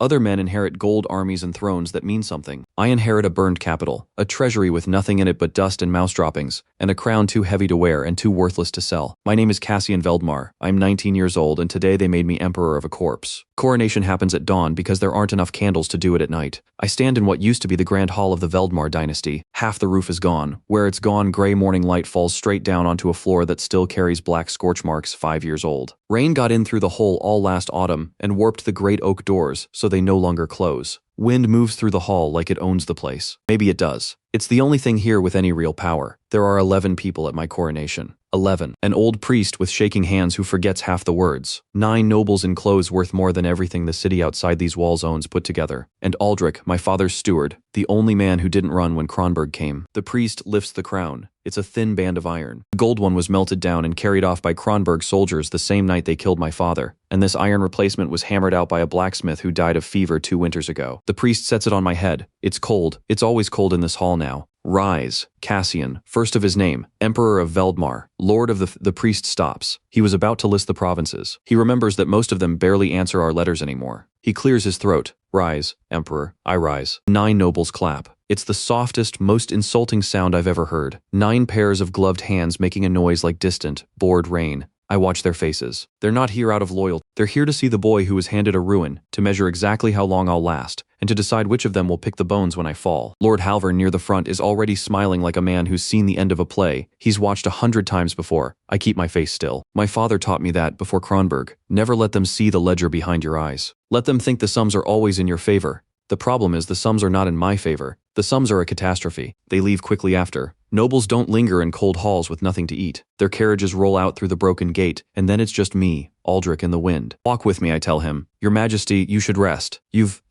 Other men inherit gold armies and thrones that mean something. I inherit a burned capital, a treasury with nothing in it but dust and mouse droppings, and a crown too heavy to wear and too worthless to sell. My name is Cassian Veldmar. I'm 19 years old, and today they made me Emperor of a corpse. Coronation happens at dawn because there aren't enough candles to do it at night. I stand in what used to be the grand hall of the Veldmar dynasty. Half the roof is gone. Where it's gone, gray morning light falls straight down onto a floor that still carries black scorch marks 5 years old. Rain got in through the hole all last autumn and warped the great oak doors so they no longer close. Wind moves through the hall like it owns the place. Maybe it does. It's the only thing here with any real power. There are 11 people at my coronation. 11. An old priest with shaking hands who forgets half the words. 9 nobles in clothes worth more than everything the city outside these walls owns put together. And Aldrich, my father's steward, the only man who didn't run when Kronberg came. The priest lifts the crown. It's a thin band of iron. The gold one was melted down and carried off by Kronberg soldiers the same night they killed my father, and this iron replacement was hammered out by a blacksmith who died of fever 2 winters ago. The priest sets it on my head. It's cold. It's always cold in this hall now. Rise, Cassian, first of his name, Emperor of Veldmar, Lord of the priest stops. He was about to list the provinces. He remembers that most of them barely answer our letters anymore. He clears his throat. Rise, Emperor. I rise. 9 nobles clap. It's the softest, most insulting sound I've ever heard. 9 pairs of gloved hands making a noise like distant, bored rain. I watch their faces. They're not here out of loyalty. They're here to see the boy who was handed a ruin, to measure exactly how long I'll last, and to decide which of them will pick the bones when I fall. Lord Halvern near the front is already smiling like a man who's seen the end of a play he's watched 100 times before. I keep my face still. My father taught me that before Kronberg. Never let them see the ledger behind your eyes. Let them think the sums are always in your favor. The problem is the sums are not in my favor. The sums are a catastrophe. They leave quickly after. Nobles don't linger in cold halls with nothing to eat. Their carriages roll out through the broken gate, and then it's just me, Aldrich in the wind. Walk with me, I tell him. Your Majesty, you should rest.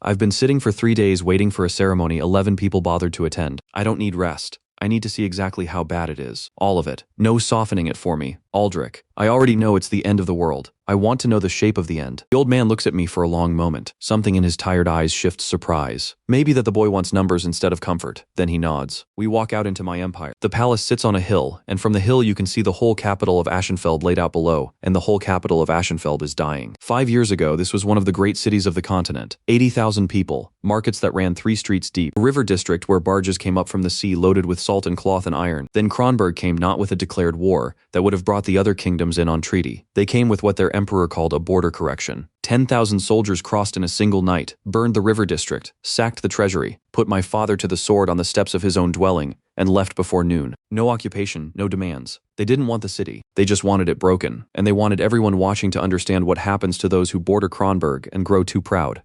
I've been sitting for 3 days waiting for a ceremony 11 people bothered to attend. I don't need rest. I need to see exactly how bad it is. All of it. No softening it for me. Aldrich. I already know it's the end of the world. I want to know the shape of the end. The old man looks at me for a long moment. Something in his tired eyes shifts surprise. Maybe that the boy wants numbers instead of comfort. Then he nods. We walk out into my empire. The palace sits on a hill, and from the hill you can see the whole capital of Ashenfeld laid out below, and the whole capital of Ashenfeld is dying. 5 years ago, this was one of the great cities of the continent. 80,000 people. Markets that ran 3 streets deep. A river district where barges came up from the sea loaded with salt and cloth and iron. Then Kronberg came not with a declared war that would have brought the other kingdoms in on treaty. They came with what their emperor called a border correction. 10,000 soldiers crossed in a single night, burned the river district, sacked the treasury, put my father to the sword on the steps of his own dwelling, and left before noon. No occupation, no demands. They didn't want the city. They just wanted it broken, and they wanted everyone watching to understand what happens to those who border Kronberg and grow too proud.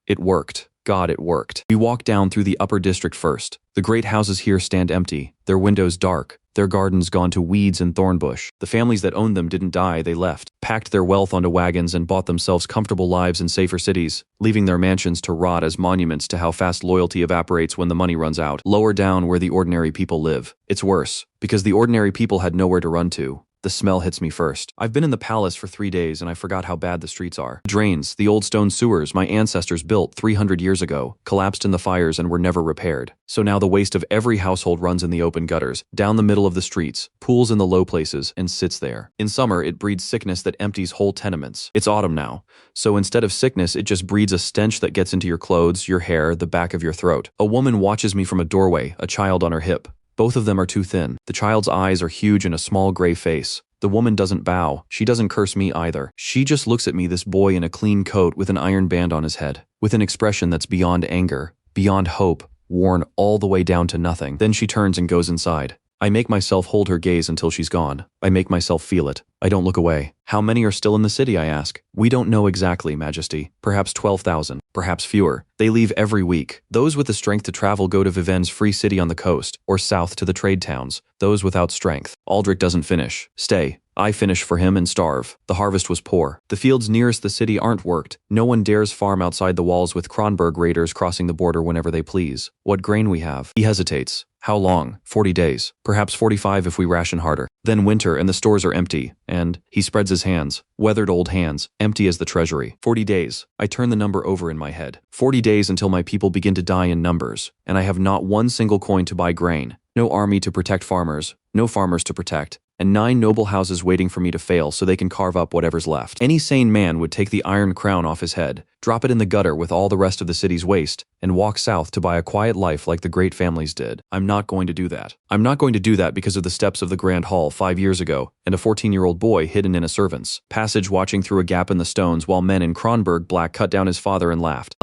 It worked. God, it worked. We walk down through the upper district first. The great houses here stand empty, their windows dark, their gardens gone to weeds and thornbush. The families that owned them didn't die, they left, packed their wealth onto wagons and bought themselves comfortable lives in safer cities, leaving their mansions to rot as monuments to how fast loyalty evaporates when the money runs out. Lower down where the ordinary people live. It's worse, because the ordinary people had nowhere to run to. The smell hits me first. I've been in the palace for 3 days and I forgot how bad the streets are. The drains, the old stone sewers my ancestors built 300 years ago, collapsed in the fires and were never repaired. So now the waste of every household runs in the open gutters, down the middle of the streets, pools in the low places, and sits there. In summer, it breeds sickness that empties whole tenements. It's autumn now, so instead of sickness, it just breeds a stench that gets into your clothes, your hair, the back of your throat. A woman watches me from a doorway, a child on her hip. Both of them are too thin. The child's eyes are huge in a small gray face. The woman doesn't bow. She doesn't curse me either. She just looks at me, this boy in a clean coat with an iron band on his head, with an expression that's beyond anger, beyond hope, worn all the way down to nothing. Then she turns and goes inside. I make myself hold her gaze until she's gone. I make myself feel it. I don't look away. How many are still in the city, I ask. We don't know exactly, Majesty. Perhaps 12,000. Perhaps fewer. They leave every week. Those with the strength to travel go to Vivenne's free city on the coast, or south to the trade towns. Those without strength. Aldrich doesn't finish. Stay. I finish for him and starve. The harvest was poor. The fields nearest the city aren't worked. No one dares farm outside the walls with Kronberg raiders crossing the border whenever they please. What grain we have. He hesitates. How long? 40 days. Perhaps 45 if we ration harder. Then winter and the stores are empty, and he spreads his hands, weathered old hands, empty as the treasury. 40 days. I turn the number over in my head. 40 days until my people begin to die in numbers, and I have not one single coin to buy grain. No army to protect farmers, no farmers to protect. and 9 noble houses waiting for me to fail so they can carve up whatever's left. Any sane man would take the iron crown off his head, drop it in the gutter with all the rest of the city's waste, and walk south to buy a quiet life like the great families did. I'm not going to do that. I'm not going to do that because of the steps of the Grand Hall 5 years ago and a 14-year-old boy hidden in a servant's passage watching through a gap in the stones while men in Kronberg black cut down his father and laughed.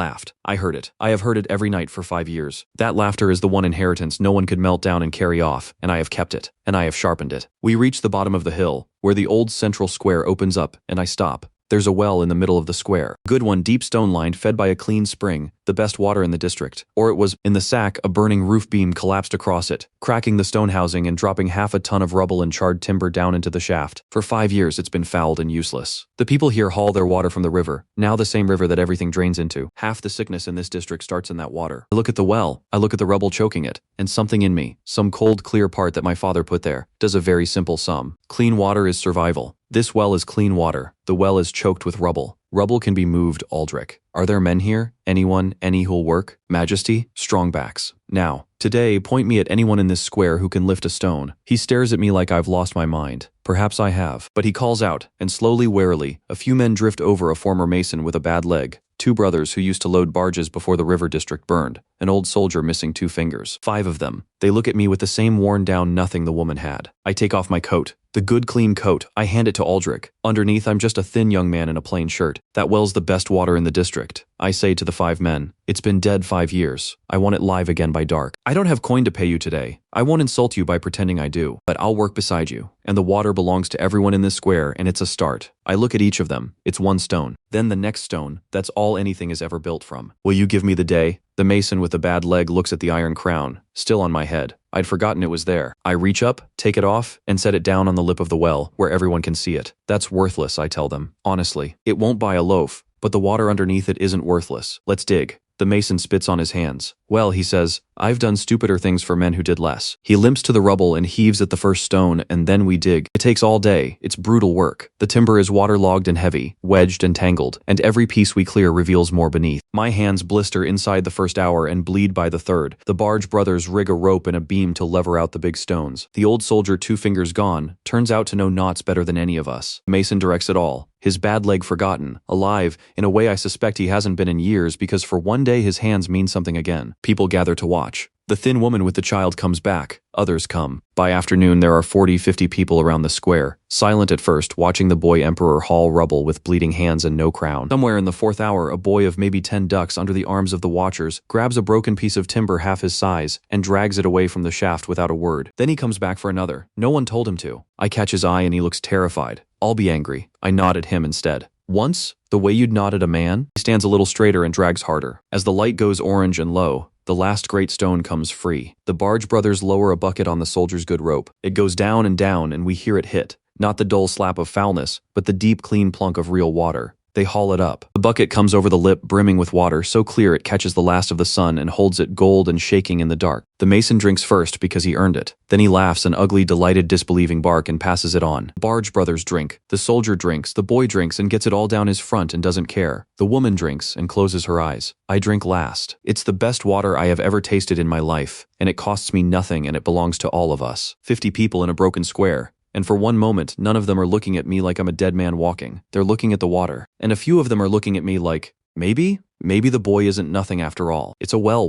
I heard it. I have heard it every night for 5 years. That laughter is the one inheritance no one could melt down and carry off, and I have kept it, and I have sharpened it. We reach the bottom of the hill, where the old central square opens up, and I stop. There's a well in the middle of the square. Good one, deep stone-lined, fed by a clean spring, the best water in the district. Or it was. In the sack, a burning roof beam collapsed across it, cracking the stone housing and dropping half a ton of rubble and charred timber down into the shaft. For 5 years it's been fouled and useless. The people here haul their water from the river, now the same river that everything drains into. Half the sickness in this district starts in that water. I look at the well, I look at the rubble choking it, and something in me, some cold, clear part that my father put there, does a very simple sum. Clean water is survival. This well is clean water. The well is choked with rubble. Rubble can be moved, Aldrich. Are there men here? Anyone, any who'll work? Majesty? Strongbacks. Now, today, point me at anyone in this square who can lift a stone. He stares at me like I've lost my mind. Perhaps I have. But he calls out, and slowly, warily, a few men drift over a former mason with a bad leg. 2 brothers who used to load barges before the river district burned. An old soldier missing 2 fingers. 5 of them. They look at me with the same worn-down nothing the woman had. I take off my coat. The good clean coat. I hand it to Aldrich. Underneath, I'm just a thin young man in a plain shirt. That well's the best water in the district. I say to the 5 men, it's been dead 5 years. I want it live again by dark. I don't have coin to pay you today. I won't insult you by pretending I do, but I'll work beside you. And the water belongs to everyone in this square, and it's a start. I look at each of them. It's 1 stone. Then the next stone. That's all anything is ever built from. Will you give me the day? The mason with the bad leg looks at the iron crown, still on my head. I'd forgotten it was there. I reach up, take it off, and set it down on the lip of the well, where everyone can see it. That's worthless, I tell them. Honestly. It won't buy a loaf, but the water underneath it isn't worthless. Let's dig. The mason spits on his hands. Well, he says, I've done stupider things for men who did less. He limps to the rubble and heaves at the first stone, and then we dig. It takes all day. It's brutal work. The timber is waterlogged and heavy, wedged and tangled, and every piece we clear reveals more beneath. My hands blister inside the first hour and bleed by the third. The barge brothers rig a rope and a beam to lever out the big stones. The old soldier, 2 fingers gone, turns out to know knots better than any of us. Mason directs it all. His bad leg forgotten, alive, in a way I suspect he hasn't been in years because for one day his hands mean something again. People gather to watch. The thin woman with the child comes back. Others come. By afternoon there are 40-50 people around the square, silent at first, watching the boy emperor haul rubble with bleeding hands and no crown. Somewhere in the 4th hour, a boy of maybe 10 ducks under the arms of the watchers grabs a broken piece of timber half his size and drags it away from the shaft without a word. Then he comes back for another. No one told him to. I catch his eye and he looks terrified. I'll be angry. I nod at him instead. Once, the way you'd nod at a man, he stands a little straighter and drags harder. As the light goes orange and low, the last great stone comes free. The barge brothers lower a bucket on the soldier's good rope. It goes down, and we hear it hit. Not the dull slap of foulness, but the deep, clean plunk of real water. They haul it up. The bucket comes over the lip, brimming with water, so clear it catches the last of the sun and holds it gold and shaking in the dark. The mason drinks first because he earned it. Then he laughs an ugly, delighted, disbelieving bark and passes it on. The barge brothers drink. The soldier drinks. The boy drinks and gets it all down his front and doesn't care. The woman drinks and closes her eyes. I drink last. It's the best water I have ever tasted in my life, and it costs me nothing and it belongs to all of us. 50 people in a broken square. And for one moment, none of them are looking at me like I'm a dead man walking. They're looking at the water. And a few of them are looking at me like, maybe the boy isn't nothing after all. It's a well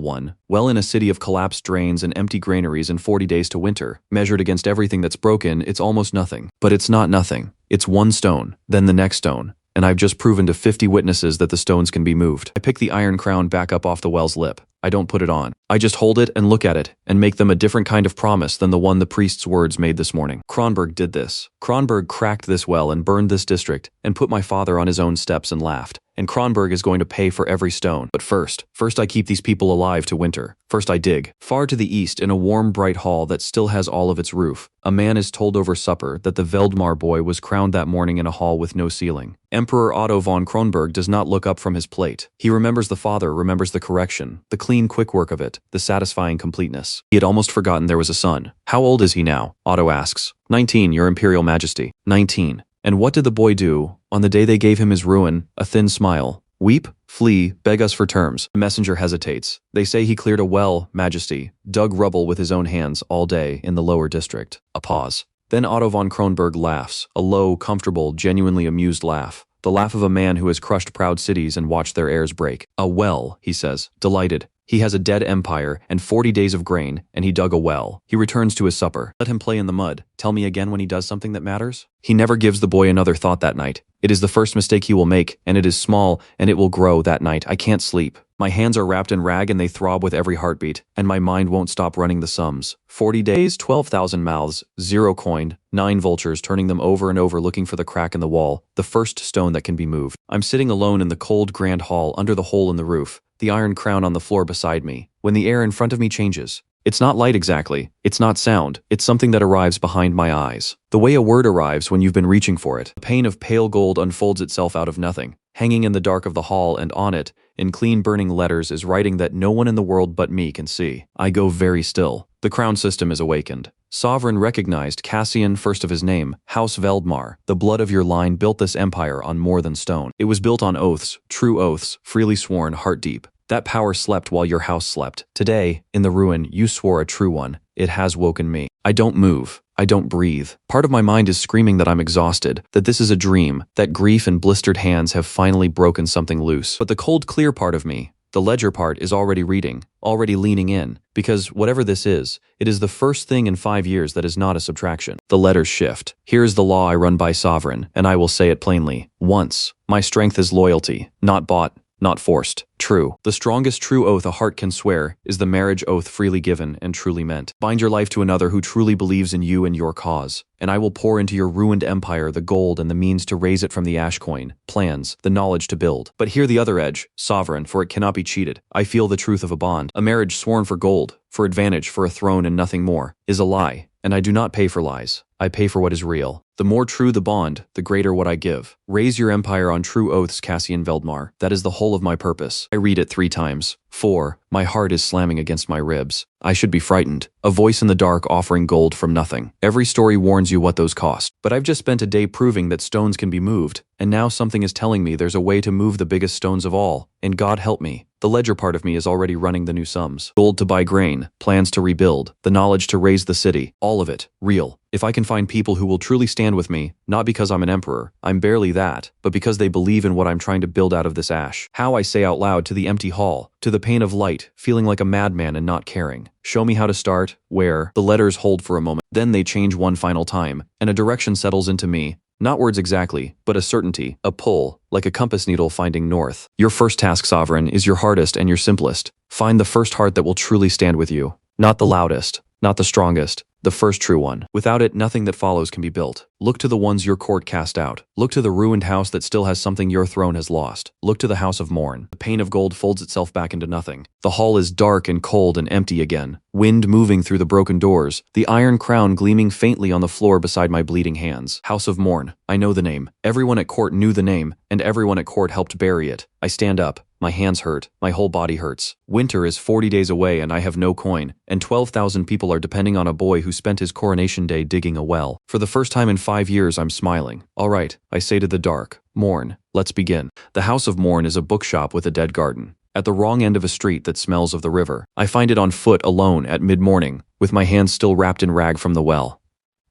in a city of collapsed drains and empty granaries and 40 days to winter. Measured against everything that's broken, it's almost nothing. But it's not nothing. It's 1 stone, then the next stone. And I've just proven to 50 witnesses that the stones can be moved. I pick the iron crown back up off the well's lip. I don't put it on. I just hold it and look at it and make them a different kind of promise than the one the priest's words made this morning. Kronberg did this. Kronberg cracked this well and burned this district and put my father on his own steps and laughed. And Kronberg is going to pay for every stone. But first I keep these people alive to winter. First I dig. Far to the east, in a warm, bright hall that still has all of its roof, a man is told over supper that the Veldmar boy was crowned that morning in a hall with no ceiling. Emperor Otto von Kronberg does not look up from his plate. He remembers the father, remembers the correction, the clean, quick work of it, the satisfying completeness. He had almost forgotten there was a son. How old is he now? Otto asks. 19, Your Imperial Majesty. 19. And what did the boy do on the day they gave him his ruin? A thin smile. Weep, flee, beg us for terms. The messenger hesitates. They say he cleared a well, Majesty, dug rubble with his own hands all day in the lower district. A pause. Then Otto von Kronberg laughs, a low, comfortable, genuinely amused laugh. The laugh of a man who has crushed proud cities and watched their heirs break. "A well," he says, delighted. He has a dead empire and 40 days of grain, and he dug a well. He returns to his supper. Let him play in the mud. Tell me again when he does something that matters? He never gives the boy another thought that night. It is the first mistake he will make, and it is small, and it will grow that night. I can't sleep. My hands are wrapped in rag and they throb with every heartbeat, and my mind won't stop running the sums. 40 days, 12,000 mouths, 0 coin, 9 vultures turning them over and over looking for the crack in the wall, the first stone that can be moved. I'm sitting alone in the cold grand hall under the hole in the roof, the iron crown on the floor beside me, when the air in front of me changes. It's not light exactly, it's not sound, it's something that arrives behind my eyes. The way a word arrives when you've been reaching for it. A pane of pale gold unfolds itself out of nothing. Hanging in the dark of the hall, and on it, in clean burning letters, is writing that no one in the world but me can see. I go very still. The crown system is awakened. Sovereign recognized Cassian, first of his name, House Veldmar. The blood of your line built this empire on more than stone. It was built on oaths, true oaths, freely sworn, heart deep. That power slept while your house slept. Today, in the ruin, you swore a true one. It has woken me. I don't move. I don't breathe. Part of my mind is screaming that I'm exhausted, that this is a dream, that grief and blistered hands have finally broken something loose. But the cold, clear part of me, the ledger part, is already reading, already leaning in, because whatever this is, it is the first thing in 5 years that is not a subtraction. The letters shift. Here is the law I run by, Sovereign, and I will say it plainly. Once, my strength is loyalty, not bought, not forced. True. The strongest true oath a heart can swear is the marriage oath freely given and truly meant. Bind your life to another who truly believes in you and your cause, and I will pour into your ruined empire the gold and the means to raise it from the ash coin, plans, the knowledge to build. But hear the other edge, Sovereign, for it cannot be cheated. I feel the truth of a bond. A marriage sworn for gold, for advantage, for a throne and nothing more, is a lie, and I do not pay for lies. I pay for what is real. The more true the bond, the greater what I give. Raise your empire on true oaths, Cassian Veldmar. That is the whole of my purpose. I read it 3 times. 4. My heart is slamming against my ribs. I should be frightened. A voice in the dark offering gold from nothing. Every story warns you what those cost. But I've just spent a day proving that stones can be moved, and now something is telling me there's a way to move the biggest stones of all, and God help me. The ledger part of me is already running the new sums. Gold to buy grain, plans to rebuild, the knowledge to raise the city. All of it. Real. If I can find people who will truly stand with me, not because I'm an emperor, I'm barely that, but because they believe in what I'm trying to build out of this ash. How I say out loud to the empty hall, to the pane of light, feeling like a madman and not caring. Show me how to start, where. The letters hold for a moment, then they change one final time, and a direction settles into me. Not words exactly, but a certainty, a pull, like a compass needle finding north. Your first task, Sovereign, is your hardest and your simplest. Find the first heart that will truly stand with you. Not the loudest, not the strongest, the first true one. Without it, nothing that follows can be built. Look to the ones your court cast out. Look to the ruined house that still has something your throne has lost. Look to the house of Morn. The pane of gold folds itself back into nothing. The hall is dark and cold and empty again. Wind moving through the broken doors. The iron crown gleaming faintly on the floor beside my bleeding hands. House of Morn. I know the name. Everyone at court knew the name, and everyone at court helped bury it. I stand up. My hands hurt. My whole body hurts. Winter is 40 days away and I have no coin, and 12,000 people are depending on a boy who spent his coronation day digging a well. For the first time in 5 years, I'm smiling. All right, I say to the dark. Morn. Let's begin. The House of Morn is a bookshop with a dead garden. At the wrong end of a street that smells of the river. I find it on foot alone at mid-morning, with my hands still wrapped in rag from the well.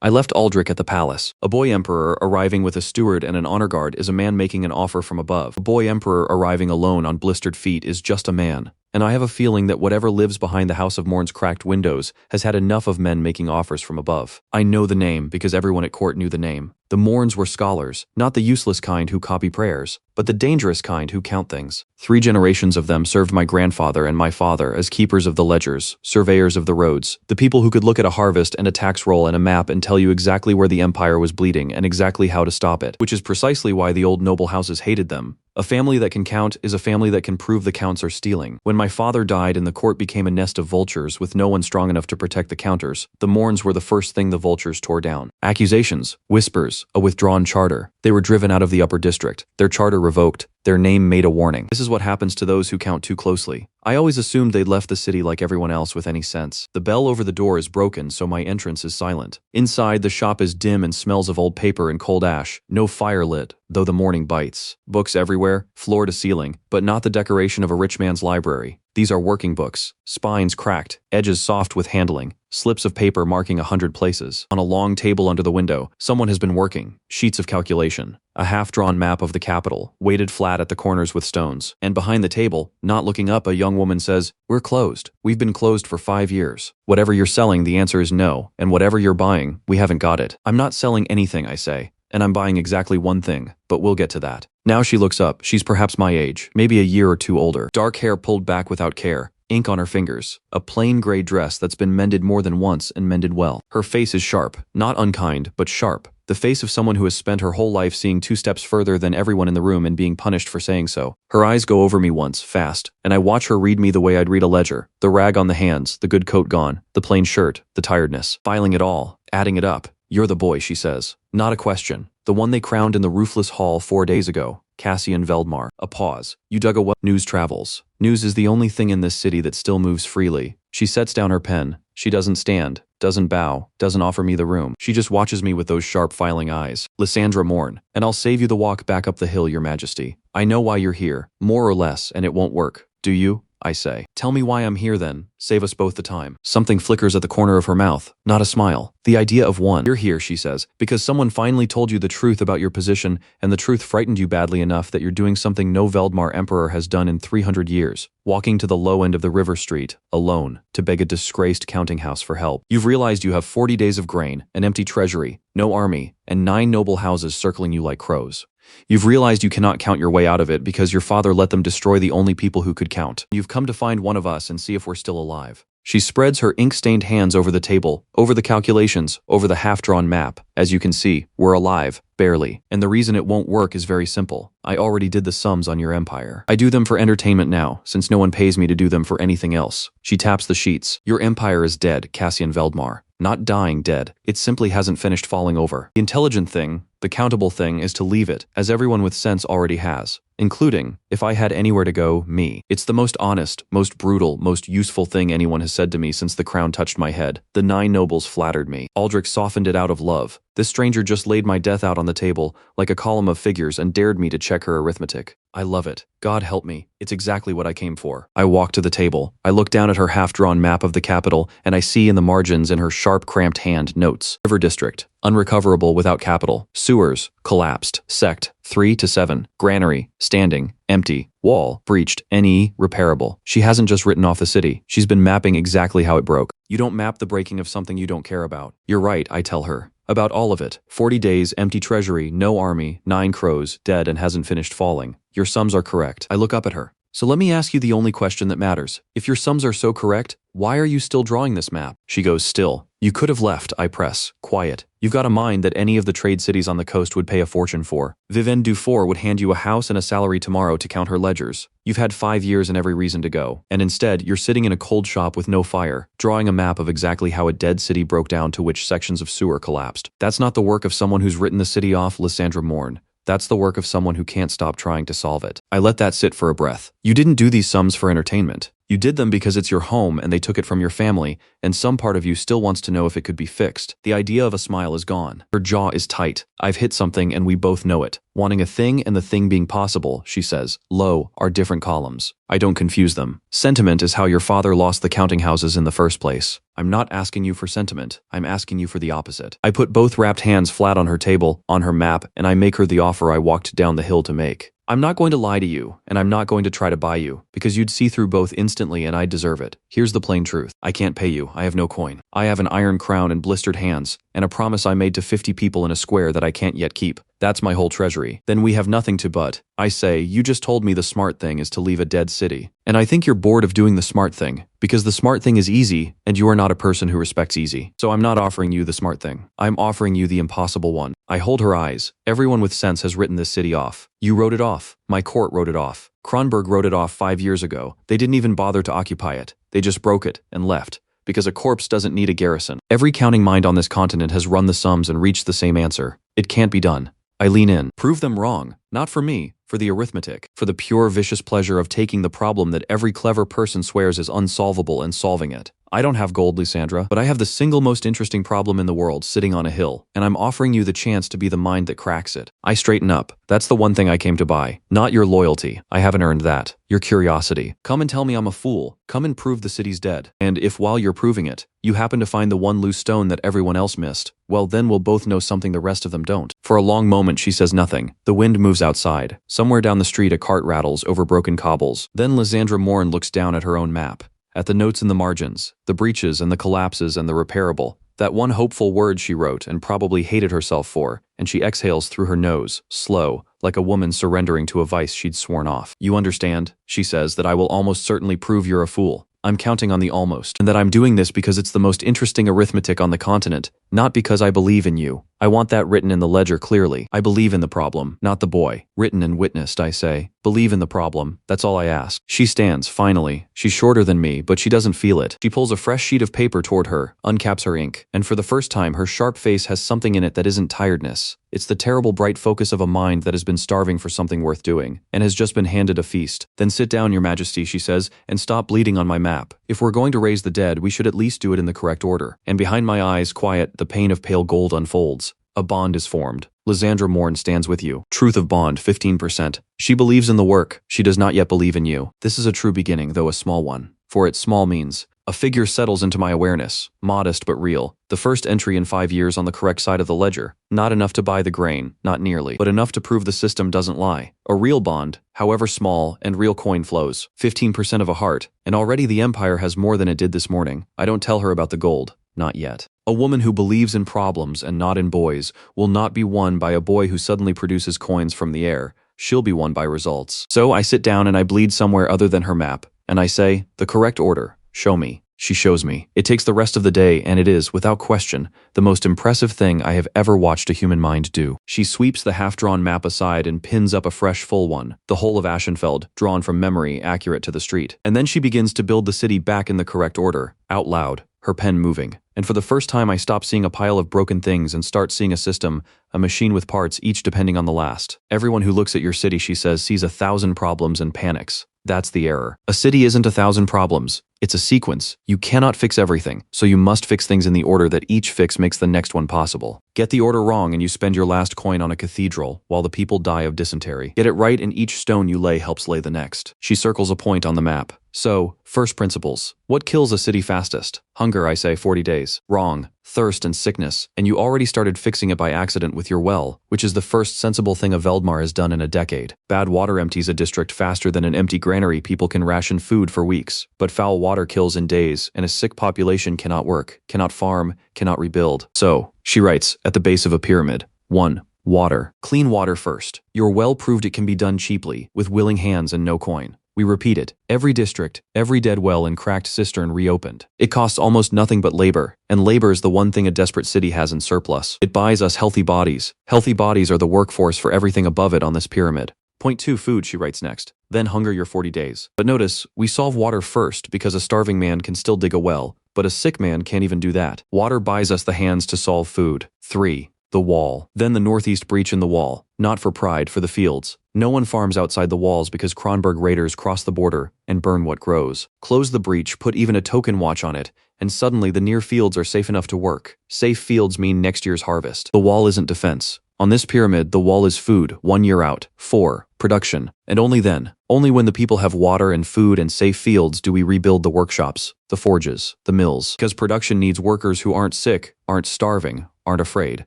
I left Aldrich at the palace. A boy emperor arriving with a steward and an honor guard is a man making an offer from above. A boy emperor arriving alone on blistered feet is just a man. And I have a feeling that whatever lives behind the House of Morn's cracked windows has had enough of men making offers from above. I know the name because everyone at court knew the name. The Morns were scholars, not the useless kind who copy prayers, but the dangerous kind who count things. 3 generations of them served my grandfather and my father as keepers of the ledgers, surveyors of the roads, the people who could look at a harvest and a tax roll and a map and tell you exactly where the empire was bleeding and exactly how to stop it, which is precisely why the old noble houses hated them. A family that can count is a family that can prove the counts are stealing. When my father died and the court became a nest of vultures with no one strong enough to protect the counters, the Morns were the first thing the vultures tore down. Accusations, whispers, a withdrawn charter. They were driven out of the upper district, their charter revoked, their name made a warning. This is what happens to those who count too closely. I always assumed they'd left the city like everyone else with any sense. The bell over the door is broken, so my entrance is silent. Inside, the shop is dim and smells of old paper and cold ash. No fire lit, though the morning bites. Books everywhere, floor to ceiling, but not the decoration of a rich man's library. These are working books, spines cracked, edges soft with handling, slips of paper marking 100 places. On a long table under the window, someone has been working. Sheets of calculation. A half-drawn map of the capital, weighted flat at the corners with stones. And behind the table, not looking up, a young woman says, "We're closed. We've been closed for 5 years. Whatever you're selling, the answer is no. And whatever you're buying, we haven't got it." "I'm not selling anything," I say. "And I'm buying exactly one thing, but we'll get to that." Now she looks up. She's perhaps my age, maybe a year or two older. Dark hair pulled back without care. Ink on her fingers. A plain gray dress that's been mended more than once and mended well. Her face is sharp. Not unkind, but sharp. The face of someone who has spent her whole life seeing 2 steps further than everyone in the room and being punished for saying so. Her eyes go over me once, fast, and I watch her read me the way I'd read a ledger. The rag on the hands, the good coat gone, the plain shirt, the tiredness. Filing it all, adding it up. "You're the boy," she says. Not a question. The one they crowned in the roofless hall 4 days ago. Cassian Veldmar. A pause. "You dug a well." "News travels. News is the only thing in this city that still moves freely." She sets down her pen. She doesn't stand, doesn't bow, doesn't offer me the room. She just watches me with those sharp filing eyes. "Lysandra Morn, and I'll save you the walk back up the hill, your majesty. I know why you're here, more or less, and it won't work. Do you?" I say. "Tell me why I'm here then. Save us both the time." Something flickers at the corner of her mouth. Not a smile. The idea of one. "You're here," she says, "because someone finally told you the truth about your position, and the truth frightened you badly enough that you're doing something no Veldmar emperor has done in 300 years. Walking to the low end of the river street, alone, to beg a disgraced counting house for help. You've realized you have 40 days of grain, an empty treasury, no army, and 9 noble houses circling you like crows. You've realized you cannot count your way out of it because your father let them destroy the only people who could count. You've come to find one of us and see if we're still alive." She spreads her ink-stained hands over the table, over the calculations, over the half-drawn map. "As you can see, we're alive, barely. And the reason it won't work is very simple. I already did the sums on your empire. I do them for entertainment now, since no one pays me to do them for anything else." She taps the sheets. "Your empire is dead, Cassian Veldmar. Not dying dead. It simply hasn't finished falling over. The intelligent thing, the countable thing, is to leave it, as everyone with sense already has. Including, if I had anywhere to go, me. It's the most honest, most brutal, most useful thing anyone has said to me since the crown touched my head. The 9 nobles flattered me. Aldrich softened it out of love. This stranger just laid my death out on the table, like a column of figures, and dared me to check her arithmetic. I love it. God help me. It's exactly what I came for." I walk to the table. I look down at her half-drawn map of the capital, and I see in the margins in her sharp, cramped hand notes. River district. Unrecoverable without capital. Sewers. Collapsed. Sect. 3 to 7. Granary. Standing. Empty. Wall. Breached. NE. Repairable. She hasn't just written off the city. She's been mapping exactly how it broke. "You don't map the breaking of something you don't care about." "You're right," I tell her. "About all of it. 40 days, empty treasury, no army, 9 crows, dead and hasn't finished falling. Your sums are correct." I look up at her. "So let me ask you the only question that matters. If your sums are so correct, why are you still drawing this map?" She goes still. "You could have left," I press. Quiet. "You've got a mind that any of the trade cities on the coast would pay a fortune for. Vivienne Dufour would hand you a house and a salary tomorrow to count her ledgers. You've had 5 years and every reason to go. And instead, you're sitting in a cold shop with no fire, drawing a map of exactly how a dead city broke down to which sections of sewer collapsed. That's not the work of someone who's written the city off, Lysandra Morn. That's the work of someone who can't stop trying to solve it." I let that sit for a breath. "You didn't do these sums for entertainment. You did them because it's your home and they took it from your family, and some part of you still wants to know if it could be fixed." The idea of a smile is gone. Her jaw is tight. "I've hit something and we both know it. Wanting a thing and the thing being possible," she says, low, "are different columns. I don't confuse them. Sentiment is how your father lost the counting houses in the first place. I'm not asking you for sentiment. I'm asking you for the opposite." I put both wrapped hands flat on her table, on her map, and I make her the offer I walked down the hill to make. "I'm not going to lie to you, and I'm not going to try to buy you, because you'd see through both instantly and I'd deserve it. Here's the plain truth. I can't pay you. I have no coin. I have an iron crown and blistered hands, and a promise I made to 50 people in a square that I can't yet keep. That's my whole treasury. Then we have nothing to but." I say, "You just told me the smart thing is to leave a dead city. And I think you're bored of doing the smart thing, because the smart thing is easy, and you are not a person who respects easy. So I'm not offering you the smart thing. I'm offering you the impossible one." I hold her eyes. "Everyone with sense has written this city off. You wrote it off. My court wrote it off. Kronberg wrote it off 5 years ago. They didn't even bother to occupy it. They just broke it and left. Because a corpse doesn't need a garrison. Every counting mind on this continent has run the sums and reached the same answer. It can't be done." I lean in. "Prove them wrong. Not for me, for the arithmetic, for the pure vicious pleasure of taking the problem that every clever person swears is unsolvable and solving it. I don't have gold, Lysandra, but I have the single most interesting problem in the world sitting on a hill, and I'm offering you the chance to be the mind that cracks it. I straighten up. That's the one thing I came to buy. Not your loyalty. I haven't earned that. Your curiosity. Come and tell me I'm a fool. Come and prove the city's dead. And if while you're proving it, you happen to find the one loose stone that everyone else missed, well then we'll both know something the rest of them don't. For a long moment she says nothing. The wind moves outside. Somewhere down the street a cart rattles over broken cobbles. Then Lysandra Morn looks down at her own map. At the notes in the margins, the breaches and the collapses and the repairable. That one hopeful word she wrote and probably hated herself for, and she exhales through her nose, slow, like a woman surrendering to a vice she'd sworn off. You understand, she says, that I will almost certainly prove you're a fool. I'm counting on the almost, and that I'm doing this because it's the most interesting arithmetic on the continent, not because I believe in you. I want that written in the ledger clearly. I believe in the problem, not the boy. Written and witnessed, I say. Believe in the problem. That's all I ask. She stands, finally. She's shorter than me, but she doesn't feel it. She pulls a fresh sheet of paper toward her, uncaps her ink, and for the first time her sharp face has something in it that isn't tiredness. It's the terrible bright focus of a mind that has been starving for something worth doing, and has just been handed a feast. Then sit down, Your Majesty, she says, and stop bleeding on my map. If we're going to raise the dead, we should at least do it in the correct order. And behind my eyes, quiet, the pain of pale gold unfolds. A bond is formed. Lysandra Morn stands with you. Truth of bond, 15%. She believes in the work. She does not yet believe in you. This is a true beginning, though a small one. For it small means a figure settles into my awareness, modest but real. The first entry in 5 years on the correct side of the ledger. Not enough to buy the grain, not nearly, but enough to prove the system doesn't lie. A real bond, however small, and real coin flows. 15% of a heart. And already the Empire has more than it did this morning. I don't tell her about the gold. Not yet. A woman who believes in problems and not in boys will not be won by a boy who suddenly produces coins from the air. She'll be won by results. So I sit down and I bleed somewhere other than her map. And I say, the correct order. Show me. She shows me. It takes the rest of the day, and it is, without question, the most impressive thing I have ever watched a human mind do. She sweeps the half-drawn map aside and pins up a fresh full one, the whole of Ashenfeld, drawn from memory, accurate to the street. And then she begins to build the city back in the correct order, out loud, her pen moving. And for the first time I stop seeing a pile of broken things and start seeing a system, a machine with parts, each depending on the last. Everyone who looks at your city, she says, sees 1,000 problems and panics. That's the error. A city isn't 1,000 problems. It's a sequence. You cannot fix everything, so you must fix things in the order that each fix makes the next one possible. Get the order wrong and you spend your last coin on a cathedral while the people die of dysentery. Get it right and each stone you lay helps lay the next. She circles a point on the map. So, first principles. What kills a city fastest? Hunger, I say, 40 days. Wrong. Thirst and sickness. And you already started fixing it by accident with your well, which is the first sensible thing a Veldmar has done in a decade. Bad water empties a district faster than an empty granary. People can ration food for weeks. But foul water kills in days, and a sick population cannot work, cannot farm, cannot rebuild. So, she writes, at the base of a pyramid. 1. Water. Clean water first. Your well proved it can be done cheaply, with willing hands and no coin. We repeat it. Every district, every dead well and cracked cistern reopened. It costs almost nothing but labor, and labor is the one thing a desperate city has in surplus. It buys us healthy bodies. Healthy bodies are the workforce for everything above it on this pyramid. Point 2, food, she writes next. Then hunger your 40 days. But notice, we solve water first because a starving man can still dig a well, but a sick man can't even do that. Water buys us the hands to solve food. 3. The wall. Then the northeast breach in the wall. Not for pride, for the fields. No one farms outside the walls because Kronberg raiders cross the border and burn what grows. Close the breach, put even a token watch on it, and suddenly the near fields are safe enough to work. Safe fields mean next year's harvest. The wall isn't defense. On this pyramid, the wall is food, 1 year out. 4. Production. And only then, only when the people have water and food and safe fields do we rebuild the workshops, the forges, the mills. Because production needs workers who aren't sick, aren't starving, aren't afraid.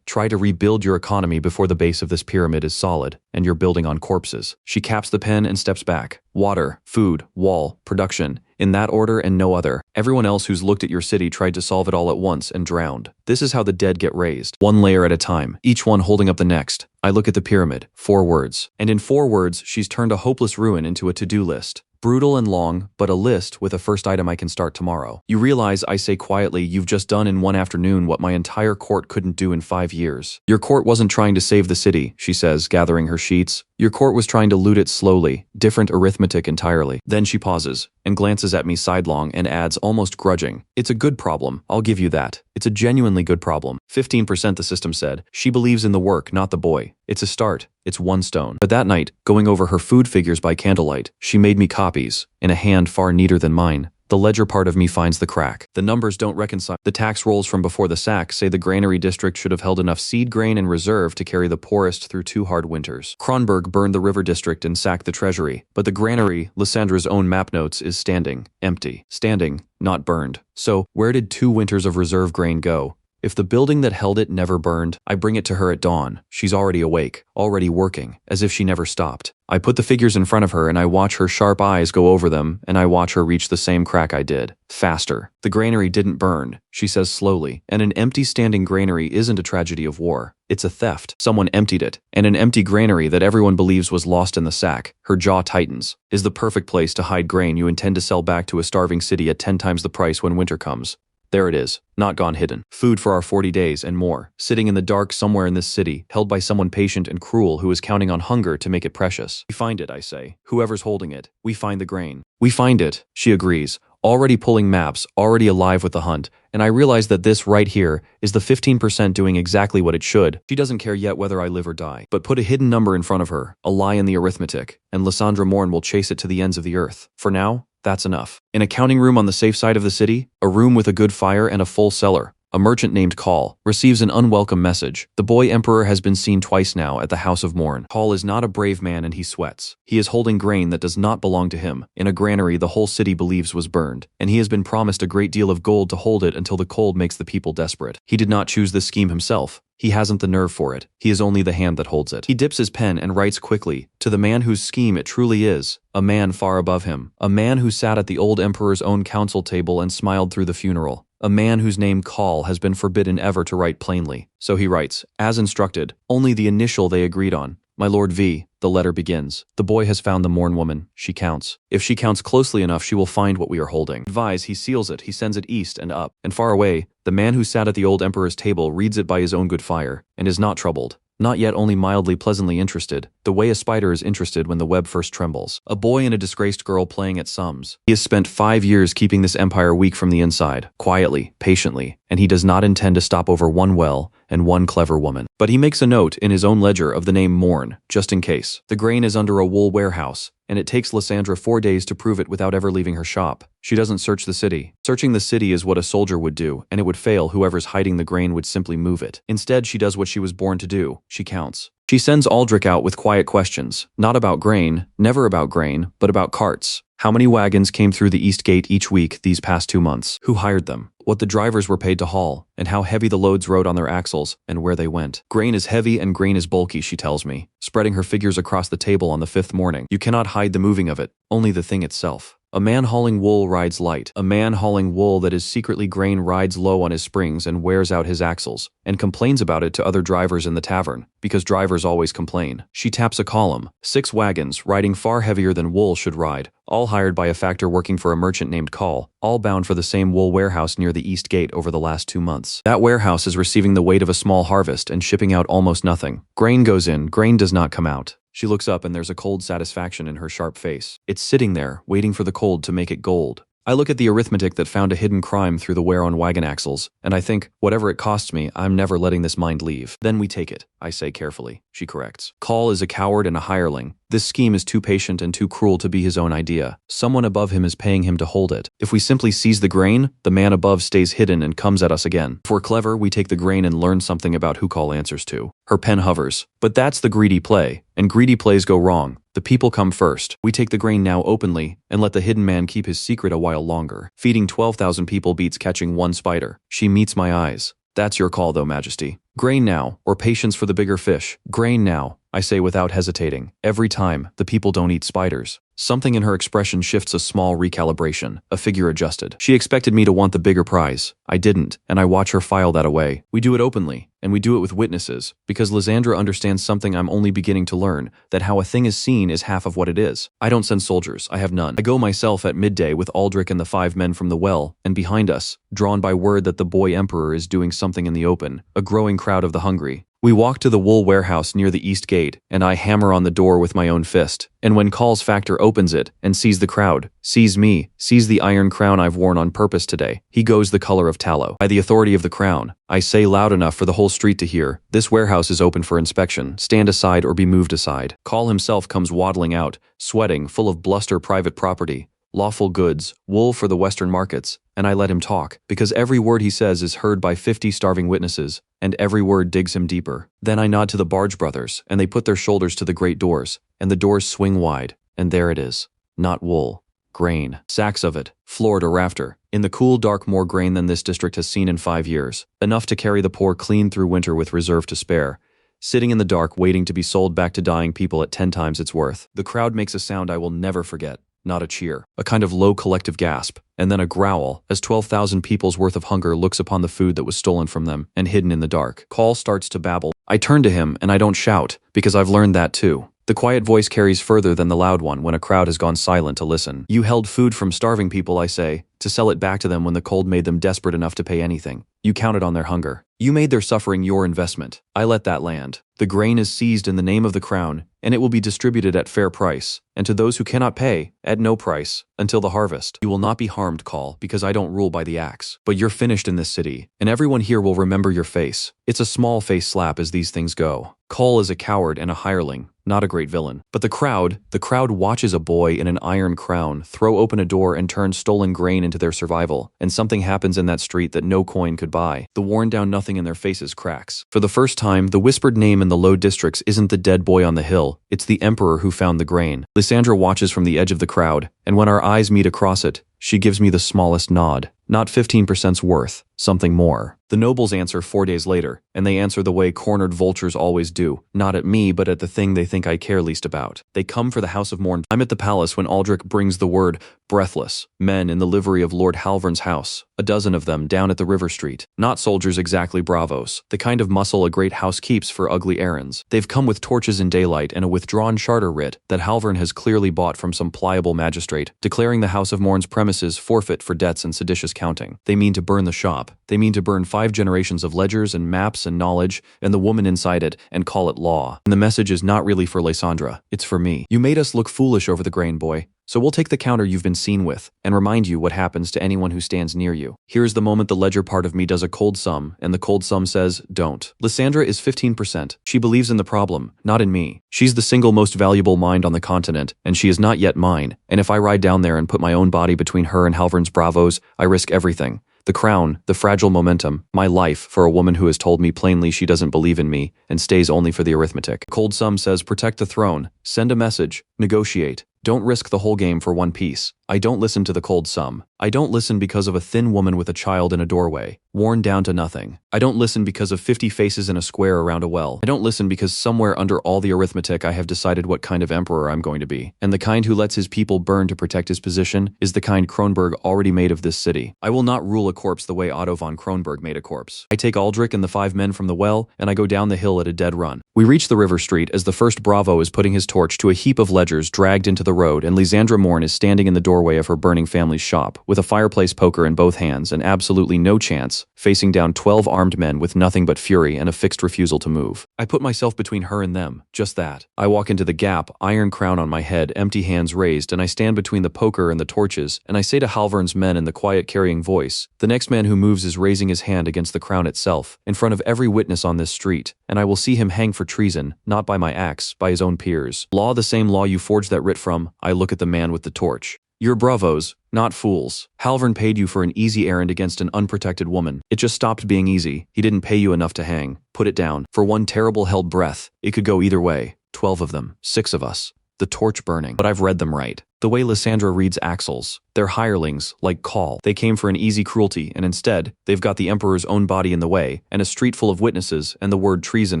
Try to rebuild your economy before the base of this pyramid is solid, and you're building on corpses. She caps the pen and steps back. Water, food, wall, production. In that order and no other. Everyone else who's looked at your city tried to solve it all at once and drowned. This is how the dead get raised. One layer at a time, each one holding up the next. I look at the pyramid. 4 words. And in 4 words, she's turned a hopeless ruin into a to-do list. Brutal and long, but a list with a first item I can start tomorrow. You realize, I say quietly, you've just done in one afternoon what my entire court couldn't do in 5 years. Your court wasn't trying to save the city, she says, gathering her sheets. Your court was trying to loot it slowly, different arithmetic entirely. Then she pauses, and glances at me sidelong and adds, almost grudging, it's a good problem, I'll give you that. It's a genuinely good problem. 15%, the system said. She believes in the work, not the boy. It's a start. It's 1 stone. But that night, going over her food figures by candlelight, she made me copies, in a hand far neater than mine. The ledger part of me finds the crack. The numbers don't reconcile. The tax rolls from before the sack say the granary district should have held enough seed grain in reserve to carry the poorest through 2 hard winters. Kronberg burned the river district and sacked the treasury, but the granary, Lysandra's own map notes, is standing, empty. Standing, not burned. So, where did 2 winters of reserve grain go? If the building that held it never burned, I bring it to her at dawn. She's already awake, already working, as if she never stopped. I put the figures in front of her and I watch her sharp eyes go over them, and I watch her reach the same crack I did. Faster. The granary didn't burn, she says slowly, and an empty standing granary isn't a tragedy of war. It's a theft. Someone emptied it, and an empty granary that everyone believes was lost in the sack. Her jaw tightens. Is the perfect place to hide grain you intend to sell back to a starving city at 10 times the price when winter comes. There it is, not gone hidden. Food for our 40 days and more, sitting in the dark somewhere in this city, held by someone patient and cruel who is counting on hunger to make it precious. We find it, I say. Whoever's holding it. We find the grain. We find it, she agrees, already pulling maps, already alive with the hunt, and I realize that this right here is the 15% doing exactly what it should. She doesn't care yet whether I live or die, but put a hidden number in front of her, a lie in the arithmetic, and Lysandra Morn will chase it to the ends of the earth. For now, that's enough. In a counting room on the safe side of the city, a room with a good fire and a full cellar, a merchant named Call receives an unwelcome message. The boy emperor has been seen twice now at the House of Morn. Call is not a brave man and he sweats. He is holding grain that does not belong to him, in a granary the whole city believes was burned, and he has been promised a great deal of gold to hold it until the cold makes the people desperate. He did not choose this scheme himself. He hasn't the nerve for it. He is only the hand that holds it. He dips his pen and writes quickly, to the man whose scheme it truly is, a man far above him, a man who sat at the old emperor's own council table and smiled through the funeral, a man whose name Call has been forbidden ever to write plainly. So he writes, as instructed, only the initial they agreed on. My Lord V, the letter begins. The boy has found the Morn woman. She counts. If she counts closely enough, she will find what we are holding. Advise, he seals it, he sends it east and up. And far away, the man who sat at the old emperor's table reads it by his own good fire, and is not troubled. Not yet only mildly pleasantly interested, the way a spider is interested when the web first trembles. A boy and a disgraced girl playing at sums. He has spent 5 years keeping this empire weak from the inside, quietly, patiently, and he does not intend to stop over one well and one clever woman. But he makes a note in his own ledger of the name Morn, just in case. The grain is under a wool warehouse, and it takes Lysandra 4 days to prove it without ever leaving her shop. She doesn't search the city. Searching the city is what a soldier would do, and it would fail. Whoever's hiding the grain would simply move it. Instead, she does what she was born to do. She counts. She sends Aldrich out with quiet questions, not about grain, never about grain, but about carts. How many wagons came through the East Gate each week these past 2 months? Who hired them? What the drivers were paid to haul, and how heavy the loads rode on their axles, and where they went. Grain is heavy and grain is bulky, she tells me, spreading her figures across the table on the 5th morning. You cannot hide the moving of it, only the thing itself. A man hauling wool rides light. A man hauling wool that is secretly grain rides low on his springs and wears out his axles, and complains about it to other drivers in the tavern, because drivers always complain. She taps a column. 6 wagons, riding far heavier than wool should ride, all hired by a factor working for a merchant named Call, all bound for the same wool warehouse near the East Gate over the last 2 months. That warehouse is receiving the weight of a small harvest and shipping out almost nothing. Grain goes in, grain does not come out. She looks up and there's a cold satisfaction in her sharp face. It's sitting there, waiting for the cold to make it gold. I look at the arithmetic that found a hidden crime through the wear on wagon axles, and I think, whatever it costs me, I'm never letting this mind leave. Then we take it, I say carefully. She corrects. Call is a coward and a hireling. This scheme is too patient and too cruel to be his own idea. Someone above him is paying him to hold it. If we simply seize the grain, the man above stays hidden and comes at us again. If we're clever, we take the grain and learn something about who Call answers to. Her pen hovers. But that's the greedy play, and greedy plays go wrong. The people come first. We take the grain now openly, and let the hidden man keep his secret a while longer. Feeding 12,000 people beats catching 1 spider. She meets my eyes. That's your call though, Majesty. Grain now, or patience for the bigger fish. Grain now, I say without hesitating. Every time, the people don't eat spiders. Something in her expression shifts a small recalibration, a figure adjusted. She expected me to want the bigger prize. I didn't, and I watch her file that away. We do it openly, and we do it with witnesses, because Lysandra understands something I'm only beginning to learn, that how a thing is seen is half of what it is. I don't send soldiers, I have none. I go myself at midday with Aldrich and the 5 men from the well, and behind us, drawn by word that the boy emperor is doing something in the open, a growing crowd of the hungry. We walk to the wool warehouse near the East Gate, and I hammer on the door with my own fist. And when Call's factor opens it and sees the crowd, sees me, sees the iron crown I've worn on purpose today, he goes the color of tallow. By the authority of the crown, I say loud enough for the whole street to hear, this warehouse is open for inspection. Stand aside or be moved aside. Call himself comes waddling out, sweating, full of bluster. Private property. lawful goods, wool for the Western markets, and I let him talk, because every word he says is heard by 50 starving witnesses, and every word digs him deeper. Then I nod to the barge brothers, and they put their shoulders to the great doors, and the doors swing wide, and there it is. Not wool. Grain. Sacks of it, floor to rafter. In the cool, dark, more grain than this district has seen in 5 years. Enough to carry the poor clean through winter with reserve to spare. Sitting in the dark, waiting to be sold back to dying people at 10 times its worth. The crowd makes a sound I will never forget. Not a cheer. A kind of low collective gasp, and then a growl, as 12,000 people's worth of hunger looks upon the food that was stolen from them and hidden in the dark. Call starts to babble. I turn to him, and I don't shout, because I've learned that too. The quiet voice carries further than the loud one when a crowd has gone silent to listen. You held food from starving people, I say, to sell it back to them when the cold made them desperate enough to pay anything. You counted on their hunger. You made their suffering your investment. I let that land. The grain is seized in the name of the crown, and it will be distributed at fair price, and to those who cannot pay, at no price, until the harvest. You will not be harmed, Call, because I don't rule by the axe. But you're finished in this city, and everyone here will remember your face. It's a small face slap as these things go. Call is a coward and a hireling, not a great villain. But the crowd watches a boy in an iron crown throw open a door and turn stolen grain into their survival, and something happens in that street that no coin could buy. The worn-down nothing in their faces cracks. For the first time, the whispered name in the low districts isn't the dead boy on the hill, it's the emperor who found the grain. Lysandra watches from the edge of the crowd, and when our eyes meet across it, she gives me the smallest nod. Not 15%'s worth, something more. The nobles answer 4 days later, and they answer the way cornered vultures always do, not at me but at the thing they think I care least about. They come for the House of Morn. I'm at the palace when Aldrich brings the word, breathless, men in the livery of Lord Halvern's house, a dozen of them down at the river street. Not soldiers exactly, bravos, the kind of muscle a great house keeps for ugly errands. They've come with torches in daylight and a withdrawn charter writ that Halvern has clearly bought from some pliable magistrate, declaring the House of Morn's premises forfeit for debts and seditious counting. They mean to burn the shop. They mean to burn 5 generations of ledgers and maps and knowledge and the woman inside it and call it law. And the message is not really for Lysandra, it's for me. You made us look foolish over the grain, boy. So we'll take the counter you've been seen with, and remind you what happens to anyone who stands near you. Here's the moment the ledger part of me does a cold sum, and the cold sum says, don't. Lysandra is 15%. She believes in the problem, not in me. She's the single most valuable mind on the continent, and she is not yet mine, and if I ride down there and put my own body between her and Halvern's bravos, I risk everything. The crown, the fragile momentum, my life for a woman who has told me plainly she doesn't believe in me and stays only for the arithmetic. Cold sum says protect the throne, send a message, negotiate. Don't risk the whole game for one piece. I don't listen to the cold sum. I don't listen because of a thin woman with a child in a doorway, worn down to nothing. I don't listen because of 50 faces in a square around a well. I don't listen because somewhere under all the arithmetic I have decided what kind of emperor I'm going to be. And the kind who lets his people burn to protect his position is the kind Kronberg already made of this city. I will not rule a corpse the way Otto von Kronberg made a corpse. I take Aldrich and the 5 men from the well, and I go down the hill at a dead run. We reach the river street as the first bravo is putting his torch to a heap of ledgers dragged into the road, and Lysandra Morn is standing in the doorway of her burning family's shop, with a fireplace poker in both hands and absolutely no chance, facing down 12 armed men with nothing but fury and a fixed refusal to move. I put myself between her and them, just that. I walk into the gap, iron crown on my head, empty hands raised, and I stand between the poker and the torches, and I say to Halvern's men in the quiet carrying voice, the next man who moves is raising his hand against the crown itself, in front of every witness on this street, and I will see him hang for treason, not by my axe, by his own peers. Law, the same law you forged that writ from. I look at the man with the torch. You're bravos, not fools. Halvern paid you for an easy errand against an unprotected woman. It just stopped being easy. He didn't pay you enough to hang. Put it down. For one terrible held breath. It could go either way. 12 of them. 6 of us. The torch burning. But I've read them right. The way Lysandra reads axles. They're hirelings, like Call. They came for an easy cruelty, and instead, they've got the Emperor's own body in the way, and a street full of witnesses, and the word treason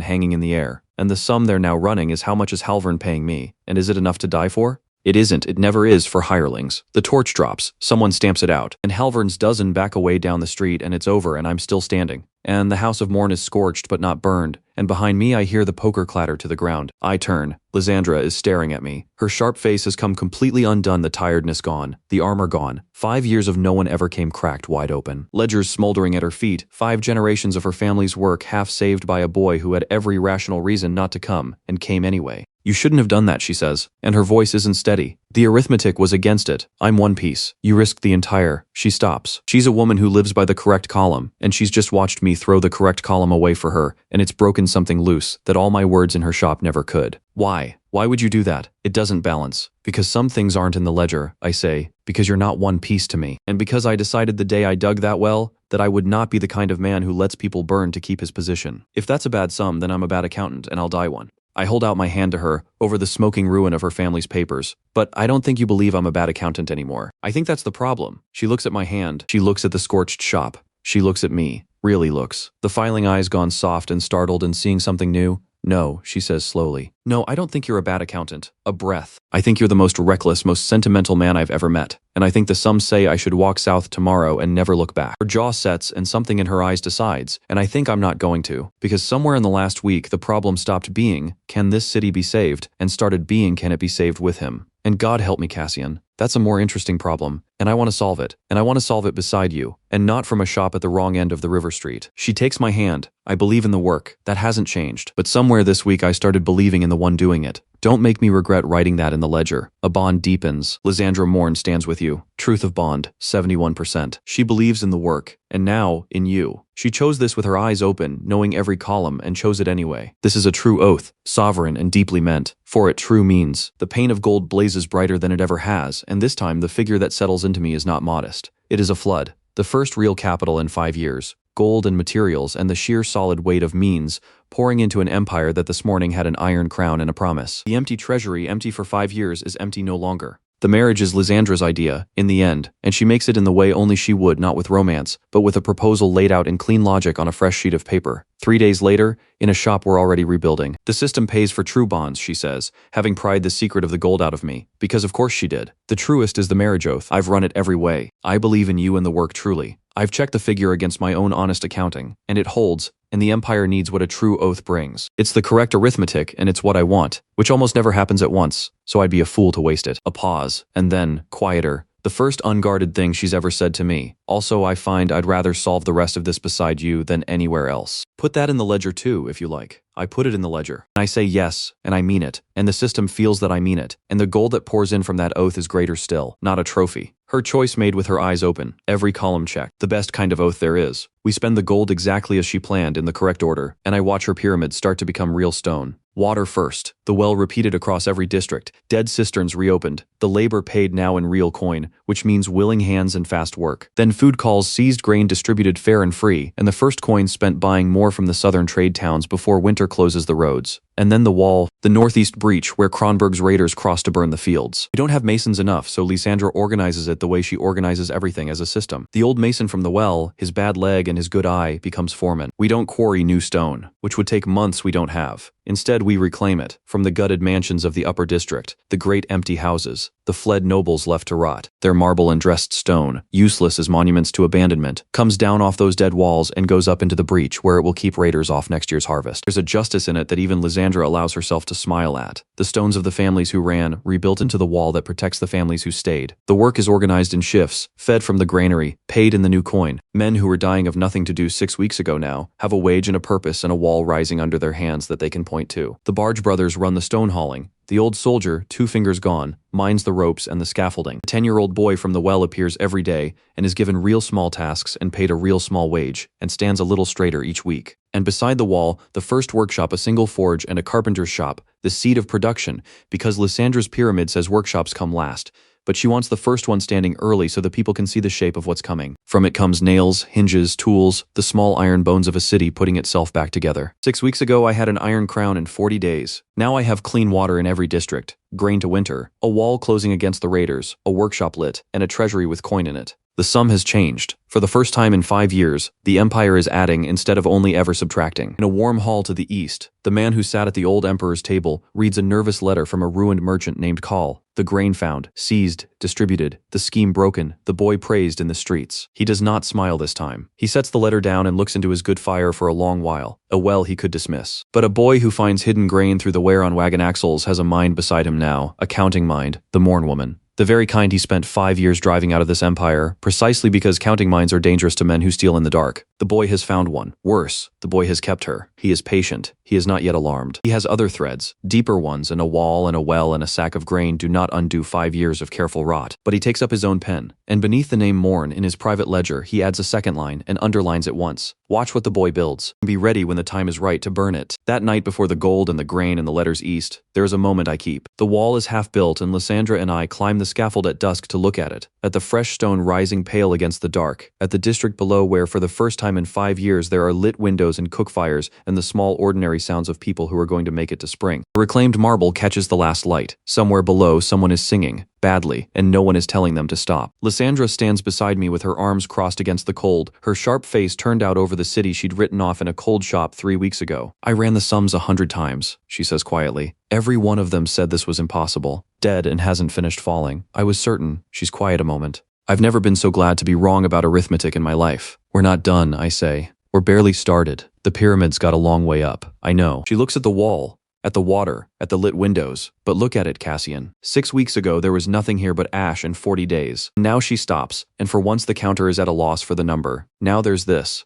hanging in the air. And the sum they're now running is how much is Halvern paying me, and is it enough to die for? It isn't, it never is for hirelings. The torch drops, someone stamps it out, and Halvern's dozen back away down the street, and it's over, and I'm still standing. And the House of Morn is scorched but not burned, and behind me I hear the poker clatter to the ground. I turn. Lysandra is staring at me. Her sharp face has come completely undone, the tiredness gone, the armor gone. 5 years of no one ever came cracked wide open. Ledgers smoldering at her feet, 5 generations of her family's work half saved by a boy who had every rational reason not to come, and came anyway. You shouldn't have done that, she says, and her voice isn't steady. The arithmetic was against it. I'm one piece. You risked the entire. She stops. She's a woman who lives by the correct column, and she's just watched me throw the correct column away for her, and it's broken something loose that all my words in her shop never could. Why? Why would you do that? It doesn't balance. Because some things aren't in the ledger, I say, because you're not one piece to me. And because I decided the day I dug that well, that I would not be the kind of man who lets people burn to keep his position. If that's a bad sum, then I'm a bad accountant and I'll die one. I hold out my hand to her over the smoking ruin of her family's papers. But I don't think you believe I'm a bad accountant anymore. I think that's the problem. She looks at my hand. She looks at the scorched shop. She looks at me. Really looks. The filing eyes gone soft and startled and seeing something new. No, she says slowly. No, I don't think you're a bad accountant. A breath. I think you're the most reckless, most sentimental man I've ever met. And I think the sum say I should walk south tomorrow and never look back. Her jaw sets and something in her eyes decides, and I think I'm not going to. Because somewhere in the last week, the problem stopped being, can this city be saved? And started being, can it be saved with him? And God help me, Cassian. That's a more interesting problem, and I want to solve it. And I want to solve it beside you, and not from a shop at the wrong end of the river street. She takes my hand. I believe in the work. That hasn't changed. But somewhere this week I started believing in the one doing it. Don't make me regret writing that in the ledger. A bond deepens. Lysandra Morn stands with you. Truth of bond, 71%. She believes in the work, and now, in you. She chose this with her eyes open, knowing every column, and chose it anyway. This is a true oath, sovereign and deeply meant. For it true means. The pane of gold blazes brighter than it ever has, and this time the figure that settles into me is not modest. It is a flood. The first real capital in 5 years. Gold and materials and the sheer solid weight of means pouring into an empire that this morning had an iron crown and a promise. The empty treasury, empty for 5 years, is empty no longer. The marriage is Lysandra's idea, in the end, and she makes it in the way only she would, not with romance, but with a proposal laid out in clean logic on a fresh sheet of paper. 3 days later, in a shop we're already rebuilding. The system pays for true bonds, she says, having pried the secret of the gold out of me. Because of course she did. The truest is the marriage oath. I've run it every way. I believe in you and the work truly. I've checked the figure against my own honest accounting, and it holds, and the empire needs what a true oath brings. It's the correct arithmetic, and it's what I want, which almost never happens at once, so I'd be a fool to waste it. A pause, and then, quieter, the first unguarded thing she's ever said to me. Also, I find I'd rather solve the rest of this beside you than anywhere else. Put that in the ledger too, if you like. I put it in the ledger. I say yes, and I mean it, and the system feels that I mean it, and the gold that pours in from that oath is greater still, not a trophy. Her choice made with her eyes open, every column checked, the best kind of oath there is. We spend the gold exactly as she planned in the correct order, and I watch her pyramid start to become real stone. Water first, the well repeated across every district, dead cisterns reopened, the labor paid now in real coin, which means willing hands and fast work. Then food calls, seized grain distributed fair and free, and the first coins spent buying more from the southern trade towns before winter closes the roads. And then the wall, the northeast breach where Kronberg's raiders cross to burn the fields. We don't have masons enough, so Lysandra organizes it the way she organizes everything as a system. The old mason from the well, his bad leg and his good eye, becomes foreman. We don't quarry new stone, which would take months we don't have. Instead, we reclaim it, from the gutted mansions of the upper district, the great empty houses, the fled nobles left to rot, their marble and dressed stone, useless as monuments to abandonment, comes down off those dead walls and goes up into the breach where it will keep raiders off next year's harvest. There's a justice in it that even Lysandra allows herself to smile at. The stones of the families who ran, rebuilt into the wall that protects the families who stayed. The work is organized in shifts, fed from the granary, paid in the new coin. Men who were dying of nothing to do 6 weeks ago now have a wage and a purpose and a wall rising under their hands that they can point to. The barge brothers run the stone hauling. The old soldier, 2 fingers gone, minds the ropes and the scaffolding. The 10-year-old boy from the well appears every day and is given real small tasks and paid a real small wage and stands a little straighter each week. And beside the wall, the first workshop, a single forge and a carpenter's shop, the seat of production, because Lysandra's pyramid says workshops come last. But she wants the first one standing early so the people can see the shape of what's coming. From it comes nails, hinges, tools, the small iron bones of a city putting itself back together. 6 weeks ago I had an iron crown in 40 days. Now I have clean water in every district, grain to winter, a wall closing against the raiders, a workshop lit, and a treasury with coin in it. The sum has changed. For the first time in 5 years, the empire is adding instead of only ever subtracting. In a warm hall to the east, the man who sat at the old emperor's table reads a nervous letter from a ruined merchant named Call. The grain found, seized, distributed, the scheme broken, the boy praised in the streets. He does not smile this time. He sets the letter down and looks into his good fire for a long while, a well he could dismiss. But a boy who finds hidden grain through the wear on wagon axles has a mind beside him now, a counting mind, the Morn woman. The very kind he spent 5 years driving out of this empire, precisely because counting minds are dangerous to men who steal in the dark. The boy has found one. Worse, the boy has kept her. He is patient. He is not yet alarmed. He has other threads, deeper ones, and a wall and a well and a sack of grain do not undo 5 years of careful rot. But he takes up his own pen, and beneath the name Morn in his private ledger he adds a second line and underlines it once. Watch what the boy builds. Be ready when the time is right to burn it. That night before the gold and the grain and the letters east, there is a moment I keep. The wall is half built and Lysandra and I climb the scaffold at dusk to look at it. At the fresh stone rising pale against the dark. At the district below where for the first time in 5 years there are lit windows and cook fires and the small ordinary sounds of people who are going to make it to spring. The reclaimed marble catches the last light. Somewhere below someone is singing. Badly, and no one is telling them to stop. Lysandra stands beside me with her arms crossed against the cold, her sharp face turned out over the city she'd written off in a cold shop 3 weeks ago. I ran the sums 100 times, she says quietly. Every one of them said this was impossible. Dead and hasn't finished falling. I was certain. She's quiet a moment. I've never been so glad to be wrong about arithmetic in my life. We're not done, I say. We're barely started. The pyramid's got a long way up. I know. She looks at the wall. At the water, at the lit windows. But look at it, Cassian. 6 weeks ago there was nothing here but ash and 40 days. Now she stops, and for once the counter is at a loss for the number. Now there's this,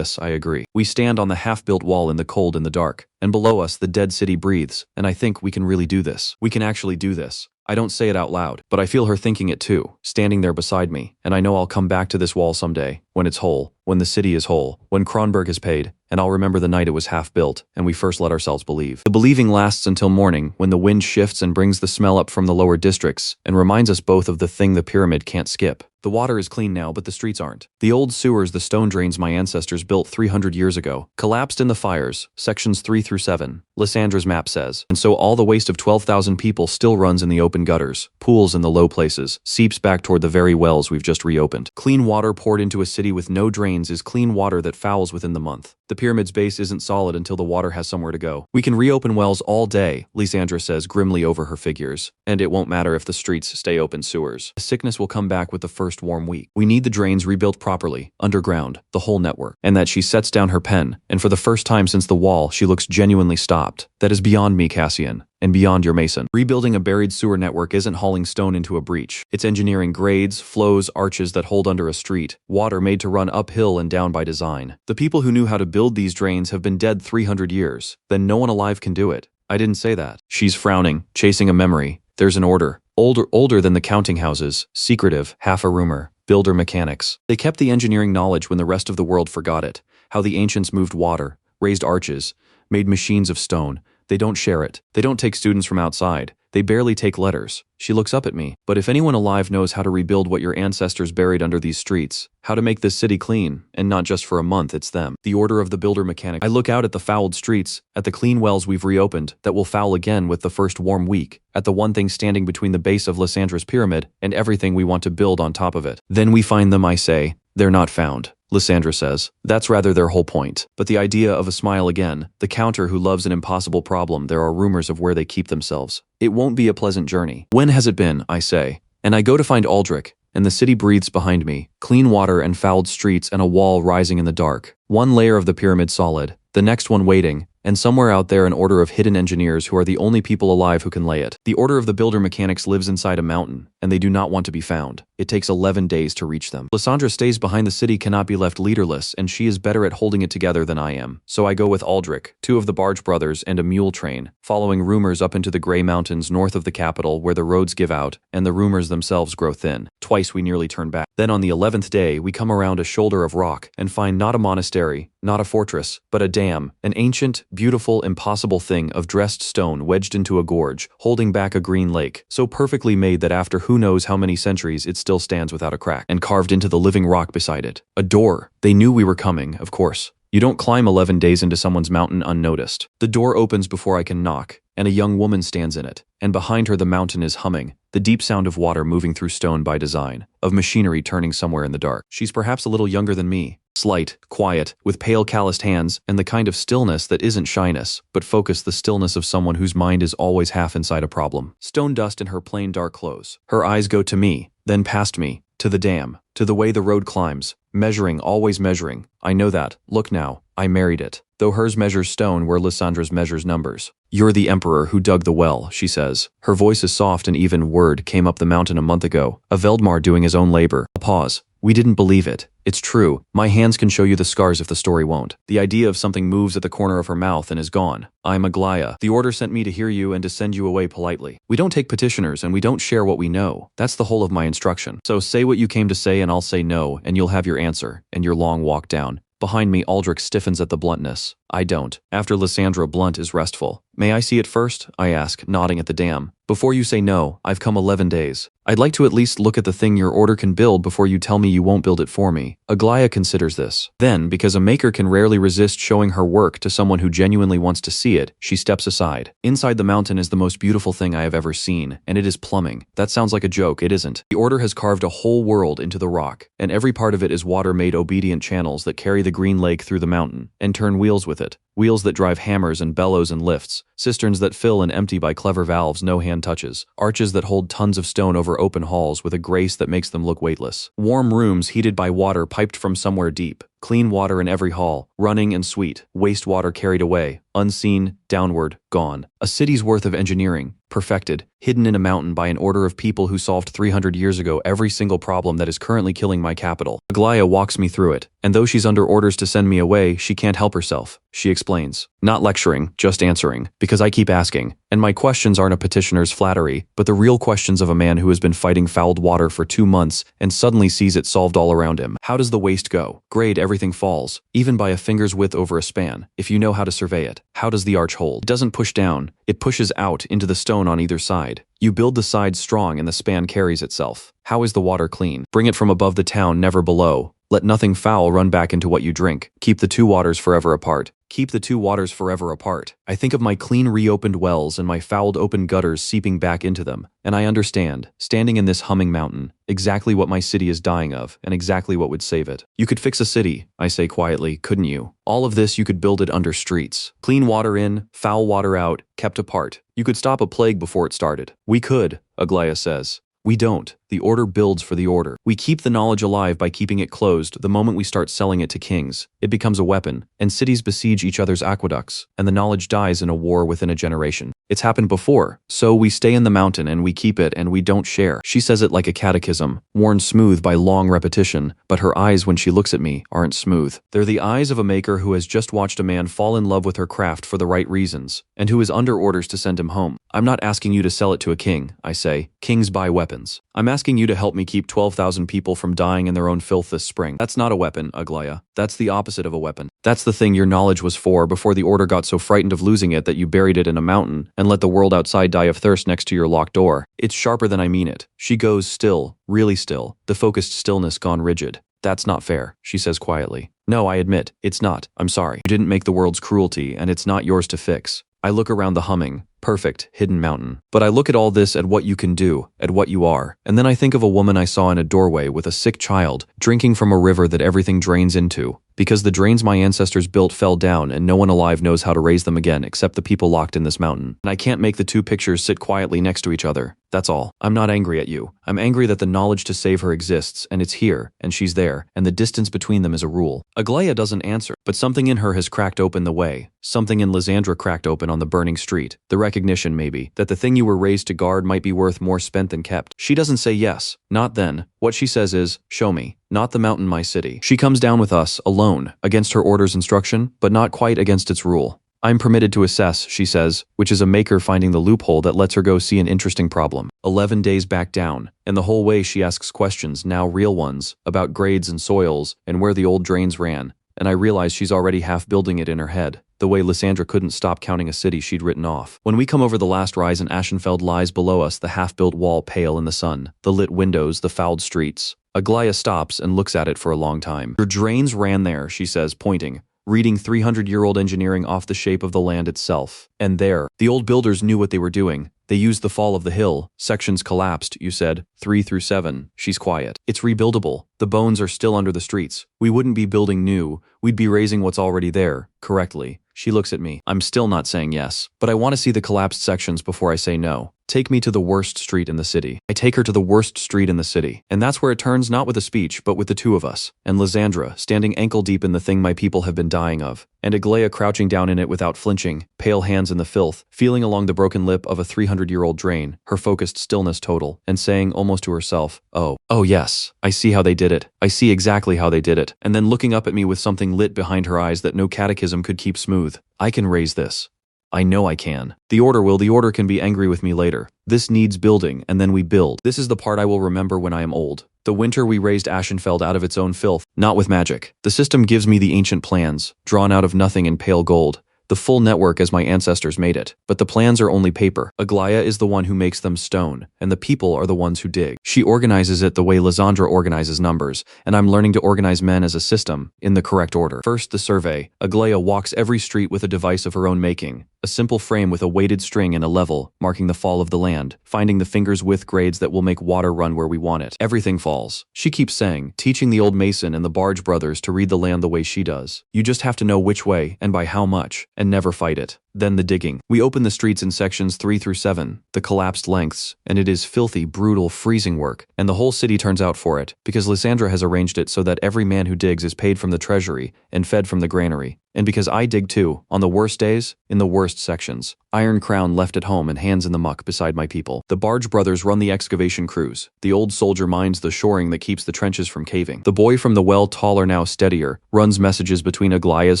I agree. We stand on the half-built wall in the cold and the dark, and below us the dead city breathes, and I think we can really do this. We can actually do this. I don't say it out loud, but I feel her thinking it too, standing there beside me, and I know I'll come back to this wall someday, when it's whole, when the city is whole, when Kronberg is paid, and I'll remember the night it was half built, and we first let ourselves believe. The believing lasts until morning, when the wind shifts and brings the smell up from the lower districts, and reminds us both of the thing the pyramid can't skip. The water is clean now, but the streets aren't. The old sewers, the stone drains my ancestors built 300 years ago, collapsed in the fires, sections 3 through 7, Lysandra's map says. And so all the waste of 12,000 people still runs in the open gutters, pools in the low places, seeps back toward the very wells we've just reopened. Clean water poured into a city with no drains is clean water that fouls within the month. The pyramid's base isn't solid until the water has somewhere to go. We can reopen wells all day, Lysandra says grimly over her figures, and it won't matter if the streets stay open sewers. The sickness will come back with the first warm week. We need the drains rebuilt properly, underground, the whole network. And that she sets down her pen, and for the first time since the wall, she looks genuinely stopped. That is beyond me, Cassian. And beyond your mason. Rebuilding a buried sewer network isn't hauling stone into a breach. It's engineering grades, flows, arches that hold under a street, water made to run uphill and down by design. The people who knew how to build these drains have been dead 300 years. Then no one alive can do it. I didn't say that. She's frowning, chasing a memory. There's an order. Older than the counting houses, secretive, half a rumor. Builder mechanics. They kept the engineering knowledge when the rest of the world forgot it. How the ancients moved water, raised arches, made machines of stone. They don't share it. They don't take students from outside. They barely take letters. She looks up at me. But if anyone alive knows how to rebuild what your ancestors buried under these streets, how to make this city clean, and not just for a month, it's them. The order of the builder mechanic. I look out at the fouled streets, at the clean wells we've reopened, that will foul again with the first warm week, at the one thing standing between the base of Lysandra's pyramid and everything we want to build on top of it. Then we find them, I say. They're not found. Lysandra says. That's rather their whole point. But the idea of a smile again, the counter who loves an impossible problem, there are rumors of where they keep themselves. It won't be a pleasant journey. When has it been, I say. And I go to find Aldrich, and the city breathes behind me, clean water and fouled streets and a wall rising in the dark. One layer of the pyramid solid, the next one waiting, and somewhere out there an order of hidden engineers who are the only people alive who can lay it. The order of the builder mechanics lives inside a mountain, and they do not want to be found. It takes 11 days to reach them. Lysandra stays behind the city, cannot be left leaderless, and she is better at holding it together than I am. So I go with Aldrich, 2 of the barge brothers, and a mule train, following rumors up into the gray mountains north of the capital where the roads give out, and the rumors themselves grow thin. Twice we nearly turn back. Then on the 11th day, we come around a shoulder of rock and find not a monastery, not a fortress, but a dam, an ancient, beautiful, impossible thing of dressed stone wedged into a gorge, holding back a green lake, so perfectly made that after who knows how many centuries it still stands without a crack, and carved into the living rock beside it. A door. They knew we were coming, of course. You don't climb 11 days into someone's mountain unnoticed. The door opens before I can knock, and a young woman stands in it, and behind her the mountain is humming, the deep sound of water moving through stone by design, of machinery turning somewhere in the dark. She's perhaps a little younger than me. Slight, quiet, with pale calloused hands, and the kind of stillness that isn't shyness, but focus, the stillness of someone whose mind is always half inside a problem. Stone dust in her plain dark clothes. Her eyes go to me, then past me, to the dam, to the way the road climbs, measuring, always measuring. I know that. Look now, I married it. Though hers measures stone where Lysandra's measures numbers. You're the emperor who dug the well, she says. Her voice is soft and even. Word came up the mountain a month ago. A Veldmar doing his own labor. A pause. We didn't believe it. It's true. My hands can show you the scars if the story won't. The idea of something moves at the corner of her mouth and is gone. I'm Aglaya. The order sent me to hear you and to send you away politely. We don't take petitioners and we don't share what we know. That's the whole of my instruction. So say what you came to say and I'll say no, and you'll have your answer, and your long walk down. Behind me, Aldrich stiffens at the bluntness. I don't. After Lysandra, blunt is restful. May I see it first? I ask, nodding at the dam. Before you say no, I've come 11 days. I'd like to at least look at the thing your order can build before you tell me you won't build it for me. Aglaia considers this. Then, because a maker can rarely resist showing her work to someone who genuinely wants to see it, she steps aside. Inside the mountain is the most beautiful thing I have ever seen, and it is plumbing. That sounds like a joke, it isn't. The order has carved a whole world into the rock, and every part of it is water-made obedient channels that carry the green lake through the mountain, and turn wheels with it. Wheels that drive hammers and bellows and lifts, cisterns that fill and empty by clever valves no hand touches, arches that hold tons of stone over open halls with a grace that makes them look weightless, warm rooms heated by water piped from somewhere deep, clean water in every hall, running and sweet, wastewater carried away, unseen, downward, gone. A city's worth of engineering, perfected, hidden in a mountain by an order of people who solved 300 years ago every single problem that is currently killing my capital. Aglaia walks me through it, and though she's under orders to send me away, she can't help herself. She explains. Not lecturing, just answering, because I keep asking, and my questions aren't a petitioner's flattery, but the real questions of a man who has been fighting fouled water for 2 months and suddenly sees it solved all around him. How does the waste go? Grade, everything falls, even by a finger's width over a span, if you know how to survey it. How does the arch hold? It doesn't push down, it pushes out into the stone on either side. You build the sides strong and the span carries itself. How is the water clean? Bring it from above the town, never below. Let nothing foul run back into what you drink. Keep the two waters forever apart. Keep the two waters forever apart. I think of my clean reopened wells and my fouled open gutters seeping back into them, and I understand, standing in this humming mountain, exactly what my city is dying of and exactly what would save it. You could fix a city, I say quietly, couldn't you? All of this you could build it under streets. Clean water in, foul water out, kept apart. You could stop a plague before it started. We could, Aglaia says. We don't. The order builds for the order. We keep the knowledge alive by keeping it closed. The moment we start selling it to kings, it becomes a weapon, and cities besiege each other's aqueducts, and the knowledge dies in a war within a generation. It's happened before, so we stay in the mountain and we keep it and we don't share. She says it like a catechism, worn smooth by long repetition, but her eyes when she looks at me aren't smooth. They're the eyes of a maker who has just watched a man fall in love with her craft for the right reasons, and who is under orders to send him home. I'm not asking you to sell it to a king, I say. Kings buy weapons. I'm asking you to help me keep 12,000 people from dying in their own filth this spring. That's not a weapon, Aglaia. That's the opposite of a weapon. That's the thing your knowledge was for before the order got so frightened of losing it that you buried it in a mountain and let the world outside die of thirst next to your locked door. It's sharper than I mean it. She goes still, really still, the focused stillness gone rigid. That's not fair, she says quietly. No, I admit, it's not. I'm sorry. You didn't make the world's cruelty, and it's not yours to fix. I look around the humming, perfect, hidden mountain. But I look at all this at what you can do, at what you are. And then I think of a woman I saw in a doorway with a sick child, drinking from a river that everything drains into. Because the drains my ancestors built fell down and no one alive knows how to raise them again except the people locked in this mountain. And I can't make the two pictures sit quietly next to each other. That's all. I'm not angry at you. I'm angry that the knowledge to save her exists, and it's here, and she's there, and the distance between them is a rule. Aglaia doesn't answer, but something in her has cracked open the way. Something in Lysandra cracked open on the burning street. The recognition, maybe, that the thing you were raised to guard might be worth more spent than kept. She doesn't say yes. Not then. What she says is, show me. Not the mountain, my city. She comes down with us, alone, against her order's instruction, but not quite against its rule. I'm permitted to assess, she says, which is a maker finding the loophole that lets her go see an interesting problem. 11 days back down, and the whole way she asks questions, now real ones, about grades and soils, and where the old drains ran, and I realize she's already half building it in her head, the way Lysandra couldn't stop counting a city she'd written off. When we come over the last rise and Ashenfeld lies below us, the half-built wall pale in the sun, the lit windows, the fouled streets. Aglaia stops and looks at it for a long time. Your drains ran there, she says, pointing, reading 300-year-old engineering off the shape of the land itself. And there, the old builders knew what they were doing. They used the fall of the hill. Sections collapsed, you said, 3 through 7. She's quiet. It's rebuildable. The bones are still under the streets. We wouldn't be building new. We'd be raising what's already there, correctly. She looks at me. I'm still not saying yes, but I want to see the collapsed sections before I say no. Take me to the worst street in the city. I take her to the worst street in the city. And that's where it turns not with a speech, but with the two of us. And Lysandra, standing ankle deep in the thing my people have been dying of. And Aglaia crouching down in it without flinching, pale hands in the filth, feeling along the broken lip of a 300-year-old drain, her focused stillness total, and saying almost to herself, oh yes, I see how they did it. I see exactly how they did it. And then looking up at me with something lit behind her eyes that no catechism could keep smooth. I can raise this. I know I can. The order can be angry with me later. This needs building, and then we build. This is the part I will remember when I am old. The winter we raised Ashenfeld out of its own filth, not with magic. The system gives me the ancient plans, drawn out of nothing in pale gold. The full network as my ancestors made it. But the plans are only paper. Aglaya is the one who makes them stone, and the people are the ones who dig. She organizes it the way Lysandra organizes numbers, and I'm learning to organize men as a system, in the correct order. First, the survey. Aglaya walks every street with a device of her own making. A simple frame with a weighted string and a level, marking the fall of the land, finding the fingers' width grades that will make water run where we want it. Everything falls. She keeps saying, teaching the old mason and the barge brothers to read the land the way she does. You just have to know which way, and by how much, and never fight it. Then the digging. We open the streets in sections 3 through 7, the collapsed lengths, and it is filthy, brutal, freezing work, and the whole city turns out for it, because Lysandra has arranged it so that every man who digs is paid from the treasury and fed from the granary. And because I dig too, on the worst days, in the worst sections. Iron Crown left at home and hands in the muck beside my people. The barge brothers run the excavation crews. The old soldier minds the shoring that keeps the trenches from caving. The boy from the well, taller now steadier, runs messages between Aglaya's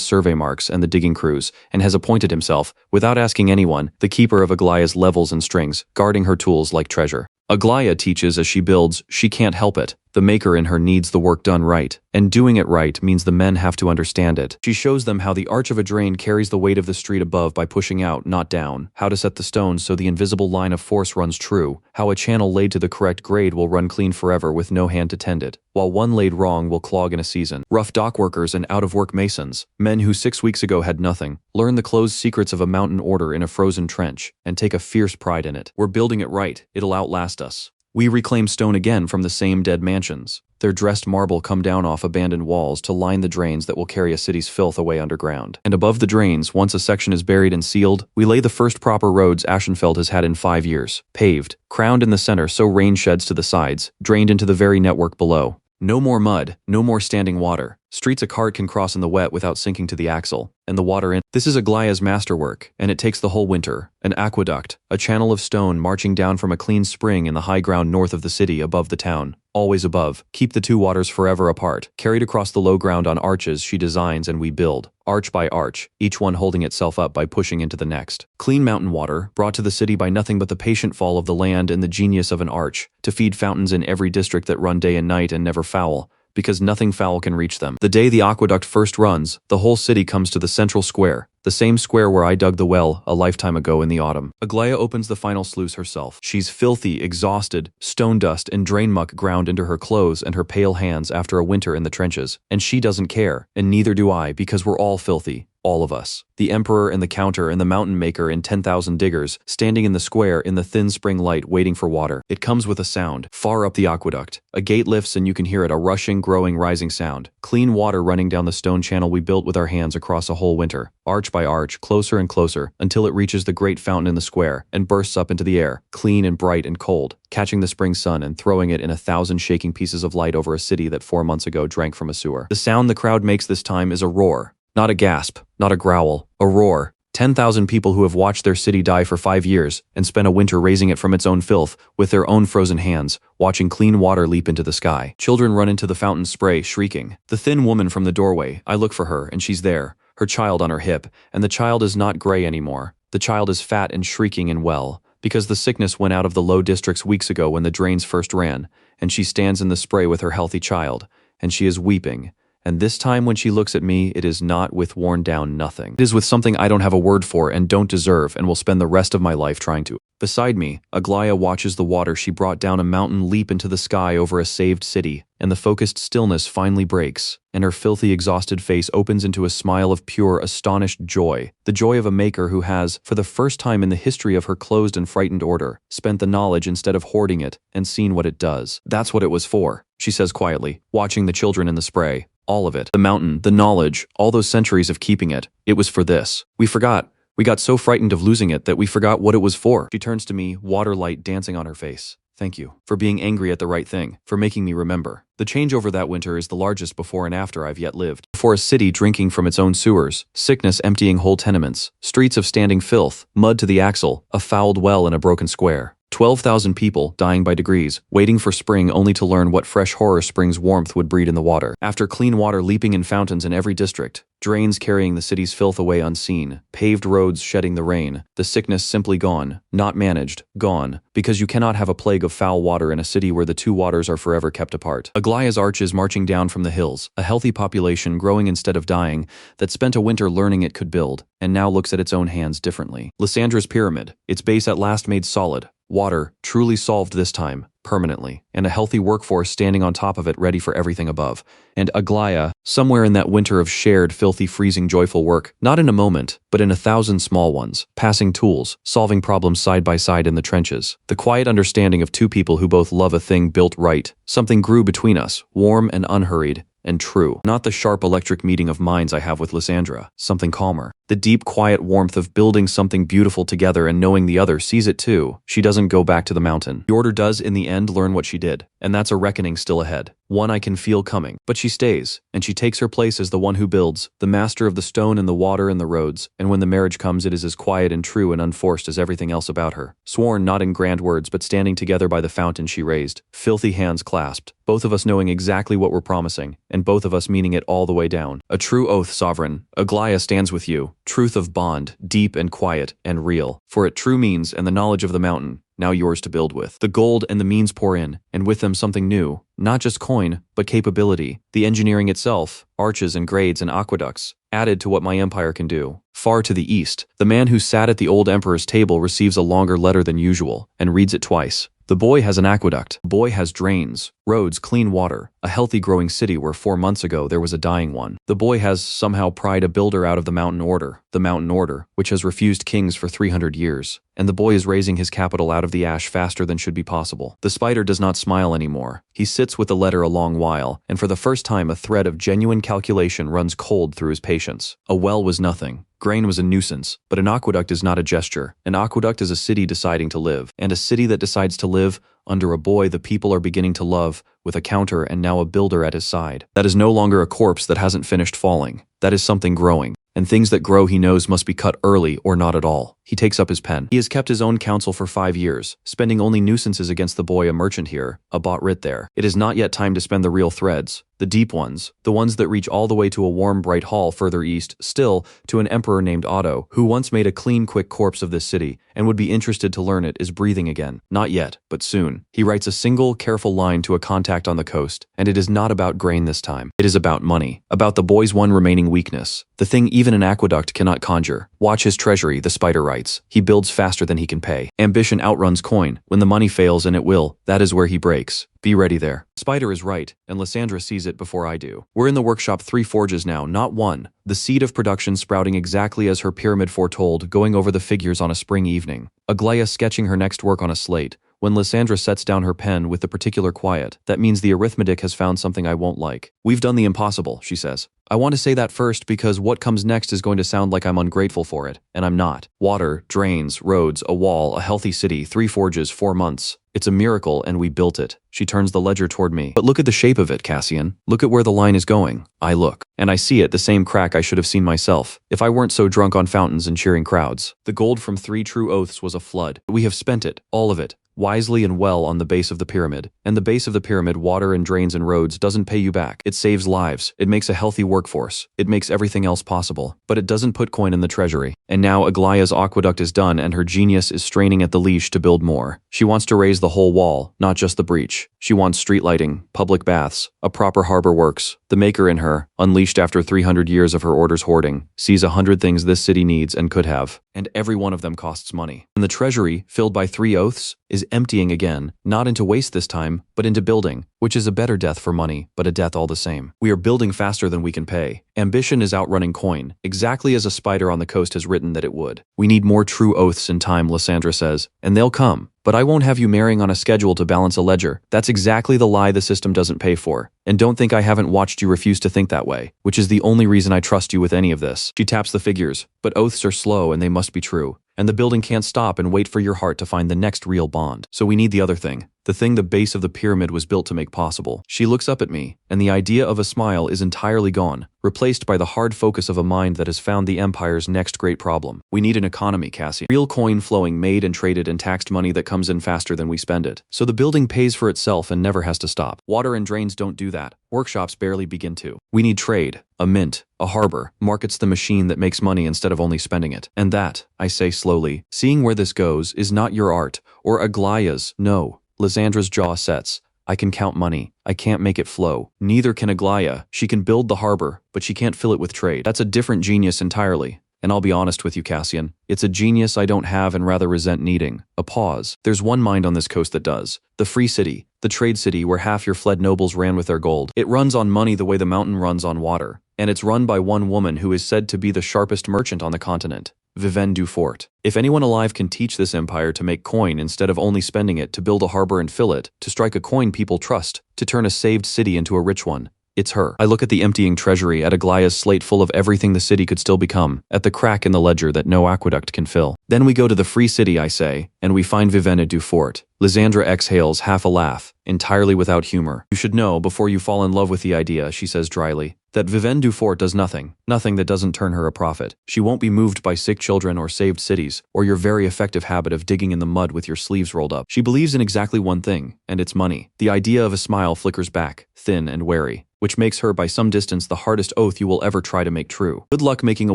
survey marks and the digging crews, and has appointed himself, without asking anyone, the keeper of Aglaya's levels and strings, guarding her tools like treasure. Aglaya teaches as she builds, she can't help it. The maker in her needs the work done right, and doing it right means the men have to understand it. She shows them how the arch of a drain carries the weight of the street above by pushing out, not down, how to set the stones so the invisible line of force runs true, how a channel laid to the correct grade will run clean forever with no hand to tend it, while one laid wrong will clog in a season. Rough dock workers and out-of-work masons, men who 6 weeks ago had nothing, learn the closed secrets of a mountain order in a frozen trench, and take a fierce pride in it. We're building it right, it'll outlast us. We reclaim stone again from the same dead mansions. Their dressed marble come down off abandoned walls to line the drains that will carry a city's filth away underground. And above the drains, once a section is buried and sealed, we lay the first proper roads Ashenfeld has had in 5 years. Paved, crowned in the center so rain sheds to the sides, drained into the very network below. No more mud, no more standing water. Streets a cart can cross in the wet without sinking to the axle, and the water in. This is Aglaya's masterwork, and it takes the whole winter. An aqueduct, a channel of stone marching down from a clean spring in the high ground north of the city above the town. Always above, keep the two waters forever apart. Carried across the low ground on arches she designs and we build, arch by arch, each one holding itself up by pushing into the next. Clean mountain water, brought to the city by nothing but the patient fall of the land and the genius of an arch, to feed fountains in every district that run day and night and never foul, because nothing foul can reach them. The day the aqueduct first runs, the whole city comes to the central square, the same square where I dug the well a lifetime ago in the autumn. Aglaya opens the final sluice herself. She's filthy, exhausted, stone dust and drain muck ground into her clothes and her pale hands after a winter in the trenches. And she doesn't care, and neither do I, because we're all filthy. All of us. The emperor and the counter and the mountain maker and 10,000 diggers, standing in the square in the thin spring light waiting for water. It comes with a sound, far up the aqueduct. A gate lifts and you can hear it, a rushing, growing, rising sound. Clean water running down the stone channel we built with our hands across a whole winter. Arch by arch, closer and closer, until it reaches the great fountain in the square, and bursts up into the air, clean and bright and cold, catching the spring sun and throwing it in 1,000 shaking pieces of light over a city that 4 months ago drank from a sewer. The sound the crowd makes this time is a roar. Not a gasp, not a growl, a roar. 10,000 people who have watched their city die for 5 years and spent a winter raising it from its own filth with their own frozen hands, watching clean water leap into the sky. Children run into the fountain spray, shrieking. The thin woman from the doorway, I look for her, and she's there, her child on her hip, and the child is not gray anymore. The child is fat and shrieking and well, because the sickness went out of the low districts weeks ago when the drains first ran, and she stands in the spray with her healthy child, and she is weeping. And this time when she looks at me, it is not with worn down nothing. It is with something I don't have a word for and don't deserve and will spend the rest of my life trying to. Beside me, Aglaya watches the water she brought down a mountain leap into the sky over a saved city, and the focused stillness finally breaks, and her filthy, exhausted face opens into a smile of pure, astonished joy, the joy of a maker who has, for the first time in the history of her closed and frightened order, spent the knowledge instead of hoarding it, and seen what it does. That's what it was for, she says quietly, watching the children in the spray. All of it. The mountain, the knowledge, all those centuries of keeping it. It was for this. We forgot. We got so frightened of losing it that we forgot what it was for. She turns to me, water light dancing on her face. Thank you. For being angry at the right thing. For making me remember. The change over that winter is the largest before and after I've yet lived. For a city drinking from its own sewers, sickness emptying whole tenements, streets of standing filth, mud to the axle, a fouled well in a broken square. 12,000 people, dying by degrees, waiting for spring only to learn what fresh horror spring's warmth would breed in the water. After clean water leaping in fountains in every district, Drains carrying the city's filth away unseen, paved roads shedding the rain, the sickness simply gone, not managed, gone, because you cannot have a plague of foul water in a city where the two waters are forever kept apart. Aglaya's arches marching down from the hills, a healthy population growing instead of dying, that spent a winter learning it could build, and now looks at its own hands differently. Lysandra's pyramid, its base at last made solid, water, truly solved this time, permanently, and a healthy workforce standing on top of it ready for everything above. And Aglaya, somewhere in that winter of shared, filthy, freezing, joyful work, not in a moment, but in 1,000 small ones, passing tools, solving problems side by side in the trenches. The quiet understanding of two people who both love a thing built right. Something grew between us, warm and unhurried, and true. Not the sharp electric meeting of minds I have with Lysandra, something calmer. The deep, quiet warmth of building something beautiful together and knowing the other sees it too. She doesn't go back to the mountain. The order does, in the end, learn what she did. And that's a reckoning still ahead. One I can feel coming. But she stays, and she takes her place as the one who builds, the master of the stone and the water and the roads, and when the marriage comes it is as quiet and true and unforced as everything else about her. Sworn not in grand words but standing together by the fountain she raised, filthy hands clasped, both of us knowing exactly what we're promising, and both of us meaning it all the way down. A true oath, sovereign. Aglaya stands with you. Truth of bond, deep and quiet and real. For it true means and the knowledge of the mountain, now yours to build with. The gold and the means pour in, and with them something new, not just coin, but capability. The engineering itself, arches and grades and aqueducts, added to what my empire can do. Far to the east, the man who sat at the old emperor's table receives a longer letter than usual, and reads it twice. The boy has an aqueduct. The boy has drains, roads, clean water, a healthy growing city where 4 months ago there was a dying one. The boy has somehow pried a builder out of the mountain order, which has refused kings for 300 years. And the boy is raising his capital out of the ash faster than should be possible. The spider does not smile anymore. He sits with the letter a long while, and for the first time a thread of genuine calculation runs cold through his patience. A well was nothing. Grain was a nuisance, but an aqueduct is not a gesture. An aqueduct is a city deciding to live, and a city that decides to live under a boy the people are beginning to love, with a counter and now a builder at his side. That is no longer a corpse that hasn't finished falling. That is something growing. And things that grow he knows must be cut early or not at all. He takes up his pen. He has kept his own counsel for 5 years, spending only nuisances against the boy a merchant here, a bought writ there. It is not yet time to spend the real threads, the deep ones, the ones that reach all the way to a warm, bright hall further east, still, to an emperor named Otto, who once made a clean, quick corpse of this city, and would be interested to learn it is breathing again. Not yet, but soon. He writes a single, careful line to a contact on the coast, and it is not about grain this time. It is about money, about the boy's one remaining weakness, the thing even an aqueduct cannot conjure. Watch his treasury, the spider writes. He builds faster than he can pay. Ambition outruns coin. When the money fails, and it will, that is where he breaks. Be ready there. Spider is right, and Lysandra sees it before I do. We're in the workshop 3 forges now, not 1. The seed of production sprouting exactly as her pyramid foretold, going over the figures on a spring evening. Aglaya sketching her next work on a slate. When Lysandra sets down her pen with the particular quiet, that means the arithmetic has found something I won't like. We've done the impossible, she says. I want to say that first because what comes next is going to sound like I'm ungrateful for it, and I'm not. Water, drains, roads, a wall, a healthy city, 3 forges, 4 months. It's a miracle, and we built it. She turns the ledger toward me. But look at the shape of it, Cassian. Look at where the line is going. I look, and I see it, the same crack I should have seen myself, if I weren't so drunk on fountains and cheering crowds. The gold from 3 true oaths was a flood. We have spent it, all of it, wisely and well on the base of the pyramid. And the base of the pyramid, water and drains and roads, doesn't pay you back. It saves lives. It makes a healthy workforce. It makes everything else possible. But it doesn't put coin in the treasury. And now Aglaya's aqueduct is done and her genius is straining at the leash to build more. She wants to raise the whole wall, not just the breach. She wants street lighting, public baths, a proper harbor works. The maker in her, unleashed after 300 years of her orders hoarding, sees 100 things this city needs and could have, and every one of them costs money. And the treasury, filled by 3 oaths, is emptying again, not into waste this time, but into building, which is a better death for money, but a death all the same. We are building faster than we can pay. Ambition is outrunning coin, exactly as a spider on the coast has written that it would. We need more true oaths in time, Lysandra says, and they'll come. But I won't have you marrying on a schedule to balance a ledger. That's exactly the lie the system doesn't pay for. And don't think I haven't watched you refuse to think that way, which is the only reason I trust you with any of this. She taps the figures, but oaths are slow and they must be true. and the building can't stop and wait for your heart to find the next real bond. So we need the other thing. The thing the base of the pyramid was built to make possible. She looks up at me, and the idea of a smile is entirely gone, replaced by the hard focus of a mind that has found the Empire's next great problem. We need an economy, Cassian. Real coin flowing, made and traded and taxed money that comes in faster than we spend it. So the building pays for itself and never has to stop. Water and drains don't do that. Workshops barely begin to. We need trade, a mint, a harbor, markets, the machine that makes money instead of only spending it. And that, I say slowly, seeing where this goes, is not your art, or Aglaya's, no. Lysandra's jaw sets. I can count money. I can't make it flow. Neither can Aglaya. She can build the harbor, but she can't fill it with trade. That's a different genius entirely. And I'll be honest with you, Cassian. It's a genius I don't have and rather resent needing. A pause. There's one mind on this coast that does. The free city. The trade city where half your fled nobles ran with their gold. It runs on money the way the mountain runs on water. And it's run by one woman who is said to be the sharpest merchant on the continent. Vivienne Dufort. If anyone alive can teach this empire to make coin instead of only spending it, to build a harbor and fill it, to strike a coin people trust, to turn a saved city into a rich one, it's her. I look at the emptying treasury, at Aglaya's slate full of everything the city could still become, at the crack in the ledger that no aqueduct can fill. Then we go to the free city, I say, and we find Vivienne Dufort. Lysandra exhales half a laugh, entirely without humor. You should know, before you fall in love with the idea, she says dryly, that Vivienne Dufort does nothing that doesn't turn her a profit. She won't be moved by sick children or saved cities, or your very effective habit of digging in the mud with your sleeves rolled up. She believes in exactly one thing, and it's money. The idea of a smile flickers back, thin and wary, which makes her by some distance the hardest oath you will ever try to make true. Good luck making a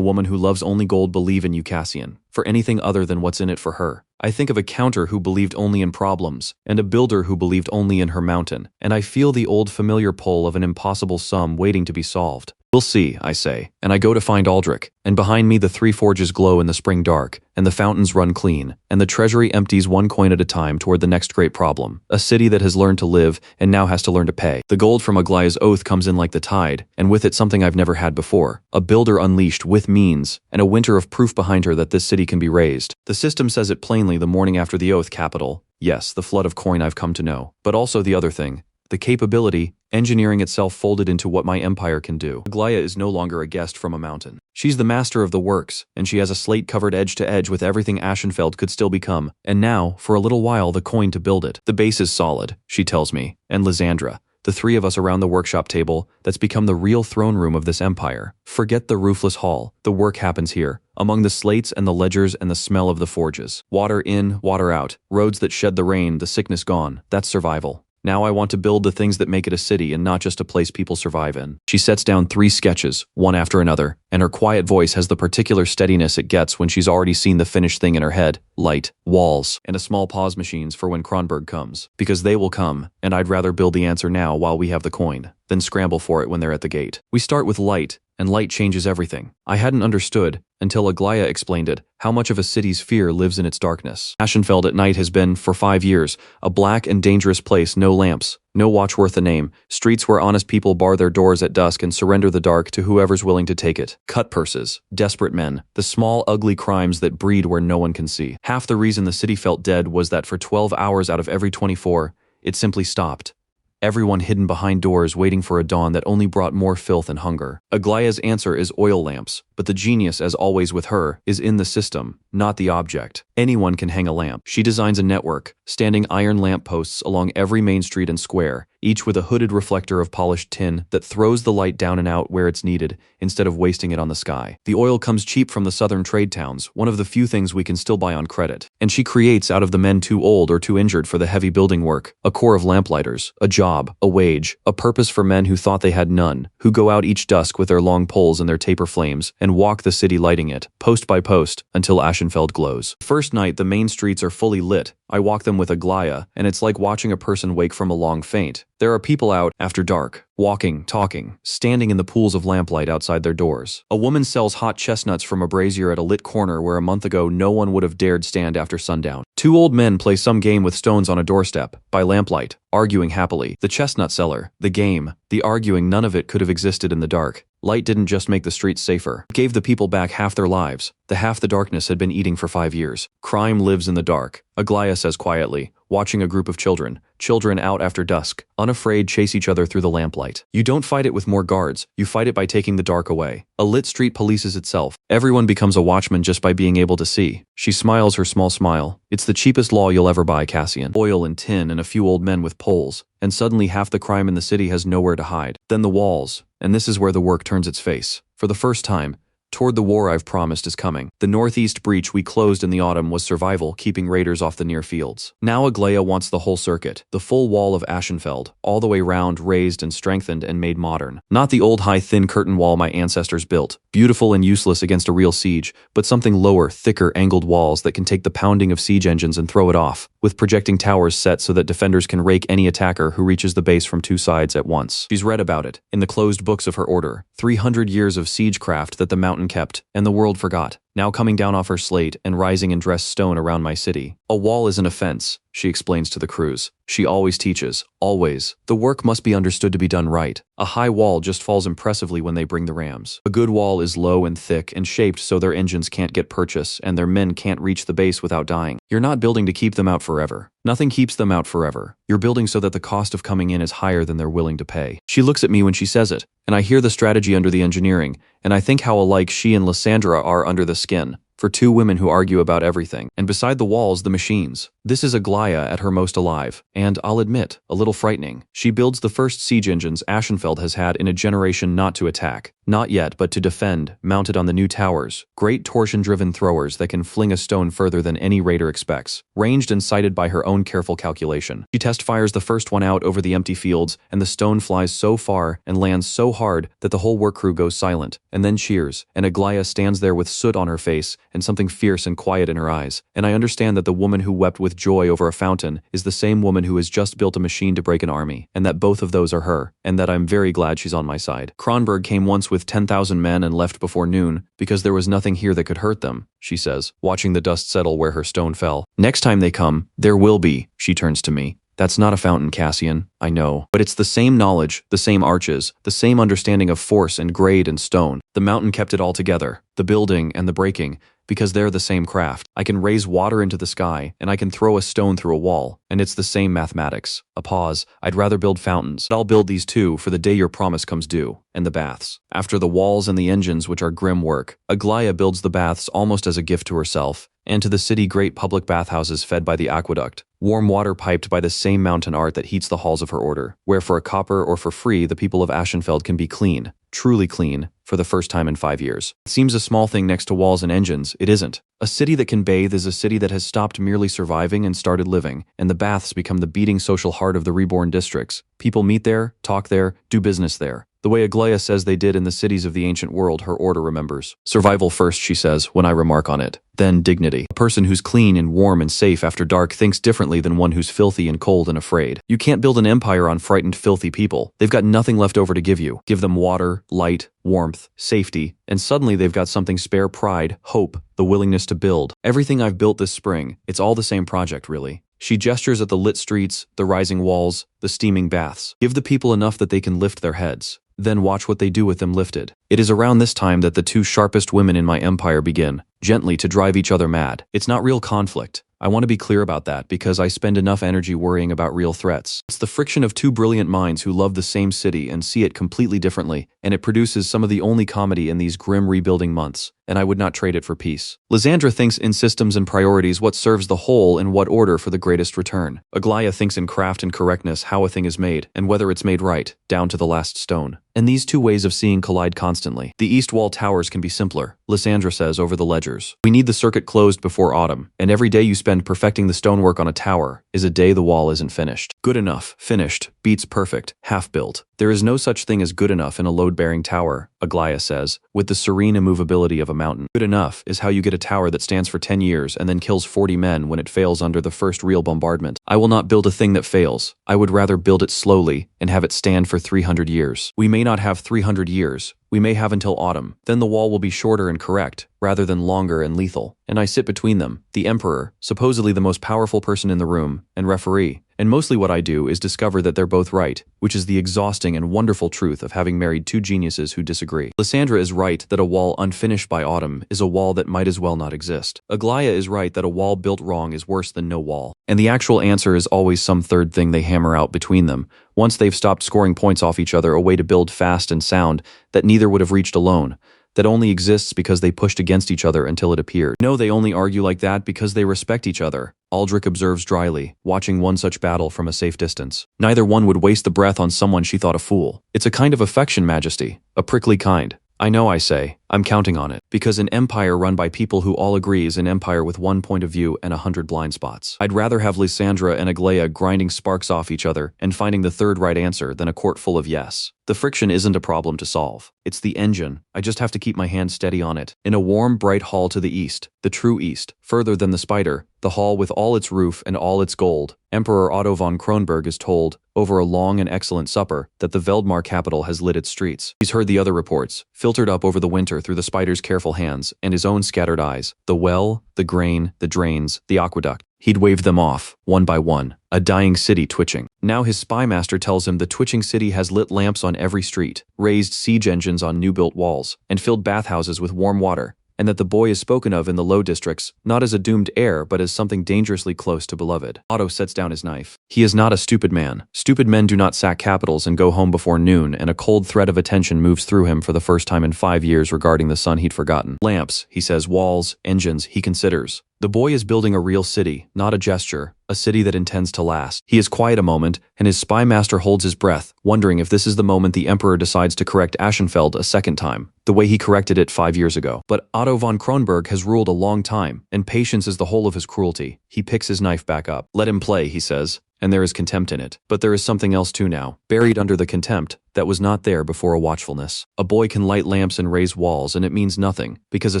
woman who loves only gold believe in you, Cassian, for anything other than what's in it for her. I think of a counter who believed only in problems, and a builder who believed only in her mountain, and I feel the old familiar pull of an impossible sum waiting to be solved. We'll see, I say, and I go to find Aldrich, and behind me the three forges glow in the spring dark, and the fountains run clean, and the treasury empties one coin at a time toward the next great problem, a city that has learned to live and now has to learn to pay. The gold from Aglaya's oath comes in like the tide, and with it something I've never had before, a builder unleashed with means, and a winter of proof behind her that this city can be raised. The system says it plainly the morning after the oath, capital. Yes, the flood of coin I've come to know, but also the other thing. The capability, engineering itself folded into what my empire can do. Aglaya is no longer a guest from a mountain. She's the master of the works, and she has a slate covered edge to edge with everything Ashenfeld could still become, and now, for a little while, the coin to build it. The base is solid, she tells me, and Lysandra, the three of us around the workshop table, that's become the real throne room of this empire. Forget the roofless hall, the work happens here, among the slates and the ledgers and the smell of the forges. Water in, water out, roads that shed the rain, the sickness gone, that's survival. Now I want to build the things that make it a city and not just a place people survive in. She sets down 3 sketches, one after another, and her quiet voice has the particular steadiness it gets when she's already seen the finished thing in her head. Light, walls, and a small pause machines for when Kronberg comes. Because they will come, and I'd rather build the answer now while we have the coin, than scramble for it when they're at the gate. We start with light, and light changes everything. I hadn't understood, until Aglaya explained it, how much of a city's fear lives in its darkness. Ashenfeld at night has been, for 5 years, a black and dangerous place, no lamps, no watch worth a name, streets where honest people bar their doors at dusk and surrender the dark to whoever's willing to take it. Cut purses, desperate men, the small ugly crimes that breed where no one can see. Half the reason the city felt dead was that for 12 hours out of every 24, it simply stopped. Everyone hidden behind doors waiting for a dawn that only brought more filth and hunger. Aglaya's answer is oil lamps, but the genius, as always with her, is in the system, not the object. Anyone can hang a lamp. She designs a network, standing iron lamp posts along every main street and square, each with a hooded reflector of polished tin that throws the light down and out where it's needed, instead of wasting it on the sky. The oil comes cheap from the southern trade towns, one of the few things we can still buy on credit. And she creates out of the men too old or too injured for the heavy building work, a corps of lamplighters, a job, a wage, a purpose for men who thought they had none, who go out each dusk with their long poles and their taper flames, and walk the city lighting it, post by post, until Ashenfeld glows. First night, the main streets are fully lit. I walk them with Aglaya, and it's like watching a person wake from a long faint. There are people out, after dark, walking, talking, standing in the pools of lamplight outside their doors. A woman sells hot chestnuts from a brazier at a lit corner where a month ago no one would have dared stand after sundown. 2 old men play some game with stones on a doorstep, by lamplight, arguing happily. The chestnut seller, the game, the arguing, none of it could have existed in the dark. Light didn't just make the streets safer. It gave the people back half their lives, the half the darkness had been eating for 5 years. Crime lives in the dark, Aglaya says quietly, watching a group of children out after dusk, unafraid chase each other through the lamplight. You don't fight it with more guards, you fight it by taking the dark away. A lit street polices itself. Everyone becomes a watchman just by being able to see. She smiles her small smile. It's the cheapest law you'll ever buy, Cassian. Oil and tin and a few old men with poles, and suddenly half the crime in the city has nowhere to hide. Then the walls, and this is where the work turns its face. For the first time, toward the war I've promised is coming. The northeast breach we closed in the autumn was survival, keeping raiders off the near fields. Now Aglaia wants the whole circuit, the full wall of Ashenfeld, all the way round, raised and strengthened and made modern. Not the old high thin curtain wall my ancestors built, beautiful and useless against a real siege, but something lower, thicker, angled walls that can take the pounding of siege engines and throw it off, with projecting towers set so that defenders can rake any attacker who reaches the base from two sides at once. She's read about it, in the closed books of her order, 300 years of siegecraft that the mountain kept, and the world forgot, now coming down off her slate and rising in dressed stone around my city. A wall is an offense, she explains to the crews. She always teaches, always. The work must be understood to be done right. A high wall just falls impressively when they bring the rams. A good wall is low and thick and shaped so their engines can't get purchase and their men can't reach the base without dying. You're not building to keep them out forever. Nothing keeps them out forever. You're building so that the cost of coming in is higher than they're willing to pay. She looks at me when she says it, and I hear the strategy under the engineering, and I think how alike she and Lysandra are under the skin. For two women who argue about everything, and beside the walls, the machines. This is Aglaia at her most alive, and I'll admit, a little frightening. She builds the first siege engines Ashenfeld has had in a generation, not to attack. Not yet, but to defend, mounted on the new towers. Great torsion-driven throwers that can fling a stone further than any raider expects. Ranged and sighted by her own careful calculation. She test fires the first one out over the empty fields, and the stone flies so far and lands so hard that the whole work crew goes silent, and then cheers, and Aglaia stands there with soot on her face and something fierce and quiet in her eyes. And I understand that the woman who wept with joy over a fountain is the same woman who has just built a machine to break an army, and that both of those are her, and that I'm very glad she's on my side. Kronberg came once with 10,000 men and left before noon, because there was nothing here that could hurt them, she says, watching the dust settle where her stone fell. Next time they come, there will be, she turns to me. That's not a fountain, Cassian, I know. But it's the same knowledge, the same arches, the same understanding of force and grade and stone. The mountain kept it all together, the building and the breaking, because they're the same craft. I can raise water into the sky, and I can throw a stone through a wall, and it's the same mathematics. A pause. I'd rather build fountains. But I'll build these too for the day your promise comes due. And the baths. After the walls and the engines, which are grim work, Aglaia builds the baths almost as a gift to herself, and to the city great public bathhouses fed by the aqueduct. Warm water piped by the same mountain art that heats the halls of her order, where for a copper or for free the people of Ashenfeld can be clean, truly clean, for the first time in 5 years. It seems a small thing next to walls and engines. It isn't. A city that can bathe is a city that has stopped merely surviving and started living, and the baths become the beating social heart of the reborn districts. People meet there, talk there, do business there. The way Aglaia says they did in the cities of the ancient world, her order remembers. Survival first, she says, when I remark on it. Then dignity. A person who's clean and warm and safe after dark thinks differently than one who's filthy and cold and afraid. You can't build an empire on frightened, filthy people. They've got nothing left over to give you. Give them water, light, warmth, safety, and suddenly they've got something spare: pride, hope, the willingness to build. Everything I've built this spring, it's all the same project, really. She gestures at the lit streets, the rising walls, the steaming baths. Give the people enough that they can lift their heads. Then watch what they do with them lifted. It is around this time that the two sharpest women in my empire begin, gently to drive each other mad. It's not real conflict. I want to be clear about that because I spend enough energy worrying about real threats. It's the friction of two brilliant minds who love the same city and see it completely differently, and it produces some of the only comedy in these grim rebuilding months, and I would not trade it for peace. Lysandra thinks in systems and priorities what serves the whole in what order for the greatest return. Aglaia thinks in craft and correctness how a thing is made, and whether it's made right, down to the last stone. And these two ways of seeing collide constantly. The east wall towers can be simpler, Lysandra says over the ledgers. We need the circuit closed before autumn, and every day you spend perfecting the stonework on a tower is a day the wall isn't finished. Good enough, finished, beats perfect, half-built. There is no such thing as good enough in a load-bearing tower, Aglaia says, with the serene immovability of a mountain. Good enough is how you get a tower that stands for 10 years and then kills 40 men when it fails under the first real bombardment. I will not build a thing that fails. I would rather build it slowly and have it stand for 300 years. We may not have 300 years. We may have until autumn. Then the wall will be shorter and correct, rather than longer and lethal. And I sit between them, the emperor, supposedly the most powerful person in the room, and referee, And mostly what I do is discover that they're both right, which is the exhausting and wonderful truth of having married two geniuses who disagree. Lysandra is right that a wall unfinished by autumn is a wall that might as well not exist. Aglaya is right that a wall built wrong is worse than no wall. And the actual answer is always some third thing they hammer out between them, once they've stopped scoring points off each other, a way to build fast and sound that neither would have reached alone, that only exists because they pushed against each other until it appeared. No, they only argue like that because they respect each other, Aldrich observes dryly, watching one such battle from a safe distance. Neither one would waste the breath on someone she thought a fool. It's a kind of affection, Majesty, a prickly kind. I know, I say. I'm counting on it. Because an empire run by people who all agree is an empire with one point of view and 100 blind spots. I'd rather have Lysandra and Aglaya grinding sparks off each other and finding the third right answer than a court full of yes. The friction isn't a problem to solve. It's the engine. I just have to keep my hand steady on it. In a warm, bright hall to the east, the true east, further than the spider, the hall with all its roof and all its gold, Emperor Otto von Kronberg is told, over a long and excellent supper, that the Veldmar capital has lit its streets. He's heard the other reports, filtered up over the winter through the spider's careful hands and his own scattered eyes, the well, the grain, the drains, the aqueduct. He'd waved them off, one by one, a dying city twitching. Now his spymaster tells him the twitching city has lit lamps on every street, raised siege engines on new-built walls, and filled bathhouses with warm water, and that the boy is spoken of in the low districts, not as a doomed heir but as something dangerously close to beloved. Otto sets down his knife. He is not a stupid man. Stupid men do not sack capitals and go home before noon, and a cold thread of attention moves through him for the first time in 5 years regarding the son he'd forgotten. Lamps, he says, walls, engines, he considers. The boy is building a real city, not a gesture, a city that intends to last. He is quiet a moment, and his spymaster holds his breath, wondering if this is the moment the Emperor decides to correct Aschenfeld a second time, the way he corrected it 5 years ago. But Otto von Kronberg has ruled a long time, and patience is the whole of his cruelty. He picks his knife back up. Let him play, he says, and there is contempt in it. But there is something else too now, buried under the contempt, that was not there before a watchfulness. A boy can light lamps and raise walls, and it means nothing, because a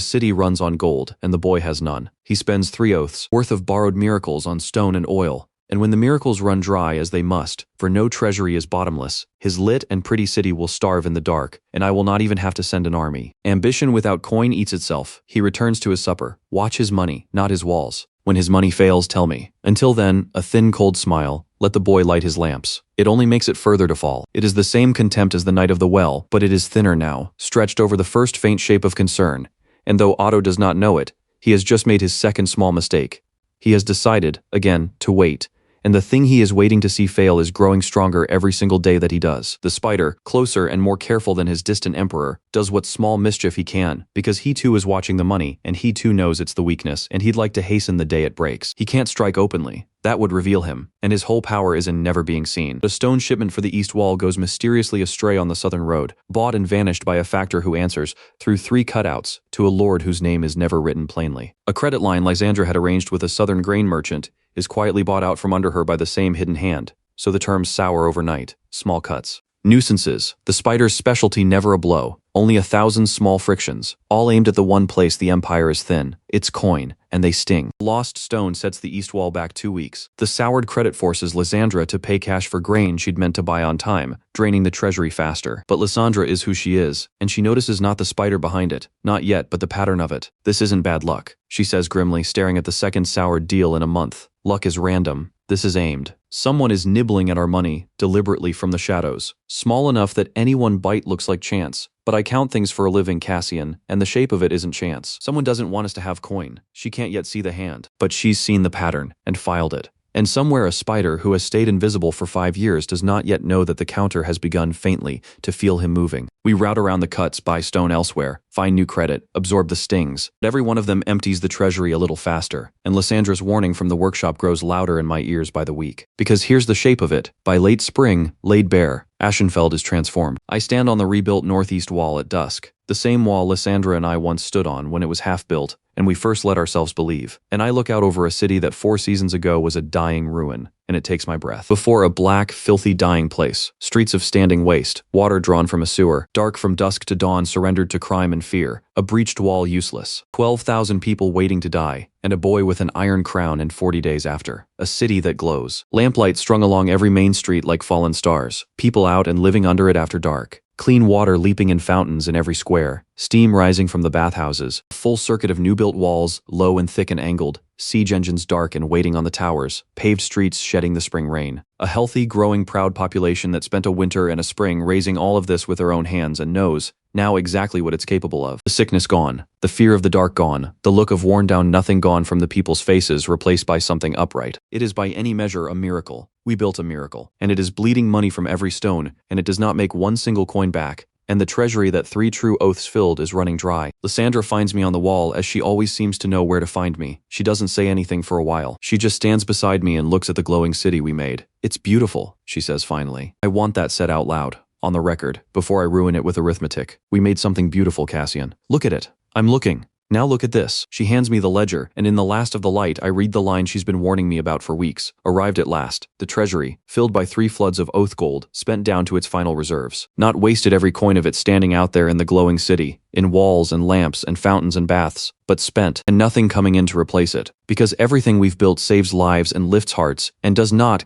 city runs on gold, and the boy has none. He spends 3 oaths worth of borrowed miracles on stone and oil, and when the miracles run dry, as they must, for no treasury is bottomless, his lit and pretty city will starve in the dark, and I will not even have to send an army. Ambition without coin eats itself. He returns to his supper. Watch his money, not his walls. When his money fails, tell me. Until then, a thin, cold smile. Let the boy light his lamps. It only makes it further to fall. It is the same contempt as the night of the well, but it is thinner now, stretched over the first faint shape of concern. And though Otto does not know it, he has just made his second small mistake. He has decided, again, to wait. And the thing he is waiting to see fail is growing stronger every single day that he does. The spider, closer and more careful than his distant emperor, does what small mischief he can, because he too is watching the money, and he too knows it's the weakness, and he'd like to hasten the day it breaks. He can't strike openly. That would reveal him, and his whole power is in never being seen. A stone shipment for the east wall goes mysteriously astray on the southern road, bought and vanished by a factor who answers, through 3 cutouts, to a lord whose name is never written plainly. A credit line Lysandra had arranged with a southern grain merchant is quietly bought out from under her by the same hidden hand, so the terms sour overnight, small cuts. Nuisances, the spider's specialty, never a blow, only 1,000 small frictions, all aimed at the one place the empire is thin, its coin, and they sting. Lost stone sets the east wall back 2 weeks. The soured credit forces Lysandra to pay cash for grain she'd meant to buy on time, draining the treasury faster. But Lysandra is who she is, and she notices not the spider behind it, not yet, but the pattern of it. This isn't bad luck, she says grimly, staring at the second soured deal in a month. Luck is random. This is aimed. Someone is nibbling at our money, deliberately from the shadows. Small enough that any one bite looks like chance. But I count things for a living, Cassian, and the shape of it isn't chance. Someone doesn't want us to have coin. She can't yet see the hand. But she's seen the pattern, and filed it. And somewhere a spider who has stayed invisible for 5 years does not yet know that the counter has begun faintly to feel him moving. We route around the cuts, buy stone elsewhere, find new credit, absorb the stings. But every one of them empties the treasury a little faster, and Lysandra's warning from the workshop grows louder in my ears by the week. Because here's the shape of it. By late spring, laid bare, Aschenfeld is transformed. I stand on the rebuilt northeast wall at dusk, the same wall Lysandra and I once stood on when it was half built, and we first let ourselves believe. And I look out over a city that 4 seasons ago was a dying ruin, and it takes my breath. Before a black, filthy, dying place, streets of standing waste, water drawn from a sewer, dark from dusk to dawn, surrendered to crime and fear, a breached wall useless, 12,000 people waiting to die, and a boy with an iron crown and 40 days after. A city that glows. Lamplight strung along every main street like fallen stars, people out and living under it after dark. Clean water leaping in fountains in every square, steam rising from the bathhouses, a full circuit of new-built walls, low and thick and angled, siege engines dark and waiting on the towers, paved streets shedding the spring rain. A healthy, growing, proud population that spent a winter and a spring raising all of this with their own hands and knows now exactly what it's capable of. The sickness gone, the fear of the dark gone, the look of worn-down nothing gone from the people's faces replaced by something upright. It is by any measure a miracle. We built a miracle, and it is bleeding money from every stone, and it does not make one single coin back. And the treasury that 3 true oaths filled is running dry. Lysandra finds me on the wall as she always seems to know where to find me. She doesn't say anything for a while. She just stands beside me and looks at the glowing city we made. It's beautiful, she says finally. I want that said out loud, on the record, before I ruin it with arithmetic. We made something beautiful, Cassian. Look at it. I'm looking. Now look at this. She hands me the ledger, and in the last of the light I read the line she's been warning me about for weeks. Arrived at last. The treasury, filled by 3 floods of oath gold, spent down to its final reserves. Not wasted every coin of it standing out there in the glowing city, in walls and lamps and fountains and baths, but spent, and nothing coming in to replace it. Because everything we've built saves lives and lifts hearts, and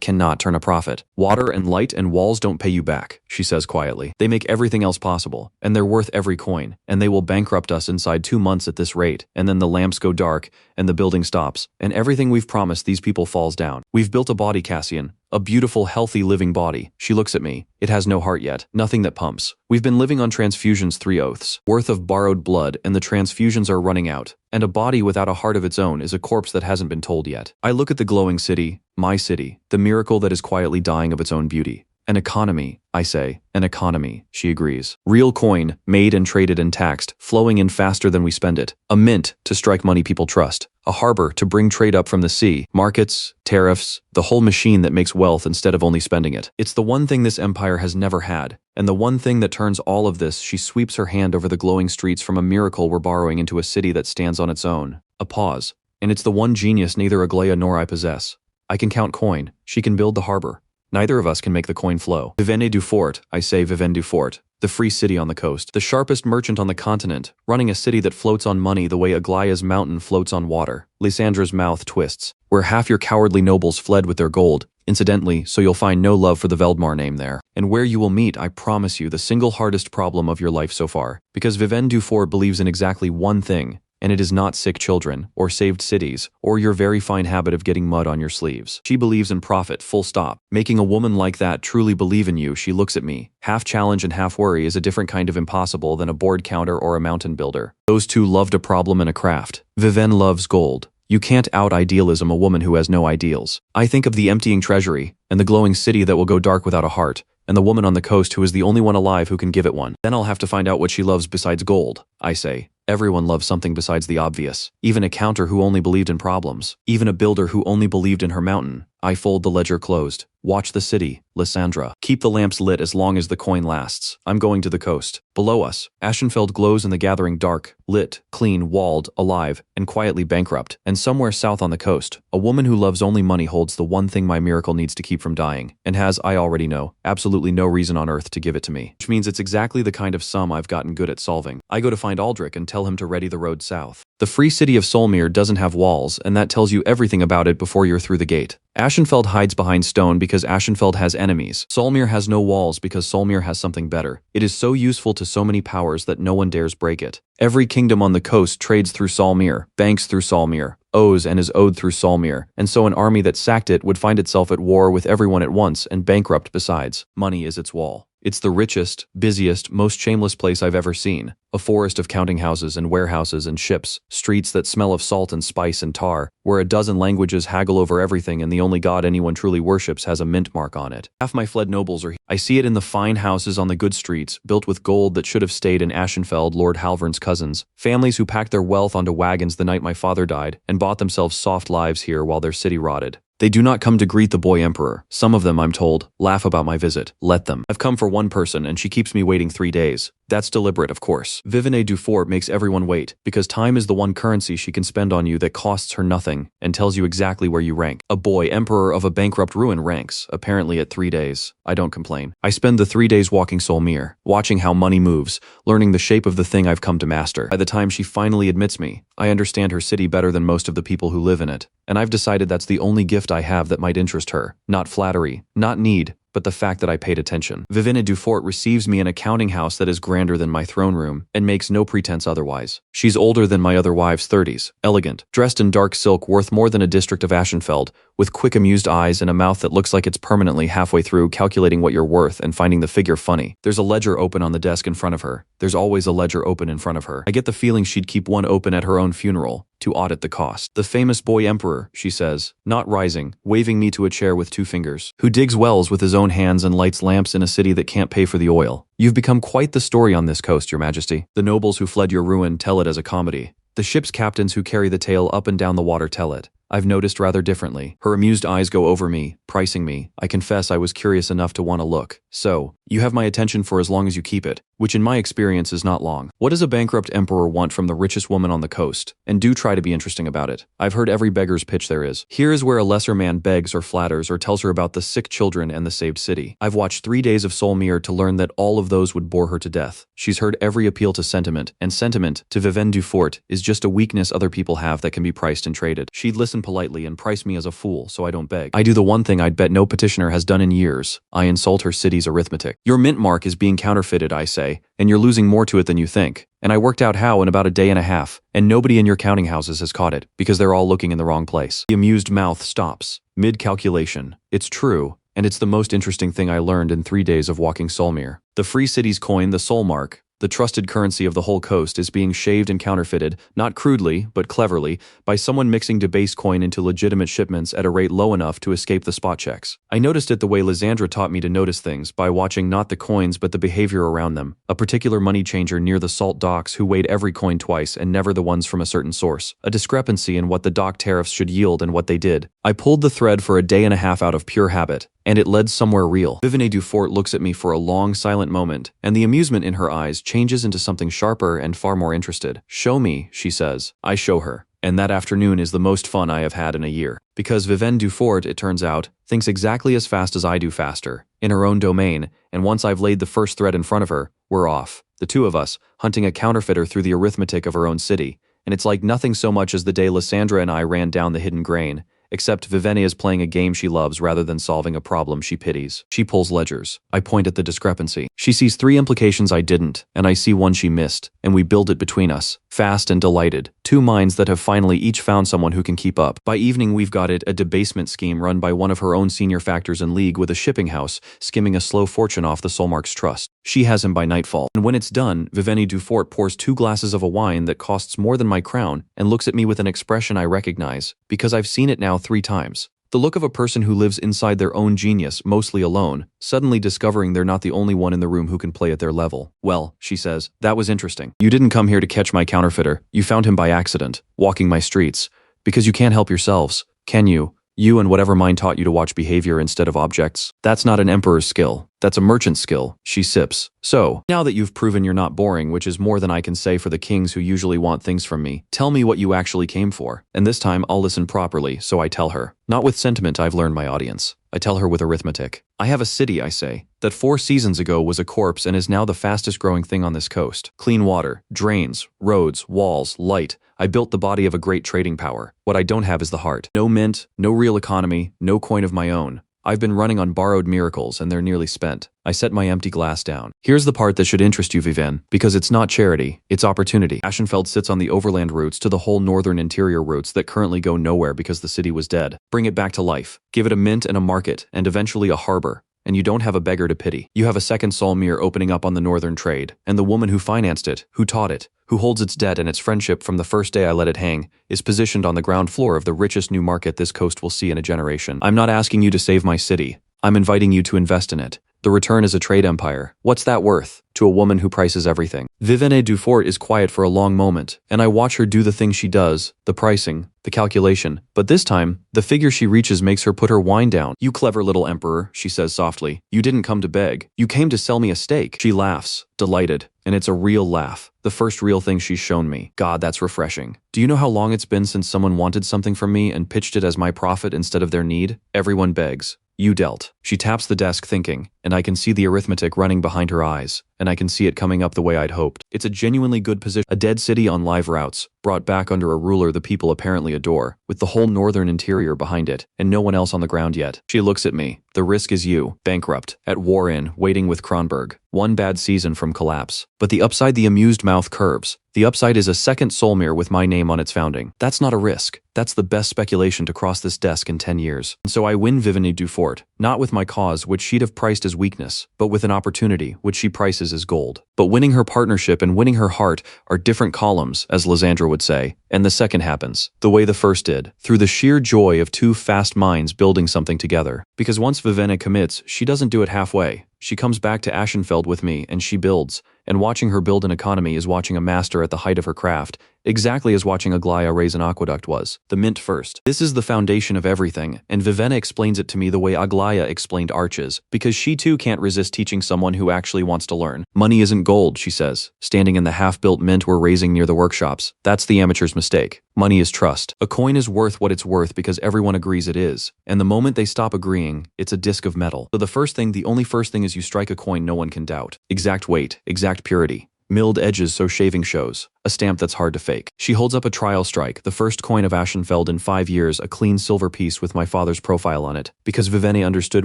cannot turn a profit. Water and light and walls don't pay you back, she says quietly. They make everything else possible, and they're worth every coin, and they will bankrupt us inside 2 months at this rate, and then the lamps go dark, and the building stops, and everything we've promised these people falls down. We've built a body, Cassian. A beautiful, healthy, living body. She looks at me. It has no heart yet. Nothing that pumps. We've been living on transfusions 3 oaths worth of borrowed blood, and the transfusions are running out. And a body without a heart of its own is a corpse that hasn't been told yet. I look at the glowing city, my city, the miracle that is quietly dying of its own beauty. An economy, I say. An economy, she agrees. Real coin, made and traded and taxed, flowing in faster than we spend it. A mint to strike money people trust. A harbor to bring trade up from the sea. Markets, tariffs, the whole machine that makes wealth instead of only spending it. It's the one thing this empire has never had. And the one thing that turns all of this. She sweeps her hand over the glowing streets from a miracle we're borrowing into a city that stands on its own. A pause. And it's the one genius neither Aglaia nor I possess. I can count coin. She can build the harbor. Neither of us can make the coin flow. Vivene du Fort, I say Vivene du Fort, the free city on the coast, the sharpest merchant on the continent, running a city that floats on money the way Aglaia's mountain floats on water. Lysandra's mouth twists. Where half your cowardly nobles fled with their gold, incidentally, so you'll find no love for the Veldmar name there. And where you will meet, I promise you, the single hardest problem of your life so far. Because Vivene du Fort believes in exactly one thing, and it is not sick children, or saved cities, or your very fine habit of getting mud on your sleeves. She believes in profit, full stop. Making a woman like that truly believe in you, she looks at me. Half challenge and half worry is a different kind of impossible than a board counter or a mountain builder. Those two loved a problem and a craft. Vivene loves gold. You can't out-idealism a woman who has no ideals. I think of the emptying treasury, and the glowing city that will go dark without a heart, and the woman on the coast who is the only one alive who can give it one. Then I'll have to find out what she loves besides gold, I say. Everyone loves something besides the obvious. Even a counter who only believed in problems. Even a builder who only believed in her mountain. I fold the ledger closed. Watch the city, Lysandra. Keep the lamps lit as long as the coin lasts. I'm going to the coast. Below us, Ashenfeld glows in the gathering dark, lit, clean, walled, alive, and quietly bankrupt. And somewhere south on the coast, a woman who loves only money holds the one thing my miracle needs to keep from dying, and has, I already know, absolutely no reason on earth to give it to me. Which means it's exactly the kind of sum I've gotten good at solving. I go to find Aldrich and tell him to ready the road south. The free city of Solmir doesn't have walls, and that tells you everything about it before you're through the gate. Ashenfeld hides behind stone because Ashenfeld has enemies. Solmir has no walls because Solmir has something better. It is so useful to so many powers that no one dares break it. Every kingdom on the coast trades through Solmir, banks through Solmir, owes and is owed through Solmir, and so an army that sacked it would find itself at war with everyone at once and bankrupt besides. Money is its wall. It's the richest, busiest, most shameless place I've ever seen. A forest of counting houses and warehouses and ships, streets that smell of salt and spice and tar, where a dozen languages haggle over everything and the only god anyone truly worships has a mint mark on it. Half my fled nobles are here. I see it in the fine houses on the good streets, built with gold that should have stayed in Ashenfeld, Lord Halvern's cousins. Families who packed their wealth onto wagons the night my father died, and bought themselves soft lives here while their city rotted. They do not come to greet the boy emperor. Some of them, I'm told, laugh about my visit. Let them. I've come for one person, and she keeps me waiting 3 days. That's deliberate, of course. Vivene du Fort makes everyone wait, because time is the one currency she can spend on you that costs her nothing, and tells you exactly where you rank. A boy emperor of a bankrupt ruin ranks, apparently at 3 days. I don't complain. I spend the 3 days walking Solmir, watching how money moves, learning the shape of the thing I've come to master. By the time she finally admits me, I understand her city better than most of the people who live in it, and I've decided that's the only gift I have that might interest her. Not flattery, not need, but the fact that I paid attention. Vivienne Dufort receives me in a counting house that is grander than my throne room, and makes no pretense otherwise. She's older than my other wives' 30s, elegant, dressed in dark silk worth more than a district of Aschenfeld, with quick amused eyes and a mouth that looks like it's permanently halfway through calculating what you're worth and finding the figure funny. There's a ledger open on the desk in front of her. There's always a ledger open in front of her. I get the feeling she'd keep one open at her own funeral, to audit the cost. The famous boy emperor, she says, not rising, waving me to a chair with 2 fingers, who digs wells with his own hands and lights lamps in a city that can't pay for the oil. You've become quite the story on this coast, your majesty. The nobles who fled your ruin tell it as a comedy. The ship's captains who carry the tale up and down the water tell it. I've noticed rather differently. Her amused eyes go over me, pricing me. I confess I was curious enough to want to look. So, you have my attention for as long as you keep it, which in my experience is not long. What does a bankrupt emperor want from the richest woman on the coast? And do try to be interesting about it. I've heard every beggar's pitch there is. Here is where a lesser man begs or flatters or tells her about the sick children and the saved city. I've watched 3 days of Solmir to learn that all of those would bore her to death. She's heard every appeal to sentiment, and sentiment, to Vivienne Dufort, is just a weakness other people have that can be priced and traded. She'd listen politely and price me as a fool, so I don't beg. I do the one thing I'd bet no petitioner has done in years. I insult her city's arithmetic. Your mint mark is being counterfeited, I say, and you're losing more to it than you think. And I worked out how in about a day and a half, and nobody in your counting houses has caught it, because they're all looking in the wrong place. The amused mouth stops, mid-calculation. It's true, and it's the most interesting thing I learned in 3 days of walking Solmir. The free city's coin, the Sol mark, the trusted currency of the whole coast, is being shaved and counterfeited, not crudely, but cleverly, by someone mixing debased coin into legitimate shipments at a rate low enough to escape the spot checks. I noticed it the way Lysandra taught me to notice things, by watching not the coins but the behavior around them. A particular money changer near the salt docks who weighed every coin twice and never the ones from a certain source. A discrepancy in what the dock tariffs should yield and what they did. I pulled the thread for a day and a half out of pure habit, and it led somewhere real. Vivienne Dufort looks at me for a long, silent moment, and the amusement in her eyes changes into something sharper and far more interested. Show me, she says. I show her. And that afternoon is the most fun I have had in a year. Because Vivienne Dufort, it turns out, thinks exactly as fast as I do faster, in her own domain, and once I've laid the first thread in front of her, we're off. The two of us, hunting a counterfeiter through the arithmetic of her own city. And it's like nothing so much as the day Lysandra and I ran down the hidden grain. Except Vivienne is playing a game she loves rather than solving a problem she pities. She pulls ledgers. I point at the discrepancy. She sees 3 implications I didn't, and I see one she missed, and we build it between us, fast and delighted. 2 minds that have finally each found someone who can keep up. By evening we've got it a debasement scheme run by one of her own senior factors in league with a shipping house, skimming a slow fortune off the Solmark's trust. She has him by nightfall. And when it's done, Vivienne Dufort pours 2 glasses of a wine that costs more than my crown, and looks at me with an expression I recognize, because I've seen it now 3 times. The look of a person who lives inside their own genius, mostly alone, suddenly discovering they're not the only one in the room who can play at their level. Well, she says, that was interesting. You didn't come here to catch my counterfeiter. You found him by accident, walking my streets. Because you can't help yourselves, can you? You and whatever mind taught you to watch behavior instead of objects. That's not an emperor's skill. That's a merchant's skill. She sips. So, now that you've proven you're not boring, which is more than I can say for the kings who usually want things from me, tell me what you actually came for. And this time I'll listen properly, so I tell her. Not with sentiment, I've learned my audience. I tell her with arithmetic. I have a city, I say, that 4 seasons ago was a corpse and is now the fastest growing thing on this coast. Clean water, drains, roads, walls, light. I built the body of a great trading power. What I don't have is the heart. No mint, no real economy, no coin of my own. I've been running on borrowed miracles and they're nearly spent. I set my empty glass down. Here's the part that should interest you, Vivienne, because it's not charity, it's opportunity. Aschenfeld sits on the overland routes to the whole northern interior routes that currently go nowhere because the city was dead. Bring it back to life. Give it a mint and a market, and eventually a harbor. And you don't have a beggar to pity. You have a second Solmir opening up on the northern trade, and the woman who financed it, who taught it, who holds its debt and its friendship from the first day I let it hang, is positioned on the ground floor of the richest new market this coast will see in a generation. I'm not asking you to save my city. I'm inviting you to invest in it. The return is a trade empire. What's that worth? To a woman who prices everything. Vivienne Dufort is quiet for a long moment, and I watch her do the thing she does, the pricing, the calculation. But this time, the figure she reaches makes her put her wine down. You clever little emperor, she says softly. You didn't come to beg. You came to sell me a steak. She laughs, delighted, and it's a real laugh. The first real thing she's shown me. God, that's refreshing. Do you know how long it's been since someone wanted something from me and pitched it as my profit instead of their need? Everyone begs. You dealt. She taps the desk thinking, and I can see the arithmetic running behind her eyes, and I can see it coming up the way I'd hoped. It's a genuinely good position. A dead city on live routes, brought back under a ruler the people apparently adore, with the whole northern interior behind it, and no one else on the ground yet. She looks at me. The risk is you, bankrupt, at war in, waiting with Kronberg. One bad season from collapse. But the upside, the amused mouth curves. The upside is a second Solmir with my name on its founding. That's not a risk. That's the best speculation to cross this desk in 10 years. And so I win Vivanie Dufort, not with my cause, which she'd have priced as weakness, but with an opportunity, which she prices as gold. But winning her partnership and winning her heart are different columns, as Lysandra would say, and the second happens, the way the first did, through the sheer joy of two fast minds building something together. Because once Vivania commits, she doesn't do it halfway. She comes back to Ashenfeld with me, and she builds. And watching her build an economy is watching a master at the height of her craft, exactly as watching Aglaia raise an aqueduct was. The mint first. This is the foundation of everything, and Vivenna explains it to me the way Aglaia explained arches, because she too can't resist teaching someone who actually wants to learn. Money isn't gold, she says, standing in the half-built mint we're raising near the workshops. That's the amateur's mistake. Money is trust. A coin is worth what it's worth because everyone agrees it is, and the moment they stop agreeing, it's a disc of metal. So the only first thing is you strike a coin no one can doubt. Exact weight, exact purity. Milled edges so shaving shows. A stamp that's hard to fake. She holds up a trial strike, the first coin of Ashenfeld in 5 years, a clean silver piece with my father's profile on it, because Vivenna understood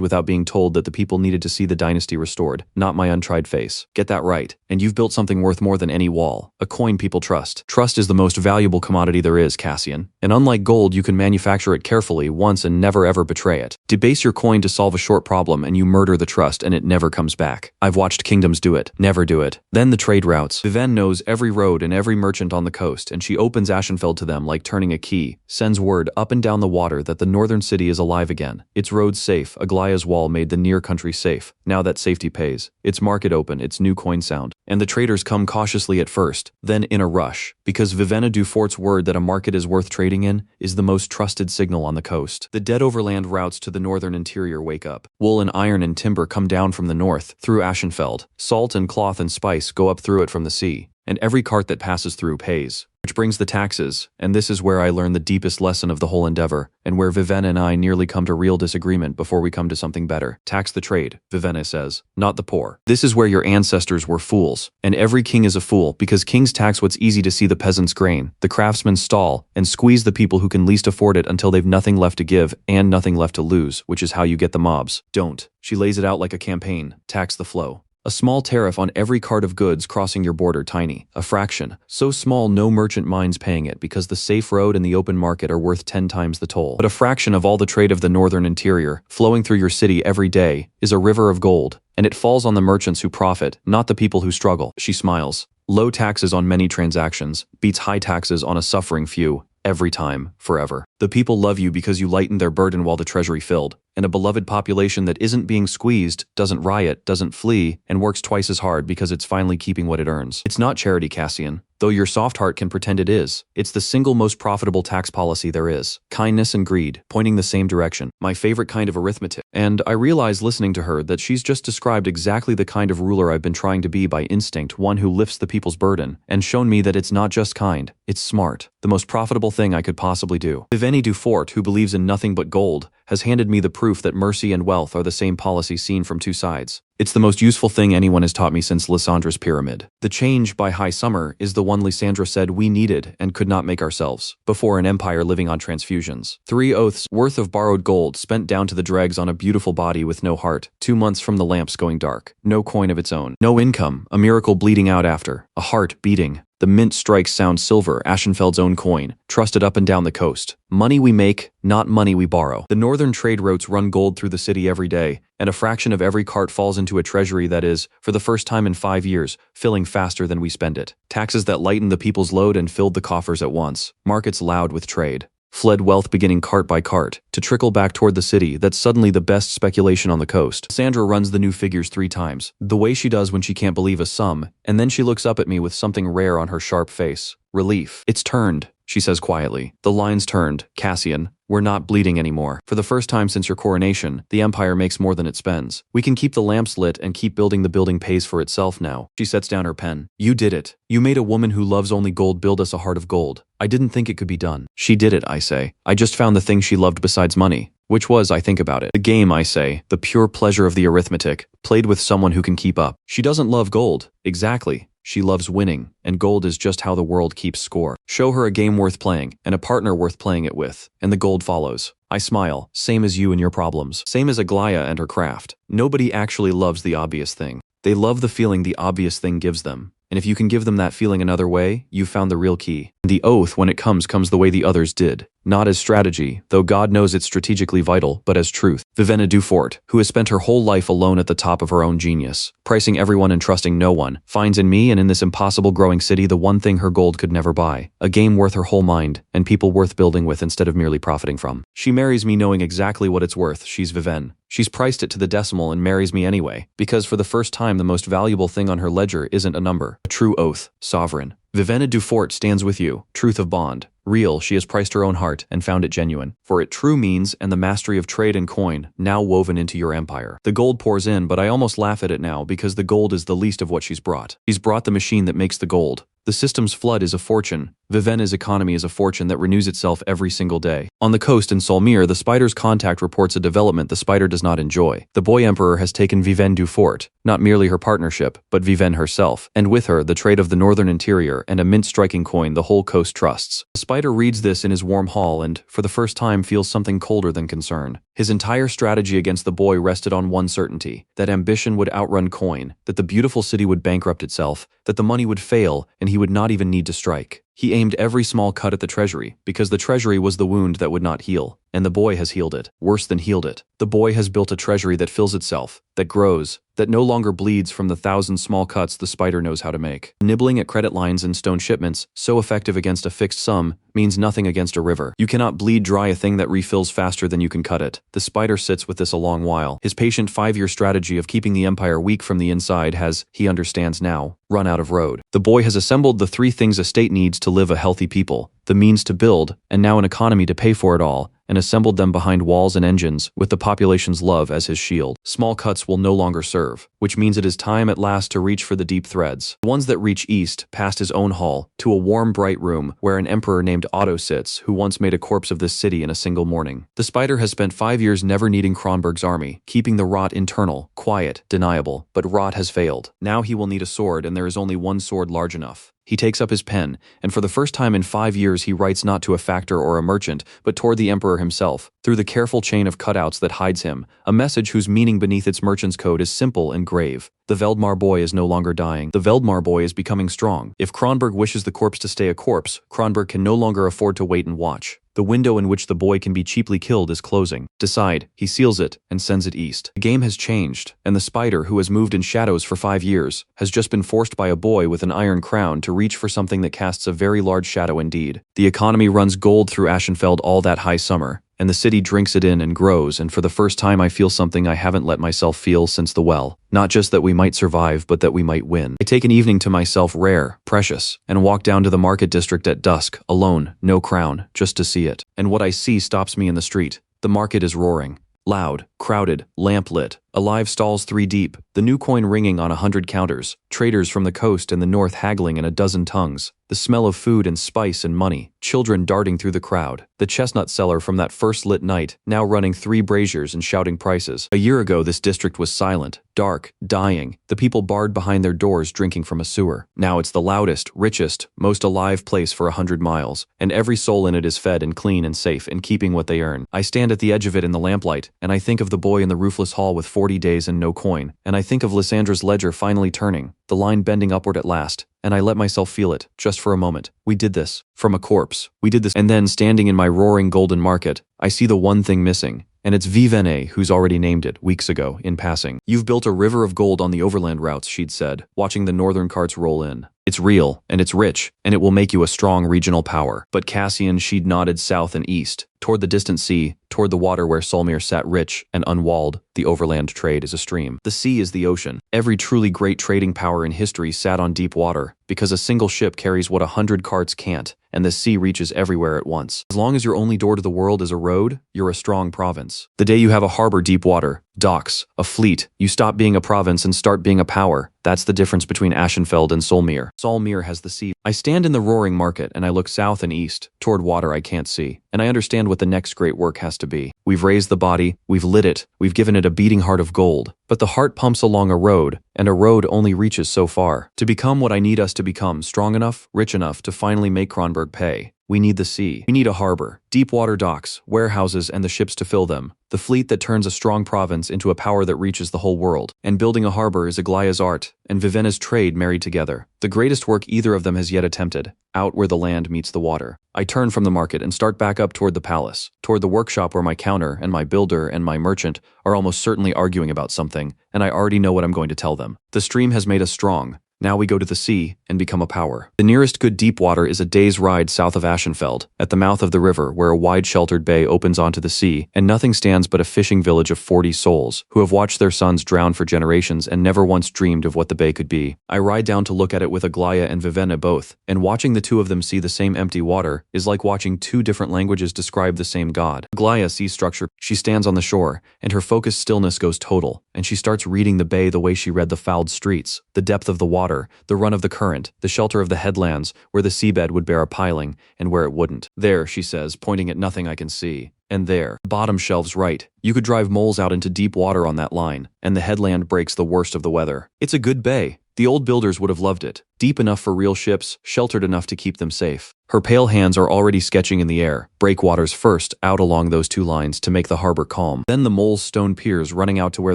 without being told that the people needed to see the dynasty restored, not my untried face. Get that right, and you've built something worth more than any wall. A coin people trust. Trust is the most valuable commodity there is, Cassian. And unlike gold, you can manufacture it carefully once and never ever betray it. Debase your coin to solve a short problem and you murder the trust and it never comes back. I've watched kingdoms do it. Never do it. Then the trade routes. Vivenna knows every road and every merchant on the coast, and she opens Ashenfeld to them like turning a key, sends word up and down the water that the northern city is alive again. Its roads safe, Aglaia's wall made the near country safe. Now that safety pays. Its market open, its new coin sound. And the traders come cautiously at first, then in a rush, because Vivenna Dufort's word that a market is worth trading in is the most trusted signal on the coast. The dead overland routes to the northern interior wake up. Wool and iron and timber come down from the north, through Ashenfeld. Salt and cloth and spice go up through it from the sea. And every cart that passes through pays. Which brings the taxes, and this is where I learn the deepest lesson of the whole endeavor, and where Vivenna and I nearly come to real disagreement before we come to something better. Tax the trade, Vivenna says, not the poor. This is where your ancestors were fools, and every king is a fool, because kings tax what's easy to see: the peasant's grain, the craftsman's stall, and squeeze the people who can least afford it until they've nothing left to give and nothing left to lose, which is how you get the mobs. Don't. She lays it out like a campaign. Tax the flow. A small tariff on every cart of goods crossing your border, tiny. A fraction. So small no merchant minds paying it because the safe road and the open market are worth 10 times the toll. But a fraction of all the trade of the northern interior, flowing through your city every day, is a river of gold, and it falls on the merchants who profit, not the people who struggle. She smiles. Low taxes on many transactions beats high taxes on a suffering few. Every time, forever. The people love you because you lighten their burden while the treasury filled. And a beloved population that isn't being squeezed, doesn't riot, doesn't flee, and works twice as hard because it's finally keeping what it earns. It's not charity, Cassian, though your soft heart can pretend it is. It's the single most profitable tax policy there is. Kindness and greed, pointing the same direction. My favorite kind of arithmetic. And I realize listening to her that she's just described exactly the kind of ruler I've been trying to be by instinct, one who lifts the people's burden, and shown me that it's not just kind, it's smart. The most profitable thing I could possibly do. Vivenna Dufort, who believes in nothing but gold, has handed me the proof that mercy and wealth are the same policy seen from two sides. It's the most useful thing anyone has taught me since Lysandra's pyramid. The change by high summer is the one Lysandra said we needed and could not make ourselves, before an empire living on transfusions. 3 oaths worth of borrowed gold spent down to the dregs on a beautiful body with no heart, 2 months from the lamps going dark, no coin of its own, no income, a miracle bleeding out after, a heart beating. The mint strikes sound silver, Ashenfeld's own coin, trusted up and down the coast. Money we make, not money we borrow. The northern trade routes run gold through the city every day, and a fraction of every cart falls into a treasury that is, for the first time in 5 years, filling faster than we spend it. Taxes that lightened the people's load and filled the coffers at once. Markets loud with trade. Fled wealth beginning cart by cart, to trickle back toward the city. That's suddenly the best speculation on the coast. Sandra runs the new figures 3 times, the way she does when she can't believe a sum, and then she looks up at me with something rare on her sharp face. Relief. It's turned, she says quietly. The line's turned, Cassian. We're not bleeding anymore. For the first time since your coronation, the empire makes more than it spends. We can keep the lamps lit and keep building. The building pays for itself now. She sets down her pen. You did it. You made a woman who loves only gold build us a heart of gold. I didn't think it could be done. She did it, I say. I just found the thing she loved besides money. Which was, I think about it. The game, I say, the pure pleasure of the arithmetic, played with someone who can keep up. She doesn't love gold. Exactly. She loves winning, and gold is just how the world keeps score. Show her a game worth playing, and a partner worth playing it with, and the gold follows. I smile, same as you and your problems. Same as Aglaya and her craft. Nobody actually loves the obvious thing. They love the feeling the obvious thing gives them. And if you can give them that feeling another way, you've found the real key. The oath, when it comes the way the others did. Not as strategy, though God knows it's strategically vital, but as truth. Vivenna Dufort, who has spent her whole life alone at the top of her own genius, pricing everyone and trusting no one, finds in me and in this impossible growing city the one thing her gold could never buy. A game worth her whole mind, and people worth building with instead of merely profiting from. She marries me knowing exactly what it's worth. She's Vivenna. She's priced it to the decimal and marries me anyway, because for the first time the most valuable thing on her ledger isn't a number. A true oath. Sovereign. Vivenna Dufort stands with you. Truth of bond. Real, she has priced her own heart and found it genuine. For it true means and the mastery of trade and coin, now woven into your empire. The gold pours in, but I almost laugh at it now because the gold is the least of what she's brought. She's brought the machine that makes the gold. The system's flood is a fortune. Vivenna's economy is a fortune that renews itself every single day. On the coast in Solmir, the Spider's contact reports a development the Spider does not enjoy. The Boy Emperor has taken Vivenna Dufort, not merely her partnership, but Vivenna herself, and with her the trade of the northern interior and a mint-striking coin the whole coast trusts. The Spider reads this in his warm hall and, for the first time, feels something colder than concern. His entire strategy against the boy rested on one certainty, that ambition would outrun coin, that the beautiful city would bankrupt itself, that the money would fail, and he would not even need to strike. He aimed every small cut at the treasury, because the treasury was the wound that would not heal, and the boy has healed it, worse than healed it. The boy has built a treasury that fills itself, that grows, that no longer bleeds from the thousand small cuts the Spider knows how to make. Nibbling at credit lines and stone shipments, so effective against a fixed sum, means nothing against a river. You cannot bleed dry a thing that refills faster than you can cut it. The Spider sits with this a long while. His patient 5-year strategy of keeping the empire weak from the inside has, he understands now, run out of road. The boy has assembled the 3 things a state needs to live a healthy people, the means to build, and now an economy to pay for it all, and assembled them behind walls and engines, with the population's love as his shield. Small cuts will no longer serve, which means it is time at last to reach for the deep threads. The ones that reach east, past his own hall, to a warm, bright room, where an emperor named Otto sits, who once made a corpse of this city in a single morning. The Spider has spent 5 years never needing Kronberg's army, keeping the rot internal, quiet, deniable, but rot has failed. Now he will need a sword, and there is only one sword large enough. He takes up his pen, and for the first time in 5 years he writes not to a factor or a merchant, but toward the emperor himself, through the careful chain of cutouts that hides him, a message whose meaning beneath its merchant's code is simple and grave. The Veldmar boy is no longer dying. The Veldmar boy is becoming strong. If Kronberg wishes the corpse to stay a corpse, Kronberg can no longer afford to wait and watch. The window in which the boy can be cheaply killed is closing. Decide, he seals it and sends it east. The game has changed, and the Spider, who has moved in shadows for 5 years, has just been forced by a boy with an iron crown to reach for something that casts a very large shadow indeed. The economy runs gold through Ashenfeld all that high summer, and the city drinks it in and grows, and for the first time I feel something I haven't let myself feel since the well. Not just that we might survive, but that we might win. I take an evening to myself rare, precious, and walk down to the market district at dusk, alone, no crown, just to see it. And what I see stops me in the street. The market is roaring. Loud, crowded, lamp-lit, alive stalls 3 deep, the new coin ringing on 100 counters, traders from the coast and the north haggling in a dozen tongues, the smell of food and spice and money, children darting through the crowd, the chestnut seller from that first lit night, now running 3 braziers and shouting prices. A year ago this district was silent, dark, dying, the people barred behind their doors drinking from a sewer. Now it's the loudest, richest, most alive place for 100 miles, and every soul in it is fed and clean and safe and keeping what they earn. I stand at the edge of it in the lamplight, and I think of the boy in the roofless hall with 40 days and no coin, and I think of Lysandra's ledger finally turning, the line bending upward at last, and I let myself feel it, just for a moment. We did this. From a corpse. We did this. And then, standing in my roaring golden market, I see the one thing missing, and it's Vivenna who's already named it, weeks ago, in passing. You've built a river of gold on the overland routes, she'd said, watching the northern carts roll in. It's real, and it's rich, and it will make you a strong regional power. But Cassian, she'd nodded south and east, toward the distant sea, toward the water where Solmir sat rich and unwalled. The overland trade is a stream. The sea is the ocean. Every truly great trading power in history sat on deep water, because a single ship carries what 100 carts can't, and the sea reaches everywhere at once. As long as your only door to the world is a road, you're a strong province. The day you have a harbor deep water, docks, a fleet, you stop being a province and start being a power. That's the difference between Ashenfeld and Solmir. Solmir has the sea. I stand in the roaring market and I look south and east, toward water I can't see. and I understand what the next great work has to be. We've raised the body, we've lit it, we've given it a beating heart of gold, but the heart pumps along a road, and a road only reaches so far. To become what I need us to become, strong enough, rich enough to finally make Kronberg pay, we need the sea. We need a harbor, deep water docks, warehouses, and the ships to fill them. The fleet that turns a strong province into a power that reaches the whole world. And building a harbor is Aglaya's art, and Vivenna's trade married together. The greatest work either of them has yet attempted, out where the land meets the water. I turn from the market and start back up toward the palace, toward the workshop where my counter and my builder and my merchant are almost certainly arguing about something, and I already know what I'm going to tell them. The stream has made us strong. Now we go to the sea and become a power. The nearest good deep water is a day's ride south of Aschenfeld, at the mouth of the river where a wide sheltered bay opens onto the sea, and nothing stands but a fishing village of 40 souls, who have watched their sons drown for generations and never once dreamed of what the bay could be. I ride down to look at it with Aglaya and Vivenna both, and watching the two of them see the same empty water is like watching two different languages describe the same god. Aglaya sees structure. She stands on the shore, and her focused stillness goes total, and she starts reading the bay the way she read the fouled streets, the depth of the water, the run of the current, the shelter of the headlands, where the seabed would bear a piling, and where it wouldn't. There, she says, pointing at nothing I can see. And there, the bottom shelves right. You could drive moles out into deep water on that line, and the headland breaks the worst of the weather. It's a good bay. The old builders would have loved it. Deep enough for real ships, sheltered enough to keep them safe. Her pale hands are already sketching in the air, breakwaters first out along those two lines to make the harbor calm. Then the mole's stone piers running out to where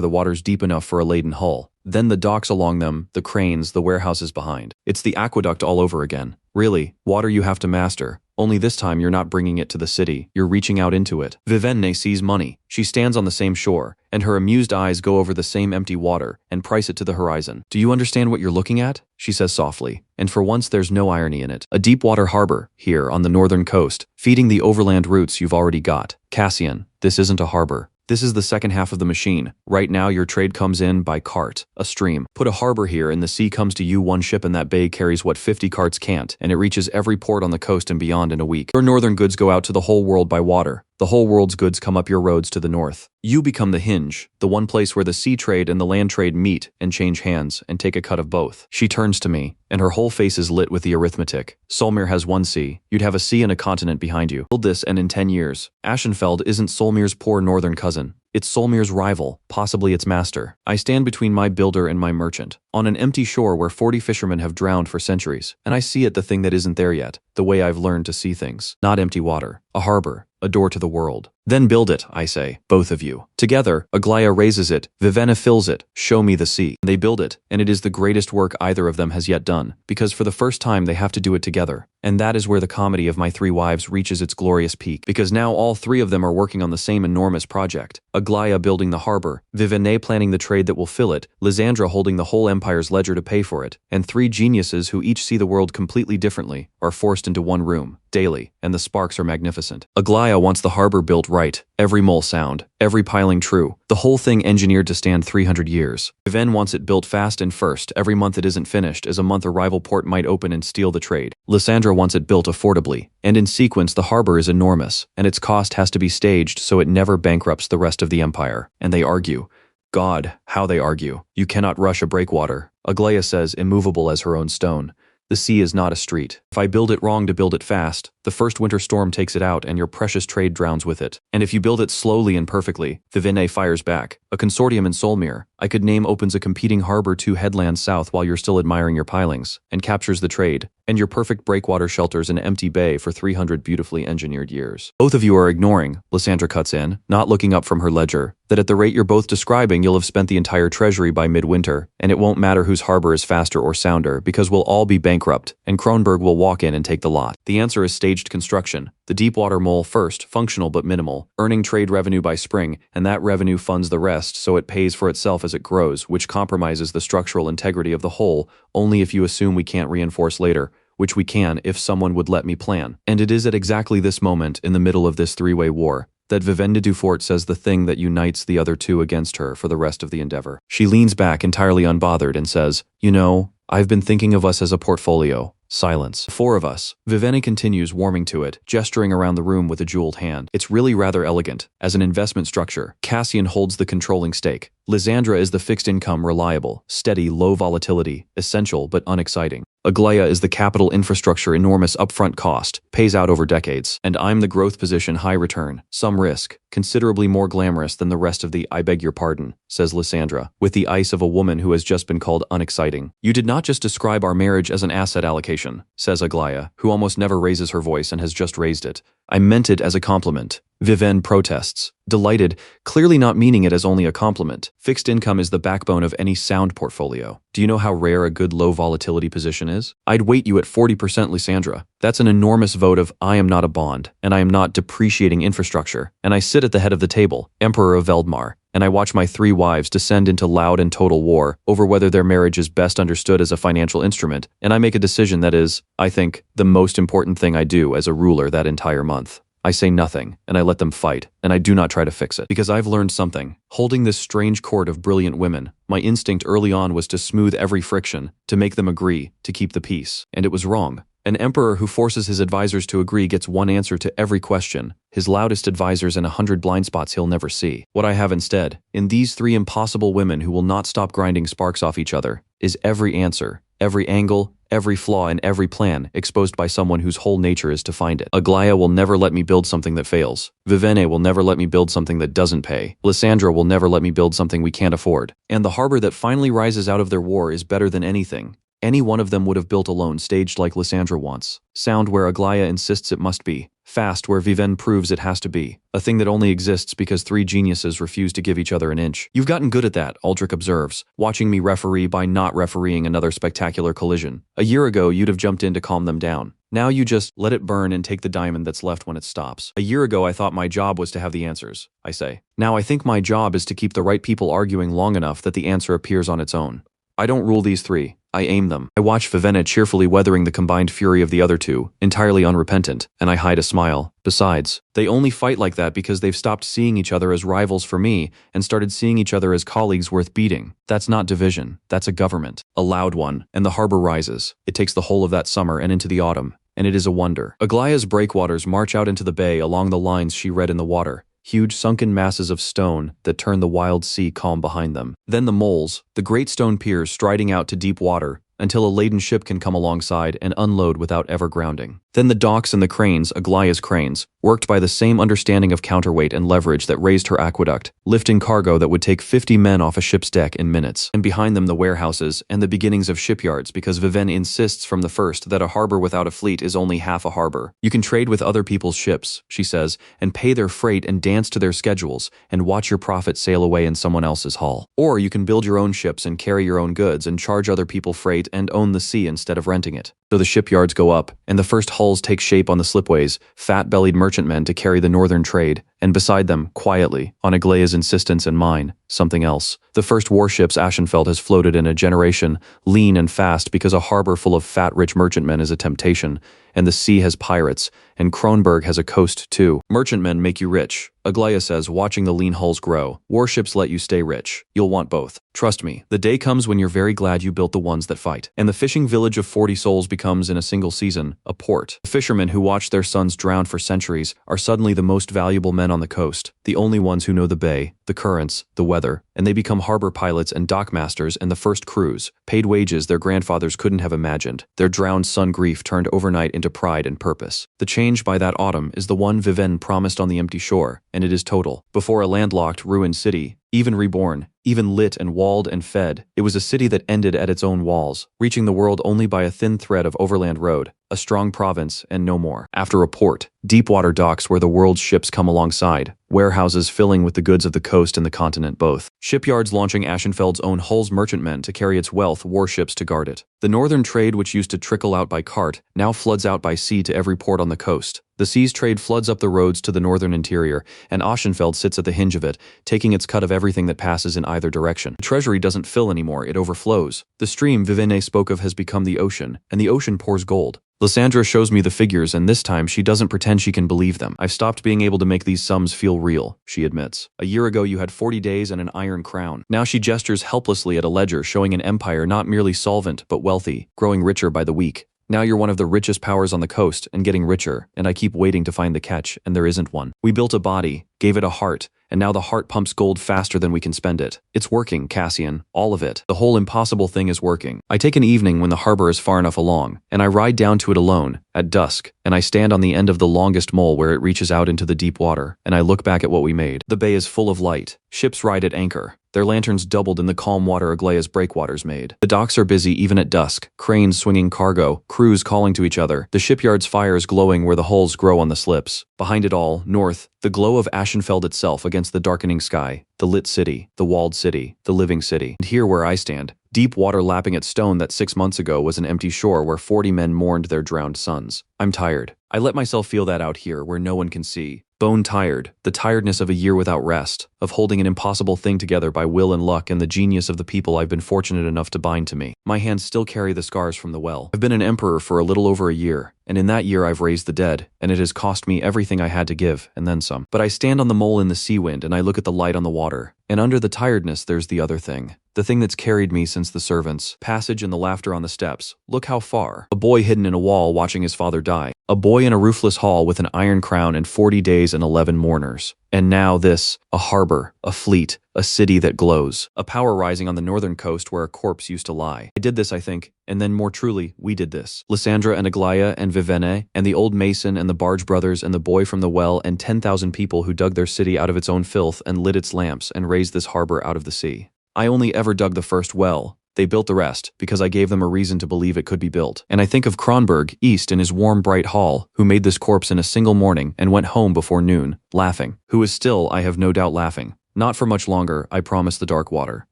the water's deep enough for a laden hull. Then the docks along them, the cranes, the warehouses behind. It's the aqueduct all over again. Really, water you have to master. Only this time you're not bringing it to the city, you're reaching out into it. Vivenna sees money. She stands on the same shore, and her amused eyes go over the same empty water and price it to the horizon. Do you understand what you're looking at? She says softly, and for once there's no irony in it. A deep water harbor, here on the northern coast, feeding the overland routes you've already got. Cassian, this isn't a harbor. This is the second half of the machine. Right now your trade comes in by cart, a stream. Put a harbor here and the sea comes to you one ship and that bay carries what 50 carts can't, and it reaches every port on the coast and beyond in a week. Your northern goods go out to the whole world by water. The whole world's goods come up your roads to the north. You become the hinge, the one place where the sea trade and the land trade meet and change hands and take a cut of both. She turns to me, and her whole face is lit with the arithmetic. Solmir has one sea. You'd have a sea and a continent behind you. Build this and in 10 years. Aschenfeld isn't Solmir's poor northern cousin. It's Solmir's rival, possibly its master. I stand between my builder and my merchant, on an empty shore where 40 fishermen have drowned for centuries, and I see it the thing that isn't there yet, the way I've learned to see things. Not empty water, a harbor, a door to the world. Then build it, I say, both of you. Together, Aglaya raises it, Vivenna fills it, show me the sea. They build it, and it is the greatest work either of them has yet done, because for the first time they have to do it together. And that is where the comedy of my three wives reaches its glorious peak, because now all three of them are working on the same enormous project. Aglaya building the harbor, Vivenna planning the trade that will fill it, Lysandra holding the whole empire's ledger to pay for it, and three geniuses who each see the world completely differently are forced into one room, daily, and the sparks are magnificent. Aglaya wants the harbor built right, every mole sound, every piling true, the whole thing engineered to stand 300 years. Vivenna wants it built fast and first, every month it isn't finished, as a month a rival port might open and steal the trade. Lysandra wants it built affordably, and in sequence the harbor is enormous, and its cost has to be staged so it never bankrupts the rest of the empire. And they argue. God, how they argue. You cannot rush a breakwater. Aglaya says, immovable as her own stone. The sea is not a street. If I build it wrong to build it fast, the first winter storm takes it out and your precious trade drowns with it. And if you build it slowly and perfectly, Vivenna fires back. A consortium in Solmir, I could name, opens a competing harbor 2 headlands south while you're still admiring your pilings, and captures the trade, and your perfect breakwater shelters an empty bay for 300 beautifully engineered years. Both of you are ignoring, Lysandra cuts in, not looking up from her ledger, that at the rate you're both describing you'll have spent the entire treasury by midwinter, and it won't matter whose harbor is faster or sounder because we'll all be bankrupt, and Kronberg will walk in and take the lot. The answer is staged construction. The deepwater mole first, functional but minimal, earning trade revenue by spring, and that revenue funds the rest so it pays for itself as it grows, which compromises the structural integrity of the whole only if you assume we can't reinforce later, which we can if someone would let me plan. And it is at exactly this moment, in the middle of this three-way war, that Vivenna Dufort says the thing that unites the other two against her for the rest of the endeavor. She leans back entirely unbothered and says, "You know, I've been thinking of us as a portfolio." Silence. 4 of us. Vivenna continues, warming to it, gesturing around the room with a jeweled hand. It's really rather elegant. As an investment structure, Cassian holds the controlling stake. Lysandra is the fixed income, reliable, steady, low volatility, essential but unexciting. Aglaia is the capital infrastructure enormous upfront cost, pays out over decades. And I'm the growth position high return, some risk, considerably more glamorous than the rest of the I beg your pardon, says Lysandra, with the ice of a woman who has just been called unexciting. You did not just describe our marriage as an asset allocation, says Aglaia, who almost never raises her voice and has just raised it. I meant it as a compliment. Viven protests, delighted, clearly not meaning it as only a compliment. Fixed income is the backbone of any sound portfolio. Do you know how rare a good low volatility position is? I'd weight you at 40%, Lysandra. That's an enormous vote of I am not a bond, and I am not depreciating infrastructure, and I sit at the head of the table, Emperor of Veldmar, and I watch my 3 wives descend into loud and total war over whether their marriage is best understood as a financial instrument, and I make a decision that is, I think, the most important thing I do as a ruler that entire month. I say nothing, and I let them fight, and I do not try to fix it. Because I've learned something. Holding this strange court of brilliant women, my instinct early on was to smooth every friction, to make them agree, to keep the peace. And it was wrong. An emperor who forces his advisors to agree gets one answer to every question, his loudest advisors and 100 blind spots he'll never see. What I have instead, in these 3 impossible women who will not stop grinding sparks off each other, is every answer, every angle, every flaw in every plan exposed by someone whose whole nature is to find it. Aglaia will never let me build something that fails. Vivene will never let me build something that doesn't pay. Lysandra will never let me build something we can't afford. And the harbor that finally rises out of their war is better than anything any one of them would have built alone, staged like Lysandra wants. Sound where Aglaia insists it must be. Fast where Viven proves it has to be. A thing that only exists because 3 geniuses refuse to give each other an inch. You've gotten good at that, Aldrich observes, watching me referee by not refereeing another spectacular collision. A year ago, you'd have jumped in to calm them down. Now you just let it burn and take the diamond that's left when it stops. A year ago, I thought my job was to have the answers, I say. Now I think my job is to keep the right people arguing long enough that the answer appears on its own. I don't rule these 3. I aim them. I watch Vivenna cheerfully weathering the combined fury of the other 2, entirely unrepentant, and I hide a smile. Besides, they only fight like that because they've stopped seeing each other as rivals for me and started seeing each other as colleagues worth beating. That's not division. That's a government. A loud one. And the harbor rises. It takes the whole of that summer and into the autumn. And it is a wonder. Aglaia's breakwaters march out into the bay along the lines she read in the water. Huge sunken masses of stone that turn the wild sea calm behind them. Then the moles, the great stone piers striding out to deep water until a laden ship can come alongside and unload without ever grounding. Then the docks and the cranes, Aglaia's cranes, worked by the same understanding of counterweight and leverage that raised her aqueduct, lifting cargo that would take 50 men off a ship's deck in minutes. And behind them the warehouses and the beginnings of shipyards, because Viven insists from the first that a harbor without a fleet is only half a harbor. You can trade with other people's ships, she says, and pay their freight and dance to their schedules and watch your profit sail away in someone else's hull. Or you can build your own ships and carry your own goods and charge other people freight and own the sea instead of renting it. So the shipyards go up, and the first hulls take shape on the slipways, fat-bellied merchantmen to carry the northern trade, and beside them, quietly, on Aglaia's insistence and mine, something else. The first warships Ashenfeld has floated in a generation, lean and fast because a harbor full of fat, rich merchantmen is a temptation, and the sea has pirates, and Kronberg has a coast too. Merchantmen make you rich, Aglaia says, watching the lean hulls grow. Warships let you stay rich. You'll want both. Trust me, the day comes when you're very glad you built the ones that fight. And the fishing village of 40 souls becomes, in a single season, a port. The fishermen who watched their sons drown for centuries are suddenly the most valuable men on the coast, the only ones who know the bay, the currents, the weather, and they become harbor pilots and dockmasters and the first crews, paid wages their grandfathers couldn't have imagined. Their drowned son grief turned overnight into pride and purpose. The change by that autumn is the one Viven promised on the empty shore, and it is total. Before a landlocked, ruined city, even reborn, even lit and walled and fed, it was a city that ended at its own walls, reaching the world only by a thin thread of overland road, a strong province, and no more. After a port, deep water docks where the world's ships come alongside, warehouses filling with the goods of the coast and the continent both, shipyards launching Ashenfeld's own hulls merchantmen to carry its wealth, warships to guard it. The northern trade, which used to trickle out by cart, now floods out by sea to every port on the coast. The sea's trade floods up the roads to the northern interior, and Ashenfeld sits at the hinge of it, taking its cut of everything that passes in either direction. The treasury doesn't fill anymore, it overflows. The stream Vivene spoke of has become the ocean, and the ocean pours gold. Lysandra shows me the figures, and this time she doesn't pretend she can believe them. I've stopped being able to make these sums feel real, she admits. A year ago you had 40 days and an iron crown. Now she gestures helplessly at a ledger showing an empire not merely solvent but wealthy, growing richer by the week. Now you're one of the richest powers on the coast and getting richer, and I keep waiting to find the catch, and there isn't one. We built a body, gave it a heart, and now the heart pumps gold faster than we can spend it. It's working, Cassian, all of it. The whole impossible thing is working. I take an evening when the harbor is far enough along, and I ride down to it alone, at dusk, and I stand on the end of the longest mole where it reaches out into the deep water, and I look back at what we made. The bay is full of light. Ships ride at anchor. Their lanterns doubled in the calm water Aglaya's breakwaters made. The docks are busy even at dusk, cranes swinging cargo, crews calling to each other, the shipyard's fires glowing where the hulls grow on the slips. Behind it all, north, the glow of Ashenfeld itself against the darkening sky, the lit city, the walled city, the living city. And here where I stand, deep water lapping at stone that 6 months ago was an empty shore where 40 men mourned their drowned sons. I'm tired. I let myself feel that out here where no one can see. Bone tired, the tiredness of a year without rest, of holding an impossible thing together by will and luck and the genius of the people I've been fortunate enough to bind to me. My hands still carry the scars from the well. I've been an emperor for a little over a year, and in that year I've raised the dead, and it has cost me everything I had to give, and then some. But I stand on the mole in the sea wind and I look at the light on the water, and under the tiredness there's the other thing. The thing that's carried me since the servants' passage and the laughter on the steps. Look how far. A boy hidden in a wall watching his father die. A boy in a roofless hall with an iron crown and 40 days and 11 mourners. And now this, a harbor, a fleet, a city that glows. A power rising on the northern coast where a corpse used to lie. I did this, I think, and then more truly, we did this. Lysandra and Aglaya and Vivene, and the old mason and the barge brothers and the boy from the well and 10,000 people who dug their city out of its own filth and lit its lamps and raised this harbor out of the sea. I only ever dug the first well. They built the rest, because I gave them a reason to believe it could be built. And I think of Kronberg, east in his warm, bright hall, who made this corpse in a single morning and went home before noon, laughing. Who is still, I have no doubt, laughing. Not for much longer, I promise the dark water.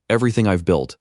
Everything I've built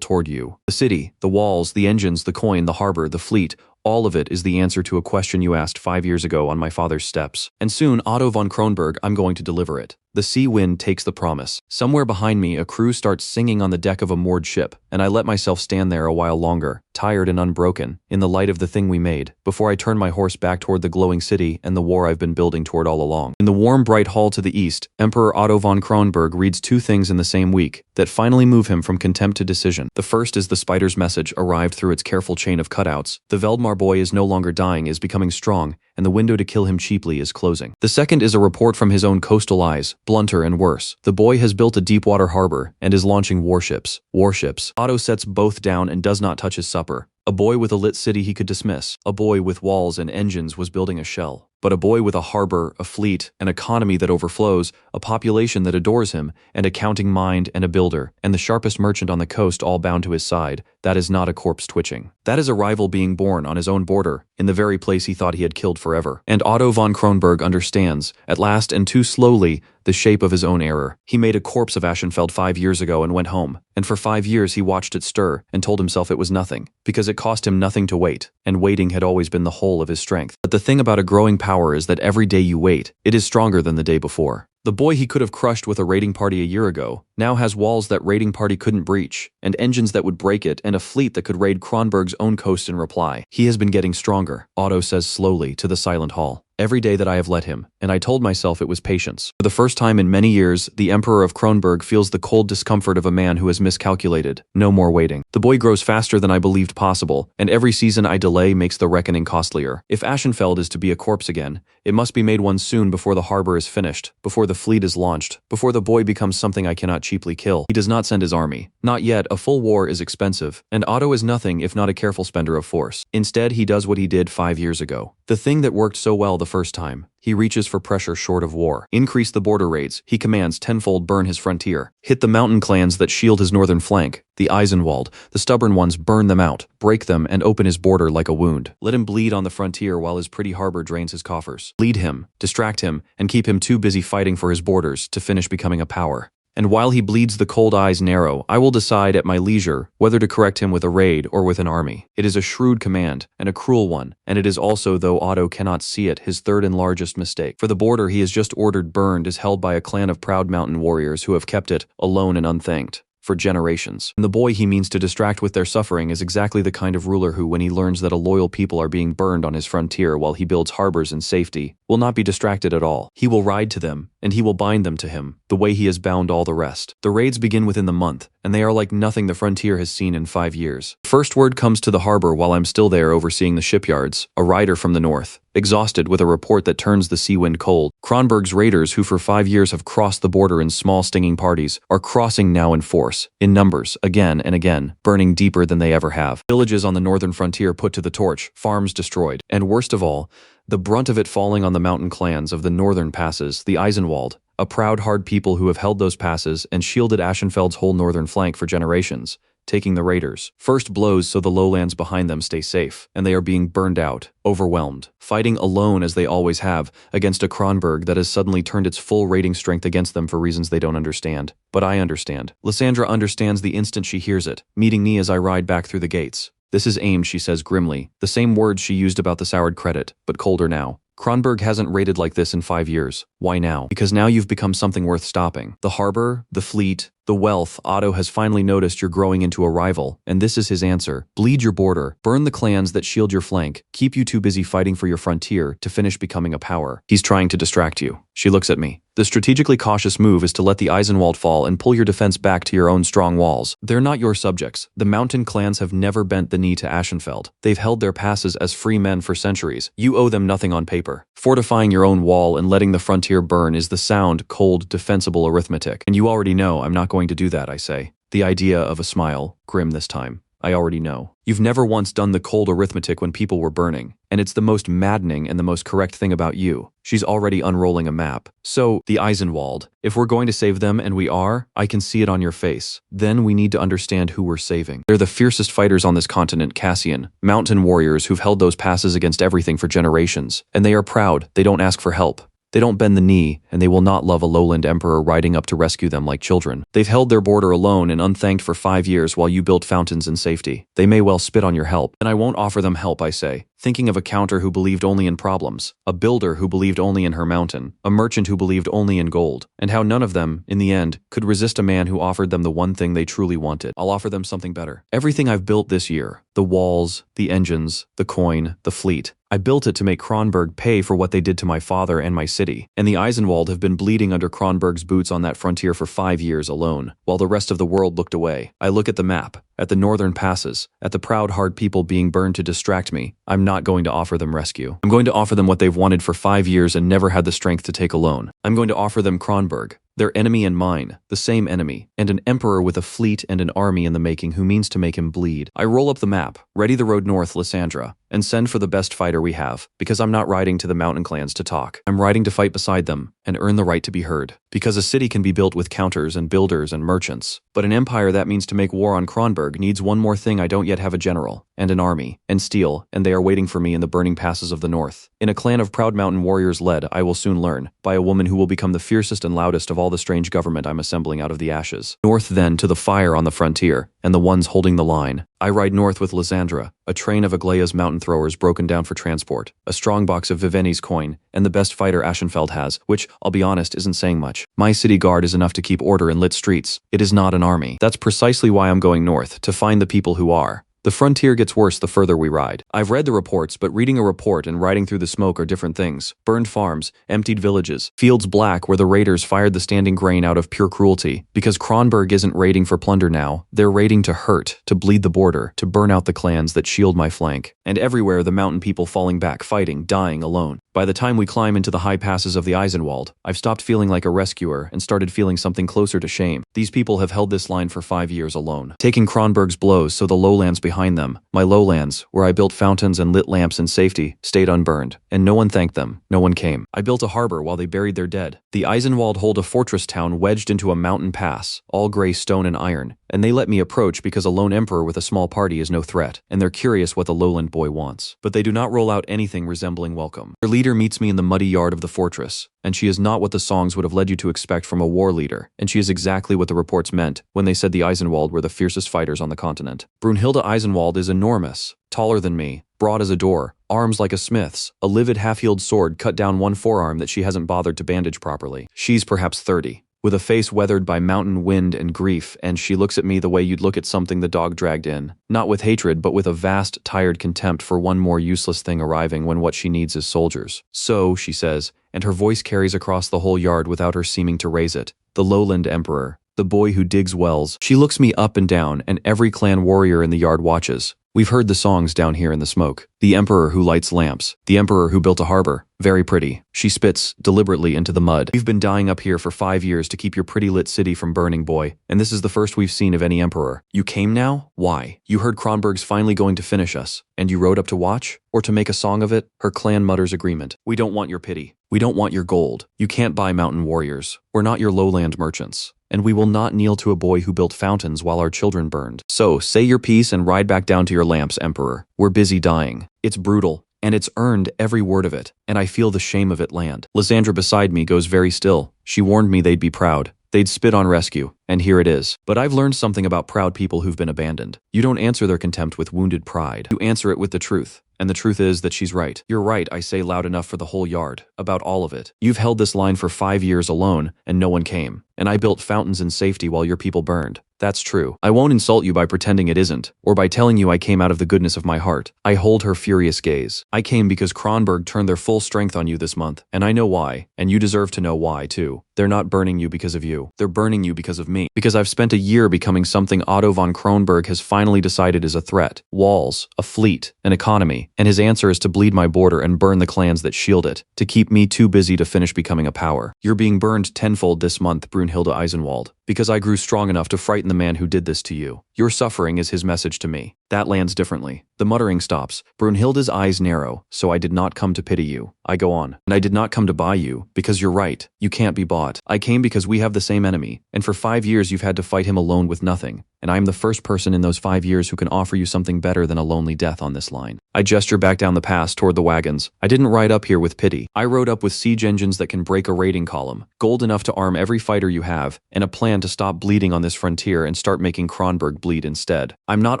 toward you. The city, the walls, the engines, the coin, the harbor, the fleet, all of it is the answer to a question you asked 5 years ago on my father's steps. And soon, Otto von Kronberg, I'm going to deliver it. The sea wind takes the promise. Somewhere behind me, a crew starts singing on the deck of a moored ship, and I let myself stand there a while longer, tired and unbroken, in the light of the thing we made, before I turn my horse back toward the glowing city and the war I've been building toward all along. In the warm, bright hall to the east, Emperor Otto von Kronberg reads 2 things in the same week that finally move him from contempt to decision. The first is the spider's message arrived through its careful chain of cutouts. The Veldmar boy is no longer dying, is becoming strong, and the window to kill him cheaply is closing. The second is a report from his own coastal eyes, blunter and worse. The boy has built a deep-water harbor and is launching warships. Warships. Otto sets both down and does not touch his supper. A boy with a lit city he could dismiss. A boy with walls and engines was building a shell. But a boy with a harbor, a fleet, an economy that overflows, a population that adores him, and a counting mind and a builder, and the sharpest merchant on the coast all bound to his side, that is not a corpse twitching. That is a rival being born on his own border, in the very place he thought he had killed forever. And Otto von Kronberg understands, at last and too slowly, the shape of his own error. He made a corpse of Ashenfeld 5 years ago and went home, and for 5 years he watched it stir and told himself it was nothing, because it cost him nothing to wait, and waiting had always been the whole of his strength. But the thing about a growing power is that every day you wait, it is stronger than the day before. The boy he could have crushed with a raiding party a year ago now has walls that raiding party couldn't breach, and engines that would break it, and a fleet that could raid Kronberg's own coast in reply. He has been getting stronger, Otto says slowly to the silent hall. Every day that I have let him, and I told myself it was patience. For the first time in many years, the Emperor of Kronberg feels the cold discomfort of a man who has miscalculated. No more waiting. The boy grows faster than I believed possible, and every season I delay makes the reckoning costlier. If Ashenfeld is to be a corpse again, it must be made one soon before the harbor is finished, before the fleet is launched, before the boy becomes something I cannot cheaply kill. He does not send his army. Not yet. A full war is expensive, and Otto is nothing if not a careful spender of force. Instead, he does what he did 5 years ago. The thing that worked so well the first time. He reaches for pressure short of war. Increase the border raids. He commands tenfold burn his frontier. Hit the mountain clans that shield his northern flank. The Eisenwald, the stubborn ones, burn them out, break them, and open his border like a wound. Let him bleed on the frontier while his pretty harbor drains his coffers. Lead him, distract him, and keep him too busy fighting for his borders to finish becoming a power. And while he bleeds the cold eyes narrow, I will decide at my leisure whether to correct him with a raid or with an army. It is a shrewd command, and a cruel one, and it is also, though Otto cannot see it, his third and largest mistake. For the border he has just ordered burned is held by a clan of proud mountain warriors who have kept it, alone and unthanked, for generations. And the boy he means to distract with their suffering is exactly the kind of ruler who, when he learns that a loyal people are being burned on his frontier while he builds harbors in safety, will not be distracted at all. He will ride to them, and he will bind them to him, the way he has bound all the rest. The raids begin within the month, and they are like nothing the frontier has seen in 5 years. First word comes to the harbor while I'm still there overseeing the shipyards, a rider from the north, exhausted with a report that turns the sea wind cold. Kronberg's raiders, who for 5 years have crossed the border in small stinging parties, are crossing now in force, in numbers, again and again, burning deeper than they ever have. Villages on the northern frontier put to the torch, farms destroyed, and worst of all, the brunt of it falling on the mountain clans of the northern passes, the Eisenwald, a proud, hard people who have held those passes and shielded Aschenfeld's whole northern flank for generations, taking the raiders. First blows so the lowlands behind them stay safe, and they are being burned out, overwhelmed, fighting alone as they always have, against a Kronberg that has suddenly turned its full raiding strength against them for reasons they don't understand. But I understand. Lysandra understands the instant she hears it, meeting me as I ride back through the gates. "This is aimed," she says grimly, the same words she used about the soured credit, but colder now. "Kronberg hasn't raided like this in 5 years. Why now? Because now you've become something worth stopping. The harbor, the fleet, the wealth. Otto has finally noticed you're growing into a rival, and this is his answer. Bleed your border, burn the clans that shield your flank, keep you too busy fighting for your frontier to finish becoming a power. He's trying to distract you." She looks at me. "The strategically cautious move is to let the Eisenwald fall and pull your defense back to your own strong walls. They're not your subjects. The mountain clans have never bent the knee to Aschenfeld. They've held their passes as free men for centuries. You owe them nothing on paper. Fortifying your own wall and letting the frontier burn is the sound, cold, defensible arithmetic. And you already know I'm not going to do that," I say. The idea of a smile, grim this time. "I already know. You've never once done the cold arithmetic when people were burning, and it's the most maddening and the most correct thing about you." She's already unrolling a map. "So, the Eisenwald. If we're going to save them, and we are, I can see it on your face. Then we need to understand who we're saving. They're the fiercest fighters on this continent, Cassian. Mountain warriors who've held those passes against everything for generations. And they are proud. They don't ask for help. They don't bend the knee, and they will not love a lowland emperor riding up to rescue them like children. They've held their border alone and unthanked for 5 years while you built fountains in safety. They may well spit on your help, and I won't offer them help," I say, thinking of a counter who believed only in problems, a builder who believed only in her mountain, a merchant who believed only in gold, and how none of them, in the end, could resist a man who offered them the one thing they truly wanted. I'll offer them something better. Everything I've built this year, the walls, the engines, the coin, the fleet, I built it to make Kronberg pay for what they did to my father and my city, and the Eisenwald have been bleeding under Kronberg's boots on that frontier for 5 years alone, while the rest of the world looked away. I look at the map, at the northern passes, at the proud, hard people being burned to distract me. I'm not going to offer them rescue. I'm going to offer them what they've wanted for 5 years and never had the strength to take alone. I'm going to offer them Kronberg, their enemy and mine, the same enemy, and an emperor with a fleet and an army in the making who means to make him bleed. I roll up the map, ready the road north, Lysandra, and send for the best fighter we have, because I'm not riding to the mountain clans to talk. I'm riding to fight beside them and earn the right to be heard. Because a city can be built with counters and builders and merchants, but an empire that means to make war on Kronberg needs one more thing. I don't yet have a general, and an army, and steel, and they are waiting for me in the burning passes of the north. In a clan of proud mountain warriors led, I will soon learn, by a woman who will become the fiercest and loudest of all the strange government I'm assembling out of the ashes. North then to the fire on the frontier, and the ones holding the line. I ride north with Lysandra, a train of Aglaya's mountain throwers broken down for transport, a strong box of Viveni's coin, and the best fighter Aschenfeld has, which, I'll be honest, isn't saying much. My city guard is enough to keep order in lit streets. It is not an army. That's precisely why I'm going north, to find the people who are. The frontier gets worse the further we ride. I've read the reports, but reading a report and riding through the smoke are different things. Burned farms, emptied villages, fields black where the raiders fired the standing grain out of pure cruelty. Because Kronberg isn't raiding for plunder now, they're raiding to hurt, to bleed the border, to burn out the clans that shield my flank. And everywhere the mountain people falling back, fighting, dying alone. By the time we climb into the high passes of the Eisenwald, I've stopped feeling like a rescuer and started feeling something closer to shame. These people have held this line for 5 years alone, taking Kronberg's blows so the lowlands behind them, my lowlands, where I built fountains and lit lamps in safety, stayed unburned. And no one thanked them. No one came. I built a harbor while they buried their dead. The Eisenwald hold a fortress town wedged into a mountain pass, all gray stone and iron, and they let me approach because a lone emperor with a small party is no threat, and they're curious what the lowland boy wants. But they do not roll out anything resembling welcome. Their leader meets me in the muddy yard of the fortress, and she is not what the songs would have led you to expect from a war leader, and she is exactly what the reports meant when they said the Eisenwald were the fiercest fighters on the continent. Brunhilde Eisenwald is enormous, taller than me, broad as a door, arms like a smith's, a livid half-heeled sword cut down one forearm that she hasn't bothered to bandage properly. She's perhaps 30. With a face weathered by mountain wind and grief, and she looks at me the way you'd look at something the dog dragged in. Not with hatred, but with a vast, tired contempt for one more useless thing arriving when what she needs is soldiers. So, she says, and her voice carries across the whole yard without her seeming to raise it. The lowland emperor. The boy who digs wells. She looks me up and down, and every clan warrior in the yard watches. We've heard the songs down here in the smoke. The emperor who lights lamps. The emperor who built a harbor. Very pretty. She spits, deliberately, into the mud. We've been dying up here for 5 years to keep your pretty lit city from burning, boy, and this is the first we've seen of any emperor. You came now? Why? You heard Kronberg's finally going to finish us, and you rode up to watch? Or to make a song of it? Her clan mutters agreement. We don't want your pity. We don't want your gold. You can't buy mountain warriors. We're not your lowland merchants. And we will not kneel to a boy who built fountains while our children burned. So, say your piece and ride back down to your lamps, Emperor. We're busy dying. It's brutal, and it's earned every word of it, and I feel the shame of it land. Lysandra beside me goes very still. She warned me they'd be proud. They'd spit on rescue, and here it is. But I've learned something about proud people who've been abandoned. You don't answer their contempt with wounded pride. You answer it with the truth. And the truth is that she's right. You're right, I say loud enough for the whole yard. About all of it. You've held this line for 5 years alone, and no one came. And I built fountains in safety while your people burned. That's true. I won't insult you by pretending it isn't, or by telling you I came out of the goodness of my heart. I hold her furious gaze. I came because Kronberg turned their full strength on you this month, and I know why, and you deserve to know why, too. They're not burning you because of you. They're burning you because of me. Because I've spent a year becoming something Otto von Kronberg has finally decided is a threat. Walls, a fleet, an economy. And his answer is to bleed my border and burn the clans that shield it, to keep me too busy to finish becoming a power. You're being burned tenfold this month, Brunhilde Eisenwald, because I grew strong enough to frighten the man who did this to you. Your suffering is his message to me. That lands differently. The muttering stops. Brunhilde's eyes narrow. So I did not come to pity you. I go on. And I did not come to buy you, because you're right. You can't be bought. I came because we have the same enemy, and for 5 years you've had to fight him alone with nothing. And I am the first person in those 5 years who can offer you something better than a lonely death on this line. I gesture back down the pass toward the wagons. I didn't ride up here with pity. I rode up with siege engines that can break a raiding column, gold enough to arm every fighter you have, and a plan to stop bleeding on this frontier and start making Kronberg bleed instead. I'm not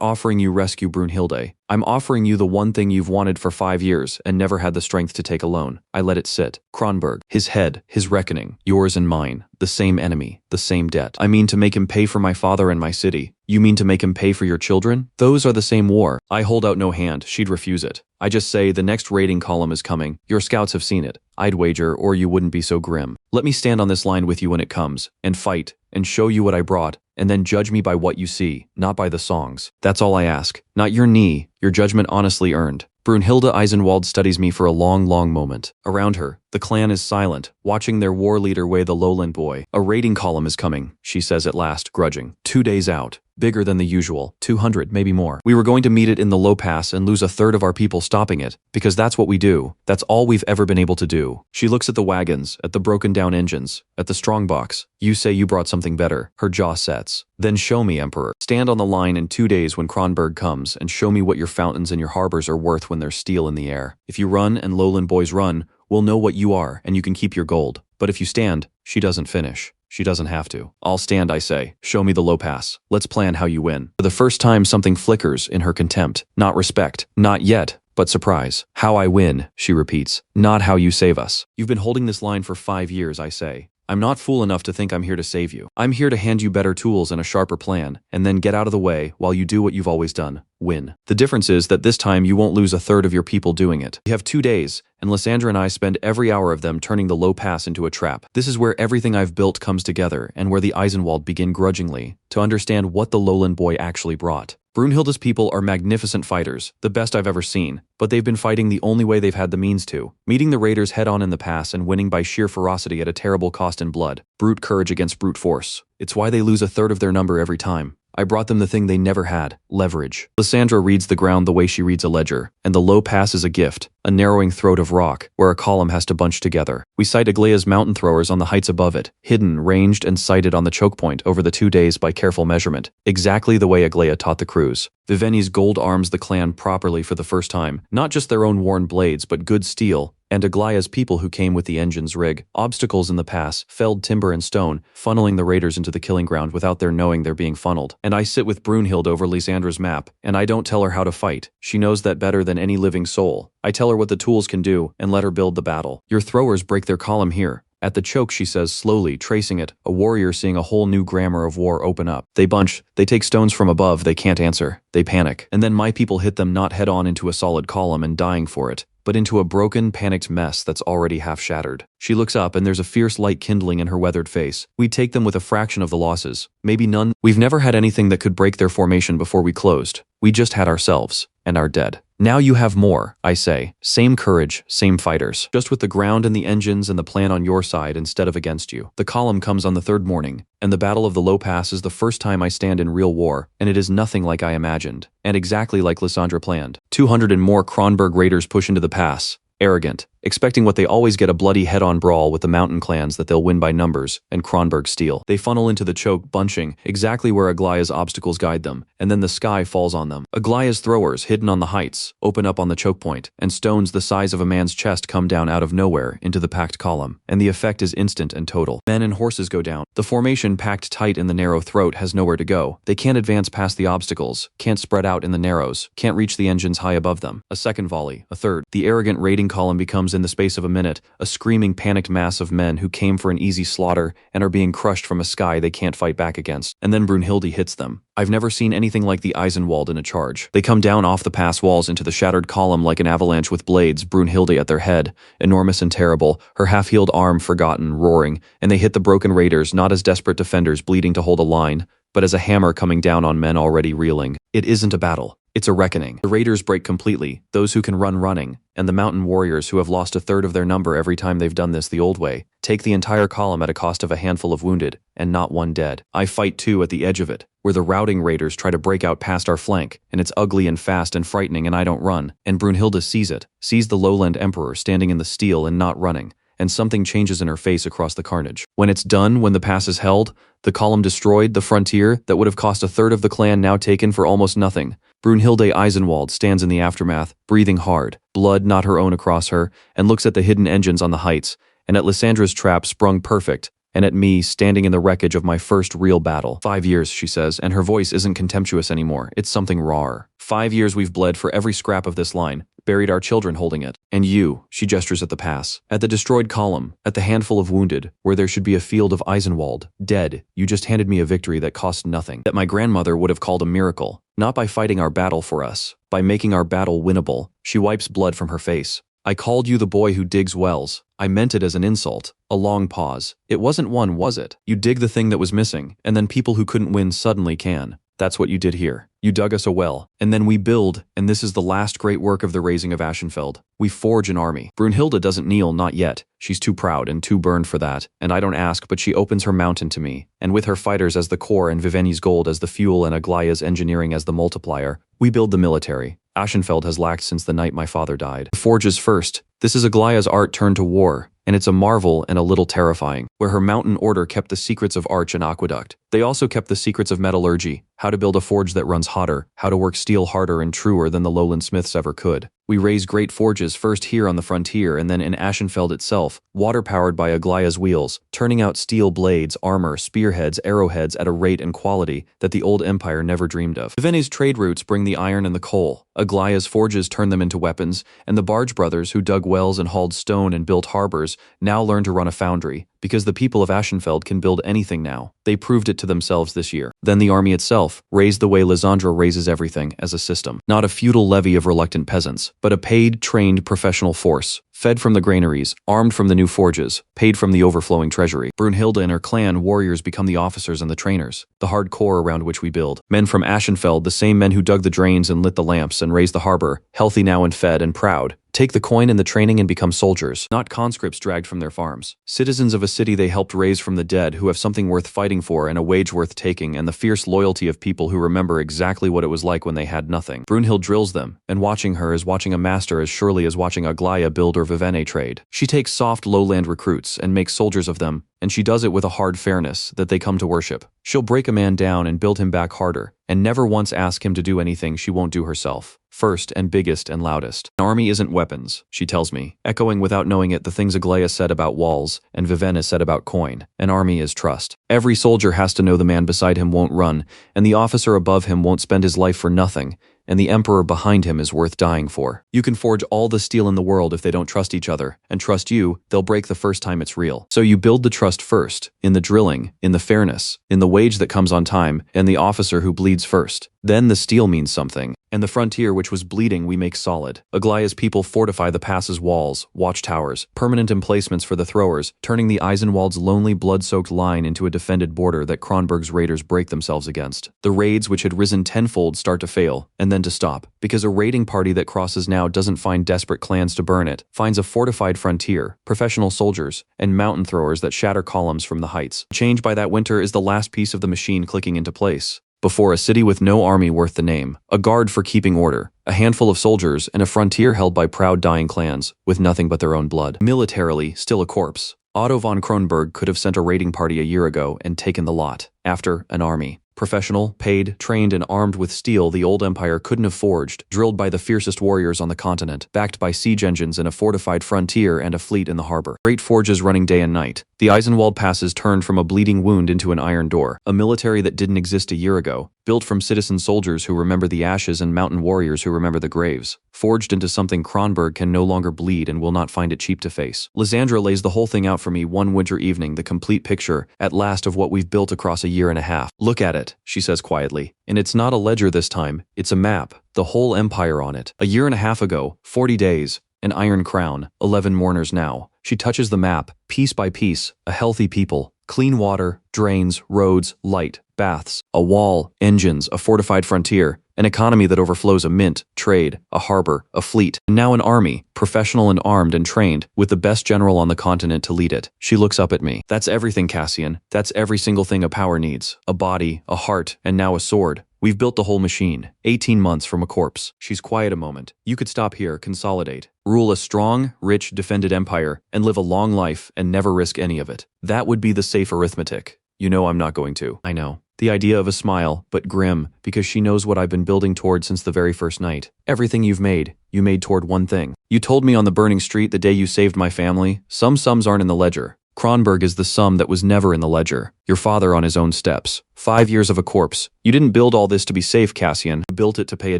offering you rescue, Brunhilde. I'm offering you the one thing you've wanted for 5 years and never had the strength to take alone. I let it sit. Kronberg, his head, his reckoning, yours and mine, the same enemy, the same debt. I mean to make him pay for my father and my city. You mean to make him pay for your children? Those are the same war. I hold out no hand. She'd refuse it. I just say, the next raiding column is coming. Your scouts have seen it. I'd wager, or you wouldn't be so grim. Let me stand on this line with you when it comes, and fight, and show you what I brought, and then judge me by what you see, not by the songs. That's all I ask. Not your knee, your judgment honestly earned. Brunhilde Eisenwald studies me for a long, long moment. Around her, the clan is silent, watching their war leader weigh the lowland boy. A raiding column is coming, she says at last, grudging. 2 days out. Bigger than the usual, 200, maybe more. We were going to meet it in the low pass and lose a third of our people stopping it, because that's what we do. That's all we've ever been able to do. She looks at the wagons, at the broken down engines, at the strongbox. You say you brought something better. Her jaw sets. Then show me, Emperor. Stand on the line in 2 days when Kronberg comes, and show me what your fountains and your harbors are worth when there's steel in the air. If you run and lowland boys run, we'll know what you are, and you can keep your gold. But if you stand, she doesn't finish. She doesn't have to. I'll stand, I say. Show me the low pass. Let's plan how you win. For the first time, something flickers in her contempt. Not respect. Not yet, but surprise. How I win, she repeats. Not how you save us. You've been holding this line for 5 years, I say. I'm not fool enough to think I'm here to save you. I'm here to hand you better tools and a sharper plan, and then get out of the way while you do what you've always done. Win. The difference is that this time you won't lose a third of your people doing it. We have 2 days, and Lysandra and I spend every hour of them turning the low pass into a trap. This is where everything I've built comes together, and where the Eisenwald begin grudgingly to understand what the lowland boy actually brought. Brunhilde's people are magnificent fighters, the best I've ever seen, but they've been fighting the only way they've had the means to, meeting the raiders head-on in the pass and winning by sheer ferocity at a terrible cost in blood. Brute courage against brute force. It's why they lose a third of their number every time. I brought them the thing they never had, leverage. Lysandra reads the ground the way she reads a ledger, and the low pass is a gift, a narrowing throat of rock, where a column has to bunch together. We sight Aglaya's mountain throwers on the heights above it, hidden, ranged, and sighted on the choke point over the 2 days by careful measurement, exactly the way Aglaya taught the crews. Viveni's gold arms the clan properly for the first time, not just their own worn blades, but good steel, and Aglaya's people who came with the engine's rig. Obstacles in the pass, felled timber and stone, funneling the raiders into the killing ground without their knowing they're being funneled. And I sit with Brunhilde over Lysandra's map, and I don't tell her how to fight. She knows that better than any living soul. I tell her what the tools can do, and let her build the battle. Your throwers break their column here. At the choke, she says, slowly, tracing it, a warrior seeing a whole new grammar of war open up. They bunch, they take stones from above, they can't answer. They panic. And then my people hit them not head-on into a solid column and dying for it, but into a broken, panicked mess that's already half shattered. She looks up and there's a fierce light kindling in her weathered face. We'd take them with a fraction of the losses, maybe none. We've never had anything that could break their formation before we closed. We just had ourselves, and our dead. Now you have more, I say. Same courage, same fighters. Just with the ground and the engines and the plan on your side instead of against you. The column comes on the third morning, and the Battle of the Low Pass is the first time I stand in real war, and it is nothing like I imagined, and exactly like Lysandra planned. 200 and more Kronberg raiders push into the pass. Arrogant, expecting what they always get, a bloody head-on brawl with the mountain clans that they'll win by numbers and Kronberg steel. They funnel into the choke, bunching exactly where Aglaya's obstacles guide them, and then the sky falls on them. Aglaya's throwers, hidden on the heights, open up on the choke point, and stones the size of a man's chest come down out of nowhere into the packed column, and the effect is instant and total. Men and horses go down. The formation, packed tight in the narrow throat, has nowhere to go. They can't advance past the obstacles, can't spread out in the narrows, can't reach the engines high above them. A second volley, a third. The arrogant raiding column becomes, in the space of a minute, a screaming, panicked mass of men who came for an easy slaughter and are being crushed from a sky they can't fight back against. And then Brunhilde hits them. I've never seen anything like the Eisenwald in a charge. They come down off the pass walls into the shattered column like an avalanche with blades, Brunhilde at their head, enormous and terrible, her half-healed arm forgotten, roaring, and they hit the broken raiders not as desperate defenders bleeding to hold a line, but as a hammer coming down on men already reeling. It isn't a battle. It's a reckoning. The raiders break completely, those who can run running, and the mountain warriors who have lost a third of their number every time they've done this the old way, take the entire column at a cost of a handful of wounded, and not one dead. I fight too at the edge of it, where the routing raiders try to break out past our flank, and it's ugly and fast and frightening and I don't run, and Brunhilde sees it, sees the lowland emperor standing in the steel and not running, and something changes in her face across the carnage. When it's done, when the pass is held, the column destroyed, the frontier that would have cost a third of the clan now taken for almost nothing. Brunhilde Eisenwald stands in the aftermath, breathing hard, blood not her own across her, and looks at the hidden engines on the heights, and at Lysandra's trap sprung perfect, and at me standing in the wreckage of my first real battle. 5 years, she says, and her voice isn't contemptuous anymore, it's something rawer. 5 years we've bled for every scrap of this line, buried our children holding it. And you, she gestures at the pass, at the destroyed column, at the handful of wounded, where there should be a field of Eisenwald, dead, you just handed me a victory that cost nothing, that my grandmother would have called a miracle, not by fighting our battle for us, by making our battle winnable. She wipes blood from her face. I called you the boy who digs wells. I meant it as an insult. A long pause. It wasn't one, was it? You dig the thing that was missing, and then people who couldn't win suddenly can. That's what you did here. You dug us a well, and then we build, and this is the last great work of the raising of Ashenfeld. We forge an army. Brunhilde doesn't kneel, not yet. She's too proud and too burned for that, and I don't ask, but she opens her mountain to me, and with her fighters as the core and Viveni's gold as the fuel and Aglaya's engineering as the multiplier, we build the military. Ashenfeld has lacked since the night my father died. The forges first. This is Aglaya's art turned to war, and it's a marvel and a little terrifying, where her mountain order kept the secrets of arch and aqueduct. They also kept the secrets of metallurgy, how to build a forge that runs hotter, how to work steel harder and truer than the lowland smiths ever could. We raise great forges first here on the frontier and then in Ashenfeld itself, water-powered by Aglaya's wheels, turning out steel blades, armor, spearheads, arrowheads at a rate and quality that the old empire never dreamed of. Viveni's trade routes bring the iron and the coal. Aglaya's forges turn them into weapons, and the barge brothers who dug wells and hauled stone and built harbors now learn to run a foundry, because the people of Ashenfeld can build anything now. They proved it to themselves this year. Then the army itself, raised the way Lysandra raises everything, as a system. Not a feudal levy of reluctant peasants, but a paid, trained, professional force, fed from the granaries, armed from the new forges, paid from the overflowing treasury. Brunhilde and her clan warriors become the officers and the trainers, the hard core around which we build. Men from Ashenfeld, the same men who dug the drains and lit the lamps and raised the harbor, healthy now and fed and proud, take the coin and the training and become soldiers, not conscripts dragged from their farms. Citizens of a city they helped raise from the dead who have something worth fighting for and a wage worth taking, and the fierce loyalty of people who remember exactly what it was like when they had nothing. Brunhilde drills them, and watching her is watching a master as surely as watching Aglaya build or Vivene trade. She takes soft lowland recruits and makes soldiers of them, and she does it with a hard fairness that they come to worship. She'll break a man down and build him back harder, and never once ask him to do anything she won't do herself. First and biggest and loudest. An army isn't weapons, she tells me, echoing without knowing it the things Aglaya said about walls and Vivena said about coin. An army is trust. Every soldier has to know the man beside him won't run, and the officer above him won't spend his life for nothing, and the emperor behind him is worth dying for. You can forge all the steel in the world if they don't trust each other, and trust you, they'll break the first time it's real. So you build the trust first, in the drilling, in the fairness, in the wage that comes on time, and the officer who bleeds first. Then the steel means something. and the frontier which was bleeding we make solid. Aglaya's people fortify the pass's walls, watchtowers, permanent emplacements for the throwers, turning the Eisenwald's lonely blood-soaked line into a defended border that Kronberg's raiders break themselves against. The raids which had risen tenfold start to fail, and then to stop, because a raiding party that crosses now doesn't find desperate clans to burn it, finds a fortified frontier, professional soldiers, and mountain throwers that shatter columns from the heights. Change by that winter is the last piece of the machine clicking into place. Before a city with no army worth the name, a guard for keeping order, a handful of soldiers, and a frontier held by proud dying clans, with nothing but their own blood. Militarily, still a corpse. Otto von Kronberg could have sent a raiding party a year ago and taken the lot. After, an army. Professional, paid, trained, and armed with steel the old empire couldn't have forged, drilled by the fiercest warriors on the continent, backed by siege engines and a fortified frontier and a fleet in the harbor. Great forges running day and night. The Eisenwald passes turned from a bleeding wound into an iron door. A military that didn't exist a year ago, built from citizen soldiers who remember the ashes and mountain warriors who remember the graves. Forged into something Kronberg can no longer bleed and will not find it cheap to face. Lysandra lays the whole thing out for me one winter evening, the complete picture, at last, of what we've built across a year and a half. Look at it, she says quietly. And it's not a ledger this time, it's a map, the whole empire on it. A year and a half ago, 40 days, an iron crown, 11 mourners now. She touches the map, piece by piece, a healthy people, clean water, drains, roads, light, baths, a wall, engines, a fortified frontier, an economy that overflows a mint, trade, a harbor, a fleet, and now an army, professional and armed and trained, with the best general on the continent to lead it. She looks up at me. That's everything, Cassian. That's every single thing a power needs. A body, a heart, and now a sword. We've built the whole machine. 18 months from a corpse. She's quiet a moment. You could stop here, consolidate, rule a strong, rich, defended empire, and live a long life and never risk any of it. That would be the safe arithmetic. You know I'm not going to. I know. The idea of a smile, but grim, because she knows what I've been building toward since the very first night. Everything you've made, you made toward one thing. You told me on the burning street the day you saved my family, some sums aren't in the ledger. Kronberg is the sum that was never in the ledger. Your father on his own steps. 5 years of a corpse. You didn't build all this to be safe, Cassian. You built it to pay a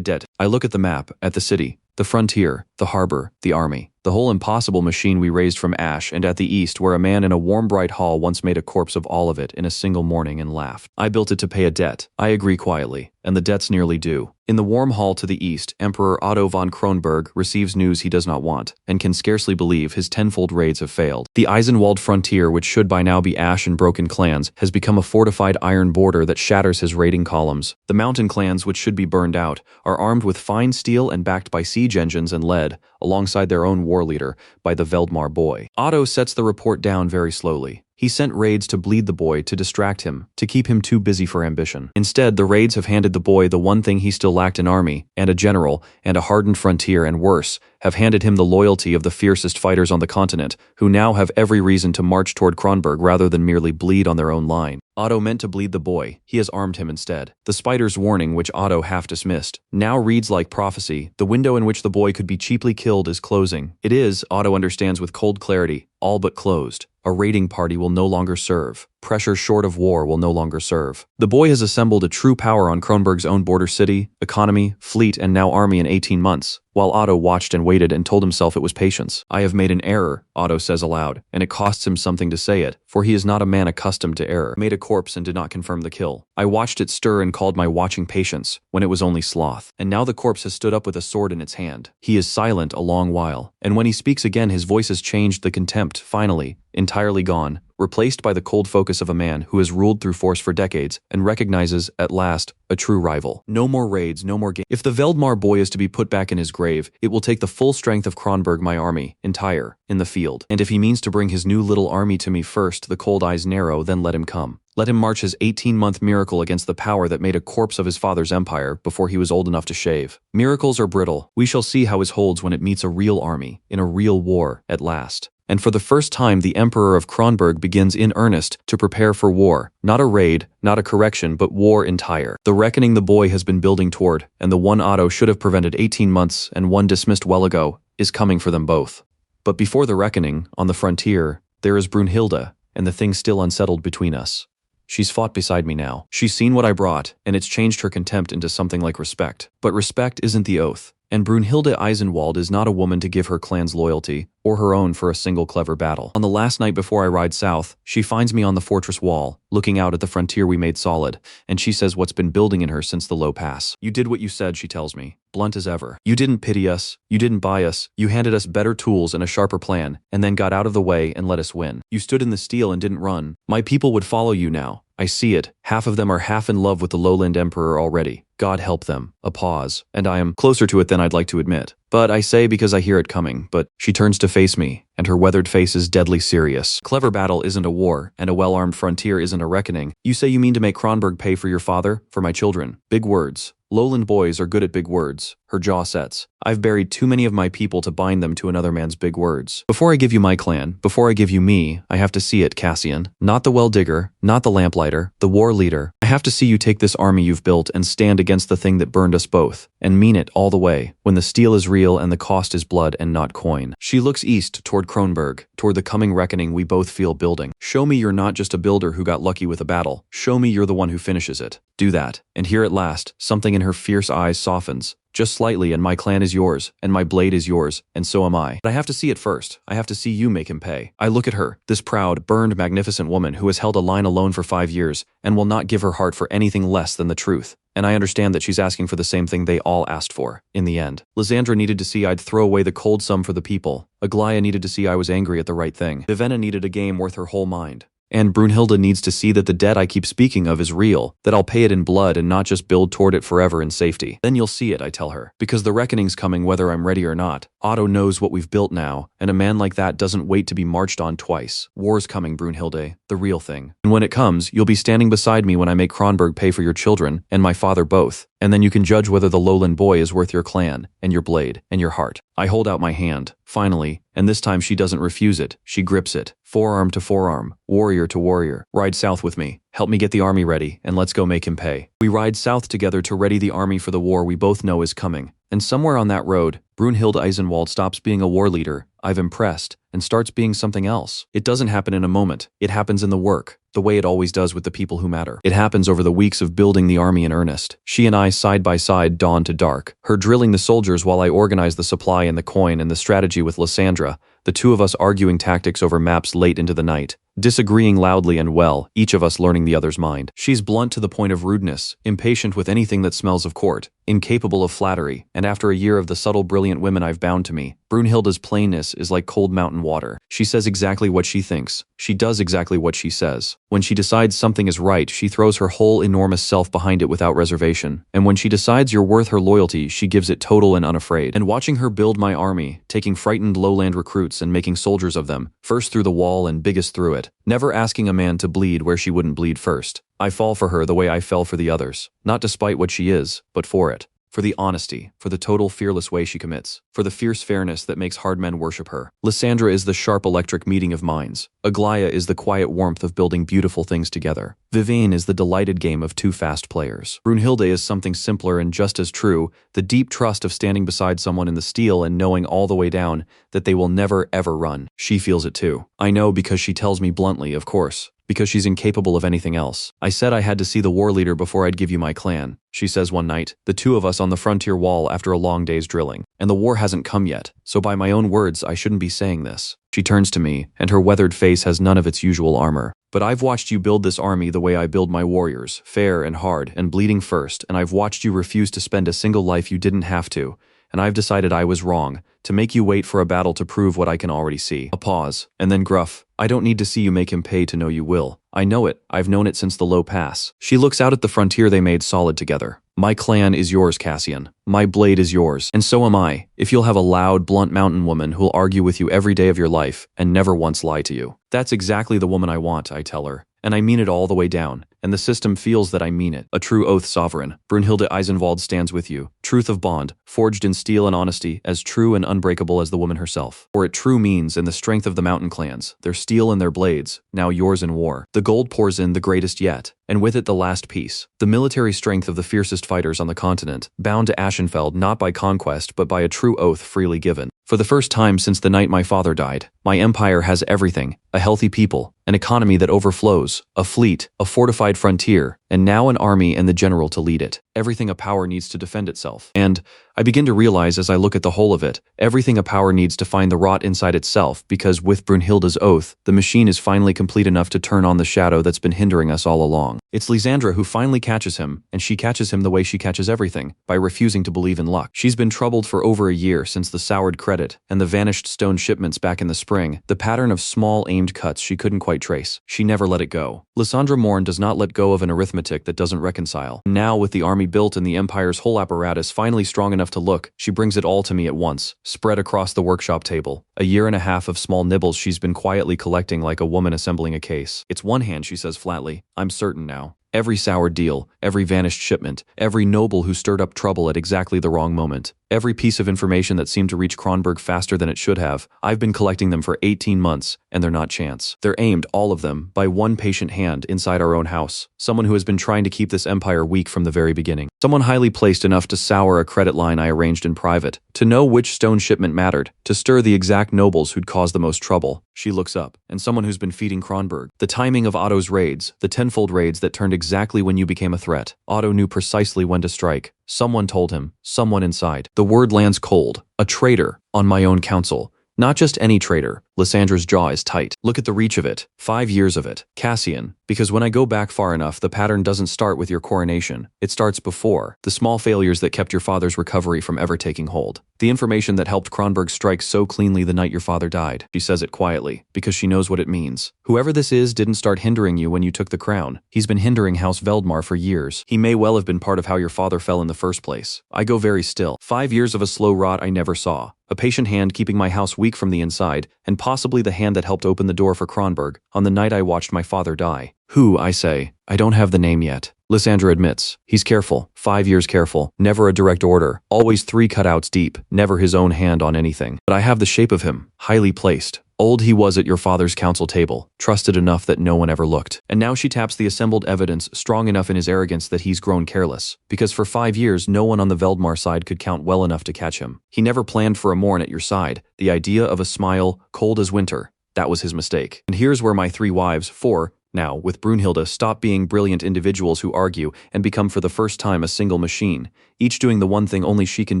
debt. I look at the map, at the city, the frontier, the harbor, the army. The whole impossible machine we raised from ash, and at the east where a man in a warm bright hall once made a corpse of all of it in a single morning and laughed. I built it to pay a debt. I agree quietly, and the debt's nearly due. In the warm hall to the east, Emperor Otto von Kronberg receives news he does not want, and can scarcely believe his tenfold raids have failed. The Eisenwald frontier, which should by now be ash and broken clans, has become a fortified iron border that shatters his raiding columns. The mountain clans, which should be burned out, are armed with fine steel and backed by siege engines and lead, alongside their own war leader, by the Veldmar boy. Otto sets the report down very slowly. He sent raids to bleed the boy, to distract him, to keep him too busy for ambition. Instead, the raids have handed the boy the one thing he still lacked: an army, and a general, and a hardened frontier, and worse, have handed him the loyalty of the fiercest fighters on the continent, who now have every reason to march toward Kronberg rather than merely bleed on their own line. Otto meant to bleed the boy. He has armed him instead. The spider's warning, which Otto half dismissed, now reads like prophecy. The window in which the boy could be cheaply killed is closing. It is, Otto understands with cold clarity, all but closed. A raiding party will no longer serve. Pressure short of war will no longer serve. The boy has assembled a true power on Kronberg's own border city, economy, fleet, and now army in 18 months, while Otto watched and waited and told himself it was patience. I have made an error, Otto says aloud, and it costs him something to say it, for he is not a man accustomed to error. Made a corpse and did not confirm the kill. I watched it stir and called my watching patience, when it was only sloth. And now the corpse has stood up with a sword in its hand. He is silent a long while, and when he speaks again his voice has changed, the contempt, finally, entirely gone, replaced by the cold focus of a man who has ruled through force for decades and recognizes, at last, a true rival. No more raids, no more games. If the Veldmar boy is to be put back in his grave, it will take the full strength of Kronberg, my army, entire, in the field. And if he means to bring his new little army to me first, the cold eyes narrow, then let him come. Let him march his 18-month miracle against the power that made a corpse of his father's empire before he was old enough to shave. Miracles are brittle. We shall see how his holds when it meets a real army, in a real war, at last. And for the first time the Emperor of Kronberg begins in earnest to prepare for war. Not a raid, not a correction, but war entire. The reckoning the boy has been building toward, and the one Otto should have prevented 18 months and one dismissed well ago, is coming for them both. But before the reckoning, on the frontier, there is Brunhilde, and the thing still unsettled between us. She's fought beside me now. She's seen what I brought, and it's changed her contempt into something like respect. But respect isn't the oath, And Brunhilde Eisenwald is not a woman to give her clan's loyalty, or her own for a single clever battle. On the last night before I ride south, she finds me on the fortress wall, looking out at the frontier we made solid, and she says what's been building in her since the low pass. You did what you said, she tells me, blunt as ever. You didn't pity us, you didn't buy us, you handed us better tools and a sharper plan, and then got out of the way and let us win. You stood in the steel and didn't run. My people would follow you now. I see it. Half of them are half in love with the lowland emperor already. God help them. A pause. And I am closer to it than I'd like to admit. But I say because I hear it coming. But she turns to face me, and her weathered face is deadly serious. Clever battle isn't a war, and a well-armed frontier isn't a reckoning. You say you mean to make Kronberg pay for your father, for my children. Big words. Lowland boys are good at big words. Her jaw sets. I've buried too many of my people to bind them to another man's big words. Before I give you my clan, before I give you me, I have to see it, Cassian. Not the well-digger, not the lamplighter, the war leader. I have to see you take this army you've built and stand against the thing that burned us both, and mean it all the way, when the steel is real and the cost is blood and not coin. She looks east toward Kronberg, toward the coming reckoning we both feel building. Show me you're not just a builder who got lucky with a battle. Show me you're the one who finishes it. Do that. And here at last, something in her fierce eyes softens. Just slightly, and my clan is yours, and my blade is yours, and so am I. But I have to see it first. I have to see you make him pay. I look at her, this proud, burned, magnificent woman who has held a line alone for 5 years, and will not give her heart for anything less than the truth. And I understand that she's asking for the same thing they all asked for, in the end. Lysandra needed to see I'd throw away the cold sum for the people. Aglaia needed to see I was angry at the right thing. Vivenna needed a game worth her whole mind. And Brunhilde needs to see that the debt I keep speaking of is real, that I'll pay it in blood and not just build toward it forever in safety. Then you'll see it, I tell her, because the reckoning's coming whether I'm ready or not. Otto knows what we've built now, and a man like that doesn't wait to be marched on twice. War's coming, Brunhilde, the real thing. And when it comes, you'll be standing beside me when I make Kronberg pay for your children, and my father both. And then you can judge whether the lowland boy is worth your clan, and your blade, and your heart. I hold out my hand, finally, and this time she doesn't refuse it. She grips it, forearm to forearm, warrior to warrior. Ride south with me. Help me get the army ready, and let's go make him pay. We ride south together to ready the army for the war we both know is coming. And somewhere on that road, Brunhilde Eisenwald stops being a war leader I've impressed, and starts being something else. It doesn't happen in a moment. It happens in the work, the way it always does with the people who matter. It happens over the weeks of building the army in earnest. She and I side by side, dawn to dark. Her drilling the soldiers while I organize the supply and the coin and the strategy with Lysandra, the two of us arguing tactics over maps late into the night. Disagreeing loudly and well, each of us learning the other's mind. She's blunt to the point of rudeness, impatient with anything that smells of court, incapable of flattery, and after a year of the subtle brilliant women I've bound to me, Brunhilde's plainness is like cold mountain water. She says exactly what she thinks. She does exactly what she says. When she decides something is right, she throws her whole enormous self behind it without reservation. And when she decides you're worth her loyalty, she gives it total and unafraid. And watching her build my army, taking frightened lowland recruits and making soldiers of them, first through the wall and biggest through it, never asking a man to bleed where she wouldn't bleed first. I fall for her the way I fell for the others, not despite what she is, but for it. For the honesty, for the total fearless way she commits, for the fierce fairness that makes hard men worship her. Lysandra is the sharp electric meeting of minds. Aglaia is the quiet warmth of building beautiful things together. Vivienne is the delighted game of two fast players. Brunhilde is something simpler and just as true, the deep trust of standing beside someone in the steel and knowing all the way down that they will never ever run. She feels it too. I know because she tells me bluntly, of course. Because she's incapable of anything else. I said I had to see the war leader before I'd give you my clan, she says one night, the two of us on the frontier wall after a long day's drilling. And the war hasn't come yet, so by my own words, I shouldn't be saying this. She turns to me, and her weathered face has none of its usual armor. But I've watched you build this army the way I build my warriors, fair and hard, and bleeding first, and I've watched you refuse to spend a single life you didn't have to, and I've decided I was wrong, to make you wait for a battle to prove what I can already see. A pause, and then gruff, I don't need to see you make him pay to know you will. I know it, I've known it since the low pass. She looks out at the frontier they made solid together. My clan is yours, Cassian. My blade is yours, and so am I, if you'll have a loud, blunt mountain woman who'll argue with you every day of your life, and never once lie to you. That's exactly the woman I want, I tell her. And I mean it all the way down, and the system feels that I mean it. A true oath sovereign. Brunhilde Eisenwald stands with you. Truth of bond, forged in steel and honesty, as true and unbreakable as the woman herself. For it true means in the strength of the mountain clans, their steel and their blades, now yours in war. The gold pours in the greatest yet, and with it the last piece. The military strength of the fiercest fighters on the continent, bound to Ashenfeld not by conquest but by a true oath freely given. For the first time since the night my father died, My empire has everything: a healthy people, an economy that overflows, a fleet, a fortified frontier, and now an army and the general to lead it. Everything a power needs to defend itself. And I begin to realize as I look at the whole of it, everything a power needs to find the rot inside itself, because with Brunhilde's oath, the machine is finally complete enough to turn on the shadow that's been hindering us all along. It's Lysandra who finally catches him, and she catches him the way she catches everything, by refusing to believe in luck. She's been troubled for over a year since the soured credit and the vanished stone shipments back in the spring, the pattern of small aimed cuts she couldn't quite trace. She never let it go. Lysandra Morn does not let go of an arithmetic that doesn't reconcile. Now, with the army built and the Empire's whole apparatus finally strong enough to look, she brings it all to me at once, spread across the workshop table. A year and a half of small nibbles she's been quietly collecting like a woman assembling a case. It's one hand, she says flatly. I'm certain now. Every soured deal, every vanished shipment, every noble who stirred up trouble at exactly the wrong moment, every piece of information that seemed to reach Kronberg faster than it should have, I've been collecting them for 18 months, and they're not chance. They're aimed, all of them, by one patient hand inside our own house, someone who has been trying to keep this empire weak from the very beginning. Someone highly placed enough to sour a credit line I arranged in private, to know which stone shipment mattered, to stir the exact nobles who'd caused the most trouble. She looks up, and someone who's been feeding Kronberg. The timing of Otto's raids, the tenfold raids that turned exactly when you became a threat. Otto knew precisely when to strike. Someone told him, someone inside. The word lands cold. A traitor, on my own council. Not just any traitor. Lysandra's jaw is tight. Look at the reach of it. 5 years of it. Cassian. Because when I go back far enough, the pattern doesn't start with your coronation. It starts before. The small failures that kept your father's recovery from ever taking hold. The information that helped Kronberg strike so cleanly the night your father died. She says it quietly, because she knows what it means. Whoever this is didn't start hindering you when you took the crown. He's been hindering House Veldmar for years. He may well have been part of how your father fell in the first place. I go very still. 5 years of a slow rot I never saw. A patient hand keeping my house weak from the inside, and possibly the hand that helped open the door for Kronberg on the night I watched my father die. Who, I say. I don't have the name yet. Lysandra admits. He's careful. 5 years careful. Never a direct order. Always 3 cutouts deep. Never his own hand on anything. But I have the shape of him. Highly placed. Old he was at your father's council table, trusted enough that no one ever looked. And now she taps the assembled evidence strong enough in his arrogance that he's grown careless, because for 5 years no one on the Veldmar side could count well enough to catch him. He never planned for a morn at your side, the idea of a smile, cold as winter. That was his mistake. And here's where my 3 wives, 4, now, with Brunhilde, stop being brilliant individuals who argue and become for the first time a single machine, each doing the one thing only she can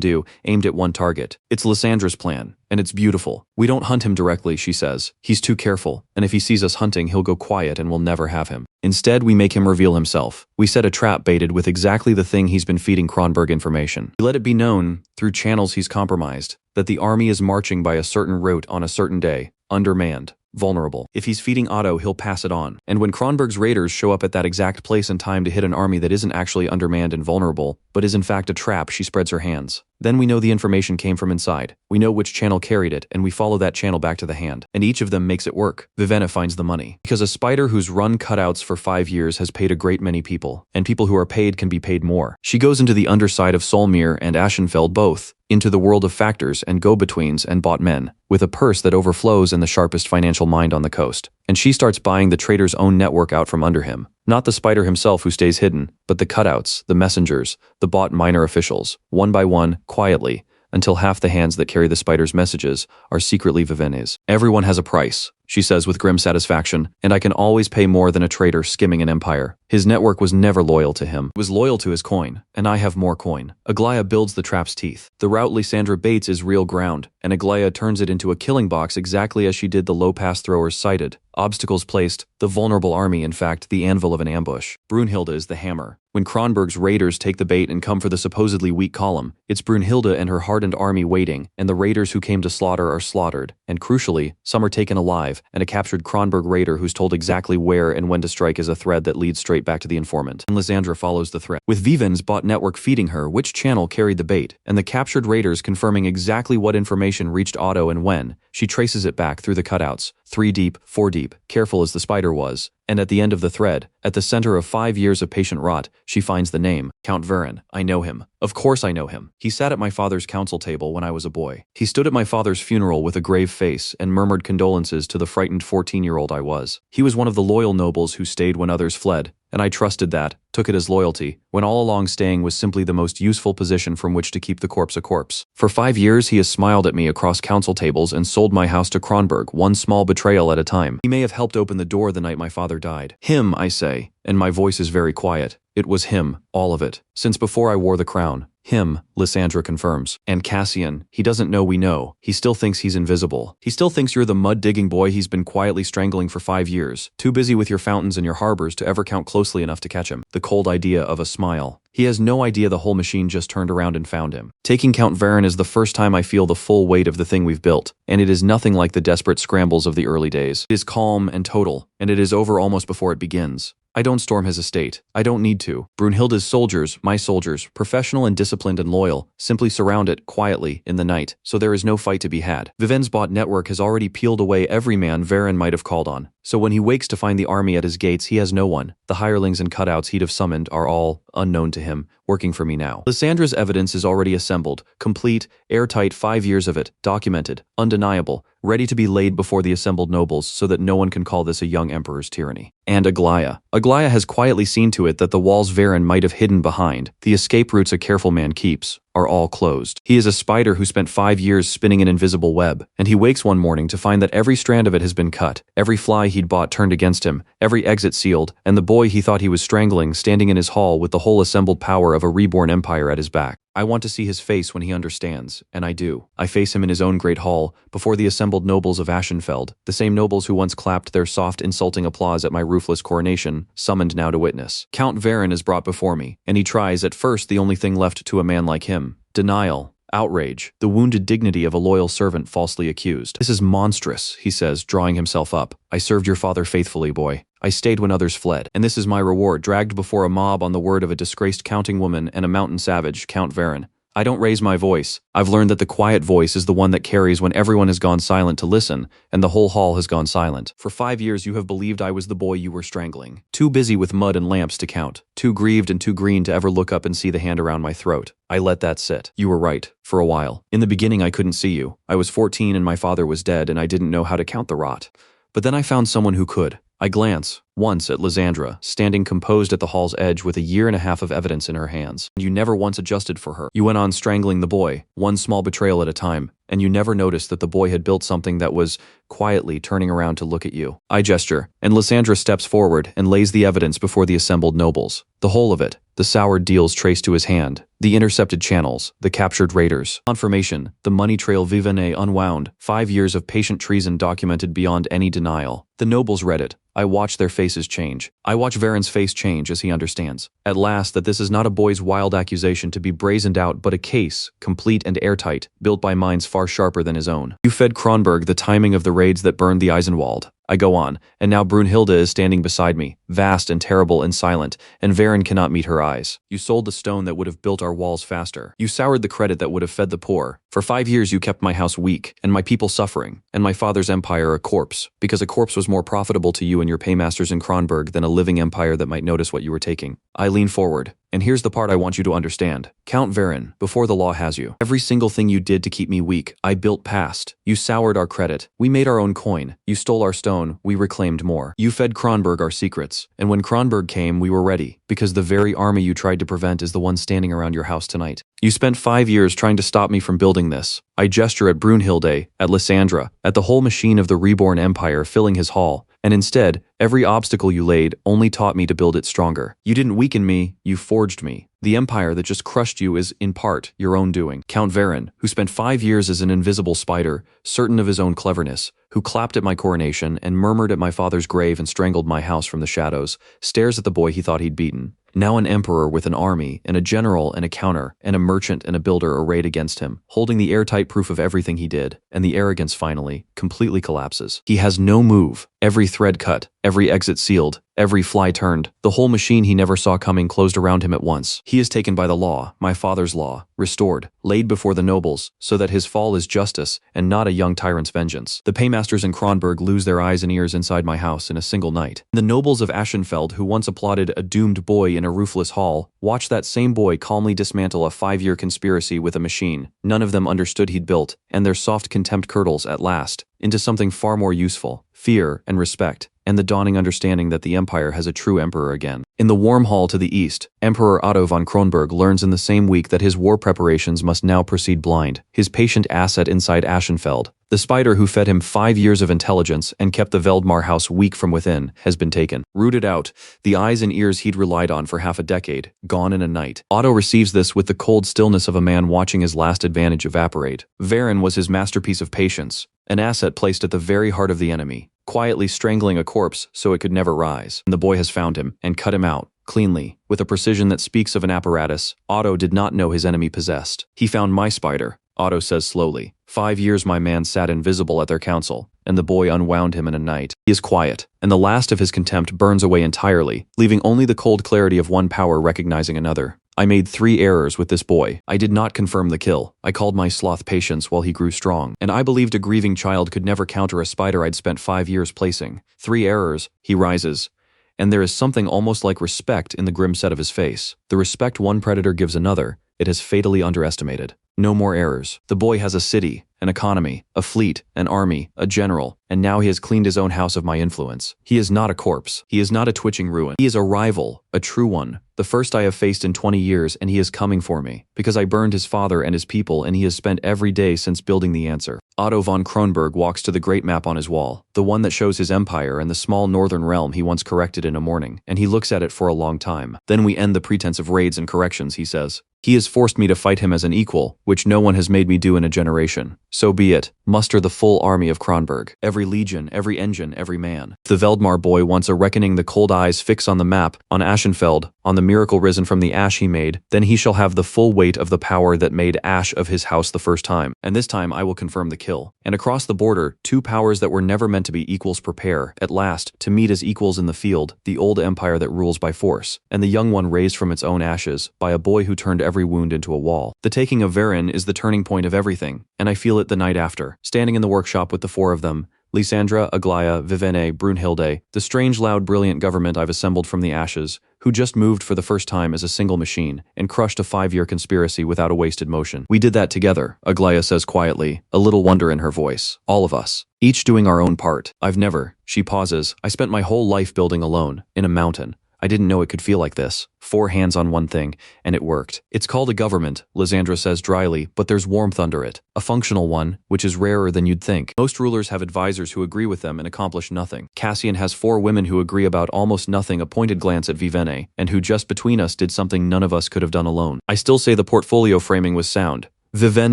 do, aimed at one target. It's Lysandra's plan, and it's beautiful. We don't hunt him directly, she says. He's too careful, and if he sees us hunting, he'll go quiet and we'll never have him. Instead, we make him reveal himself. We set a trap baited with exactly the thing he's been feeding Kronberg information. We let it be known, through channels he's compromised, that the army is marching by a certain route on a certain day, undermanned. Vulnerable. If he's feeding Otto, he'll pass it on. And when Kronberg's raiders show up at that exact place in time to hit an army that isn't actually undermanned and vulnerable, but is in fact a trap, she spreads her hands. Then we know the information came from inside. We know which channel carried it, and we follow that channel back to the hand. And each of them makes it work. Vivenna finds the money. Because a spider who's run cutouts for 5 years has paid a great many people, and people who are paid can be paid more. She goes into the underside of Solmir and Ashenfeld both, into the world of factors and go-betweens and bought men, with a purse that overflows and the sharpest financial mind on the coast. And she starts buying the trader's own network out from under him. Not the spider himself who stays hidden, but the cutouts, the messengers, the bought minor officials, one by one, quietly, until half the hands that carry the spider's messages are secretly Vivenna's. Everyone has a price, she says with grim satisfaction, and I can always pay more than a traitor skimming an empire. His network was never loyal to him. It was loyal to his coin, and I have more coin. Aglaia builds the trap's teeth. The route Lysandra baits is real ground, and Aglaia turns it into a killing box exactly as she did the low-pass throwers sighted. Obstacles placed, the vulnerable army, in fact, the anvil of an ambush. Brunhilde is the hammer. When Kronberg's raiders take the bait and come for the supposedly weak column, it's Brunhilde and her hardened army waiting, and the raiders who came to slaughter are slaughtered. And crucially, some are taken alive, and a captured Kronberg raider who's told exactly where and when to strike is a thread that leads straight back to the informant. And Lysandra follows the thread. With Viven's bought network feeding her which channel carried the bait, and the captured raiders confirming exactly what information reached Otto and when, she traces it back through the cutouts, 3 deep, 4 deep, careful as the spider was. And at the end of the thread, at the center of 5 years of patient rot, she finds the name, Count Varen. I know him. Of course I know him. He sat at my father's council table when I was a boy. He stood at my father's funeral with a grave face and murmured condolences to the frightened 14-year-old I was. He was one of the loyal nobles who stayed when others fled, and I trusted that, took it as loyalty, when all along staying was simply the most useful position from which to keep the corpse a corpse. For 5 years he has smiled at me across council tables and sold my house to Kronberg, one small betrayal at a time. He may have helped open the door the night my father died. Him, I say, and my voice is very quiet. It was him, all of it. Since before I wore the crown. Him, Lysandra confirms. And Cassian, he doesn't know we know. He still thinks he's invisible. He still thinks you're the mud-digging boy he's been quietly strangling for 5 years, too busy with your fountains and your harbors to ever count closely enough to catch him. The cold idea of a smile. He has no idea the whole machine just turned around and found him. Taking Count Varen is the first time I feel the full weight of the thing we've built, and it is nothing like the desperate scrambles of the early days. It is calm and total, and it is over almost before it begins. I don't storm his estate. I don't need to. Brunhilde's soldiers, my soldiers, professional and disciplined and loyal, simply surround it, quietly, in the night, so there is no fight to be had. Viven's bot network has already peeled away every man Varen might have called on, so when he wakes to find the army at his gates he has no one. The hirelings and cutouts he'd have summoned are all, unknown to him, working for me now. Lysandra's evidence is already assembled, complete, airtight, 5 years of it, documented, undeniable, ready to be laid before the assembled nobles so that no one can call this a young emperor's tyranny. And Aglaya. Aglaya has quietly seen to it that the walls Varen might have hidden behind, the escape routes a careful man keeps, are all closed. He is a spider who spent 5 years spinning an invisible web, and he wakes one morning to find that every strand of it has been cut, every fly he'd bought turned against him, every exit sealed, and the boy he thought he was strangling standing in his hall with the whole assembled power of a reborn empire at his back. I want to see his face when he understands, and I do. I face him in his own great hall, before the assembled nobles of Ashenfeld, the same nobles who once clapped their soft, insulting applause at my ruthless coronation, summoned now to witness. Count Varen is brought before me, and he tries, at first the only thing left to a man like him. Denial. Outrage. The wounded dignity of a loyal servant falsely accused. This is monstrous, he says, drawing himself up. I served your father faithfully, boy. I stayed when others fled, and this is my reward, dragged before a mob on the word of a disgraced counting woman and a mountain savage, Count Varen. I don't raise my voice. I've learned that the quiet voice is the one that carries when everyone has gone silent to listen, and the whole hall has gone silent. For 5 years you have believed I was the boy you were strangling. Too busy with mud and lamps to count. Too grieved and too green to ever look up and see the hand around my throat. I let that sit. You were right, for a while. In the beginning I couldn't see you. I was 14 and my father was dead and I didn't know how to count the rot. But then I found someone who could. I glance, once at Lysandra, standing composed at the hall's edge with 1.5 years of evidence in her hands. You never once adjusted for her. You went on strangling the boy, one small betrayal at a time, and you never noticed that the boy had built something that was, quietly, turning around to look at you. I gesture, and Lysandra steps forward and lays the evidence before the assembled nobles. The whole of it, the soured deals traced to his hand, the intercepted channels, the captured raiders. Confirmation, the money trail Vivene unwound, 5 years of patient treason documented beyond any denial. The nobles read it. I watch their faces change. I watch Varen's face change as he understands, at last, that this is not a boy's wild accusation to be brazened out, but a case, complete and airtight, built by minds far sharper than his own. You fed Kronberg the timing of the raids that burned the Eisenwald. I go on, and now Brunhilde is standing beside me, vast and terrible and silent, and Varen cannot meet her eyes. You sold the stone that would have built our walls faster. You soured the credit that would have fed the poor. For 5 years you kept my house weak, and my people suffering, and my father's empire a corpse, because a corpse was more profitable to you and your paymasters in Kronberg than a living empire that might notice what you were taking. I lean forward. And here's the part I want you to understand. Count Varen, before the law has you. Every single thing you did to keep me weak, I built past. You soured our credit. We made our own coin. You stole our stone. We reclaimed more. You fed Kronberg our secrets. And when Kronberg came, we were ready, because the very army you tried to prevent is the one standing around your house tonight. You spent 5 years trying to stop me from building this. I gesture at Brunhilde, at Lysandra, at the whole machine of the reborn empire filling his hall. And instead, every obstacle you laid only taught me to build it stronger. You didn't weaken me, you forged me. The empire that just crushed you is, in part, your own doing. Count Varen, who spent 5 years as an invisible spider, certain of his own cleverness, who clapped at my coronation and murmured at my father's grave and strangled my house from the shadows, stares at the boy he thought he'd beaten. Now an emperor with an army, and a general and a counter, and a merchant and a builder arrayed against him, holding the airtight proof of everything he did, and the arrogance finally, completely collapses. He has no move, every thread cut, every exit sealed, every fly turned, the whole machine he never saw coming closed around him at once. He is taken by the law, my father's law, restored, laid before the nobles, so that his fall is justice and not a young tyrant's vengeance. The paymasters in Kronberg lose their eyes and ears inside my house in a single night. The nobles of Ashenfeld, who once applauded a doomed boy in a roofless hall, watch that same boy calmly dismantle a 5-year conspiracy with a machine none of them understood he'd built, and their soft contempt curdles, at last, into something far more useful, fear and respect. And and the dawning understanding that the Empire has a true emperor again. In the warm hall to the east, Emperor Otto von Kronberg learns in the same week that his war preparations must now proceed blind. His patient asset inside Aschenfeld, the spider who fed him 5 years of intelligence and kept the Veldmar house weak from within, has been taken. Rooted out, the eyes and ears he'd relied on for half a decade, gone in a night. Otto receives this with the cold stillness of a man watching his last advantage evaporate. Varen was his masterpiece of patience, an asset placed at the very heart of the enemy, quietly strangling a corpse so it could never rise. And the boy has found him and cut him out, cleanly, with a precision that speaks of an apparatus Otto did not know his enemy possessed. He found my spider, Otto says slowly. 5 years my man sat invisible at their council, and the boy unwound him in a night. He is quiet, and the last of his contempt burns away entirely, leaving only the cold clarity of one power recognizing another. I made 3 errors with this boy. I did not confirm the kill. I called my sloth patience while he grew strong, and I believed a grieving child could never counter a spider I'd spent 5 years placing. 3 errors. He rises, and there is something almost like respect in the grim set of his face. The respect one predator gives another, it has fatally underestimated. No more errors. The boy has a city, an economy, a fleet, an army, a general, and now he has cleaned his own house of my influence. He is not a corpse. He is not a twitching ruin. He is a rival, a true one, the first I have faced in 20 years, and he is coming for me, because I burned his father and his people, and he has spent every day since building the answer. Otto von Kronberg walks to the great map on his wall, the one that shows his empire and the small northern realm he once corrected in a morning, and he looks at it for a long time. Then we end the pretense of raids and corrections, he says. He has forced me to fight him as an equal, which no one has made me do in a generation. So be it. Muster the full army of Kronberg. Every legion, every engine, every man. If the Veldmar boy wants a reckoning, the cold eyes fix on the map, on Aschenfeld, on the miracle risen from the ash he made, then he shall have the full weight of the power that made ash of his house the first time. And this time I will confirm the kill. And across the border, 2 powers that were never meant to be equals prepare, at last, to meet as equals in the field, the old empire that rules by force, and the young one raised from its own ashes, by a boy who turned every wound into a wall. The taking of Varen is the turning point of everything, and I feel it the night after, standing in the workshop with the 4 of them, Lysandra, Aglaya, Vivene, Brunhilde, the strange, loud, brilliant government I've assembled from the ashes, who just moved for the first time as a single machine and crushed a 5-year conspiracy without a wasted motion. We did that together, Aglaya says quietly, a little wonder in her voice. All of us, each doing our own part. I've never, she pauses, I spent my whole life building alone, in a mountain. I didn't know it could feel like this. 4 hands on one thing, and it worked. It's called a government, Lysandra says dryly, but there's warmth under it. A functional one, which is rarer than you'd think. Most rulers have advisors who agree with them and accomplish nothing. Cassian has 4 women who agree about almost nothing, a pointed glance at Vivene, and who just between us did something none of us could have done alone. I still say the portfolio framing was sound. Vivene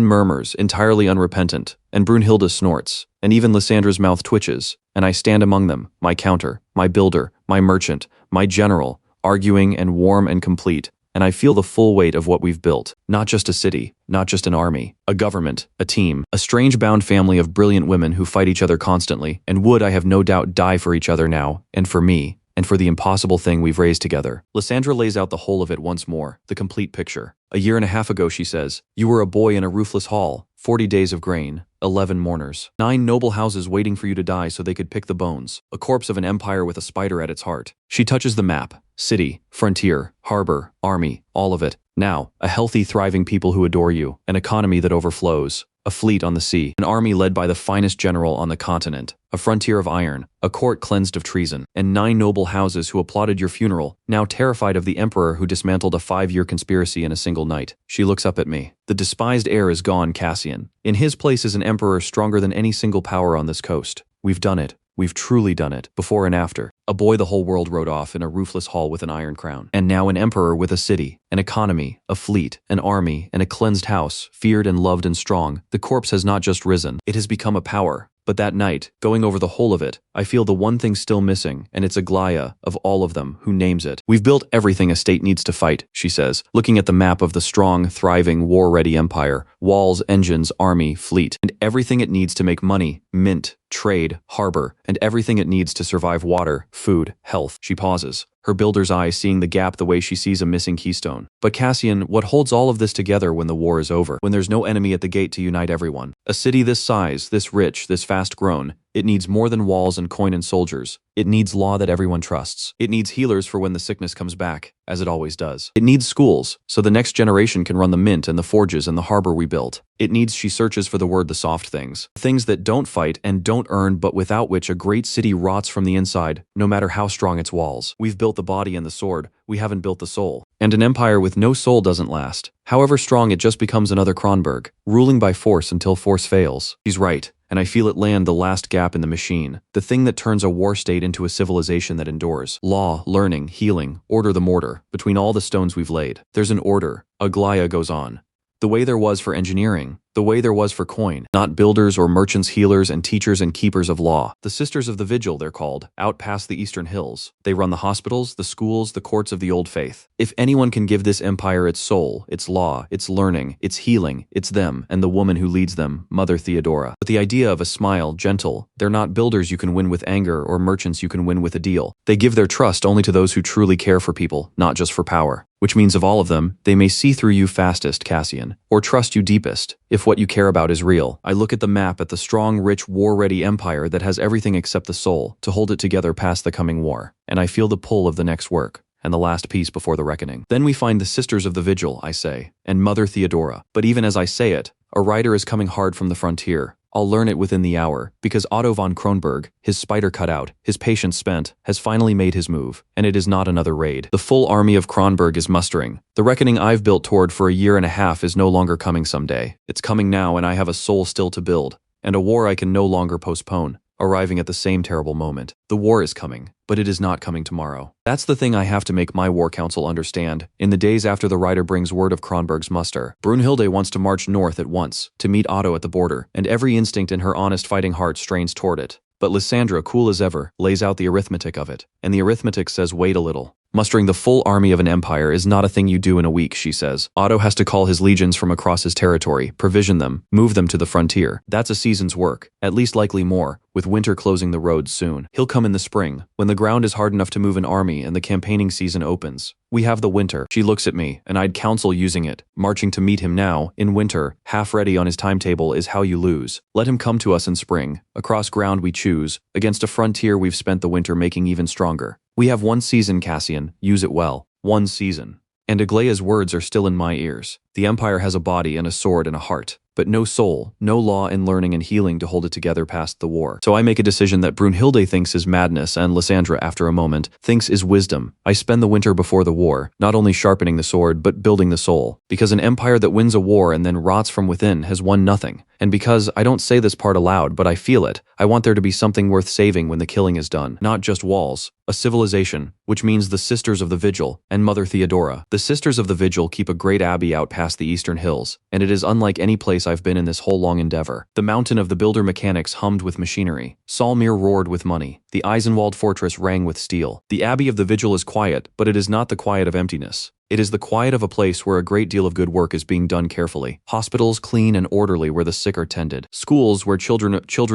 murmurs, entirely unrepentant, and Brunhilde snorts, and even Lysandra's mouth twitches, and I stand among them, my counter, my builder, my merchant, my general, arguing and warm and complete, and I feel the full weight of what we've built. Not just a city, not just an army, a government, a team, a strange bound family of brilliant women who fight each other constantly, and would, I have no doubt, die for each other now, and for me, and for the impossible thing we've raised together. Lysandra lays out the whole of it once more, the complete picture. A year and a half ago, she says, you were a boy in a roofless hall, 40 days of grain, 11 mourners, 9 noble houses waiting for you to die so they could pick the bones, a corpse of an empire with a spider at its heart. She touches the map, city, frontier, harbor, army, all of it. Now, a healthy, thriving people who adore you, an economy that overflows, a fleet on the sea, an army led by the finest general on the continent, a frontier of iron, a court cleansed of treason, and 9 noble houses who applauded your funeral, now terrified of the emperor who dismantled a 5-year conspiracy in a single night. She looks up at me. The despised heir is gone, Cassian. In his place is an emperor stronger than any single power on this coast. We've done it. We've truly done it, before and after. A boy the whole world wrote off in a roofless hall with an iron crown. And now an emperor with a city, an economy, a fleet, an army, and a cleansed house, feared and loved and strong. The corpse has not just risen, it has become a power. But that night, going over the whole of it, I feel the one thing still missing, and it's Aglaya, of all of them, who names it. We've built everything a state needs to fight, she says, looking at the map of the strong, thriving, war-ready empire. Walls, engines, army, fleet, and everything it needs to make money, mint, trade, harbor, and everything it needs to survive water, food, health. She pauses, her builder's eye seeing the gap the way she sees a missing keystone. But Cassian, what holds all of this together when the war is over, when there's no enemy at the gate to unite everyone? A city this size, this rich, this fast grown, It needs more than walls and coin and soldiers. It needs law that everyone trusts. It needs healers for when the sickness comes back, as it always does. It needs schools, so the next generation can run the mint and the forges and the harbor we built. It needs, she searches for the word, the soft things. Things that don't fight and don't earn, but without which a great city rots from the inside, no matter how strong its walls. We've built the body and the sword, we haven't built the soul. And an empire with no soul doesn't last. However strong, it just becomes another Kronberg, ruling by force until force fails. She's right. And I feel it land the last gap in the machine, the thing that turns a war state into a civilization that endures. Law, learning, healing, order the mortar. Between all the stones we've laid, there's an order. Aglaia goes on. The way there was for engineering, the way there was for coin, not builders or merchants, healers and teachers and keepers of law. The Sisters of the Vigil, they're called, out past the eastern hills. They run the hospitals, the schools, the courts of the old faith. If anyone can give this empire its soul, its law, its learning, its healing, it's them, and the woman who leads them, Mother Theodora. But the idea of a smile, gentle, they're not builders you can win with anger or merchants you can win with a deal. They give their trust only to those who truly care for people, not just for power. Which means of all of them, they may see through you fastest, Cassian, or trust you deepest, if what you care about is real. I look at the map at the strong, rich, war-ready empire that has everything except the soul to hold it together past the coming war, and I feel the pull of the next work, and the last piece before the reckoning. Then we find the Sisters of the Vigil, I say, and Mother Theodora. But even as I say it, a rider is coming hard from the frontier. I'll learn it within the hour, because Otto von Kronberg, his spider cut out, his patience spent, has finally made his move, and it is not another raid. The full army of Kronberg is mustering. The reckoning I've built toward for a year and a half is no longer coming someday. It's coming now, and I have a soul still to build, and a war I can no longer postpone, arriving at the same terrible moment. The war is coming, but it is not coming tomorrow. That's the thing I have to make my war council understand. In the days after the rider brings word of Kronberg's muster, Brunhilde wants to march north at once, to meet Otto at the border, and every instinct in her honest fighting heart strains toward it. But Lysandra, cool as ever, lays out the arithmetic of it, and the arithmetic says wait a little. Mustering the full army of an empire is not a thing you do in a week, she says. Otto has to call his legions from across his territory, provision them, move them to the frontier. That's a season's work, at least likely more, with winter closing the roads soon. He'll come in the spring, when the ground is hard enough to move an army and the campaigning season opens. We have the winter. She looks at me, and I'd counsel using it. Marching to meet him now, in winter, half ready on his timetable is how you lose. Let him come to us in spring, across ground we choose, against a frontier we've spent the winter making even stronger. We have one season, Cassian, use it well. One season. And Aglaia's words are still in my ears. The empire has a body and a sword and a heart, but no soul, no law and learning and healing to hold it together past the war. So I make a decision that Brunhilde thinks is madness and Lysandra, after a moment, thinks is wisdom. I spend the winter before the war, not only sharpening the sword, but building the soul. Because an empire that wins a war and then rots from within has won nothing. And because I don't say this part aloud, but I feel it, I want there to be something worth saving when the killing is done. Not just walls. A civilization, which means the Sisters of the Vigil and Mother Theodora. The Sisters of the Vigil keep a great abbey out past the eastern hills, and it is unlike any place I've been in this whole long endeavor. The mountain of the builder mechanics hummed with machinery. Salmir roared with money. The Eisenwald fortress rang with steel. The Abbey of the Vigil is quiet, but it is not the quiet of emptiness. It is the quiet of a place where a great deal of good work is being done carefully. Hospitals clean and orderly where the sick are tended. Schools where children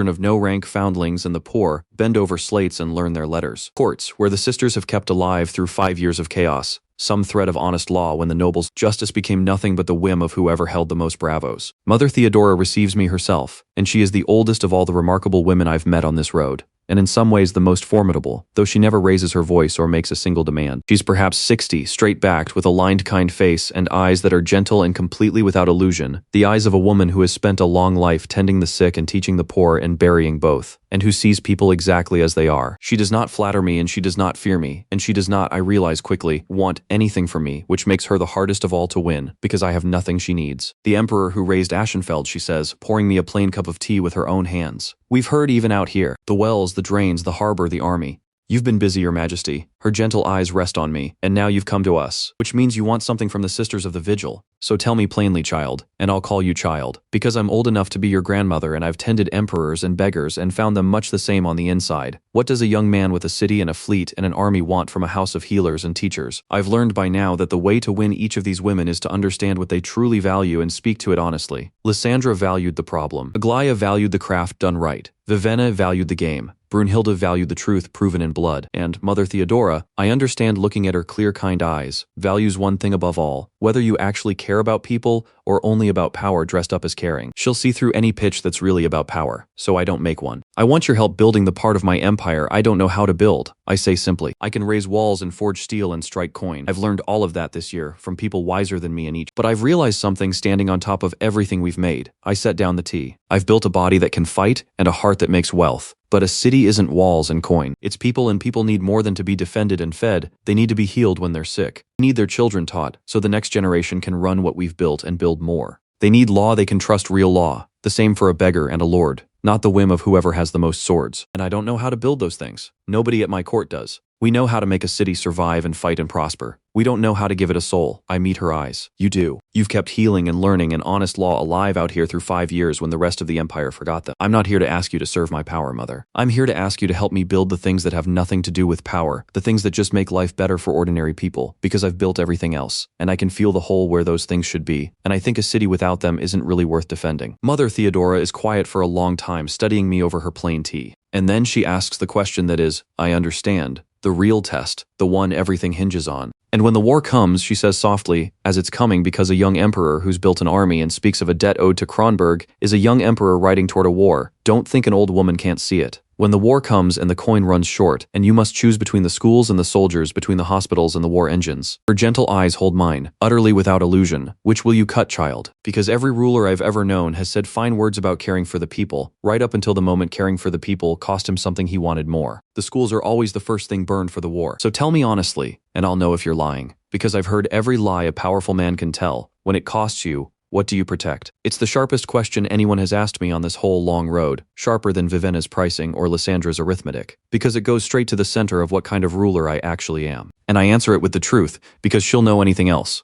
of no rank, foundlings and the poor, bend over slates and learn their letters. Courts where the sisters have kept alive through 5 years of chaos. Some thread of honest law when the nobles' justice became nothing but the whim of whoever held the most bravos. Mother Theodora receives me herself, and she is the oldest of all the remarkable women I've met on this road, and in some ways the most formidable, though she never raises her voice or makes a single demand. She's perhaps 60, straight-backed, with a lined, kind face and eyes that are gentle and completely without illusion, the eyes of a woman who has spent a long life tending the sick and teaching the poor and burying both, and who sees people exactly as they are. She does not flatter me and she does not fear me, and she does not, I realize quickly, want anything from me, which makes her the hardest of all to win, because I have nothing she needs. The emperor who raised Aschenfeld, she says, pouring me a plain cup of tea with her own hands. We've heard even out here. The wells, the drains, the harbor, the army. You've been busy, Your Majesty. Her gentle eyes rest on me, and now you've come to us, which means you want something from the Sisters of the Vigil. So tell me plainly, child, and I'll call you child, because I'm old enough to be your grandmother and I've tended emperors and beggars and found them much the same on the inside. What does a young man with a city and a fleet and an army want from a house of healers and teachers? I've learned by now that the way to win each of these women is to understand what they truly value and speak to it honestly. Lysandra valued the problem. Aglaia valued the craft done right. Vivenna valued the game. Brunhilde valued the truth proven in blood, and Mother Theodora, I understand looking at her clear, kind eyes, values one thing above all, whether you actually care about people or only about power dressed up as caring. She'll see through any pitch that's really about power, so I don't make one. I want your help building the part of my empire I don't know how to build. I say simply, I can raise walls and forge steel and strike coin. I've learned all of that this year from people wiser than me in each. But I've realized something standing on top of everything we've made. I set down the tea. I've built a body that can fight and a heart that makes wealth. But a city isn't walls and coin. It's people, and people need more than to be defended and fed. They need to be healed when they're sick. They need their children taught so the next generation can run what we've built and build more. They need law they can trust, real law. The same for a beggar and a lord, not the whim of whoever has the most swords. And I don't know how to build those things. Nobody at my court does. We know how to make a city survive and fight and prosper. We don't know how to give it a soul. I meet her eyes. You do. You've kept healing and learning and honest law alive out here through 5 years when the rest of the empire forgot them. I'm not here to ask you to serve my power, Mother. I'm here to ask you to help me build the things that have nothing to do with power, the things that just make life better for ordinary people, because I've built everything else, and I can feel the hole where those things should be, and I think a city without them isn't really worth defending. Mother Theodora is quiet for a long time, studying me over her plain tea. And then she asks the question that is, I understand, the real test, the one everything hinges on. And when the war comes, she says softly, as it's coming because a young emperor who's built an army and speaks of a debt owed to Kronberg is a young emperor riding toward a war. Don't think an old woman can't see it. When the war comes and the coin runs short, and you must choose between the schools and the soldiers, between the hospitals and the war engines. Her gentle eyes hold mine, utterly without illusion. Which will you cut, child? Because every ruler I've ever known has said fine words about caring for the people, right up until the moment caring for the people cost him something he wanted more. The schools are always the first thing burned for the war. So tell me honestly, and I'll know if you're lying. Because I've heard every lie a powerful man can tell. When it costs you, what do you protect? It's the sharpest question anyone has asked me on this whole long road, sharper than Vivenna's pricing or Lysandra's arithmetic, because it goes straight to the center of what kind of ruler I actually am. And I answer it with the truth, because she'll know anything else.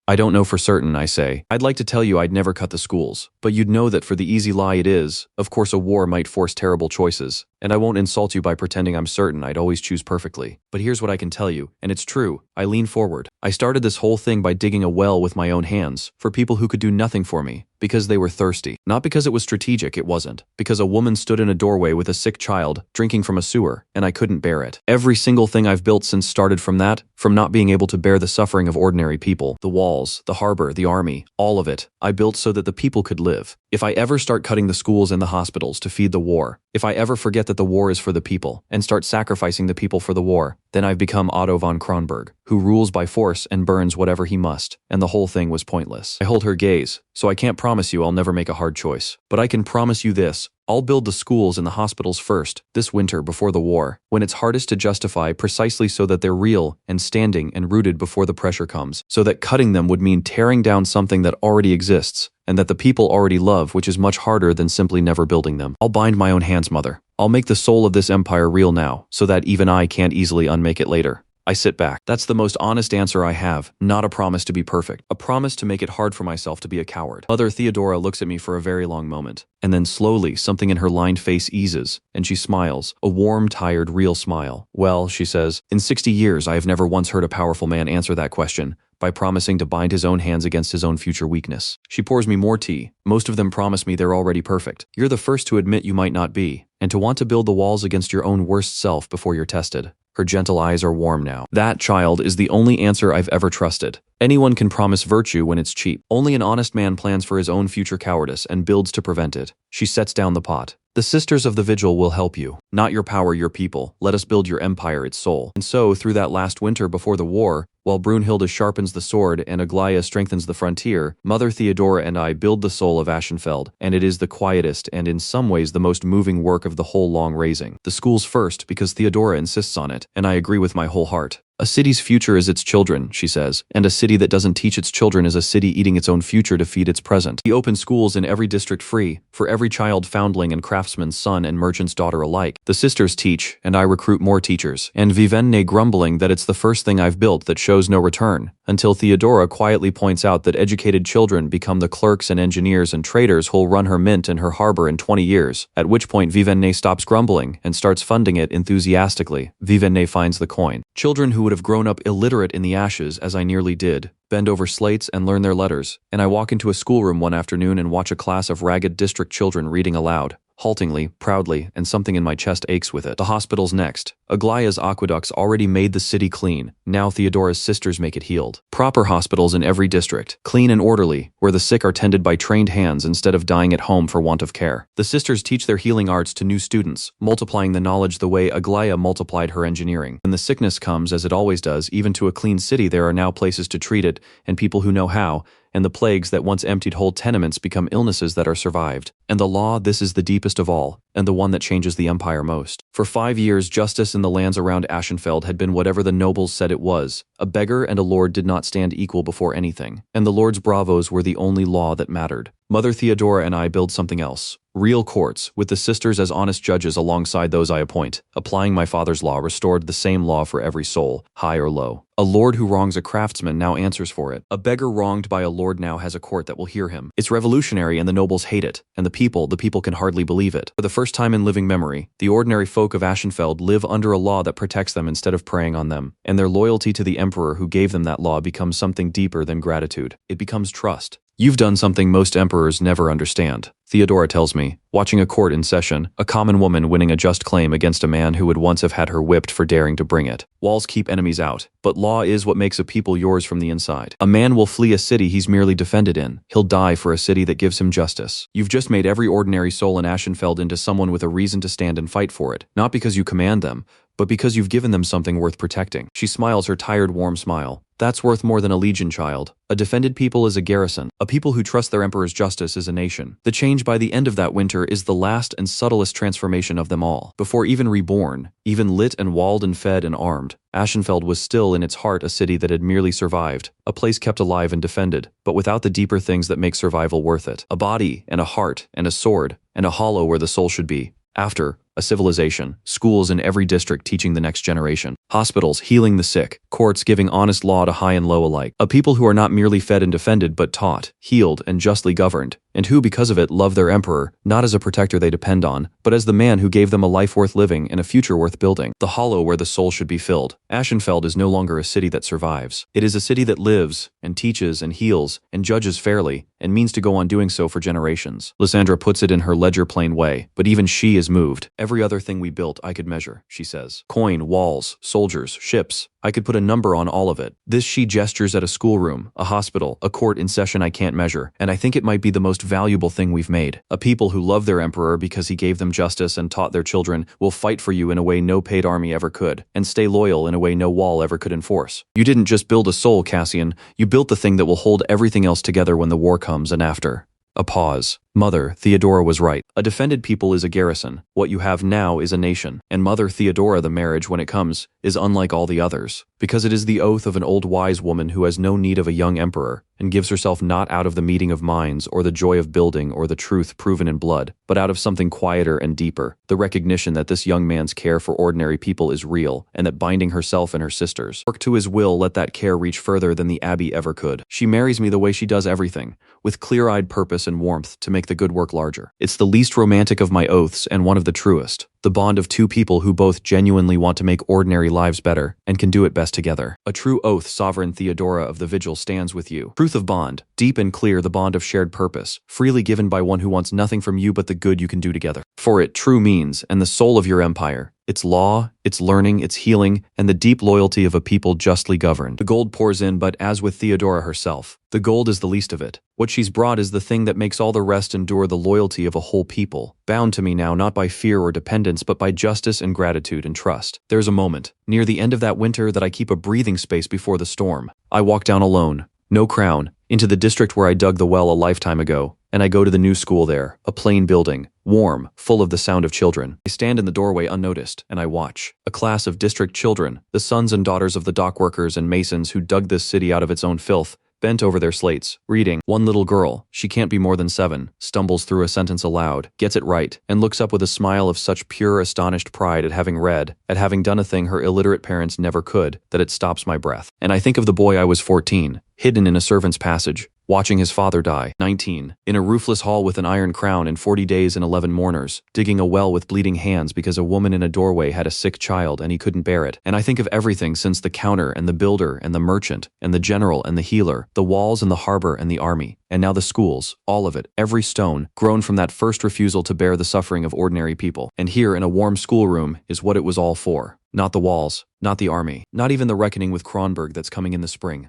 I don't know for certain, I say. I'd like to tell you I'd never cut the schools, but you'd know that for the easy lie it is, of course a war might force terrible choices, and I won't insult you by pretending I'm certain I'd always choose perfectly. But here's what I can tell you, and it's true. I lean forward. I started this whole thing by digging a well with my own hands, for people who could do nothing for me, because they were thirsty. Not because it was strategic, it wasn't. Because a woman stood in a doorway with a sick child, drinking from a sewer, and I couldn't bear it. Every single thing I've built since started from that, from not being able to bear the suffering of ordinary people. The walls, the harbor, the army, all of it, I built so that the people could live. If I ever start cutting the schools and the hospitals to feed the war, if I ever forget that the war is for the people, and start sacrificing the people for the war, then I've become Otto von Kronberg, who rules by force and burns whatever he must, and the whole thing was pointless. I hold her gaze, so I can't promise you I'll never make a hard choice. But I can promise you this, I'll build the schools and the hospitals first, this winter before the war, when it's hardest to justify, precisely so that they're real and standing and rooted before the pressure comes, so that cutting them would mean tearing down something that already exists, and that the people already love, which is much harder than simply never building them. I'll bind my own hands, Mother. I'll make the soul of this empire real now, so that even I can't easily unmake it later. I sit back. That's the most honest answer I have, not a promise to be perfect. A promise to make it hard for myself to be a coward. Mother Theodora looks at me for a very long moment, and then slowly something in her lined face eases, and she smiles, a warm, tired, real smile. Well, she says, in 60 years I have never once heard a powerful man answer that question, by promising to bind his own hands against his own future weakness. She pours me more tea. Most of them promise me they're already perfect. You're the first to admit you might not be, and to want to build the walls against your own worst self before you're tested. Her gentle eyes are warm now. That, child, is the only answer I've ever trusted. Anyone can promise virtue when it's cheap. Only an honest man plans for his own future cowardice and builds to prevent it. She sets down the pot. The sisters of the vigil will help you. Not your power, your people. Let us build your empire, its soul. And so, through that last winter before the war, while Brunhilde sharpens the sword and Aglaia strengthens the frontier, Mother Theodora and I build the soul of Aschenfeld, and it is the quietest and in some ways the most moving work of the whole long raising. The schools first, because Theodora insists on it, and I agree with my whole heart. A city's future is its children, she says, and a city that doesn't teach its children is a city eating its own future to feed its present. We open schools in every district free, for every child, foundling and craftsman's son and merchant's daughter alike. The sisters teach, and I recruit more teachers, and Vivenne grumbling that it's the first thing I've built that shows no return, until Theodora quietly points out that educated children become the clerks and engineers and traders who'll run her mint and her harbor in 20 years, at which point Vivenne stops grumbling and starts funding it enthusiastically. Vivenne finds the coin. Children who would have grown up illiterate in the ashes, as I nearly did, bend over slates and learn their letters, and I walk into a schoolroom one afternoon and watch a class of ragged district children reading aloud. haltingly, proudly, and something in my chest aches with it. The hospital's next. Aglaya's aqueducts already made the city clean. Now Theodora's sisters make it healed. Proper hospitals in every district, clean and orderly, where the sick are tended by trained hands instead of dying at home for want of care. The sisters teach their healing arts to new students, multiplying the knowledge the way Aglaya multiplied her engineering. When the sickness comes, as it always does, even to a clean city, there are now places to treat it, and people who know how, and the plagues that once emptied whole tenements become illnesses that are survived. And the law, this is the deepest of all, and the one that changes the empire most. For 5 years, justice in the lands around Aschenfeld had been whatever the nobles said it was. A beggar and a lord did not stand equal before anything, and the lord's bravos were the only law that mattered. Mother Theodora and I build something else. Real courts, with the sisters as honest judges alongside those I appoint. Applying my father's law restored the same law for every soul, high or low. A lord who wrongs a craftsman now answers for it. A beggar wronged by a lord now has a court that will hear him. It's revolutionary and the nobles hate it, and the people can hardly believe it. For the first time in living memory, the ordinary folk of Aschenfeld live under a law that protects them instead of preying on them, and their loyalty to the emperor who gave them that law becomes something deeper than gratitude. It becomes trust. You've done something most emperors never understand, Theodora tells me, watching a court in session, a common woman winning a just claim against a man who would once have had her whipped for daring to bring it. Walls keep enemies out, but law is what makes a people yours from the inside. A man will flee a city he's merely defended in. He'll die for a city that gives him justice. You've just made every ordinary soul in Aschenfeld into someone with a reason to stand and fight for it, not because you command them, but because you've given them something worth protecting. She smiles her tired, warm smile. That's worth more than a legion, child. A defended people is a garrison. A people who trust their emperor's justice is a nation. The change by the end of that winter is the last and subtlest transformation of them all. Before even reborn, even lit and walled and fed and armed, Aschenfeld was still in its heart a city that had merely survived, a place kept alive and defended, but without the deeper things that make survival worth it. A body and a heart and a sword and a hollow where the soul should be. After, a civilization, schools in every district teaching the next generation, hospitals healing the sick, courts giving honest law to high and low alike, a people who are not merely fed and defended but taught, healed, and justly governed, and who because of it love their emperor, not as a protector they depend on, but as the man who gave them a life worth living and a future worth building, the hollow where the soul should be filled. Aschenfeld is no longer a city that survives. It is a city that lives, and teaches, and heals, and judges fairly, and means to go on doing so for generations. Lysandra puts it in her ledger-plain way, but even she is moved. Every other thing we built I could measure, she says. Coin, walls, soldiers, ships. I could put a number on all of it. This she gestures at a schoolroom, a hospital, a court in session I can't measure, and I think it might be the most valuable thing we've made. A people who love their emperor because he gave them justice and taught their children will fight for you in a way no paid army ever could, and stay loyal in a way no wall ever could enforce. You didn't just build a soul, Cassian. You built the thing that will hold everything else together when the war comes and after. A pause. Mother, Theodora was right. A defended people is a garrison. What you have now is a nation. And Mother Theodora, the marriage, when it comes, is unlike all the others. Because it is the oath of an old wise woman who has no need of a young emperor, and gives herself not out of the meeting of minds or the joy of building or the truth proven in blood, but out of something quieter and deeper, the recognition that this young man's care for ordinary people is real, and that binding herself and her sisters, work to his will, let that care reach further than the abbey ever could. She marries me the way she does everything, with clear-eyed purpose and warmth to make the good work larger. It's the least romantic of my oaths and one of the truest. The bond of two people who both genuinely want to make ordinary lives better and can do it best together. A true oath, Sovereign Theodora of the Vigil stands with you. Truth of bond, deep and clear, the bond of shared purpose, freely given by one who wants nothing from you but the good you can do together. For it, true means, and the soul of your empire, its law, its learning, its healing, and the deep loyalty of a people justly governed. The gold pours in, but as with Theodora herself, the gold is the least of it. What she's brought is the thing that makes all the rest endure, the loyalty of a whole people, bound to me now not by fear or dependence, but by justice and gratitude and trust. There's a moment, near the end of that winter, that I keep a breathing space before the storm. I walk down alone, no crown, into the district where I dug the well a lifetime ago, and I go to the new school there, a plain building, warm, full of the sound of children. I stand in the doorway unnoticed, and I watch. A class of district children, the sons and daughters of the dock workers and masons who dug this city out of its own filth, bent over their slates, reading. One little girl, she can't be more than 7, stumbles through a sentence aloud, gets it right, and looks up with a smile of such pure, astonished pride at having read, at having done a thing her illiterate parents never could, that it stops my breath. And I think of the boy I was 14, hidden in a servant's passage, watching his father die. 19. In a roofless hall with an iron crown and 40 days and 11 mourners, digging a well with bleeding hands because a woman in a doorway had a sick child and he couldn't bear it. And I think of everything since the counter and the builder and the merchant and the general and the healer, the walls and the harbor and the army, and now the schools, all of it, every stone, grown from that first refusal to bear the suffering of ordinary people. And here in a warm schoolroom is what it was all for. Not the walls, not the army, not even the reckoning with Kronberg that's coming in the spring.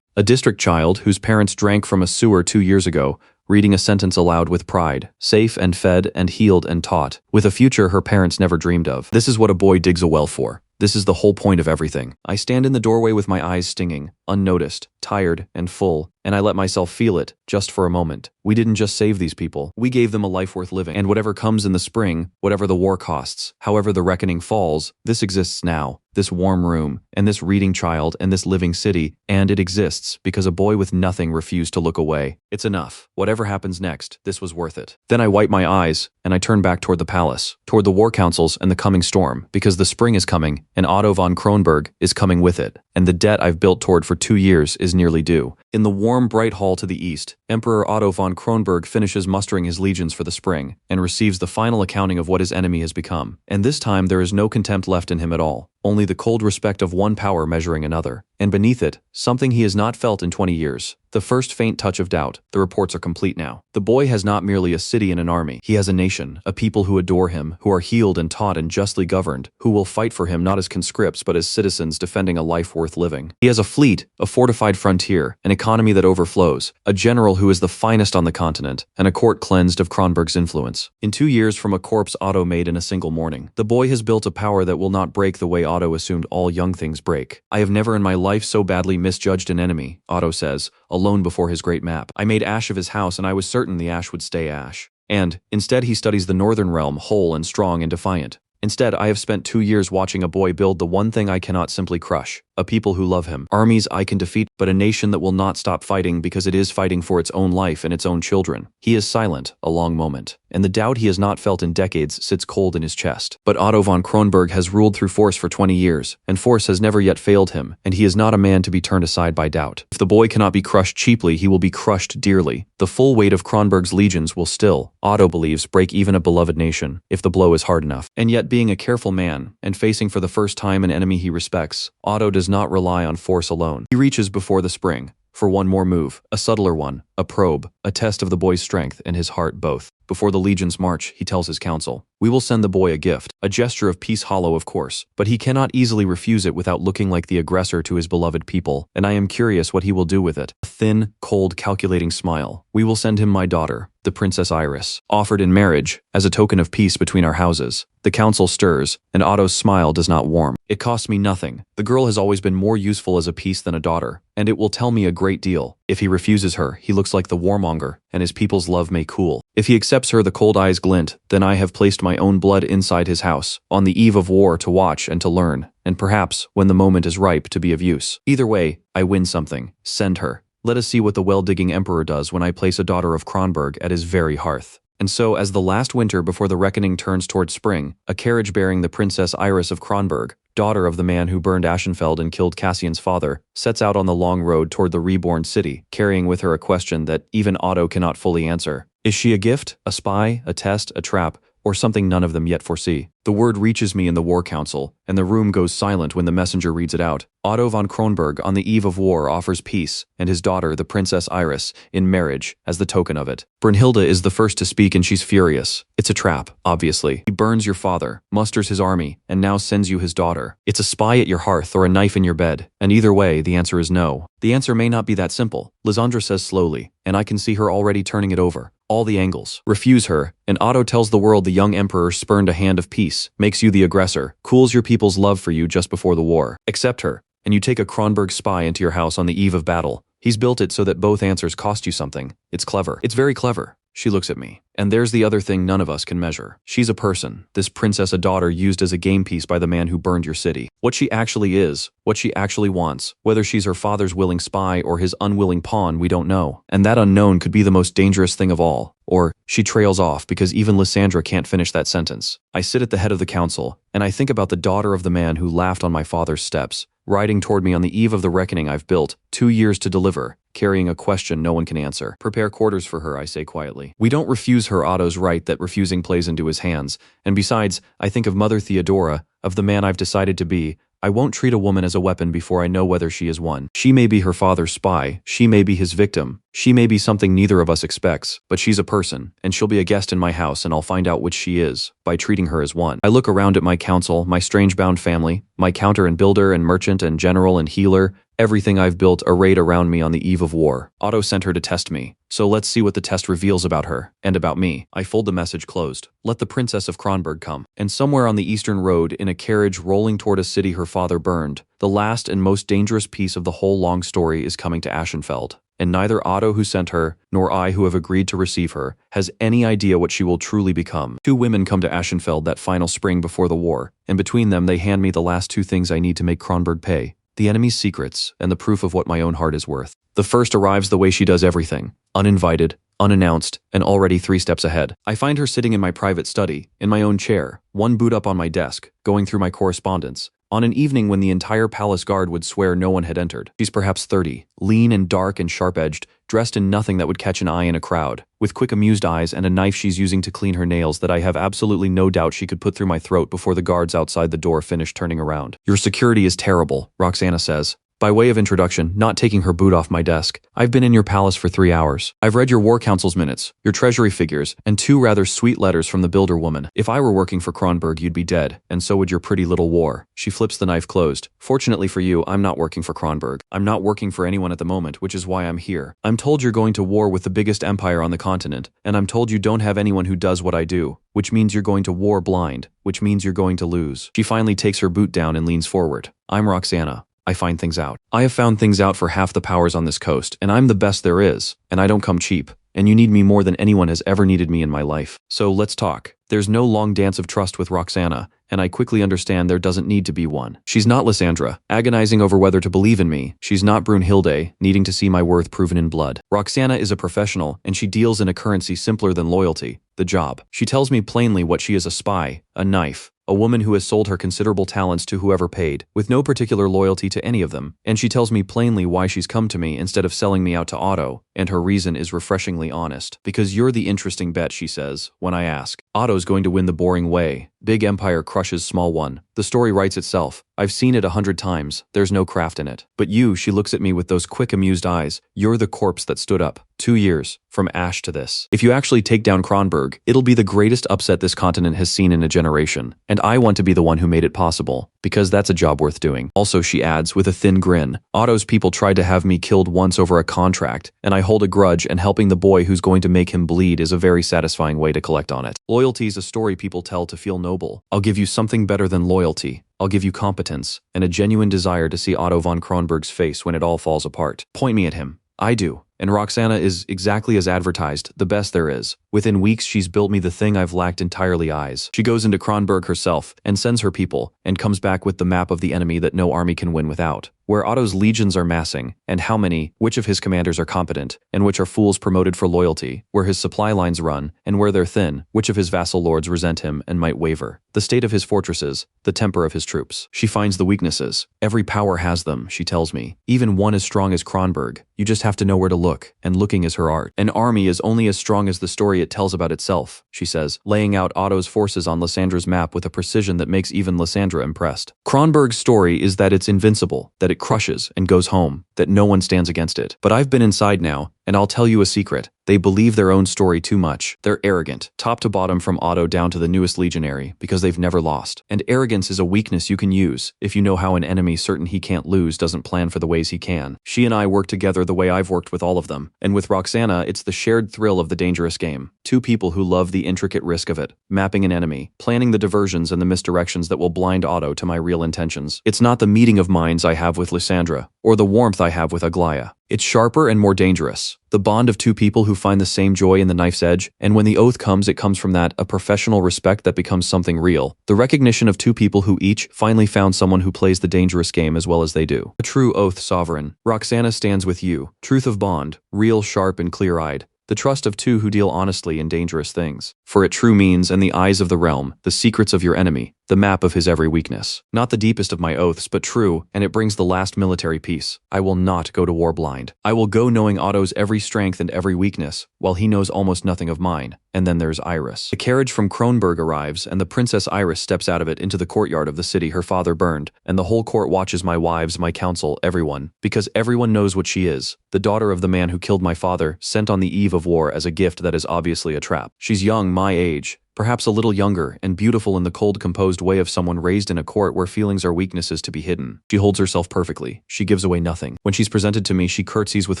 A district child whose parents drank from a sewer 2 years ago, reading a sentence aloud with pride, safe and fed and healed and taught, with a future her parents never dreamed of. This is what a boy digs a well for. This is the whole point of everything. I stand in the doorway with my eyes stinging, unnoticed, tired, and full, and I let myself feel it, just for a moment. We didn't just save these people, we gave them a life worth living. And whatever comes in the spring, whatever the war costs, however the reckoning falls, this exists now. This warm room, and this reading child, and this living city, and it exists because a boy with nothing refused to look away. It's enough. Whatever happens next, this was worth it. Then I wipe my eyes, and I turn back toward the palace, toward the war councils and the coming storm, because the spring is coming, and Otto von Kronberg is coming with it, and the debt I've built toward for 2 years is nearly due. In the warm, bright hall to the east, Emperor Otto von Kronberg finishes mustering his legions for the spring, and receives the final accounting of what his enemy has become. And this time there is no contempt left in him at all. Only the cold respect of one power measuring another. And beneath it, something he has not felt in 20 years. The first faint touch of doubt. The reports are complete now. The boy has not merely a city and an army. He has a nation, a people who adore him, who are healed and taught and justly governed, who will fight for him not as conscripts but as citizens defending a life worth living. He has a fleet, a fortified frontier, an economy that overflows, a general who is the finest on the continent, and a court cleansed of Kronberg's influence. In 2 years from a corpse Otto made in a single morning, the boy has built a power that will not break the way Otto assumed all young things break. I have never in my life so badly misjudged an enemy, Otto says, alone before his great map. I made ash of his house and I was certain the ash would stay ash. And, instead he studies the northern realm whole and strong and defiant. Instead, I have spent 2 years watching a boy build the one thing I cannot simply crush. A people who love him. Armies I can defeat, but a nation that will not stop fighting because it is fighting for its own life and its own children. He is silent, a long moment, and the doubt he has not felt in decades sits cold in his chest. But Otto von Kronberg has ruled through force for 20 years, and force has never yet failed him, and he is not a man to be turned aside by doubt. If the boy cannot be crushed cheaply, he will be crushed dearly. The full weight of Kronberg's legions will still, Otto believes, break even a beloved nation, if the blow is hard enough. And yet, being a careful man, and facing for the first time an enemy he respects, Otto does not rely on force alone. He reaches before the spring, for one more move, a subtler one, a probe, a test of the boy's strength and his heart both. Before the legions march, he tells his council, "We will send the boy a gift, a gesture of peace hollow of course, but he cannot easily refuse it without looking like the aggressor to his beloved people, and I am curious what he will do with it." A thin, cold, calculating smile. "We will send him my daughter, the Princess Iris, offered in marriage, as a token of peace between our houses." The council stirs, and Otto's smile does not warm. "It costs me nothing. The girl has always been more useful as a piece than a daughter, and it will tell me a great deal. If he refuses her, he looks like the warmonger, and his people's love may cool. If he accepts her, the cold eyes glint, then I have placed my own blood inside his house, on the eve of war to watch and to learn, and perhaps, when the moment is ripe, to be of use. Either way, I win something. Send her. Let us see what the well-digging emperor does when I place a daughter of Kronberg at his very hearth." And so, as the last winter before the reckoning turns toward spring, a carriage bearing the Princess Iris of Kronberg, daughter of the man who burned Aschenfeld and killed Cassian's father, sets out on the long road toward the reborn city, carrying with her a question that even Otto cannot fully answer. Is she a gift, a spy, a test, a trap, or something none of them yet foresee? The word reaches me in the war council, and the room goes silent when the messenger reads it out. Otto von Kronberg, on the eve of war, offers peace, and his daughter, the Princess Iris, in marriage, as the token of it. Brunhilde is the first to speak, and she's furious. It's a trap, obviously. He burns your father, musters his army, and now sends you his daughter. It's a spy at your hearth or a knife in your bed, and either way, the answer is no. The answer may not be that simple, Lysandra says slowly, and I can see her already turning it over. All the angles. Refuse her, and Otto tells the world the young emperor spurned a hand of peace, makes you the aggressor, cools your people's love for you just before the war. Accept her, and you take a Kronberg spy into your house on the eve of battle. He's built it so that both answers cost you something. It's clever. It's very clever. She looks at me. And there's the other thing none of us can measure. She's a person, this princess a daughter used as a game piece by the man who burned your city. What she actually is, what she actually wants, whether she's her father's willing spy or his unwilling pawn, we don't know. And that unknown could be the most dangerous thing of all. Or, she trails off because even Lysandra can't finish that sentence. I sit at the head of the council, and I think about the daughter of the man who laughed on my father's steps, riding toward me on the eve of the reckoning I've built, 2 years to deliver, carrying a question no one can answer. Prepare quarters for her, I say quietly. We don't refuse her. Otto's right that refusing plays into his hands. And besides, I think of Mother Theodora, of the man I've decided to be. I won't treat a woman as a weapon before I know whether she is one. She may be her father's spy, she may be his victim, she may be something neither of us expects, but she's a person, and she'll be a guest in my house, and I'll find out which she is, by treating her as one. I look around at my council, my strange-bound family, my counter and builder and merchant and general and healer, everything I've built arrayed around me on the eve of war. Otto sent her to test me, so let's see what the test reveals about her, and about me. I fold the message closed. Let the Princess of Kronberg come. And somewhere on the eastern road, in a carriage rolling toward a city her father burned, the last and most dangerous piece of the whole long story is coming to Ashenfeld. And neither Otto who sent her, nor I who have agreed to receive her, has any idea what she will truly become. 2 women come to Ashenfeld that final spring before the war, and between them they hand me the last 2 things I need to make Kronberg pay: the enemy's secrets and the proof of what my own heart is worth. The first arrives the way she does everything, uninvited, unannounced, and already 3 steps ahead. I find her sitting in my private study, in my own chair, one boot up on my desk, going through my correspondence, on an evening when the entire palace guard would swear no one had entered. She's perhaps 30, lean and dark and sharp-edged, dressed in nothing that would catch an eye in a crowd, with quick amused eyes and a knife she's using to clean her nails that I have absolutely no doubt she could put through my throat before the guards outside the door finish turning around. Your security is terrible, Roxana says. By way of introduction, not taking her boot off my desk, I've been in your palace for 3 hours. I've read your war council's minutes, your treasury figures, and 2 rather sweet letters from the builder woman. If I were working for Kronberg, you'd be dead, and so would your pretty little war. She flips the knife closed. Fortunately for you, I'm not working for Kronberg. I'm not working for anyone at the moment, which is why I'm here. I'm told you're going to war with the biggest empire on the continent, and I'm told you don't have anyone who does what I do, which means you're going to war blind, which means you're going to lose. She finally takes her boot down and leans forward. I'm Roxana. I find things out. I have found things out for half the powers on this coast, and I'm the best there is, and I don't come cheap, and you need me more than anyone has ever needed me in my life. So let's talk. There's no long dance of trust with Roxana, and I quickly understand there doesn't need to be one. She's not Lysandra, agonizing over whether to believe in me. She's not Brunhilde, needing to see my worth proven in blood. Roxana is a professional, and she deals in a currency simpler than loyalty: the job. She tells me plainly what she is: a spy, a knife, a woman who has sold her considerable talents to whoever paid, with no particular loyalty to any of them, and she tells me plainly why she's come to me instead of selling me out to Otto, and her reason is refreshingly honest. Because you're the interesting bet, she says, when I ask. Otto's going to win the boring way. Big empire crushes small one. The story writes itself. I've seen it 100 times. There's no craft in it. But you, she looks at me with those quick amused eyes, you're the corpse that stood up. 2 years, from ash to this. If you actually take down Kronberg, it'll be the greatest upset this continent has seen in a generation. And I want to be the one who made it possible, because that's a job worth doing. Also, she adds, with a thin grin, Otto's people tried to have me killed once over a contract, and I hold a grudge, and helping the boy who's going to make him bleed is a very satisfying way to collect on it. Loyalty's a story people tell to feel noble. I'll give you something better than loyalty. I'll give you competence, and a genuine desire to see Otto von Kronberg's face when it all falls apart. Point me at him. I do. And Roxana is exactly as advertised, the best there is. Within weeks, she's built me the thing I've lacked entirely: eyes. She goes into Kronberg herself, and sends her people, and comes back with the map of the enemy that no army can win without. Where Otto's legions are massing, and how many, which of his commanders are competent, and which are fools promoted for loyalty, where his supply lines run, and where they're thin, which of his vassal lords resent him and might waver. The state of his fortresses, the temper of his troops. She finds the weaknesses. Every power has them, she tells me. Even one as strong as Kronberg. You just have to know where to look, and looking is her art. An army is only as strong as the story it tells about itself, she says, laying out Otto's forces on Lysandra's map with a precision that makes even Lysandra impressed. Kronberg's story is that it's invincible, that it crushes and goes home, that no one stands against it. But I've been inside now, and I'll tell you a secret. They believe their own story too much. They're arrogant, top to bottom from Otto down to the newest legionary, because they've never lost. And arrogance is a weakness you can use, if you know how an enemy certain he can't lose doesn't plan for the ways he can. She and I work together the way I've worked with all of them. And with Roxana, it's the shared thrill of the dangerous game. 2 people who love the intricate risk of it. Mapping an enemy, planning the diversions and the misdirections that will blind Otto to my real intentions. It's not the meeting of minds I have with Lysandra, or the warmth I have with Aglaya. It's sharper and more dangerous. The bond of 2 people who find the same joy in the knife's edge, and when the oath comes, it comes from that, a professional respect that becomes something real. The recognition of 2 people who each finally found someone who plays the dangerous game as well as they do. A true oath sovereign. Roxana stands with you. Truth of bond, real, sharp, and clear-eyed. The trust of 2 who deal honestly in dangerous things. For it true means, in the eyes of the realm, the secrets of your enemy, the map of his every weakness. Not the deepest of my oaths, but true, and it brings the last military peace. I will not go to war blind. I will go knowing Otto's every strength and every weakness, while he knows almost nothing of mine. And then there's Iris. The carriage from Kronberg arrives, and the Princess Iris steps out of it into the courtyard of the city her father burned, and the whole court watches my wives, my council, everyone, because everyone knows what she is, the daughter of the man who killed my father, sent on the eve of war as a gift that is obviously a trap. She's young, my age, perhaps a little younger, and beautiful in the cold, composed way of someone raised in a court where feelings are weaknesses to be hidden. She holds herself perfectly. She gives away nothing. When she's presented to me, she curtsies with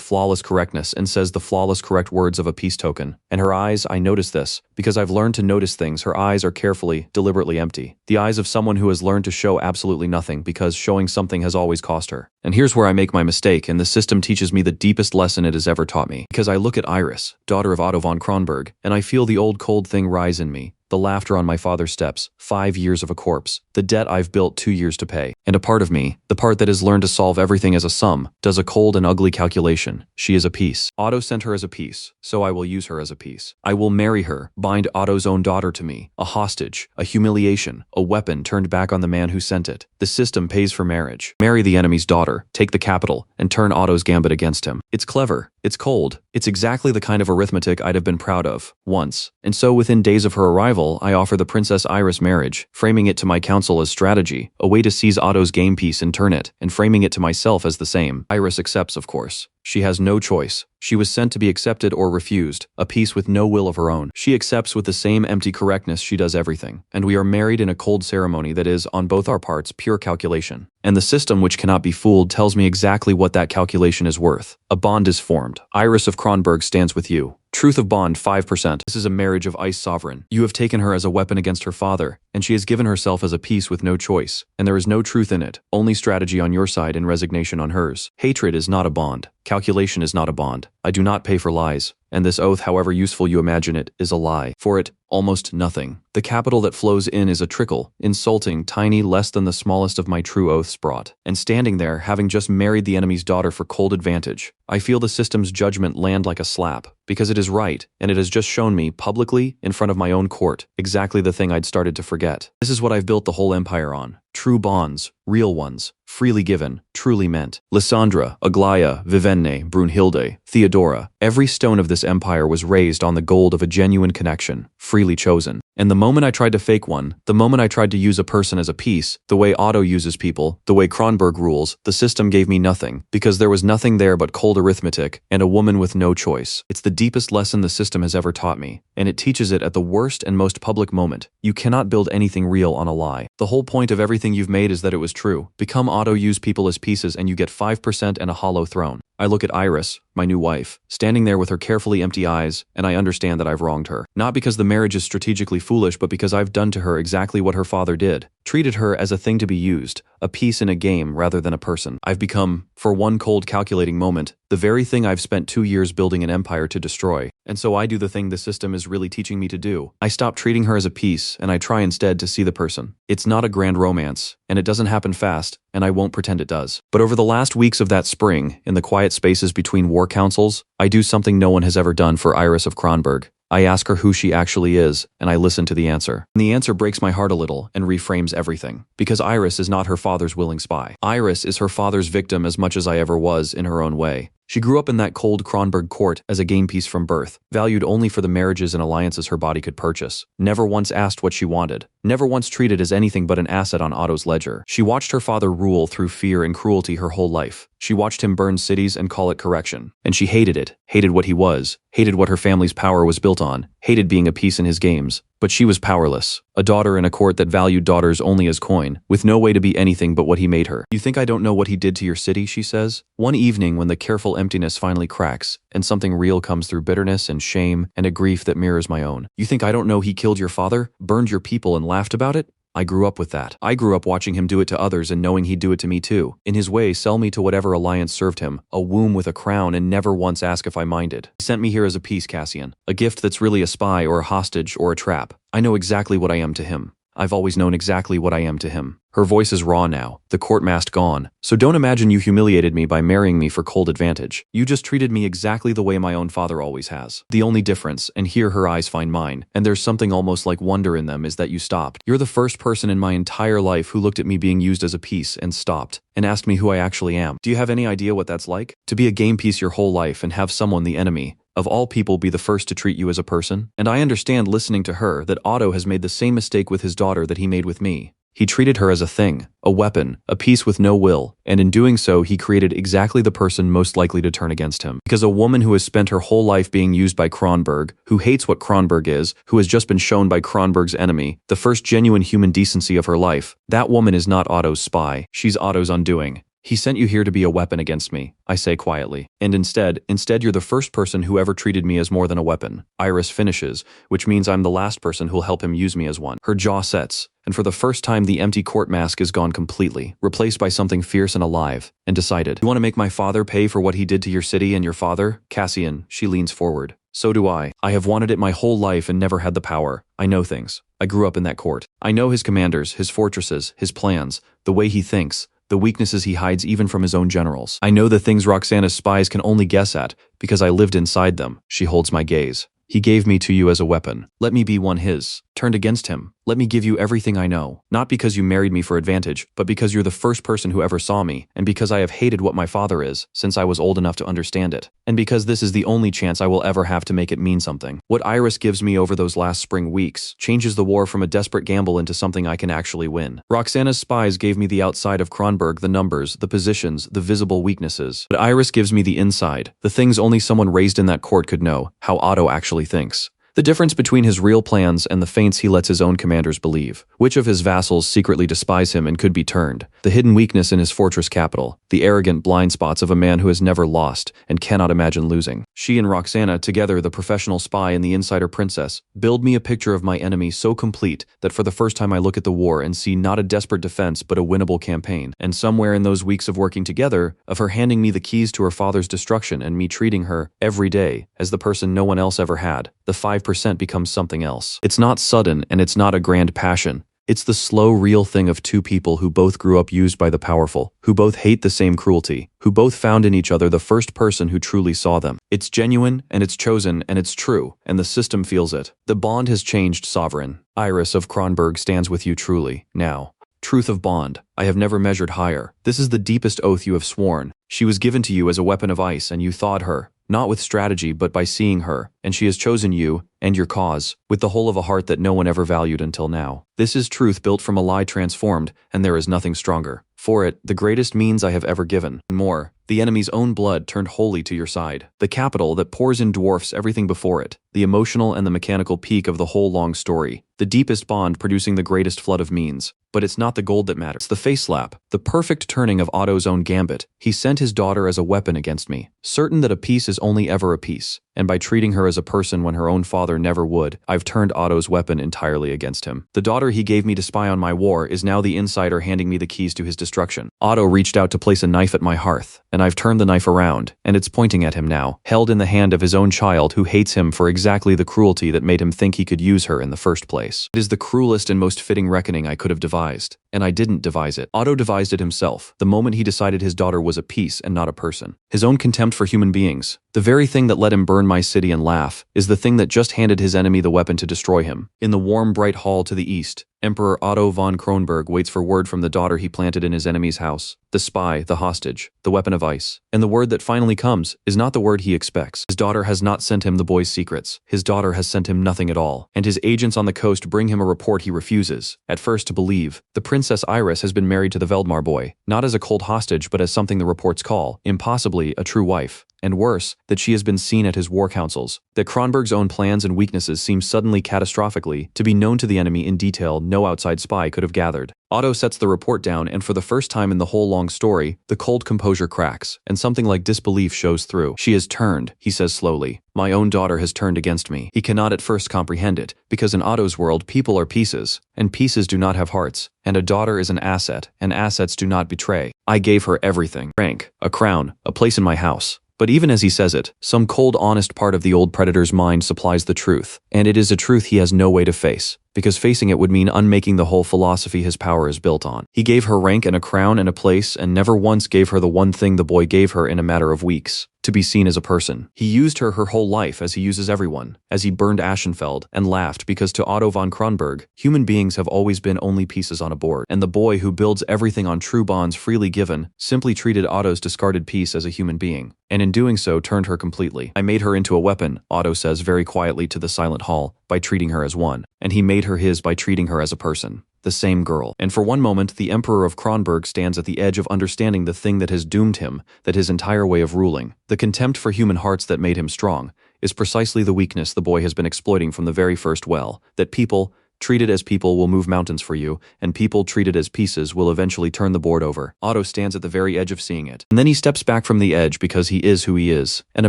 flawless correctness and says the flawless correct words of a peace token. And her eyes, I notice this, because I've learned to notice things, her eyes are carefully, deliberately empty. The eyes of someone who has learned to show absolutely nothing because showing something has always cost her. And here's where I make my mistake, and the system teaches me the deepest lesson it has ever taught me. Because I look at Iris, daughter of Otto von Kronberg, and I feel the old cold thing rise in me. The laughter on my father's steps, 5 years of a corpse, the debt I've built 2 years to pay. And a part of me, the part that has learned to solve everything as a sum, does a cold and ugly calculation. She is a piece. Otto sent her as a piece, so I will use her as a piece. I will marry her, bind Otto's own daughter to me, a hostage, a humiliation, a weapon turned back on the man who sent it. The system pays for marriage. Marry the enemy's daughter, take the capital, and turn Otto's gambit against him. It's clever. It's cold. It's exactly the kind of arithmetic I'd have been proud of, once. And so within days of her arrival, I offer the Princess Iris marriage, framing it to my council as strategy, a way to seize Otto's game piece and turn it, and framing it to myself as the same. Iris accepts, of course. She has no choice. She was sent to be accepted or refused, a piece with no will of her own. She accepts with the same empty correctness she does everything. And we are married in a cold ceremony that is, on both our parts, pure calculation. And the system, which cannot be fooled, tells me exactly what that calculation is worth. A bond is formed. Iris of Kronberg stands with you. Truth of bond, 5%. This is a marriage of ice sovereign. You have taken her as a weapon against her father, and she has given herself as a piece with no choice. And there is no truth in it, only strategy on your side and resignation on hers. Hatred is not a bond. Calculation is not a bond. I do not pay for lies. And this oath, however useful you imagine it, is a lie. For it, almost nothing. The capital that flows in is a trickle, insulting, tiny, less than the smallest of my true oaths brought. And standing there, having just married the enemy's daughter for cold advantage, I feel the system's judgment land like a slap, because it is right, and it has just shown me, publicly, in front of my own court, exactly the thing I'd started to forget. This is what I've built the whole empire on. True bonds, real ones, freely given, truly meant. Lysandra, Aglaya, Vivenne, Brunhilde, Theodora, every stone of this empire was raised on the gold of a genuine connection, freely chosen. And the moment I tried to fake one, the moment I tried to use a person as a piece, the way Otto uses people, the way Kronberg rules, the system gave me nothing, because there was nothing there but cold arithmetic and a woman with no choice. It's the deepest lesson the system has ever taught me, and it teaches it at the worst and most public moment. You cannot build anything real on a lie. The whole point of everything you've made is that it was true. Become Otto, use people as pieces, and you get 5% and a hollow throne. I look at Iris, my new wife, standing there with her carefully empty eyes, and I understand that I've wronged her. Not because the marriage is strategically foolish, but because I've done to her exactly what her father did. Treated her as a thing to be used, a piece in a game rather than a person. I've become, for one cold calculating moment, the very thing I've spent 2 years building an empire to destroy. And so I do the thing the system is really teaching me to do. I stop treating her as a piece, and I try instead to see the person. It's not a grand romance, and it doesn't happen fast, and I won't pretend it does. But over the last weeks of that spring, in the quiet spaces between war councils, I do something no one has ever done for Iris of Kronberg. I ask her who she actually is, and I listen to the answer. And the answer breaks my heart a little and reframes everything. Because Iris is not her father's willing spy. Iris is her father's victim as much as I ever was in her own way. She grew up in that cold Kronberg court as a game piece from birth, valued only for the marriages and alliances her body could purchase. Never once asked what she wanted. Never once treated as anything but an asset on Otto's ledger. She watched her father rule through fear and cruelty her whole life. She watched him burn cities and call it correction. And she hated it, hated what he was, hated what her family's power was built on, hated being a piece in his games. But she was powerless, a daughter in a court that valued daughters only as coin, with no way to be anything but what he made her. You think I don't know what he did to your city, she says? One evening when the careful emptiness finally cracks, and something real comes through bitterness and shame and a grief that mirrors my own. You think I don't know he killed your father, burned your people and laughed about it? I grew up with that. I grew up watching him do it to others and knowing he'd do it to me too. In his way, sell me to whatever alliance served him, a womb with a crown, and never once ask if I minded. He sent me here as a piece, Cassian. A gift that's really a spy or a hostage or a trap. I know exactly what I am to him. I've always known exactly what I am to him. Her voice is raw now, the court mask gone. So don't imagine you humiliated me by marrying me for cold advantage. You just treated me exactly the way my own father always has. The only difference, and here her eyes find mine, and there's something almost like wonder in them, is that you stopped. You're the first person in my entire life who looked at me being used as a piece and stopped, and asked me who I actually am. Do you have any idea what that's like? To be a game piece your whole life and have someone, the enemy, of all people, be the first to treat you as a person? And I understand, listening to her, that Otto has made the same mistake with his daughter that he made with me. He treated her as a thing, a weapon, a piece with no will, and in doing so he created exactly the person most likely to turn against him. Because a woman who has spent her whole life being used by Kronberg, who hates what Kronberg is, who has just been shown by Kronberg's enemy, the first genuine human decency of her life, that woman is not Otto's spy, she's Otto's undoing. He sent you here to be a weapon against me, I say quietly. And instead you're the first person who ever treated me as more than a weapon. Iris finishes, which means I'm the last person who'll help him use me as one. Her jaw sets, and for the first time the empty court mask is gone completely, replaced by something fierce and alive, and decided. You want to make my father pay for what he did to your city and your father? Cassian, she leans forward. So do I. I have wanted it my whole life and never had the power. I know things. I grew up in that court. I know his commanders, his fortresses, his plans, the way he thinks, the weaknesses he hides even from his own generals. I know the things Roxana's spies can only guess at, because I lived inside them. She holds my gaze. He gave me to you as a weapon. Let me be one his. Turned against him. Let me give you everything I know. Not because you married me for advantage, but because you're the first person who ever saw me, and because I have hated what my father is, since I was old enough to understand it. And because this is the only chance I will ever have to make it mean something. What Iris gives me over those last spring weeks changes the war from a desperate gamble into something I can actually win. Roxana's spies gave me the outside of Kronberg, the numbers, the positions, the visible weaknesses. But Iris gives me the inside, the things only someone raised in that court could know, how Otto actually thinks. The difference between his real plans and the feints he lets his own commanders believe. Which of his vassals secretly despise him and could be turned. The hidden weakness in his fortress capital. The arrogant blind spots of a man who has never lost and cannot imagine losing. She and Roxana, together the professional spy and the insider princess, build me a picture of my enemy so complete that for the first time I look at the war and see not a desperate defense but a winnable campaign. And somewhere in those weeks of working together, of her handing me the keys to her father's destruction and me treating her, every day, as the person no one else ever had, the 5% becomes something else. It's not sudden and it's not a grand passion. It's the slow, real thing of two people who both grew up used by the powerful, who both hate the same cruelty, who both found in each other the first person who truly saw them. It's genuine, and it's chosen, and it's true, and the system feels it. The bond has changed, sovereign. Iris of Kronberg stands with you truly, now. Truth of bond. I have never measured higher. This is the deepest oath you have sworn. She was given to you as a weapon of ice, and you thawed her, not with strategy but by seeing her, and she has chosen you, and your cause, with the whole of a heart that no one ever valued until now. This is truth built from a lie transformed, and there is nothing stronger. For it, the greatest means I have ever given. And more, the enemy's own blood turned wholly to your side. The capital that pours in dwarfs everything before it. The emotional and the mechanical peak of the whole long story. The deepest bond producing the greatest flood of means. But it's not the gold that matters. It's the face slap. The perfect turning of Otto's own gambit. He sent his daughter as a weapon against me. Certain that a piece is only ever a piece. And by treating her as a person when her own father never would, I've turned Otto's weapon entirely against him. The daughter he gave me to spy on my war is now the insider handing me the keys to his destruction. Otto reached out to place a knife at my hearth, and I've turned the knife around, and it's pointing at him now, held in the hand of his own child who hates him for exactly the cruelty that made him think he could use her in the first place. It is the cruelest and most fitting reckoning I could have devised. And I didn't devise it. Otto devised it himself, the moment he decided his daughter was a piece and not a person. His own contempt for human beings, the very thing that let him burn my city and laugh, is the thing that just handed his enemy the weapon to destroy him. In the warm, bright hall to the east, Emperor Otto von Kronberg waits for word from the daughter he planted in his enemy's house. The spy, the hostage, the weapon of ice. And the word that finally comes is not the word he expects. His daughter has not sent him the boy's secrets. His daughter has sent him nothing at all. And his agents on the coast bring him a report he refuses, at first, to believe. The Princess Iris has been married to the Veldmar boy, not as a cold hostage but as something the reports call, impossibly, a true wife. And worse, that she has been seen at his war councils. That Kronberg's own plans and weaknesses seem suddenly catastrophically to be known to the enemy in detail no outside spy could have gathered. Otto sets the report down, and for the first time in the whole long story, the cold composure cracks, and something like disbelief shows through. She has turned, he says slowly. My own daughter has turned against me. He cannot at first comprehend it, because in Otto's world people are pieces, and pieces do not have hearts, and a daughter is an asset, and assets do not betray. I gave her everything. Rank, a crown, a place in my house. But even as he says it, some cold, honest part of the old predator's mind supplies the truth, and it is a truth he has no way to face. because facing it would mean unmaking the whole philosophy his power is built on. He gave her rank and a crown and a place, and never once gave her the one thing the boy gave her in a matter of weeks: to be seen as a person. He used her whole life as he uses everyone, as he burned Aschenfeld, and laughed because to Otto von Kronberg, human beings have always been only pieces on a board, and the boy who builds everything on true bonds freely given simply treated Otto's discarded piece as a human being, and in doing so turned her completely. I made her into a weapon, Otto says very quietly to the silent hall, by treating her as one, and he made her his by treating her as a person. The same girl. And for one moment, the Emperor of Kronberg stands at the edge of understanding the thing that has doomed him, that his entire way of ruling, the contempt for human hearts that made him strong, is precisely the weakness the boy has been exploiting from the very first well, that people, treated as people, will move mountains for you, and people treated as pieces will eventually turn the board over. Otto stands at the very edge of seeing it. And then he steps back from the edge because he is who he is, and a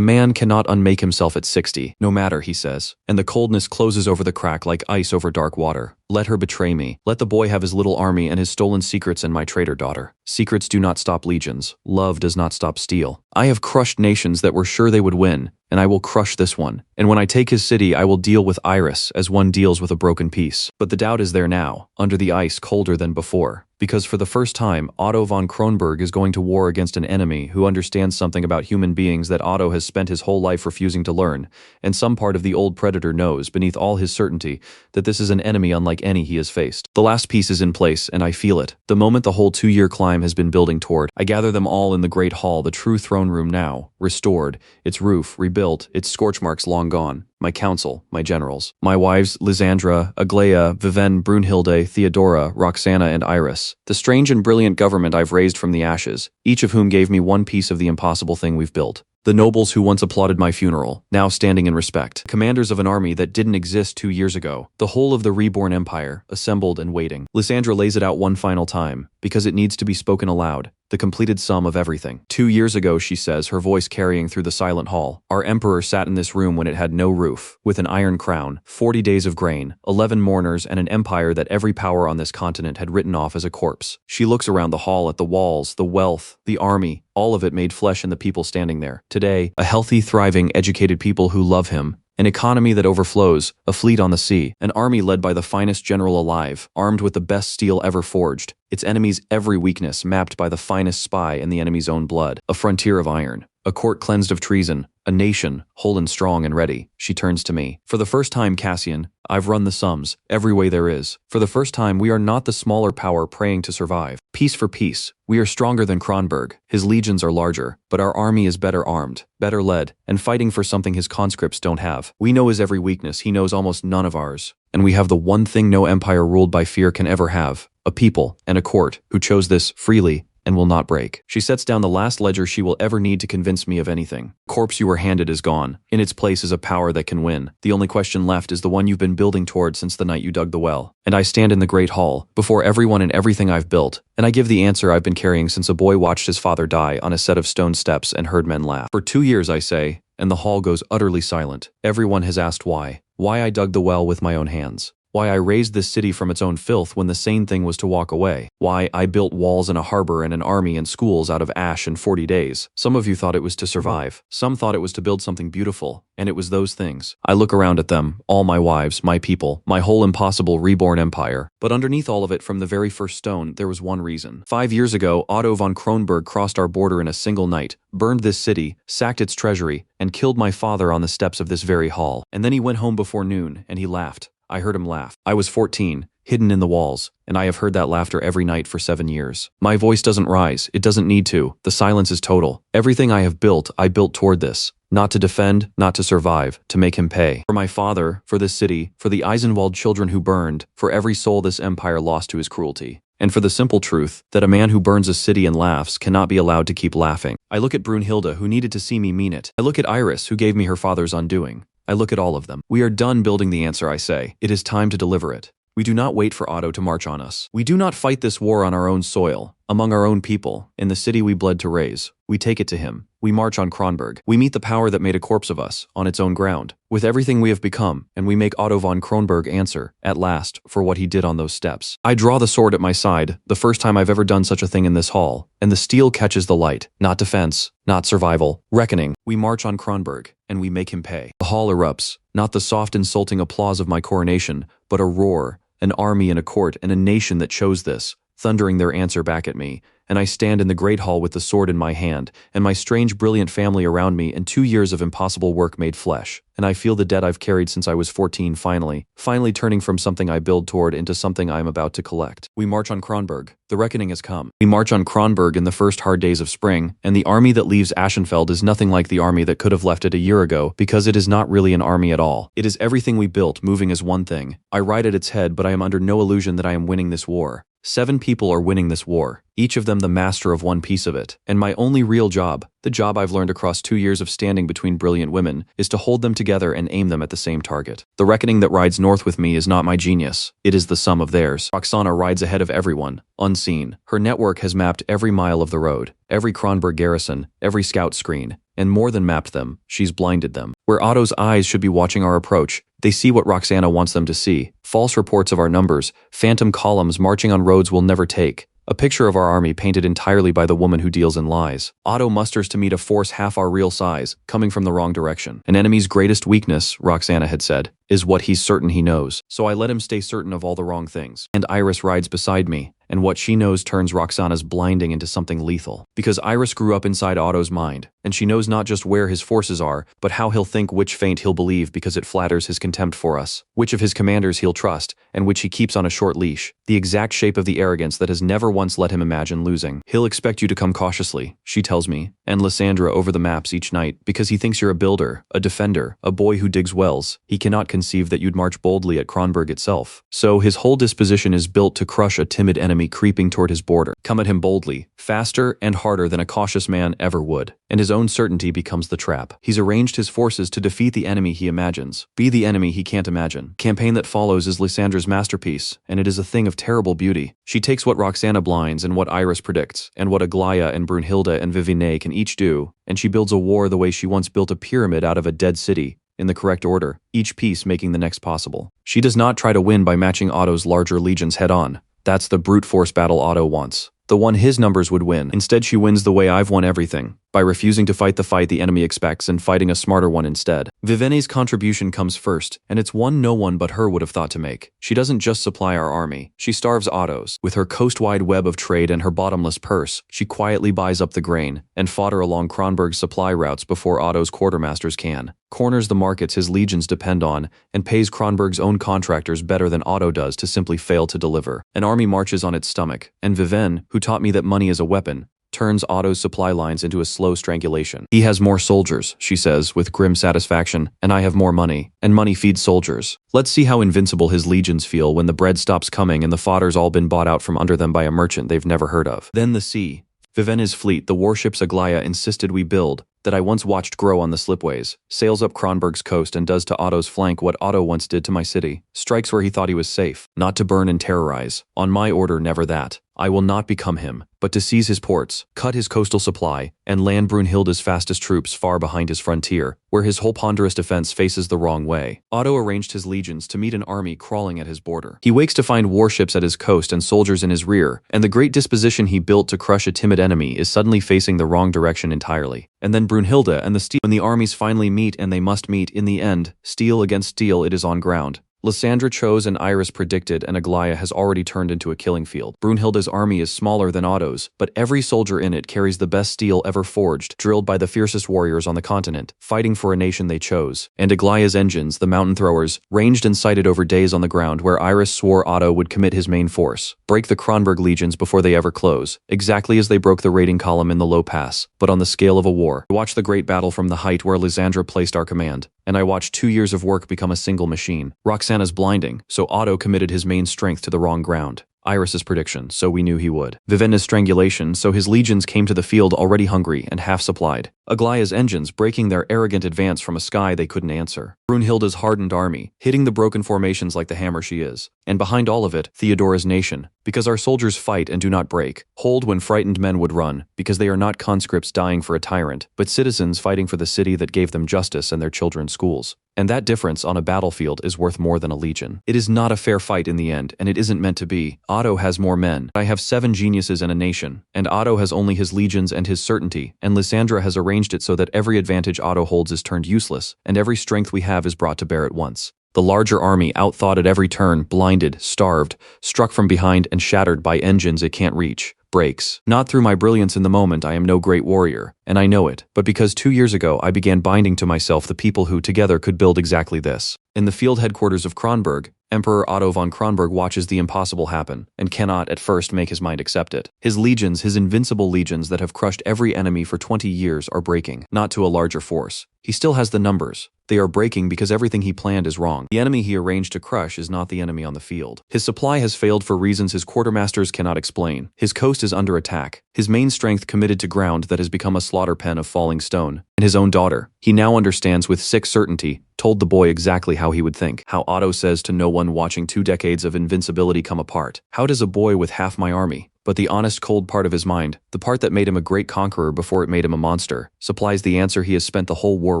man cannot unmake himself at 60. No matter, he says. And the coldness closes over the crack like ice over dark water. Let her betray me. Let the boy have his little army and his stolen secrets and my traitor daughter. Secrets do not stop legions. Love does not stop steel. I have crushed nations that were sure they would win, and I will crush this one. And when I take his city, I will deal with Iris as one deals with a broken piece. But the doubt is there now, under the ice colder than before. Because for the first time, Otto von Kronberg is going to war against an enemy who understands something about human beings that Otto has spent his whole life refusing to learn, and some part of the old predator knows, beneath all his certainty, that this is an enemy unlike any he has faced. The last piece is in place, and I feel it. The moment the whole 2-year climb has been building toward, I gather them all in the great hall, the true throne room now, restored, its roof rebuilt, its scorch marks long gone. My council, my generals, my wives Lysandra, Aglaia, Vivienne, Brunhilde, Theodora, Roxana, and Iris. The strange and brilliant government I've raised from the ashes, each of whom gave me one piece of the impossible thing we've built. The nobles who once applauded my funeral, now standing in respect. Commanders of an army that didn't exist 2 years ago. The whole of the reborn empire, assembled and waiting. Lysandra lays it out one final time, because it needs to be spoken aloud. The completed sum of everything. 2 years ago, she says, her voice carrying through the silent hall, our emperor sat in this room when it had no roof, with an iron crown, 40 days of grain, 11 mourners, and an empire that every power on this continent had written off as a corpse. She looks around the hall at the walls, the wealth, the army, all of it made flesh in the people standing there. Today, a healthy, thriving, educated people who love him, an economy that overflows, a fleet on the sea, an army led by the finest general alive, armed with the best steel ever forged, its enemy's every weakness mapped by the finest spy in the enemy's own blood, a frontier of iron, a court cleansed of treason, a nation, whole and strong and ready. She turns to me. For the first time, Cassian, I've run the sums, every way there is. For the first time, we are not the smaller power praying to survive. Piece for piece, we are stronger than Kronberg. His legions are larger, but our army is better armed, better led, and fighting for something his conscripts don't have. We know his every weakness, he knows almost none of ours. And we have the one thing no empire ruled by fear can ever have, a people and a court who chose this freely and will not break. She sets down the last ledger she will ever need to convince me of anything. The corpse you were handed is gone. In its place is a power that can win. The only question left is the one you've been building toward since the night you dug the well. And I stand in the great hall, before everyone and everything I've built, and I give the answer I've been carrying since a boy watched his father die on a set of stone steps and heard men laugh. For 2 years, I say, and the hall goes utterly silent. Everyone has asked why. Why I dug the well with my own hands. Why I raised this city from its own filth when the sane thing was to walk away. Why I built walls and a harbor and an army and schools out of ash in 40 days. Some of you thought it was to survive. Some thought it was to build something beautiful. And it was those things. I look around at them, all my wives, my people, my whole impossible reborn empire. But underneath all of it, from the very first stone, there was one reason. 5 years ago, Otto von Kronberg crossed our border in a single night, burned this city, sacked its treasury, and killed my father on the steps of this very hall. And then he went home before noon, and he laughed. I heard him laugh. I was 14, hidden in the walls, and I have heard that laughter every night for 7 years. My voice doesn't rise. It doesn't need to. The silence is total. Everything I have built, I built toward this. Not to defend, not to survive, to make him pay. For my father, for this city, for the Eisenwald children who burned, for every soul this empire lost to his cruelty. And for the simple truth that a man who burns a city and laughs cannot be allowed to keep laughing. I look at Brunhilde, who needed to see me mean it. I look at Iris, who gave me her father's undoing. I look at all of them. We are done building the answer, I say. It is time to deliver it. We do not wait for Otto to march on us. We do not fight this war on our own soil, among our own people, in the city we bled to raise. We take it to him. We march on Kronberg. We meet the power that made a corpse of us, on its own ground, with everything we have become, and we make Otto von Kronberg answer, at last, for what he did on those steps. I draw the sword at my side, the first time I've ever done such a thing in this hall, and the steel catches the light. Not defense, not survival, reckoning. We march on Kronberg, and we make him pay. The hall erupts. Not the soft insulting applause of my coronation, but a roar, an army and a court and a nation that chose this, thundering their answer back at me, and I stand in the great hall with the sword in my hand, and my strange brilliant family around me, and 2 years of impossible work made flesh, and I feel the debt I've carried since I was 14 finally turning from something I build toward into something I am about to collect. We march on Kronberg. The reckoning has come. We march on Kronberg in the first hard days of spring, and the army that leaves Aschenfeld is nothing like the army that could have left it a year ago, because it is not really an army at all. It is everything we built, moving as one thing. I ride at its head, but I am under no illusion that I am winning this war. 7 people are winning this war, each of them the master of one piece of it. And my only real job, the job I've learned across 2 years of standing between brilliant women, is to hold them together and aim them at the same target. The reckoning that rides north with me is not my genius. It is the sum of theirs. Roxana rides ahead of everyone, unseen. Her network has mapped every mile of the road, every Kronberg garrison, every scout screen, and more than mapped them, she's blinded them. Where Otto's eyes should be watching our approach, they see what Roxana wants them to see. False reports of our numbers, phantom columns marching on roads we'll never take. A picture of our army painted entirely by the woman who deals in lies. Otto musters to meet a force half our real size, coming from the wrong direction. An enemy's greatest weakness, Roxana had said, is what he's certain he knows. So I let him stay certain of all the wrong things. And Iris rides beside me, and what she knows turns Roxana's blinding into something lethal. Because Iris grew up inside Otto's mind, and she knows not just where his forces are, but how he'll think, which feint he'll believe because it flatters his contempt for us, which of his commanders he'll trust, and which he keeps on a short leash, the exact shape of the arrogance that has never once let him imagine losing. He'll expect you to come cautiously, she tells me, and Lysandra over the maps each night, because he thinks you're a builder, a defender, a boy who digs wells. He cannot conceive that you'd march boldly at Kronberg itself. So his whole disposition is built to crush a timid enemy creeping toward his border. Come at him boldly, faster and harder than a cautious man ever would. And his own certainty becomes the trap. He's arranged his forces to defeat the enemy he imagines, be the enemy he can't imagine. Campaign that follows is Lysandra's masterpiece, and it is a thing of terrible beauty. She takes what Roxana blinds and what Iris predicts, and what Aglaya and Brunhilde and Viviane can each do, and she builds a war the way she once built a pyramid out of a dead city, in the correct order, each piece making the next possible. She does not try to win by matching Otto's larger legions head-on. That's the brute force battle Otto wants, the one his numbers would win. Instead, she wins the way I've won everything, by refusing to fight the fight the enemy expects and fighting a smarter one instead. Viviane's contribution comes first, and it's one no one but her would have thought to make. She doesn't just supply our army, she starves Otto's. With her coast-wide web of trade and her bottomless purse, she quietly buys up the grain and fodder along Kronberg's supply routes before Otto's quartermasters can, corners the markets his legions depend on, and pays Kronberg's own contractors better than Otto does to simply fail to deliver. An army marches on its stomach, and Viviane, who taught me that money is a weapon, turns Otto's supply lines into a slow strangulation. He has more soldiers, she says, with grim satisfaction, and I have more money, and money feeds soldiers. Let's see how invincible his legions feel when the bread stops coming and the fodder's all been bought out from under them by a merchant they've never heard of. Then the sea. Viviane's fleet, the warships Aglaya insisted we build, that I once watched grow on the slipways, sails up Kronberg's coast and does to Otto's flank what Otto once did to my city, strikes where he thought he was safe, not to burn and terrorize. On my order, never that. I will not become him, but to seize his ports, cut his coastal supply, and land Brunhilde's fastest troops far behind his frontier, where his whole ponderous defense faces the wrong way. Otto arranged his legions to meet an army crawling at his border. He wakes to find warships at his coast and soldiers in his rear, and the great disposition he built to crush a timid enemy is suddenly facing the wrong direction entirely. And then Brunhilde and the steel. When the armies finally meet, and they must meet in the end, steel against steel, it is on ground. Lysandra chose and Iris predicted, and Aglaya has already turned into a killing field. Brunhilde's army is smaller than Otto's, but every soldier in it carries the best steel ever forged, drilled by the fiercest warriors on the continent, fighting for a nation they chose. And Aglaya's engines, the mountain throwers, ranged and sighted over days on the ground where Iris swore Otto would commit his main force, break the Kronberg legions before they ever close, exactly as they broke the raiding column in the low pass, but on the scale of a war. I watched the great battle from the height where Lysandra placed our command, and I watched 2 years of work become a single machine. Roxana's blinding, so Otto committed his main strength to the wrong ground. Iris's prediction, so we knew he would. Viviane's strangulation, so his legions came to the field already hungry and half-supplied. Aglaya's engines breaking their arrogant advance from a sky they couldn't answer. Brunhilde's hardened army, hitting the broken formations like the hammer she is. And behind all of it, Theodora's nation, because our soldiers fight and do not break, hold when frightened men would run, because they are not conscripts dying for a tyrant, but citizens fighting for the city that gave them justice and their children's schools. And that difference on a battlefield is worth more than a legion. It is not a fair fight in the end, and it isn't meant to be. Otto has more men. I have 7 geniuses and a nation, and Otto has only his legions and his certainty, and Lysandra has arranged it so that every advantage Otto holds is turned useless, and every strength we have is brought to bear at once. The larger army, outthought at every turn, blinded, starved, struck from behind and shattered by engines it can't reach, breaks. Not through my brilliance in the moment, I am no great warrior, and I know it, but because 2 years ago I began binding to myself the people who together could build exactly this. In the field headquarters of Kronberg, Emperor Otto von Kronberg watches the impossible happen, and cannot at first make his mind accept it. His legions, his invincible legions that have crushed every enemy for 20 years are breaking, not to a larger force. He still has the numbers. They are breaking because everything he planned is wrong. The enemy he arranged to crush is not the enemy on the field. His supply has failed for reasons his quartermasters cannot explain. His coast is under attack. His main strength committed to ground that has become a slaughter pen of falling stone. And his own daughter, he now understands with sick certainty, told the boy exactly how he would think. How Otto says to no one watching 2 decades of invincibility come apart. How does a boy with half my army, but the honest cold part of his mind, the part that made him a great conqueror before it made him a monster, supplies the answer he has spent the whole war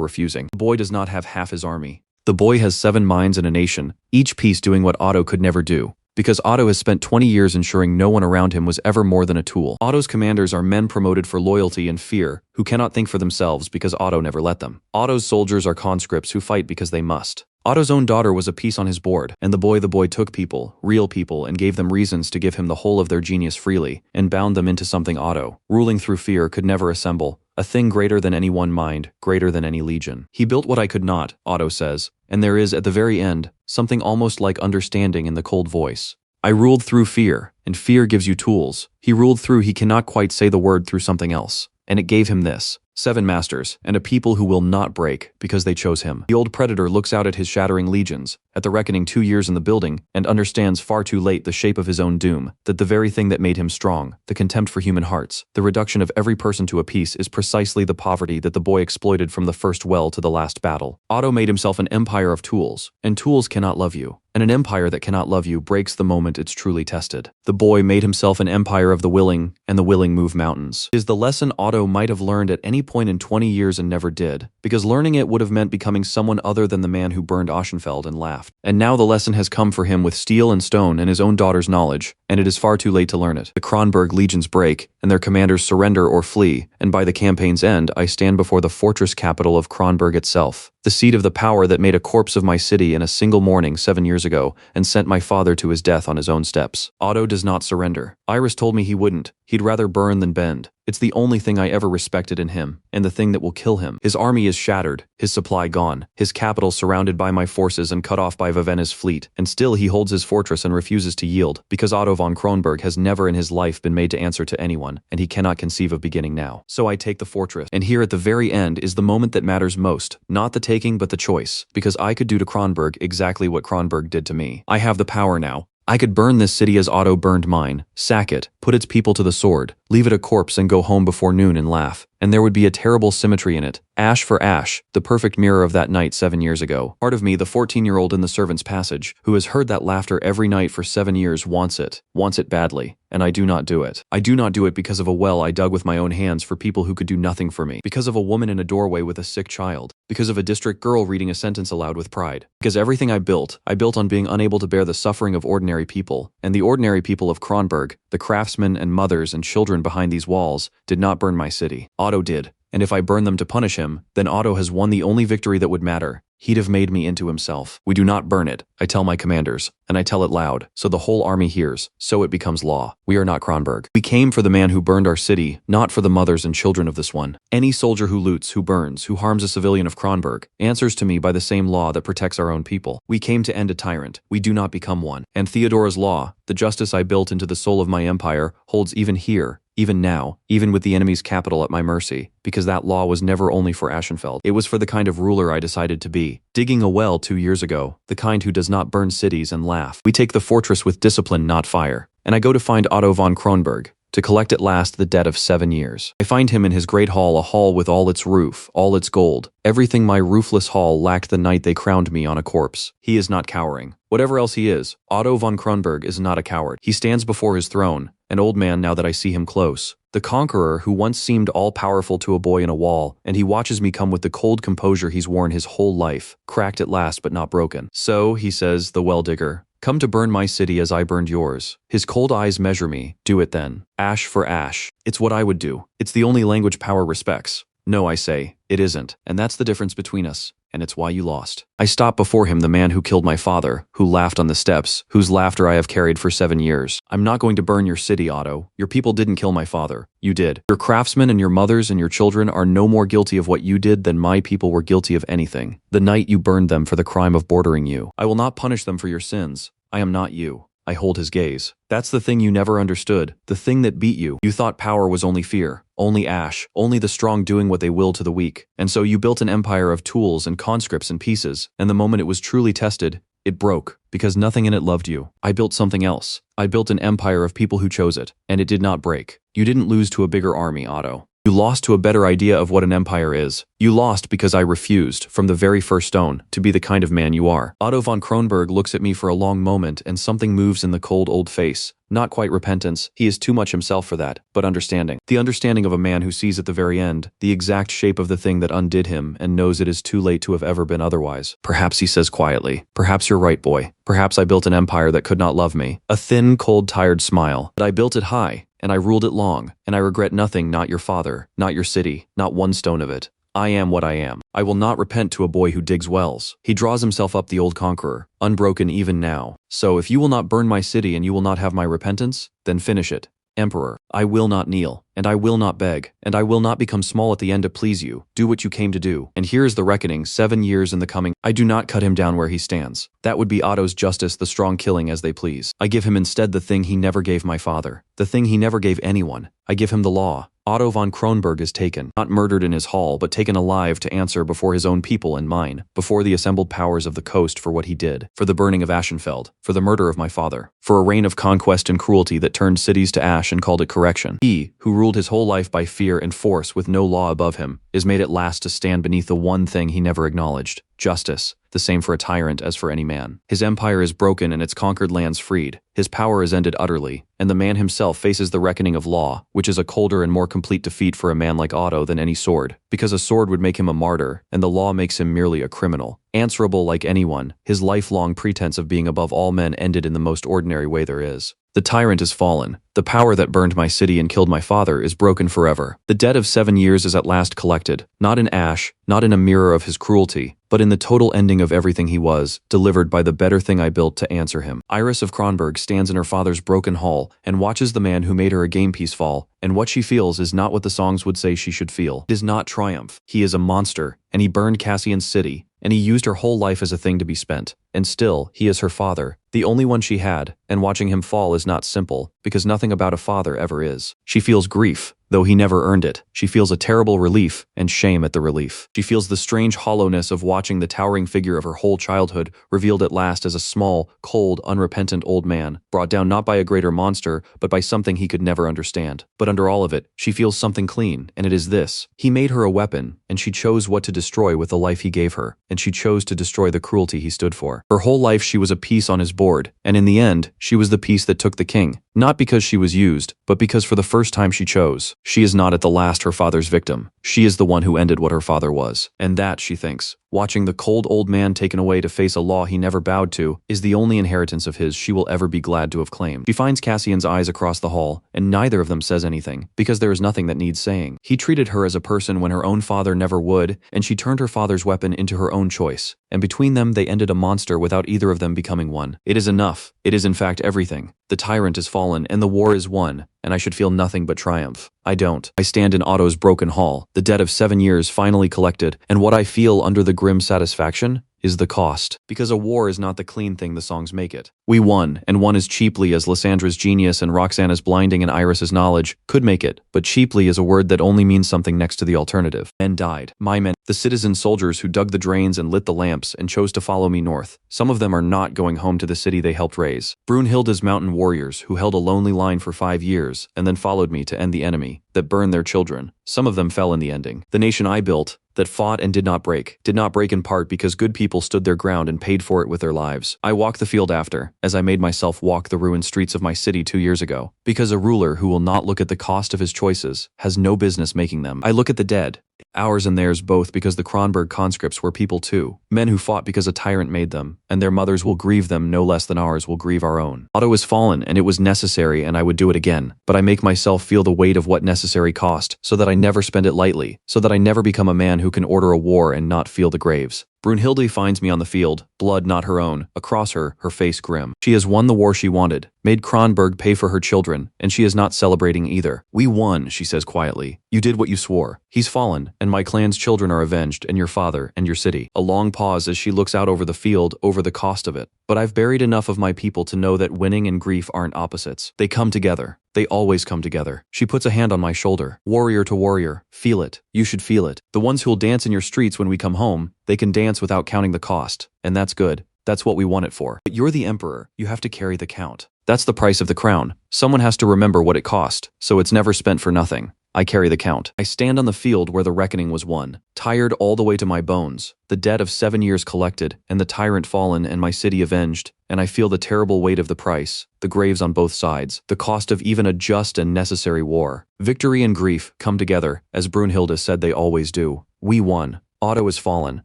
refusing. The boy does not have half his army. The boy has 7 minds and a nation, each piece doing what Otto could never do. Because Otto has spent 20 years ensuring no one around him was ever more than a tool. Otto's commanders are men promoted for loyalty and fear, who cannot think for themselves because Otto never let them. Otto's soldiers are conscripts who fight because they must. Otto's own daughter was a piece on his board, and the boy took people, real people, and gave them reasons to give him the whole of their genius freely, and bound them into something Otto, ruling through fear, could never assemble. A thing greater than any one mind, greater than any legion. He built what I could not, Otto says, and there is, at the very end, something almost like understanding in the cold voice. I ruled through fear, and fear gives you tools. He ruled through he cannot quite say the word through something else, and it gave him this. 7 masters, and a people who will not break, because they chose him. The old predator looks out at his shattering legions, at the reckoning 2 years in the building, and understands far too late the shape of his own doom, that the very thing that made him strong, the contempt for human hearts, the reduction of every person to a piece, is precisely the poverty that the boy exploited from the first well to the last battle. Otto made himself an empire of tools, and tools cannot love you. And an empire that cannot love you breaks the moment it's truly tested. The boy made himself an empire of the willing, and the willing move mountains. It is the lesson Otto might have learned at any point in 20 years and never did, because learning it would have meant becoming someone other than the man who burned Aschenfeld and laughed. And now the lesson has come for him with steel and stone and his own daughter's knowledge, and it is far too late to learn it. The Kronberg legions break, and their commanders surrender or flee, and by the campaign's end I stand before the fortress capital of Kronberg itself, the seat of the power that made a corpse of my city in a single morning 7 years ago and sent my father to his death on his own steps. Otto does not surrender. Iris told me he wouldn't. He'd rather burn than bend. It's the only thing I ever respected in him, and the thing that will kill him. His army is shattered, his supply gone, his capital surrounded by my forces and cut off by Vivenna's fleet, and still he holds his fortress and refuses to yield, because Otto von Kronberg has never in his life been made to answer to anyone, and he cannot conceive of beginning now. So I take the fortress, and here at the very end is the moment that matters most, not the taking but the choice, because I could do to Kronberg exactly what Kronberg did to me. I have the power now. I could burn this city as Otto burned mine, sack it, put its people to the sword, leave it a corpse and go home before noon and laugh. And there would be a terrible symmetry in it. Ash for ash, the perfect mirror of that night 7 years ago. Part of me, the 14-year-old in the servant's passage, who has heard that laughter every night for 7 years, wants it badly, and I do not do it. I do not do it because of a well I dug with my own hands for people who could do nothing for me, because of a woman in a doorway with a sick child, because of a district girl reading a sentence aloud with pride, because everything I built on being unable to bear the suffering of ordinary people, and the ordinary people of Kronberg, the craftsmen and mothers and children behind these walls, did not burn my city. Otto did. And if I burn them to punish him, then Otto has won the only victory that would matter. He'd have made me into himself. We do not burn it, I tell my commanders, and I tell it loud, so the whole army hears, so it becomes law. We are not Kronberg. We came for the man who burned our city, not for the mothers and children of this one. Any soldier who loots, who burns, who harms a civilian of Kronberg, answers to me by the same law that protects our own people. We came to end a tyrant. We do not become one. And Theodora's law, the justice I built into the soul of my empire, holds even here, even now, even with the enemy's capital at my mercy, because that law was never only for Aschenfeld. It was for the kind of ruler I decided to be. Digging a well 2 years ago, the kind who does not burn cities and laugh. We take the fortress with discipline, not fire. And I go to find Otto von Kronberg, to collect at last the debt of 7 years. I find him in his great hall, a hall with all its roof, all its gold, everything my roofless hall lacked the night they crowned me on a corpse. He is not cowering. Whatever else he is, Otto von Kronberg is not a coward. He stands before his throne, an old man now that I see him close, the conqueror who once seemed all-powerful to a boy in a wall, and he watches me come with the cold composure he's worn his whole life, cracked at last but not broken. So, he says, the well-digger, Come to burn my city as I burned yours. His cold eyes measure me. Do it then. Ash for ash. It's what I would do. It's the only language power respects. No, I say, it isn't, and that's the difference between us, and it's why you lost. I stopped before him, the man who killed my father, who laughed on the steps, whose laughter I have carried for 7 years. I'm not going to burn your city, Otto. Your people didn't kill my father. You did. Your craftsmen and your mothers and your children are no more guilty of what you did than my people were guilty of anything. The night you burned them for the crime of bordering you. I will not punish them for your sins. I am not you. I hold his gaze. That's the thing you never understood, the thing that beat you. You thought power was only fear, only ash, only the strong doing what they will to the weak. And so you built an empire of tools and conscripts and pieces, and the moment it was truly tested, it broke, because nothing in it loved you. I built something else. I built an empire of people who chose it, and it did not break. You didn't lose to a bigger army, Otto. You lost to a better idea of what an empire is. You lost because I refused, from the very first stone, to be the kind of man you are. Otto von Kronberg looks at me for a long moment, and something moves in the cold old face. Not quite repentance, he is too much himself for that, but understanding. The understanding of a man who sees at the very end the exact shape of the thing that undid him and knows it is too late to have ever been otherwise. Perhaps, he says quietly, perhaps you're right, boy. Perhaps I built an empire that could not love me. A thin, cold, tired smile. But I built it high, and I ruled it long, and I regret nothing, not your father, not your city, not one stone of it. I am what I am. I will not repent to a boy who digs wells. He draws himself up, the old conqueror, unbroken even now. So if you will not burn my city and you will not have my repentance, then finish it. Emperor, I will not kneel, and I will not beg, and I will not become small at the end to please you. Do what you came to do. And here is the reckoning, 7 years in the coming. I do not cut him down where he stands. That would be Otto's justice, the strong killing as they please. I give him instead the thing he never gave my father, the thing he never gave anyone. I give him the law. Otto von Kronberg is taken, not murdered in his hall, but taken alive to answer before his own people and mine, before the assembled powers of the coast for what he did, for the burning of Aschenfeld, for the murder of my father, for a reign of conquest and cruelty that turned cities to ash and called it correction. He, who ruled his whole life by fear and force with no law above him, is made at last to stand beneath the one thing he never acknowledged, justice, the same for a tyrant as for any man. His empire is broken and its conquered lands freed. His power is ended utterly, and the man himself faces the reckoning of law, which is a colder and more complete defeat for a man like Otto than any sword, because a sword would make him a martyr, and the law makes him merely a criminal. Answerable like anyone, his lifelong pretense of being above all men ended in the most ordinary way there is. The tyrant is fallen. The power that burned my city and killed my father is broken forever. The debt of 7 years is at last collected, not in ash, not in a mirror of his cruelty, but in the total ending of everything he was, delivered by the better thing I built to answer him. Iris of Kronberg stands in her father's broken hall and watches the man who made her a game piece fall, and what she feels is not what the songs would say she should feel. It is not triumph. He is a monster, and he burned Cassian's city, and he used her whole life as a thing to be spent. And still, he is her father, the only one she had, and watching him fall is not simple, because nothing about a father ever is. She feels grief, though he never earned it. She feels a terrible relief, and shame at the relief. She feels the strange hollowness of watching the towering figure of her whole childhood revealed at last as a small, cold, unrepentant old man, brought down not by a greater monster, but by something he could never understand. But under all of it, she feels something clean, and it is this. He made her a weapon, and she chose what to destroy with the life he gave her, and she chose to destroy the cruelty he stood for. Her whole life she was a piece on his board, and in the end, she was the piece that took the king. Not because she was used, but because for the first time she chose. She is not at the last her father's victim. She is the one who ended what her father was. And that, she thinks, watching the cold old man taken away to face a law he never bowed to, is the only inheritance of his she will ever be glad to have claimed. She finds Cassian's eyes across the hall, and neither of them says anything, because there is nothing that needs saying. He treated her as a person when her own father never would, and she turned her father's weapon into her own choice. And between them they ended a monster without either of them becoming one. It is enough. It is in fact everything. The tyrant is fallen, and the war is won, and I should feel nothing but triumph. I don't. I stand in Otto's broken hall, the debt of 7 years finally collected, and what I feel under the grim satisfaction is the cost. Because a war is not the clean thing the songs make it. We won, and won as cheaply as Lysandra's genius and Roxana's blinding and Iris's knowledge could make it, but cheaply is a word that only means something next to the alternative. Men died. My men. The citizen soldiers who dug the drains and lit the lamps and chose to follow me north. Some of them are not going home to the city they helped raise. Brunhilde's mountain warriors who held a lonely line for 5 years and then followed me to end the enemy that burned their children. Some of them fell in the ending. The nation I built, that fought and did not break in part because good people stood their ground and paid for it with their lives. I walked the field after, as I made myself walk the ruined streets of my city 2 years ago, because a ruler who will not look at the cost of his choices has no business making them. I look at the dead, Ours and theirs both, because the Kronberg conscripts were people too. Men who fought because a tyrant made them, and their mothers will grieve them no less than ours will grieve our own. Otto is fallen, and it was necessary, and I would do it again. But I make myself feel the weight of what necessary cost, so that I never spend it lightly, so that I never become a man who can order a war and not feel the graves. Brunhilde finds me on the field, blood not her own, across her face grim. She has won the war she wanted, made Kronberg pay for her children, and she is not celebrating either. We won, she says quietly. You did what you swore. He's fallen, and my clan's children are avenged, and your father, and your city. A long pause as she looks out over the field, over the cost of it. But I've buried enough of my people to know that winning and grief aren't opposites. They come together. They always come together. She puts a hand on my shoulder. Warrior to warrior, feel it. You should feel it. The ones who'll dance in your streets when we come home, they can dance without counting the cost. And that's good. That's what we want it for. But you're the emperor. You have to carry the count. That's the price of the crown. Someone has to remember what it cost, so it's never spent for nothing. I carry the count. I stand on the field where the reckoning was won, tired all the way to my bones, the debt of 7 years collected, and the tyrant fallen and my city avenged, and I feel the terrible weight of the price, the graves on both sides, the cost of even a just and necessary war. Victory and grief come together, as Brunhilde said they always do. We won. Otto is fallen.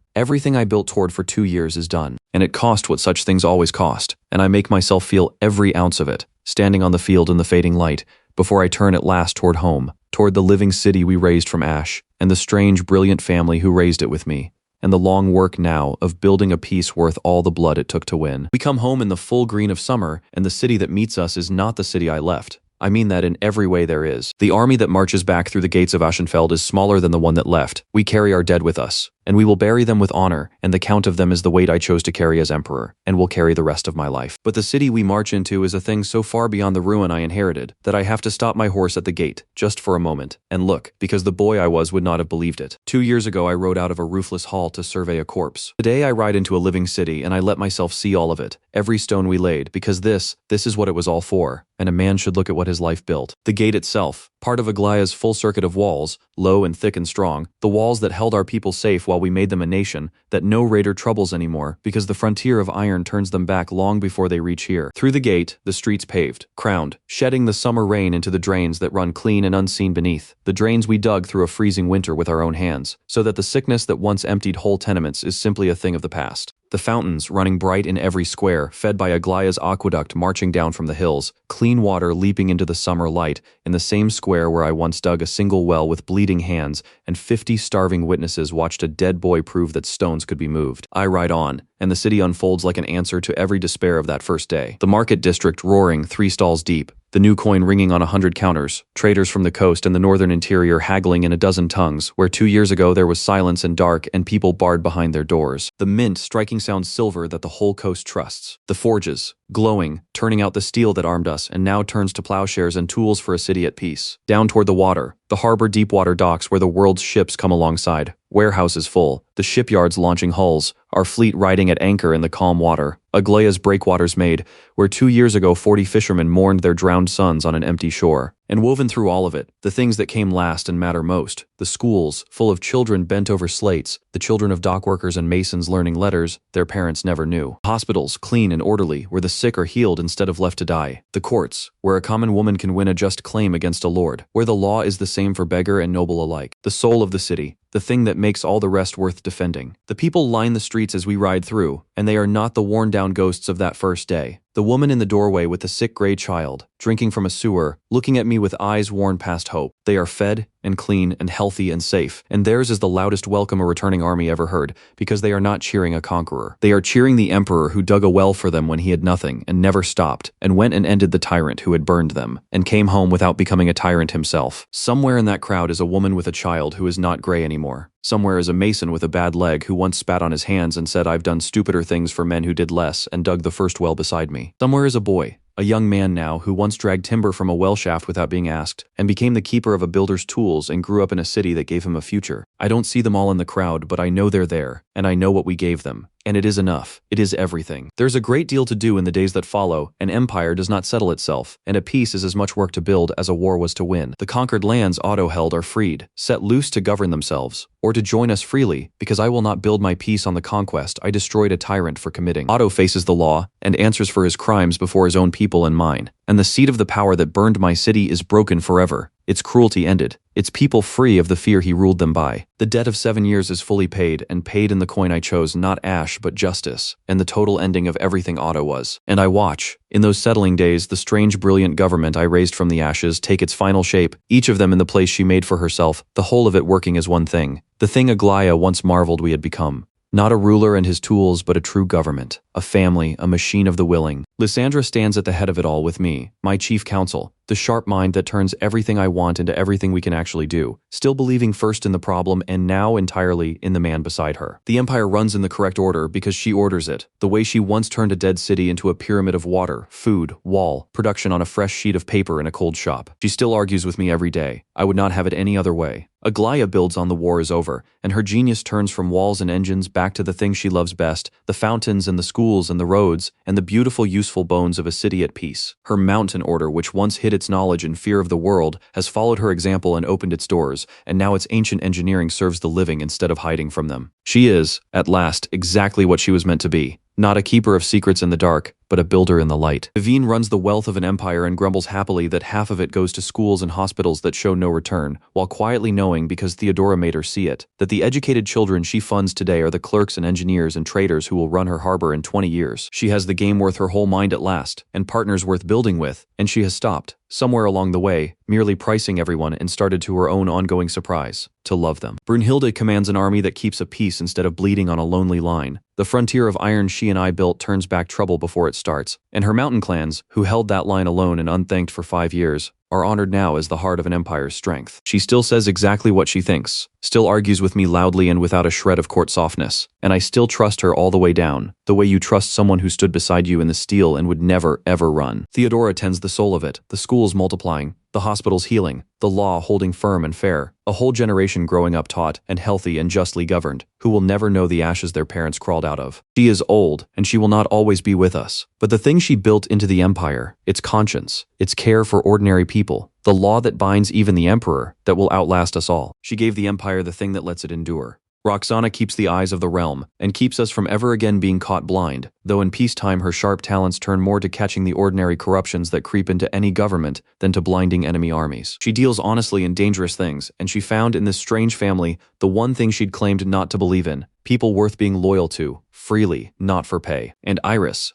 Everything I built toward for 2 years is done, and it cost what such things always cost, and I make myself feel every ounce of it, standing on the field in the fading light, before I turn at last toward home, toward the living city we raised from ash, and the strange, brilliant family who raised it with me, and the long work now of building a peace worth all the blood it took to win. We come home in the full green of summer, and the city that meets us is not the city I left. I mean that in every way there is. The army that marches back through the gates of Aschenfeld is smaller than the one that left. We carry our dead with us, and we will bury them with honor, and the count of them is the weight I chose to carry as emperor, and will carry the rest of my life. But the city we march into is a thing so far beyond the ruin I inherited, that I have to stop my horse at the gate, just for a moment, and look, because the boy I was would not have believed it. 2 years ago I rode out of a roofless hall to survey a corpse. Today I ride into a living city, and I let myself see all of it, every stone we laid, because this is what it was all for, and a man should look at what his life built. The gate itself, part of Aglaya's full circuit of walls, low and thick and strong, the walls that held our people safe while we made them a nation, that no raider troubles anymore, because the frontier of iron turns them back long before they reach here. Through the gate, the streets paved, crowned, shedding the summer rain into the drains that run clean and unseen beneath, the drains we dug through a freezing winter with our own hands, so that the sickness that once emptied whole tenements is simply a thing of the past. The fountains, running bright in every square, fed by Aglaya's aqueduct marching down from the hills, clean water leaping into the summer light, in the same square where I once dug a single well with bleeding hands, and 50 starving witnesses watched a dead boy prove that stones could be moved. I ride on, and the city unfolds like an answer to every despair of that first day. The market district roaring 3 stalls deep, the new coin ringing on 100 counters, traders from the coast and the northern interior haggling in a dozen tongues, where 2 years ago there was silence and dark and people barred behind their doors. The mint striking sound silver that the whole coast trusts. The forges, glowing, turning out the steel that armed us and now turns to plowshares and tools for a city at peace. Down toward the water, the harbor deep water docks where the world's ships come alongside, warehouses full, the shipyards launching hulls, our fleet riding at anchor in the calm water, Aglaya's breakwaters made, where 2 years ago 40 fishermen mourned their drowned sons on an empty shore. And woven through all of it, the things that came last and matter most, the schools, full of children bent over slates, the children of dockworkers and masons learning letters their parents never knew. Hospitals, clean and orderly, where the sick are healed instead of left to die. The courts, where a common woman can win a just claim against a lord, where the law is the same for beggar and noble alike. The soul of the city, the thing that makes all the rest worth defending. The people line the streets as we ride through, and they are not the worn-down ghosts of that first day. The woman in the doorway with the sick gray child, drinking from a sewer, looking at me with eyes worn past hope. They are fed and clean and healthy and safe, and theirs is the loudest welcome a returning army ever heard, because they are not cheering a conqueror. They are cheering the emperor who dug a well for them when he had nothing and never stopped, and went and ended the tyrant who had burned them, and came home without becoming a tyrant himself. Somewhere in that crowd is a woman with a child who is not gray anymore. Somewhere is a mason with a bad leg who once spat on his hands and said, "I've done stupider things for men who did less," and dug the first well beside me. Somewhere is a boy, a young man now, who once dragged timber from a well shaft without being asked, and became the keeper of a builder's tools and grew up in a city that gave him a future. I don't see them all in the crowd, but I know they're there, and I know what we gave them. And it is enough. It is everything. There's a great deal to do in the days that follow. An empire does not settle itself, and a peace is as much work to build as a war was to win. The conquered lands Otto held are freed, set loose to govern themselves. or to join us freely, because I will not build my peace on the conquest I destroyed a tyrant for committing. Otto faces the law and answers for his crimes before his own people and mine, and the seat of the power that burned my city is broken forever, its cruelty ended, its people free of the fear he ruled them by. The debt of 7 years is fully paid, and paid in the coin I chose, not ash but justice, and the total ending of everything Otto was. And I watch, in those settling days, the strange brilliant government I raised from the ashes take its final shape, each of them in the place she made for herself, the whole of it working as one thing. The thing Aglaia once marveled we had become. Not a ruler and his tools, but a true government, a family, a machine of the willing. Lysandra stands at the head of it all with me, my chief counsel, the sharp mind that turns everything I want into everything we can actually do, still believing first in the problem and now entirely in the man beside her. The empire runs in the correct order because she orders it, the way she once turned a dead city into a pyramid of water, food, wall, production on a fresh sheet of paper in a cold shop. She still argues with me every day. I would not have it any other way. Aglaia builds on the war is over, and her genius turns from walls and engines back to the things she loves best, the fountains and the schools and the roads, and the beautiful useful bones of a city at peace. Her mountain order, which once hid its knowledge and fear of the world, has followed her example and opened its doors, and now its ancient engineering serves the living instead of hiding from them. She is, at last, exactly what she was meant to be. Not a keeper of secrets in the dark, but a builder in the light. Evine runs the wealth of an empire and grumbles happily that half of it goes to schools and hospitals that show no return, while quietly knowing, because Theodora made her see it, that the educated children she funds today are the clerks and engineers and traders who will run her harbor in 20 years. She has the game worth her whole mind at last, and partners worth building with, and she has stopped, somewhere along the way, merely pricing everyone and started to her own ongoing surprise, to love them. Brunhilde commands an army that keeps a peace instead of bleeding on a lonely line. The frontier of iron she and I built turns back trouble before it starts, and her mountain clans, who held that line alone and unthanked for 5 years, are honored now as the heart of an empire's strength. She still says exactly what she thinks, still argues with me loudly and without a shred of court softness, and I still trust her all the way down, the way you trust someone who stood beside you in the steel and would never, ever run. Theodora tends the soul of it, the schools multiplying, the hospitals healing, the law holding firm and fair, a whole generation growing up taught and healthy and justly governed, who will never know the ashes their parents crawled out of. She is old, and she will not always be with us, but the thing she built into the empire, its conscience, its care for ordinary people, the law that binds even the emperor, that will outlast us all. She gave the empire the thing that lets it endure. Roxana keeps the eyes of the realm, and keeps us from ever again being caught blind, though in peacetime her sharp talents turn more to catching the ordinary corruptions that creep into any government than to blinding enemy armies. She deals honestly in dangerous things, and she found in this strange family the one thing she'd claimed not to believe in, people worth being loyal to, freely, not for pay. And Iris,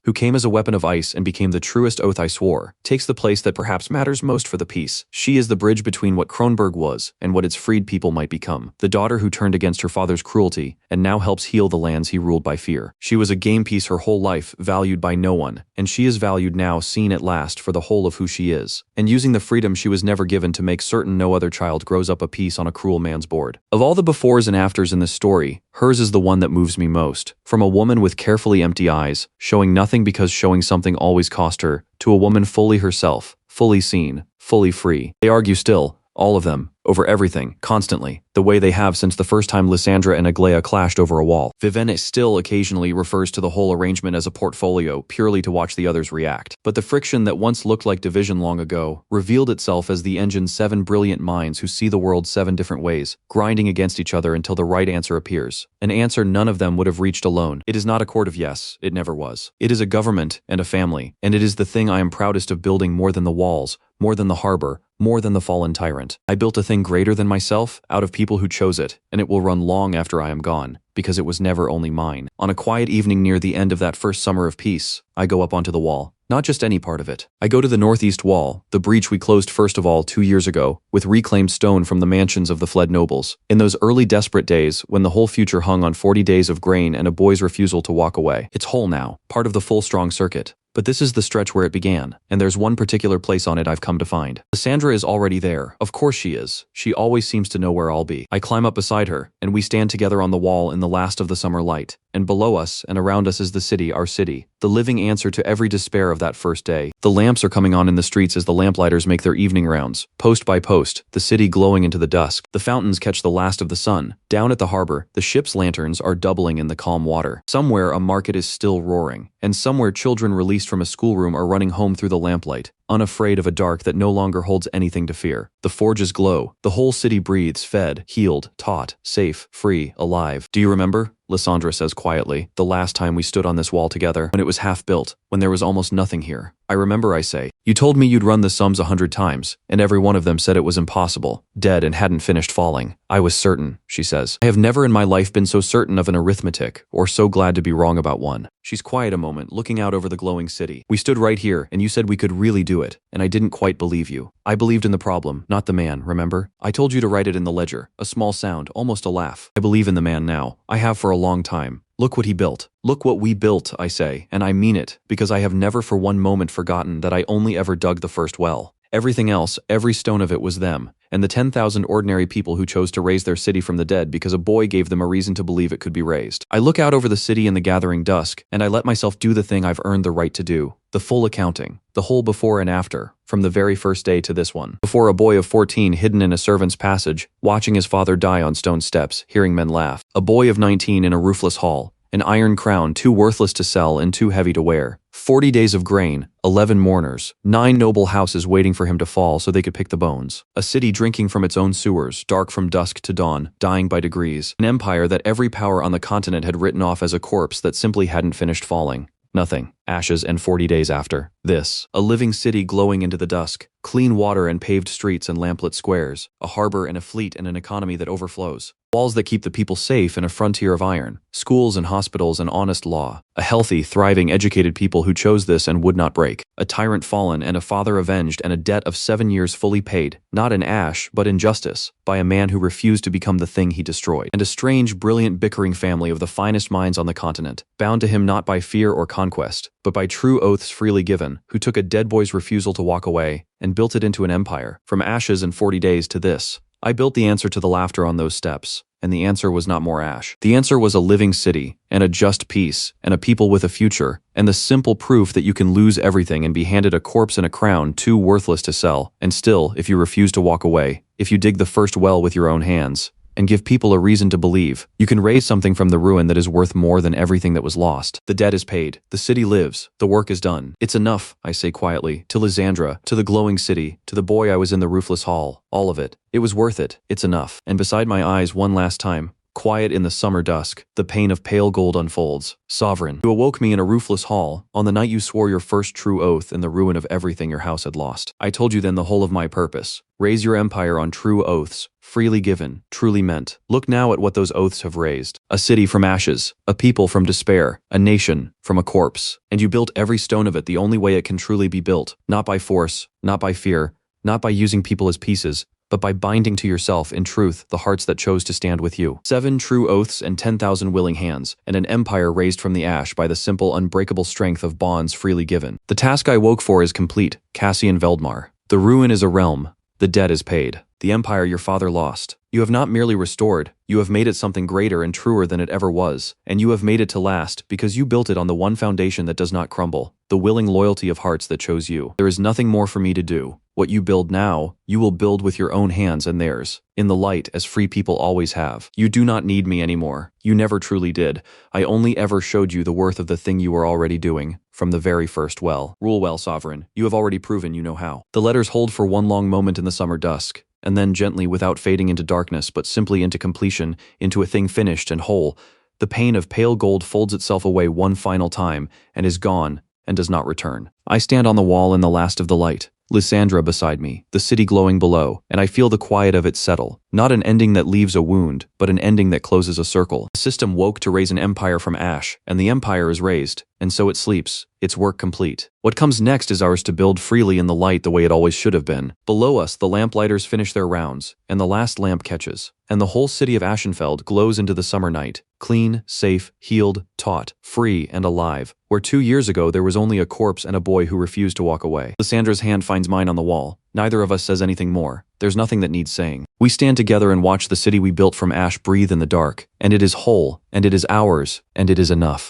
who came as a weapon of ice and became the truest oath I swore, takes the place that perhaps matters most for the peace. She is the bridge between what Kronberg was and what its freed people might become. The daughter who turned against her father's cruelty and now helps heal the lands he ruled by fear. She was a game piece her whole life, valued by no one, and she is valued now, seen at last for the whole of who she is, and using the freedom she was never given to make certain no other child grows up a piece on a cruel man's board. Of all the befores and afters in this story, hers is the one that moves me most. From a woman with carefully empty eyes, showing nothing because showing something always cost her, to a woman fully herself, fully seen, fully free. They argue still, all of them, over everything, constantly, the way they have since the first time Lysandra and Aglaia clashed over a wall. Vivenne still occasionally refers to the whole arrangement as a portfolio, purely to watch the others react. But the friction that once looked like division long ago revealed itself as the engine's 7 brilliant minds who see the world 7 different ways, grinding against each other until the right answer appears. An answer none of them would have reached alone. It is not a court of yes, it never was. It is a government and a family, and it is the thing I am proudest of building more than the walls, more than the harbor, more than the fallen tyrant. I built a thing greater than myself, out of people who chose it, and it will run long after I am gone, because it was never only mine. On a quiet evening near the end of that first summer of peace, I go up onto the wall. Not just any part of it. I go to the northeast wall, the breach we closed first of all 2 years ago, with reclaimed stone from the mansions of the fled nobles. In those early desperate days, when the whole future hung on 40 days of grain and a boy's refusal to walk away. It's whole now, part of the full strong circuit. But this is the stretch where it began, and there's one particular place on it I've come to find. Lysandra is already there. Of course she is. She always seems to know where I'll be. I climb up beside her, and we stand together on the wall in the last of the summer light. And below us and around us is the city, our city, the living answer to every despair of that first day. The lamps are coming on in the streets as the lamplighters make their evening rounds, post by post, the city glowing into the dusk. The fountains catch the last of the sun. Down at the harbor, the ship's lanterns are doubling in the calm water. Somewhere a market is still roaring, and somewhere children released from a schoolroom are running home through the lamplight. unafraid of a dark that no longer holds anything to fear. The forges glow. The whole city breathes, fed, healed, taught, safe, free, alive. Do you remember? Lysandra says quietly, the last time we stood on this wall together, when it was half built, when there was almost nothing here. I remember, I say. You told me you'd run the sums 100 times, and every one of them said it was impossible, dead and hadn't finished falling. I was certain, she says. I have never in my life been so certain of an arithmetic, or so glad to be wrong about one. She's quiet a moment, looking out over the glowing city. We stood right here, and you said we could really do it, and I didn't quite believe you. I believed in the problem, not the man, remember? I told you to write it in the ledger, a small sound, almost a laugh. I believe in the man now. I have for a long time. Look what he built. Look what we built, I say, and I mean it, because I have never for one moment forgotten that I only ever dug the first well. Everything else, every stone of it was them, and the 10,000 ordinary people who chose to raise their city from the dead because a boy gave them a reason to believe it could be raised. I look out over the city in the gathering dusk, and I let myself do the thing I've earned the right to do. The full accounting, the whole before and after, from the very first day to this one. Before a boy of 14 hidden in a servant's passage, watching his father die on stone steps, hearing men laugh. A boy of 19 in a roofless hall, an iron crown too worthless to sell and too heavy to wear. 40 days of grain, 11 mourners, 9 noble houses waiting for him to fall so they could pick the bones. A city drinking from its own sewers, dark from dusk to dawn, dying by degrees. An empire that every power on the continent had written off as a corpse that simply hadn't finished falling. Nothing. Ashes and 40 days after. This. A living city glowing into the dusk. Clean water and paved streets and lamplit squares. A harbor and a fleet and an economy that overflows. Walls that keep the people safe in a frontier of iron. Schools and hospitals and honest law. A healthy, thriving, educated people who chose this and would not break. A tyrant fallen and a father avenged and a debt of 7 years fully paid, not in ash, but in justice, by a man who refused to become the thing he destroyed. And a strange, brilliant, bickering family of the finest minds on the continent, bound to him not by fear or conquest, but by true oaths freely given, who took a dead boy's refusal to walk away, and built it into an empire. From ashes and 40 days to this. I built the answer to the laughter on those steps, and the answer was not more ash. The answer was a living city, and a just peace, and a people with a future, and the simple proof that you can lose everything and be handed a corpse and a crown too worthless to sell, and still, if you refuse to walk away, if you dig the first well with your own hands, and give people a reason to believe, you can raise something from the ruin that is worth more than everything that was lost. The debt is paid. The city lives. The work is done. It's enough, I say quietly, to Lysandra, to the glowing city, to the boy I was in the roofless hall. All of it. It was worth it. It's enough. And beside my eyes one last time, quiet in the summer dusk, the pane of pale gold unfolds. Sovereign, you awoke me in a roofless hall, on the night you swore your first true oath in the ruin of everything your house had lost. I told you then the whole of my purpose. Raise your empire on true oaths, freely given, truly meant. Look now at what those oaths have raised. A city from ashes, a people from despair, a nation from a corpse. And you built every stone of it the only way it can truly be built, not by force, not by fear, not by using people as pieces, but by binding to yourself, in truth, the hearts that chose to stand with you. 7 true oaths and 10,000 willing hands, and an empire raised from the ash by the simple, unbreakable strength of bonds freely given. The task I woke for is complete, Cassian Veldmar. The ruin is a realm. The debt is paid. The empire your father lost. You have not merely restored, you have made it something greater and truer than it ever was, and you have made it to last because you built it on the one foundation that does not crumble, the willing loyalty of hearts that chose you. There is nothing more for me to do. What you build now, you will build with your own hands and theirs, in the light as free people always have. You do not need me anymore. You never truly did. I only ever showed you the worth of the thing you were already doing, from the very first well. Rule well, sovereign. You have already proven you know how. The letters hold for one long moment in the summer dusk, and then gently, without fading into darkness, but simply into completion, into a thing finished and whole, the pane of pale gold folds itself away one final time, and is gone, and does not return. I stand on the wall in the last of the light, Lysandra beside me, the city glowing below, and I feel the quiet of it settle. Not an ending that leaves a wound, but an ending that closes a circle. The system woke to raise an empire from ash, and the empire is raised, and so it sleeps, its work complete. What comes next is ours to build freely in the light the way it always should have been. Below us, the lamplighters finish their rounds, and the last lamp catches, and the whole city of Ashenfeld glows into the summer night, clean, safe, healed, taught, free, and alive, where 2 years ago there was only a corpse and a boy who refused to walk away. Lysandra's hand finds mine on the wall. Neither of us says anything more. There's nothing that needs saying. We stand together and watch the city we built from ash breathe in the dark, and it is whole, and it is ours, and it is enough.